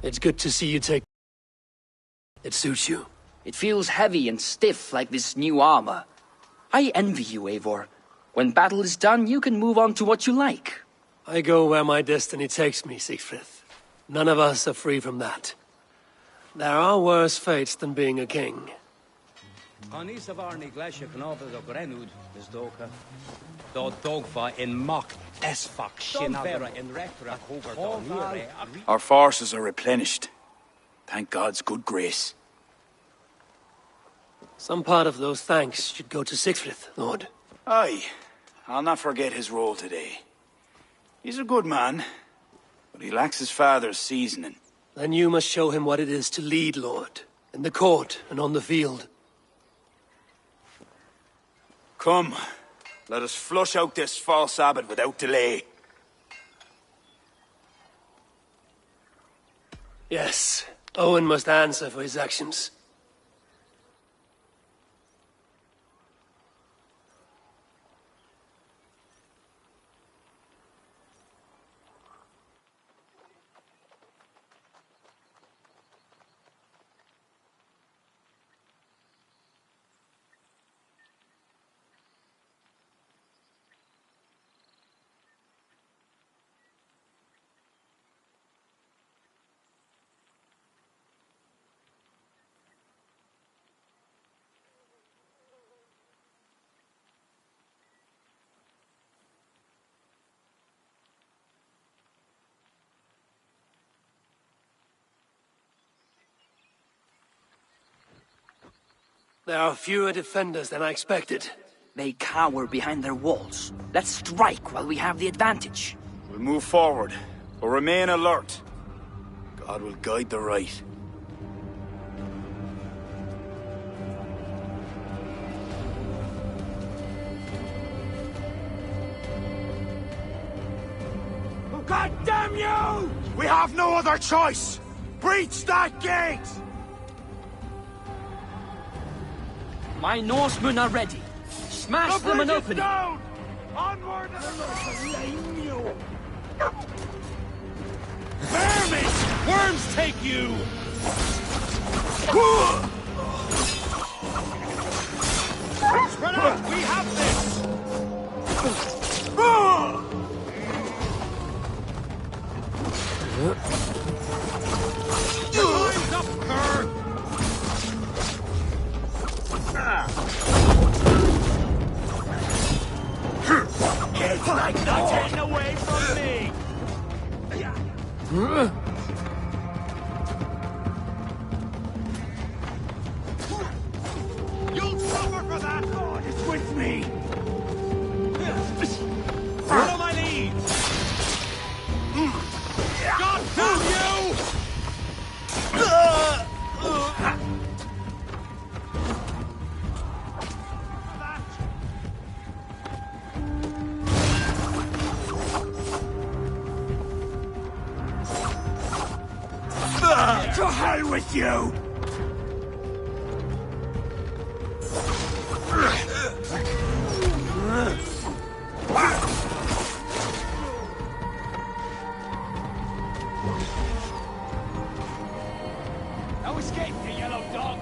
It's good to see you take... It suits you. It feels heavy and stiff like this new armor. I envy you, Eivor. When battle is done, you can move on to what you like. I go where my destiny takes me, Siegfried. None of us are free from that. There are worse fates than being a king. Our forces are replenished. Thank God's good grace. Some part of those thanks should go to Siegfried, Lord. Aye, I'll not forget his role today. He's a good man, but he lacks his father's seasoning. Then you must show him what it is to lead, Lord, in the court and on the field. Come, let us flush out this false abbot without delay. Yes, Owen must answer for his actions. There are fewer defenders than I expected. They cower behind their walls. Let's strike while we have the advantage. We'll move forward, but remain alert. God will guide the right. God damn you! We have no other choice! Breach that gate! My Norsemen are ready. Smash them an opening. Down! Onward and lame you! Vermin! Worms take you! Spread out! We have this! Time's up, Kerr! It's like nothing away from me! You'll suffer for that! God is with me! Follow my lead! God damn you! To hell with you! No escape, you yellow dog!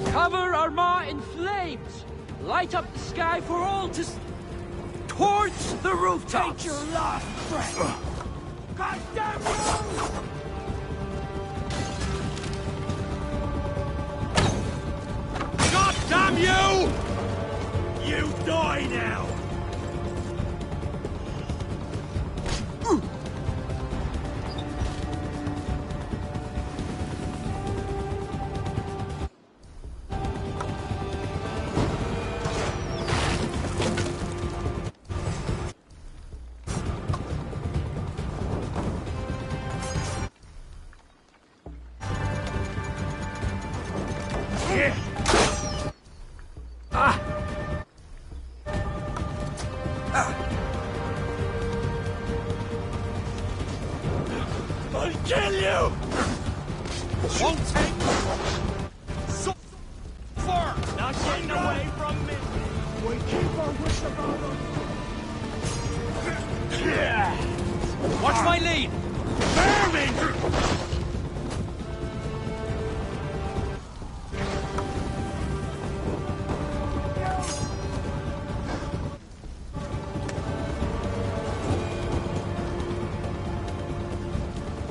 Cover Armagh in flames! Light up the sky for all to towards the rooftops! Take your last breath! God damn you! God damn you! You die now! I'll kill you! Won't take so far! Not getting away from me! We keep our wish about us! Watch my lead! Vermin!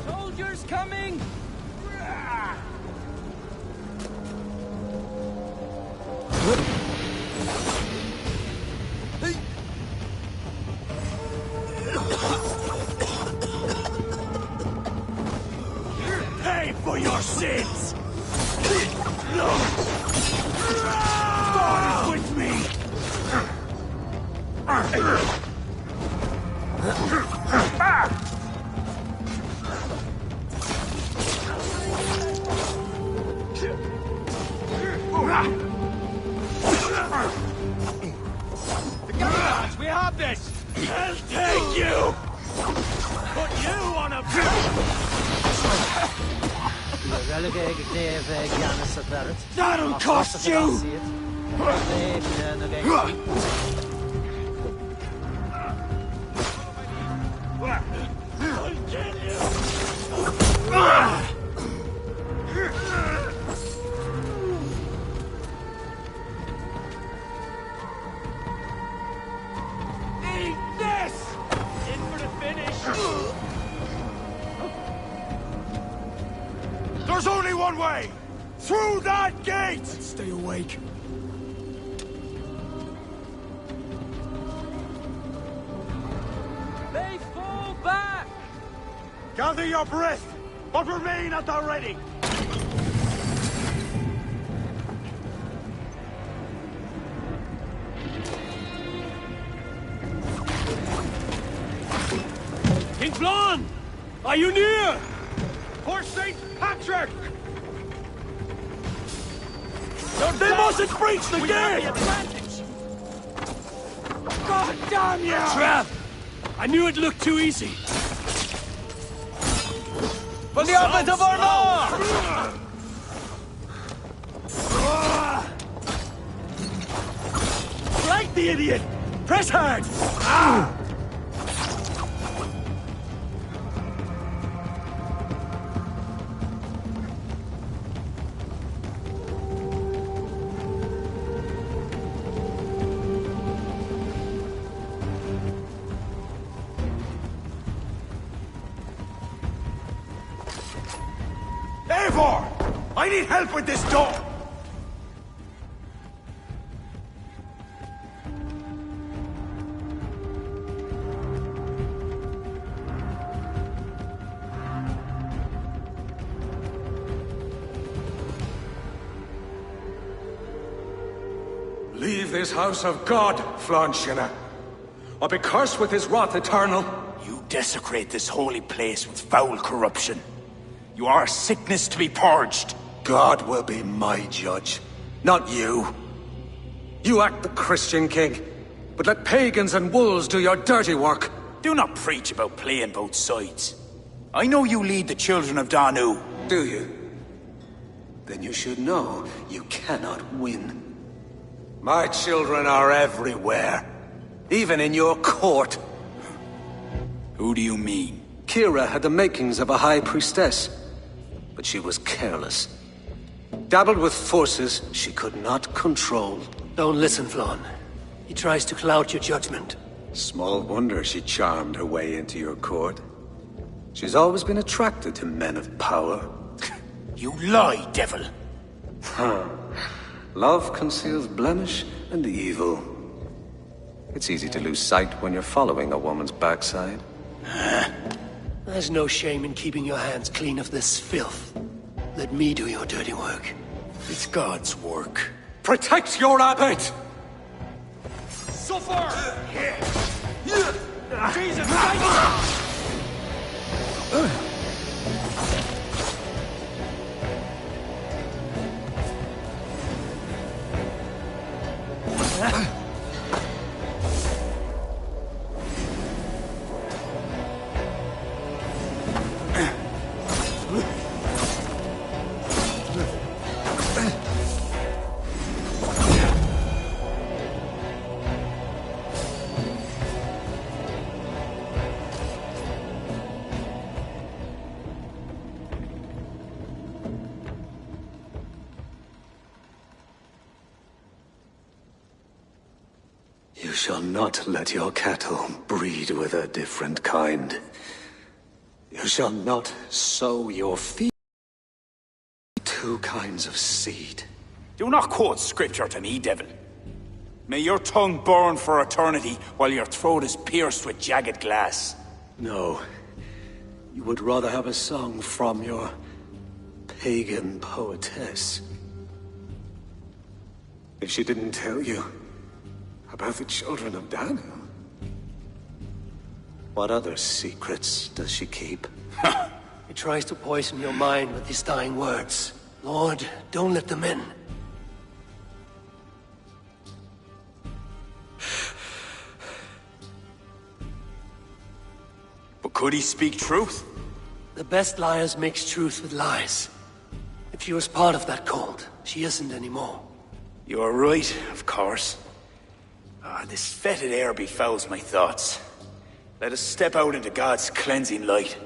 Soldiers coming! Pay for your sins! God is with me! grab this! I'll take you! Put you on a That'll cost you! I'll kill you! Eat this! In for the finish! There's only one way! Through that gate! Let's stay awake. They fall back! Gather your breath, but remain at the ready! King Flan! Are you near? For St. Patrick! They mustn't breach the gate! God damn you! Trap! I knew it looked too easy. For the Abbot of Armagh! Flank the idiot! Press hard! Ah! Eivor! I need help with this door! Leave this house of God, Flanshina, or be cursed with his wrath eternal. You desecrate this holy place with foul corruption. You are a sickness to be purged. God will be my judge, not you. You act the Christian king, but let pagans and wolves do your dirty work. Do not preach about playing both sides. I know you lead the children of Danu. Do you? Then you should know you cannot win. My children are everywhere, even in your court. Who do you mean? Kira had the makings of a high priestess, but she was careless. Dabbled with forces she could not control. Don't listen, Flan. He tries to cloud your judgment. Small wonder she charmed her way into your court. She's always been attracted to men of power. You lie, devil! Love conceals blemish and evil. It's easy to lose sight when you're following a woman's backside. There's no shame in keeping your hands clean of this filth. Let me do your dirty work. It's God's work. Protect your abbot! Suffer! Jesus! You shall not let your cattle breed with a different kind. You shall not sow your feet two kinds of seed. Do not quote scripture to me, devil. May your tongue burn for eternity while your throat is pierced with jagged glass. No. You would rather have a song from your pagan poetess. If she didn't tell you about the children of Danu, what other secrets does she keep? He tries to poison your mind with his dying words. Lord, don't let them in. could he speak truth? The best liars mix truth with lies. If she was part of that cult, she isn't anymore. You're right, of course. This fetid air befouls my thoughts. Let us step out into God's cleansing light.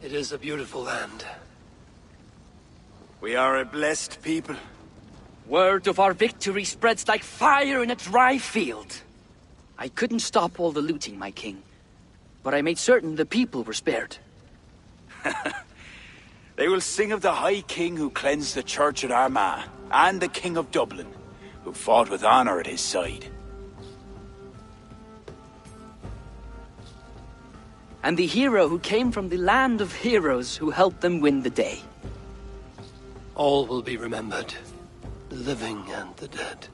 It is a beautiful land. We are a blessed people. Word of our victory spreads like fire in a dry field. I couldn't stop all the looting, my king, but I made certain the people were spared. They will sing of the High King who cleansed the church at Armagh, and the King of Dublin, who fought with honor at his side. And the hero who came from the land of heroes who helped them win the day. All will be remembered, the living and the dead.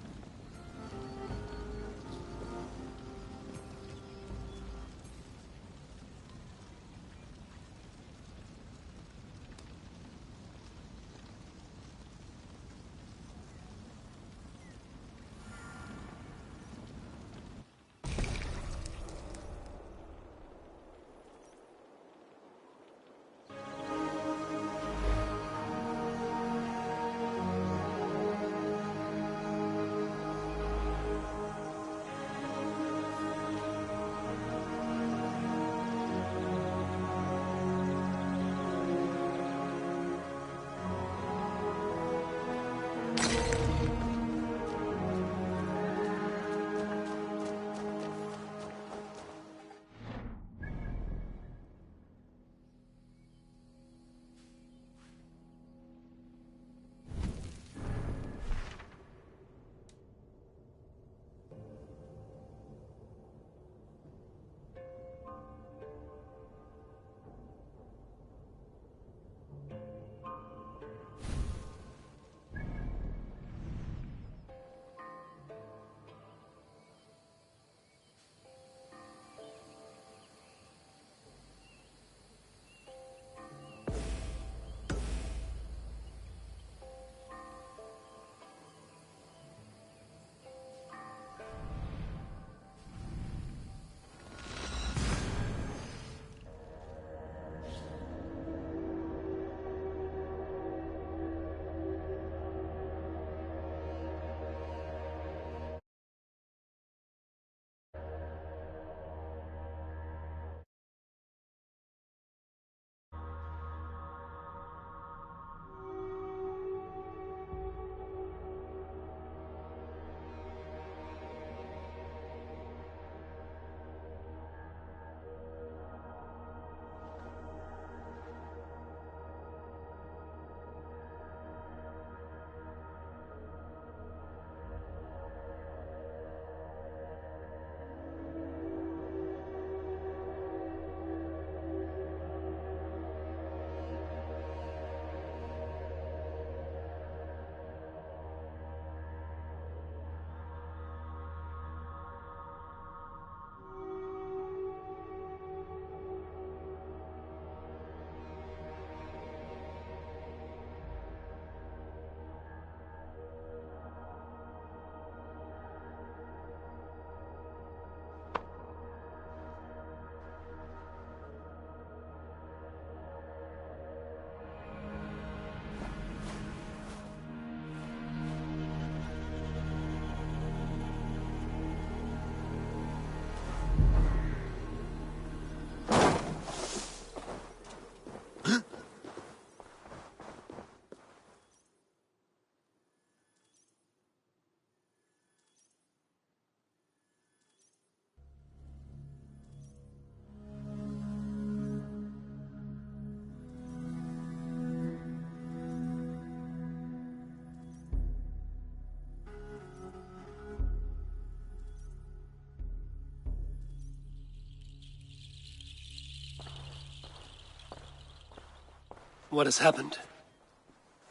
What has happened?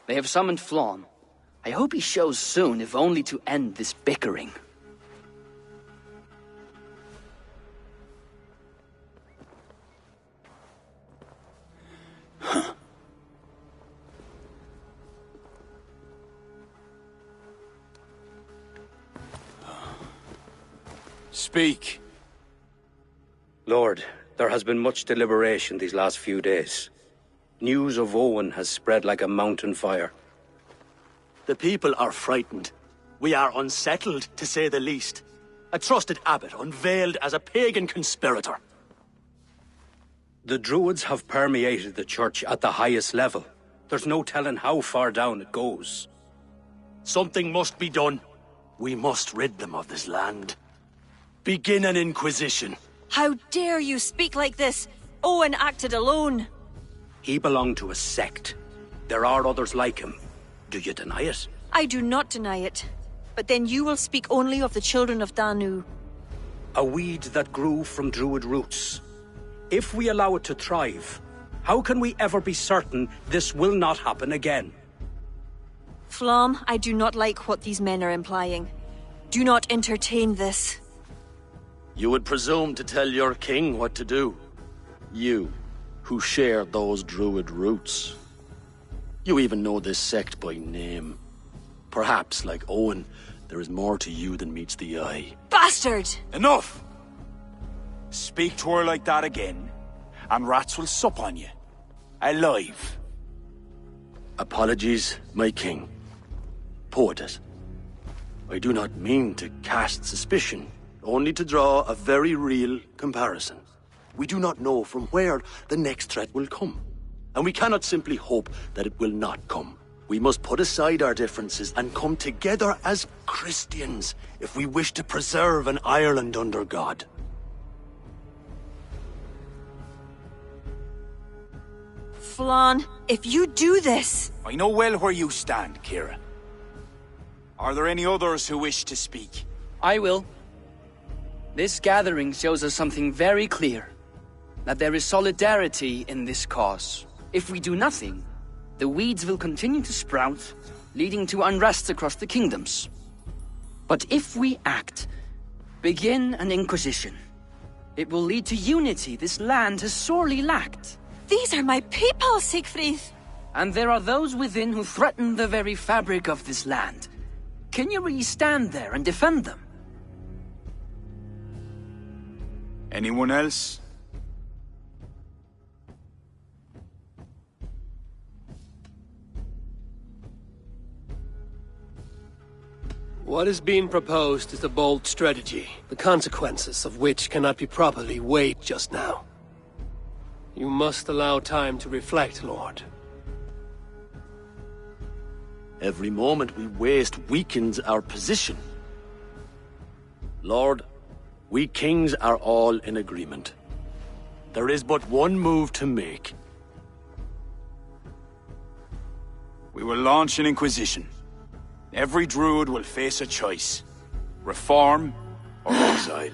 They have summoned Flawn. I hope he shows soon, if only to end this bickering. Speak. Lord, there has been much deliberation these last few days. News of Owen has spread like a mountain fire. The people are frightened. We are unsettled, to say the least. A trusted abbot unveiled as a pagan conspirator. The Druids have permeated the church at the highest level. There's no telling how far down it goes. Something must be done. We must rid them of this land. Begin an inquisition. How dare you speak like this? Owen acted alone. He belonged to a sect. There are others like him. Do you deny it? I do not deny it. But then you will speak only of the children of Danu. A weed that grew from Druid roots. If we allow it to thrive, how can we ever be certain this will not happen again? Flom, I do not like what these men are implying. Do not entertain this. You would presume to tell your king what to do. You, who share those Druid roots. You even know this sect by name. Perhaps, like Owen, there is more to you than meets the eye. Bastard! Enough! Speak to her like that again, and rats will sup on you. Alive. Apologies, my king. Poetess. I do not mean to cast suspicion, only to draw a very real comparison. We do not know from where the next threat will come, and we cannot simply hope that it will not come. We must put aside our differences and come together as Christians if we wish to preserve an Ireland under God. Flann, if you do this... I know well where you stand, Kira. Are there any others who wish to speak? I will. This gathering shows us something very clear. That there is solidarity in this cause. If we do nothing, the weeds will continue to sprout, leading to unrest across the kingdoms. But if we act, begin an inquisition, it will lead to unity this land has sorely lacked. These are my people, Siegfried! And there are those within who threaten the very fabric of this land. Can you really stand there and defend them? Anyone else? What is being proposed is a bold strategy, the consequences of which cannot be properly weighed just now. You must allow time to reflect, Lord. Every moment we waste weakens our position. Lord, we kings are all in agreement. There is but one move to make. We will launch an inquisition. Every druid will face a choice. Reform or exile.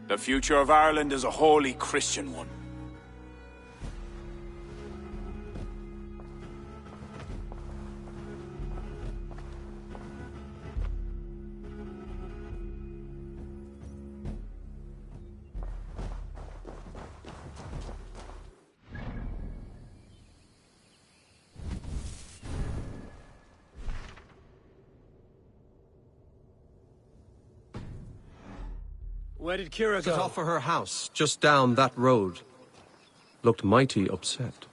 The future of Ireland is a wholly Christian one. Where did Kira Set go? off for her house, just down that road. Looked mighty upset.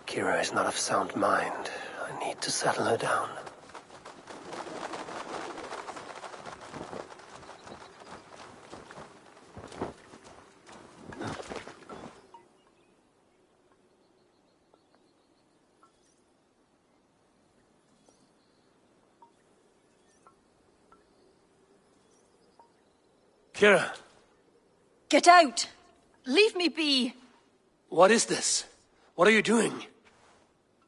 Kira is not of sound mind. I need to settle her down. Kira! Get out! Leave me be! What is this? What are you doing?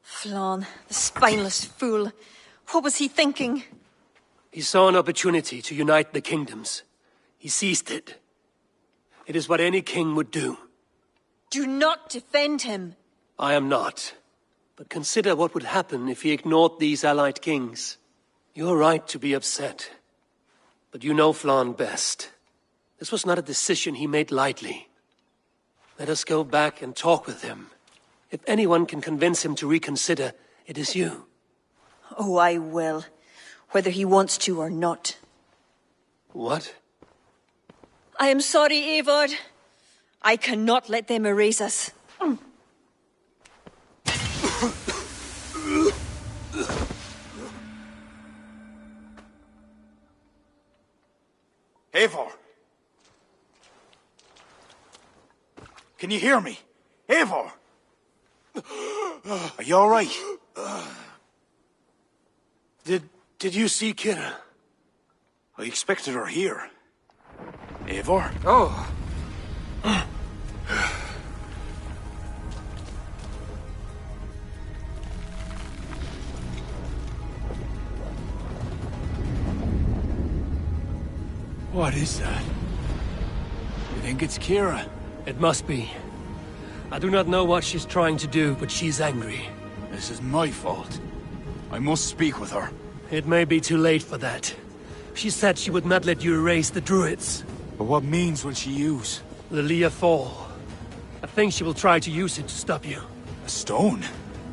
Flann, the spineless fool. What was he thinking? He saw an opportunity to unite the kingdoms. He seized it. It is what any king would do. Do not defend him. I am not. But consider what would happen if he ignored these allied kings. You're right to be upset. But you know Flann best. This was not a decision he made lightly. Let us go back and talk with him. If anyone can convince him to reconsider, it is you. Oh, I will. Whether he wants to or not. What? I am sorry, Eivor. I cannot let them erase us. Eivor! Can you hear me? Eivor! Are you alright? Did you see Kira? I expected her here. Eivor? Oh. What is that? You think it's Kira? It must be. I do not know what she's trying to do, but she's angry. This is my fault. I must speak with her. It may be too late for that. She said she would not let you erase the druids. But what means will she use? The Leah Fall. I think she will try to use it to stop you. A stone?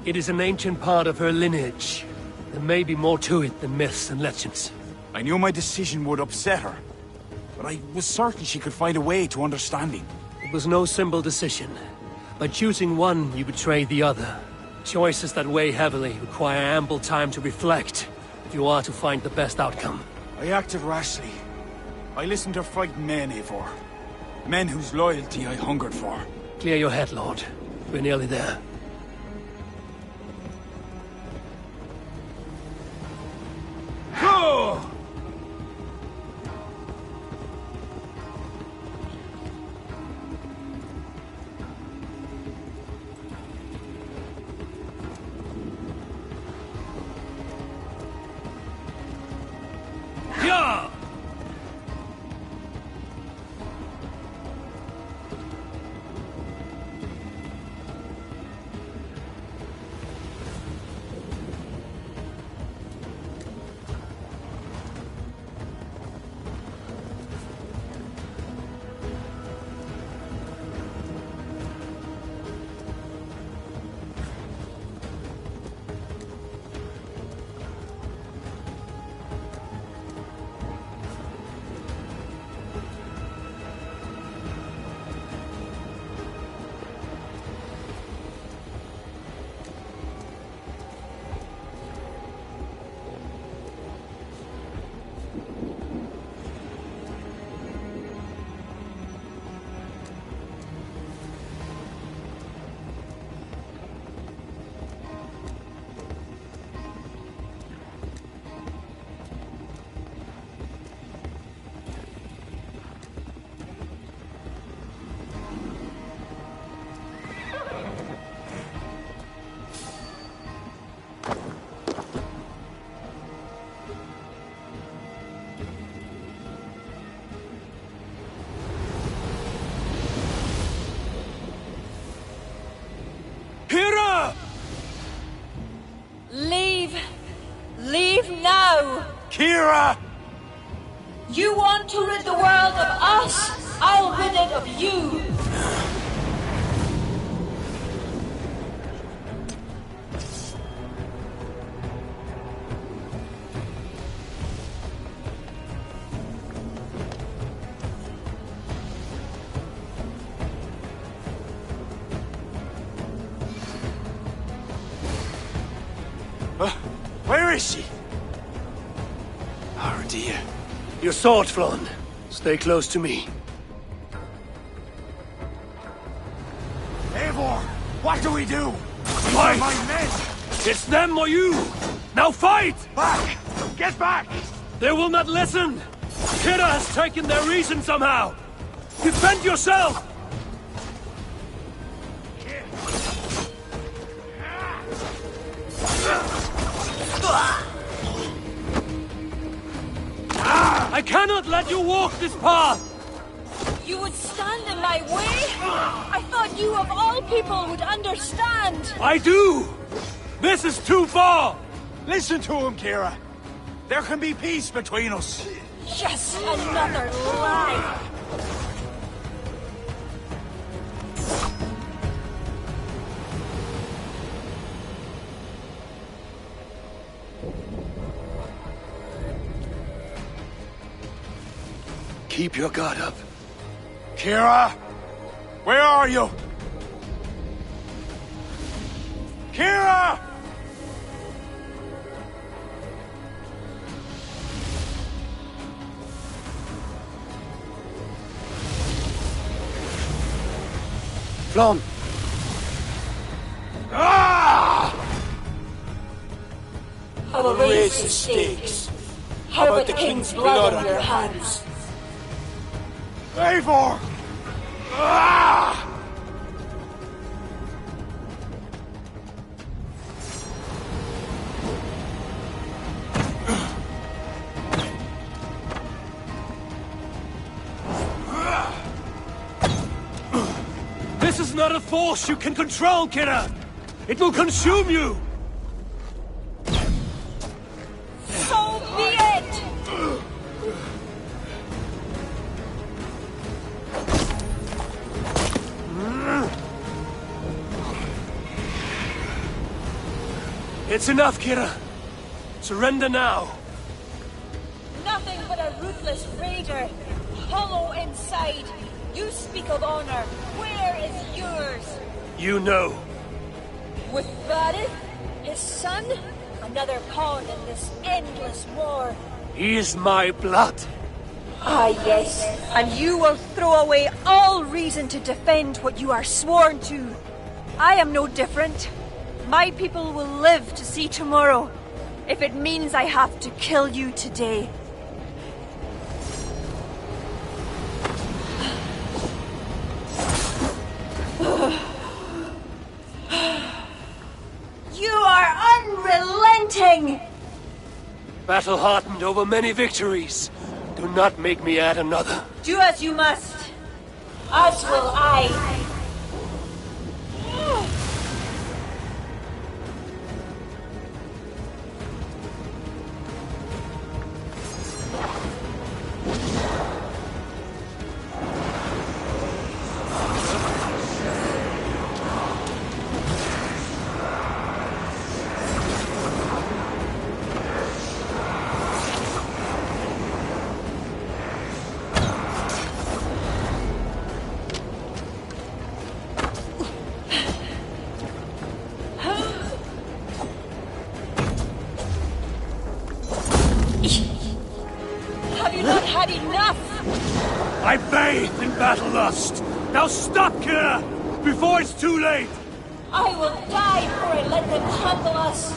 It is an ancient part of her lineage. There may be more to it than myths and legends. I knew my decision would upset her. But I was certain she could find a way to understanding. It was no simple decision. By choosing one, you betray the other. Choices that weigh heavily require ample time to reflect if you are to find the best outcome. I acted rashly. I listened to frightened men, Eivor. Men whose loyalty I hungered for. Clear your head, Lord. We're nearly there. Go! Yeah! Kira! Leave. Leave now. Kira! You want to rid the world of us? I'll rid it of you. Where is she? Oh dear. Your sword, Flann. Stay close to me. Eivor, what do we do? Fight! My men! It's them or you! Now fight! Back! Get back! They will not listen! Kira has taken their reason somehow! Defend yourself! I cannot let you walk this path! You would stand in my way? I thought you of all people would understand. I do! This is too far! Listen to him, Kira. There can be peace between us. Just another lie. Keep your guard up. Kira! Where are you? Kira! Flon! Ah! I will raise the stakes. How about the king's blood on your hands? Eivor! Ah! This is not a force you can control, Kira! It will consume you! So be it! It's enough, Kira. Surrender now. Nothing but a ruthless raider. Hollow inside. You speak of honor. Where is yours? You know. With Varith, his son, another pawn in this endless war. He is my blood. Ah, yes. And you will throw away all reason to defend what you are sworn to. I am no different. My people will live to see tomorrow, if it means I have to kill you today. You are unrelenting! Battle-hardened over many victories. Do not make me add another. Do as you must. As will I. Have you not had enough? I bathe in battle lust. Now stop, Kira, before it's too late. I will die before I let them trample us.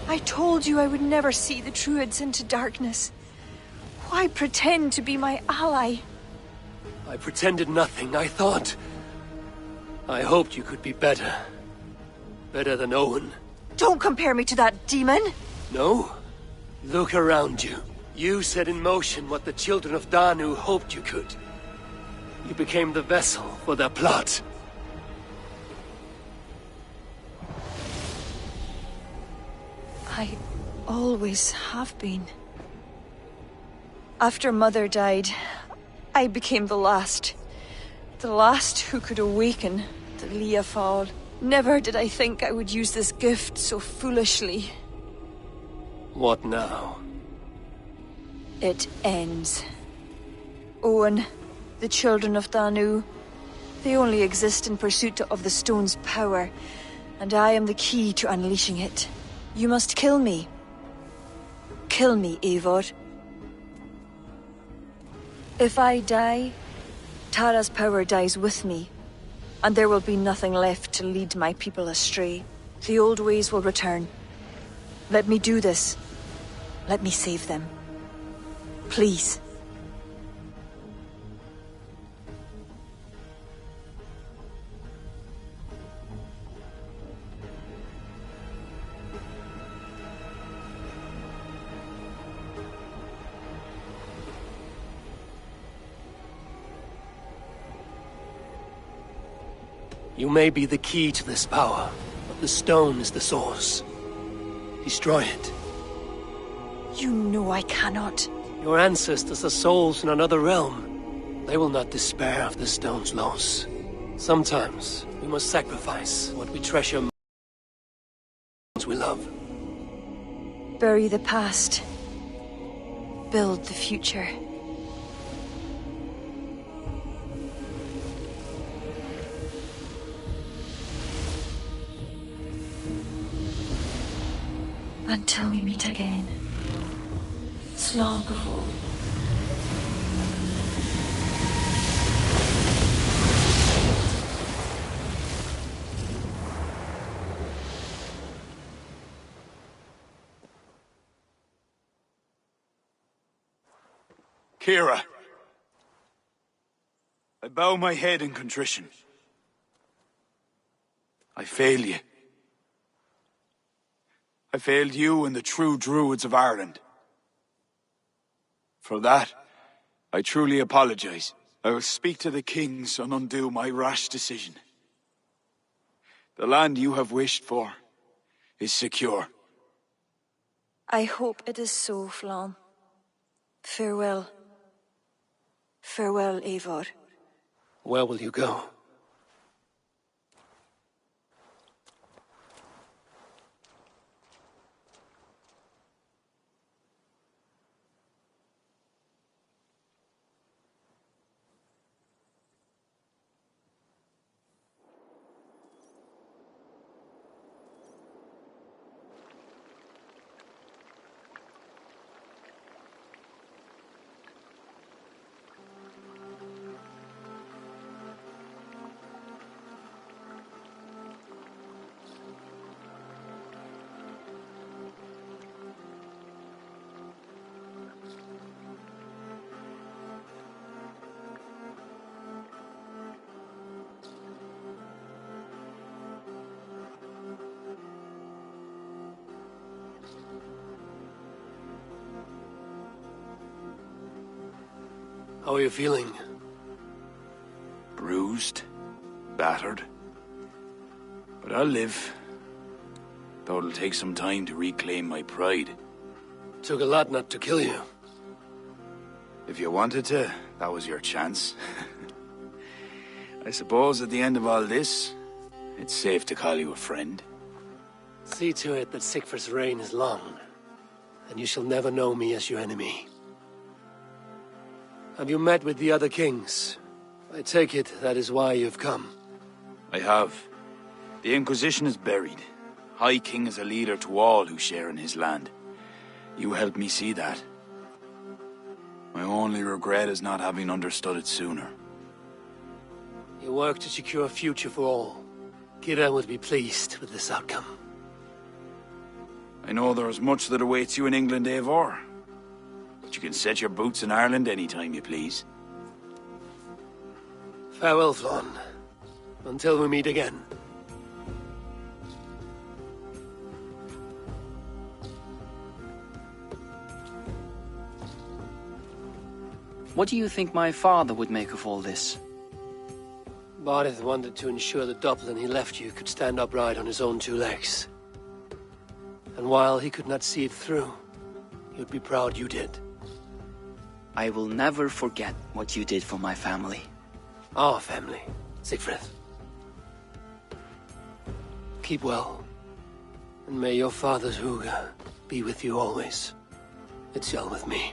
I told you I would never see the Druids into darkness. Why pretend to be my ally? I pretended nothing. I thought... I hoped you could be better. Better than Owen. Don't compare me to that demon! No? Look around you. You set in motion what the children of Danu hoped you could. You became the vessel for their plot. I always have been. After Mother died, I became the last. The last who could awaken the Leafal. Never did I think I would use this gift so foolishly. What now? It ends. Owen, the children of Danu, They only exist in pursuit of the stone's power, and I am the key to unleashing it. You must kill me. Kill me, Eivor. If I die, Tara's power dies with me, and there will be nothing left to lead my people astray. The old ways will return. Let me do this. Let me save them. Please. You may be the key to this power, but the stone is the source. Destroy it. You know I cannot. Your ancestors are souls in another realm. They will not despair of the stone's loss. Sometimes we must sacrifice what we treasure most we love. Bury the past. Build the future. Until we meet again. Slán go fóill. Kira, I bow my head in contrition. I fail you. I failed you and the true druids of Ireland. For that, I truly apologize. I will speak to the kings and undo my rash decision. The land you have wished for is secure. I hope it is so, Flán. Farewell. Farewell, Eivor. Where will you go? How are you feeling? Bruised, battered. But I'll live. Though it'll take some time to reclaim my pride. Took a lot not to kill you. If you wanted to, that was your chance. I suppose at the end of all this, it's safe to call you a friend. See to it that Sigfrid's reign is long, and you shall never know me as your enemy. Have you met with the other kings? I take it that is why you've come. I have. The Inquisition is buried. High King is a leader to all who share in his land. You helped me see that. My only regret is not having understood it sooner. You work to secure a future for all. Kira would be pleased with this outcome. I know there is much that awaits you in England, Eivor. But you can set your boots in Ireland anytime you please. Farewell, Flán. Until we meet again. What do you think my father would make of all this? Barith wanted to ensure the Dublin he left you could stand upright on his own two legs. And while he could not see it through, he'd be proud you did. I will never forget what you did for my family. Our family, Sigfrid. Keep well. And may your father's Huga be with you always. It's well with me.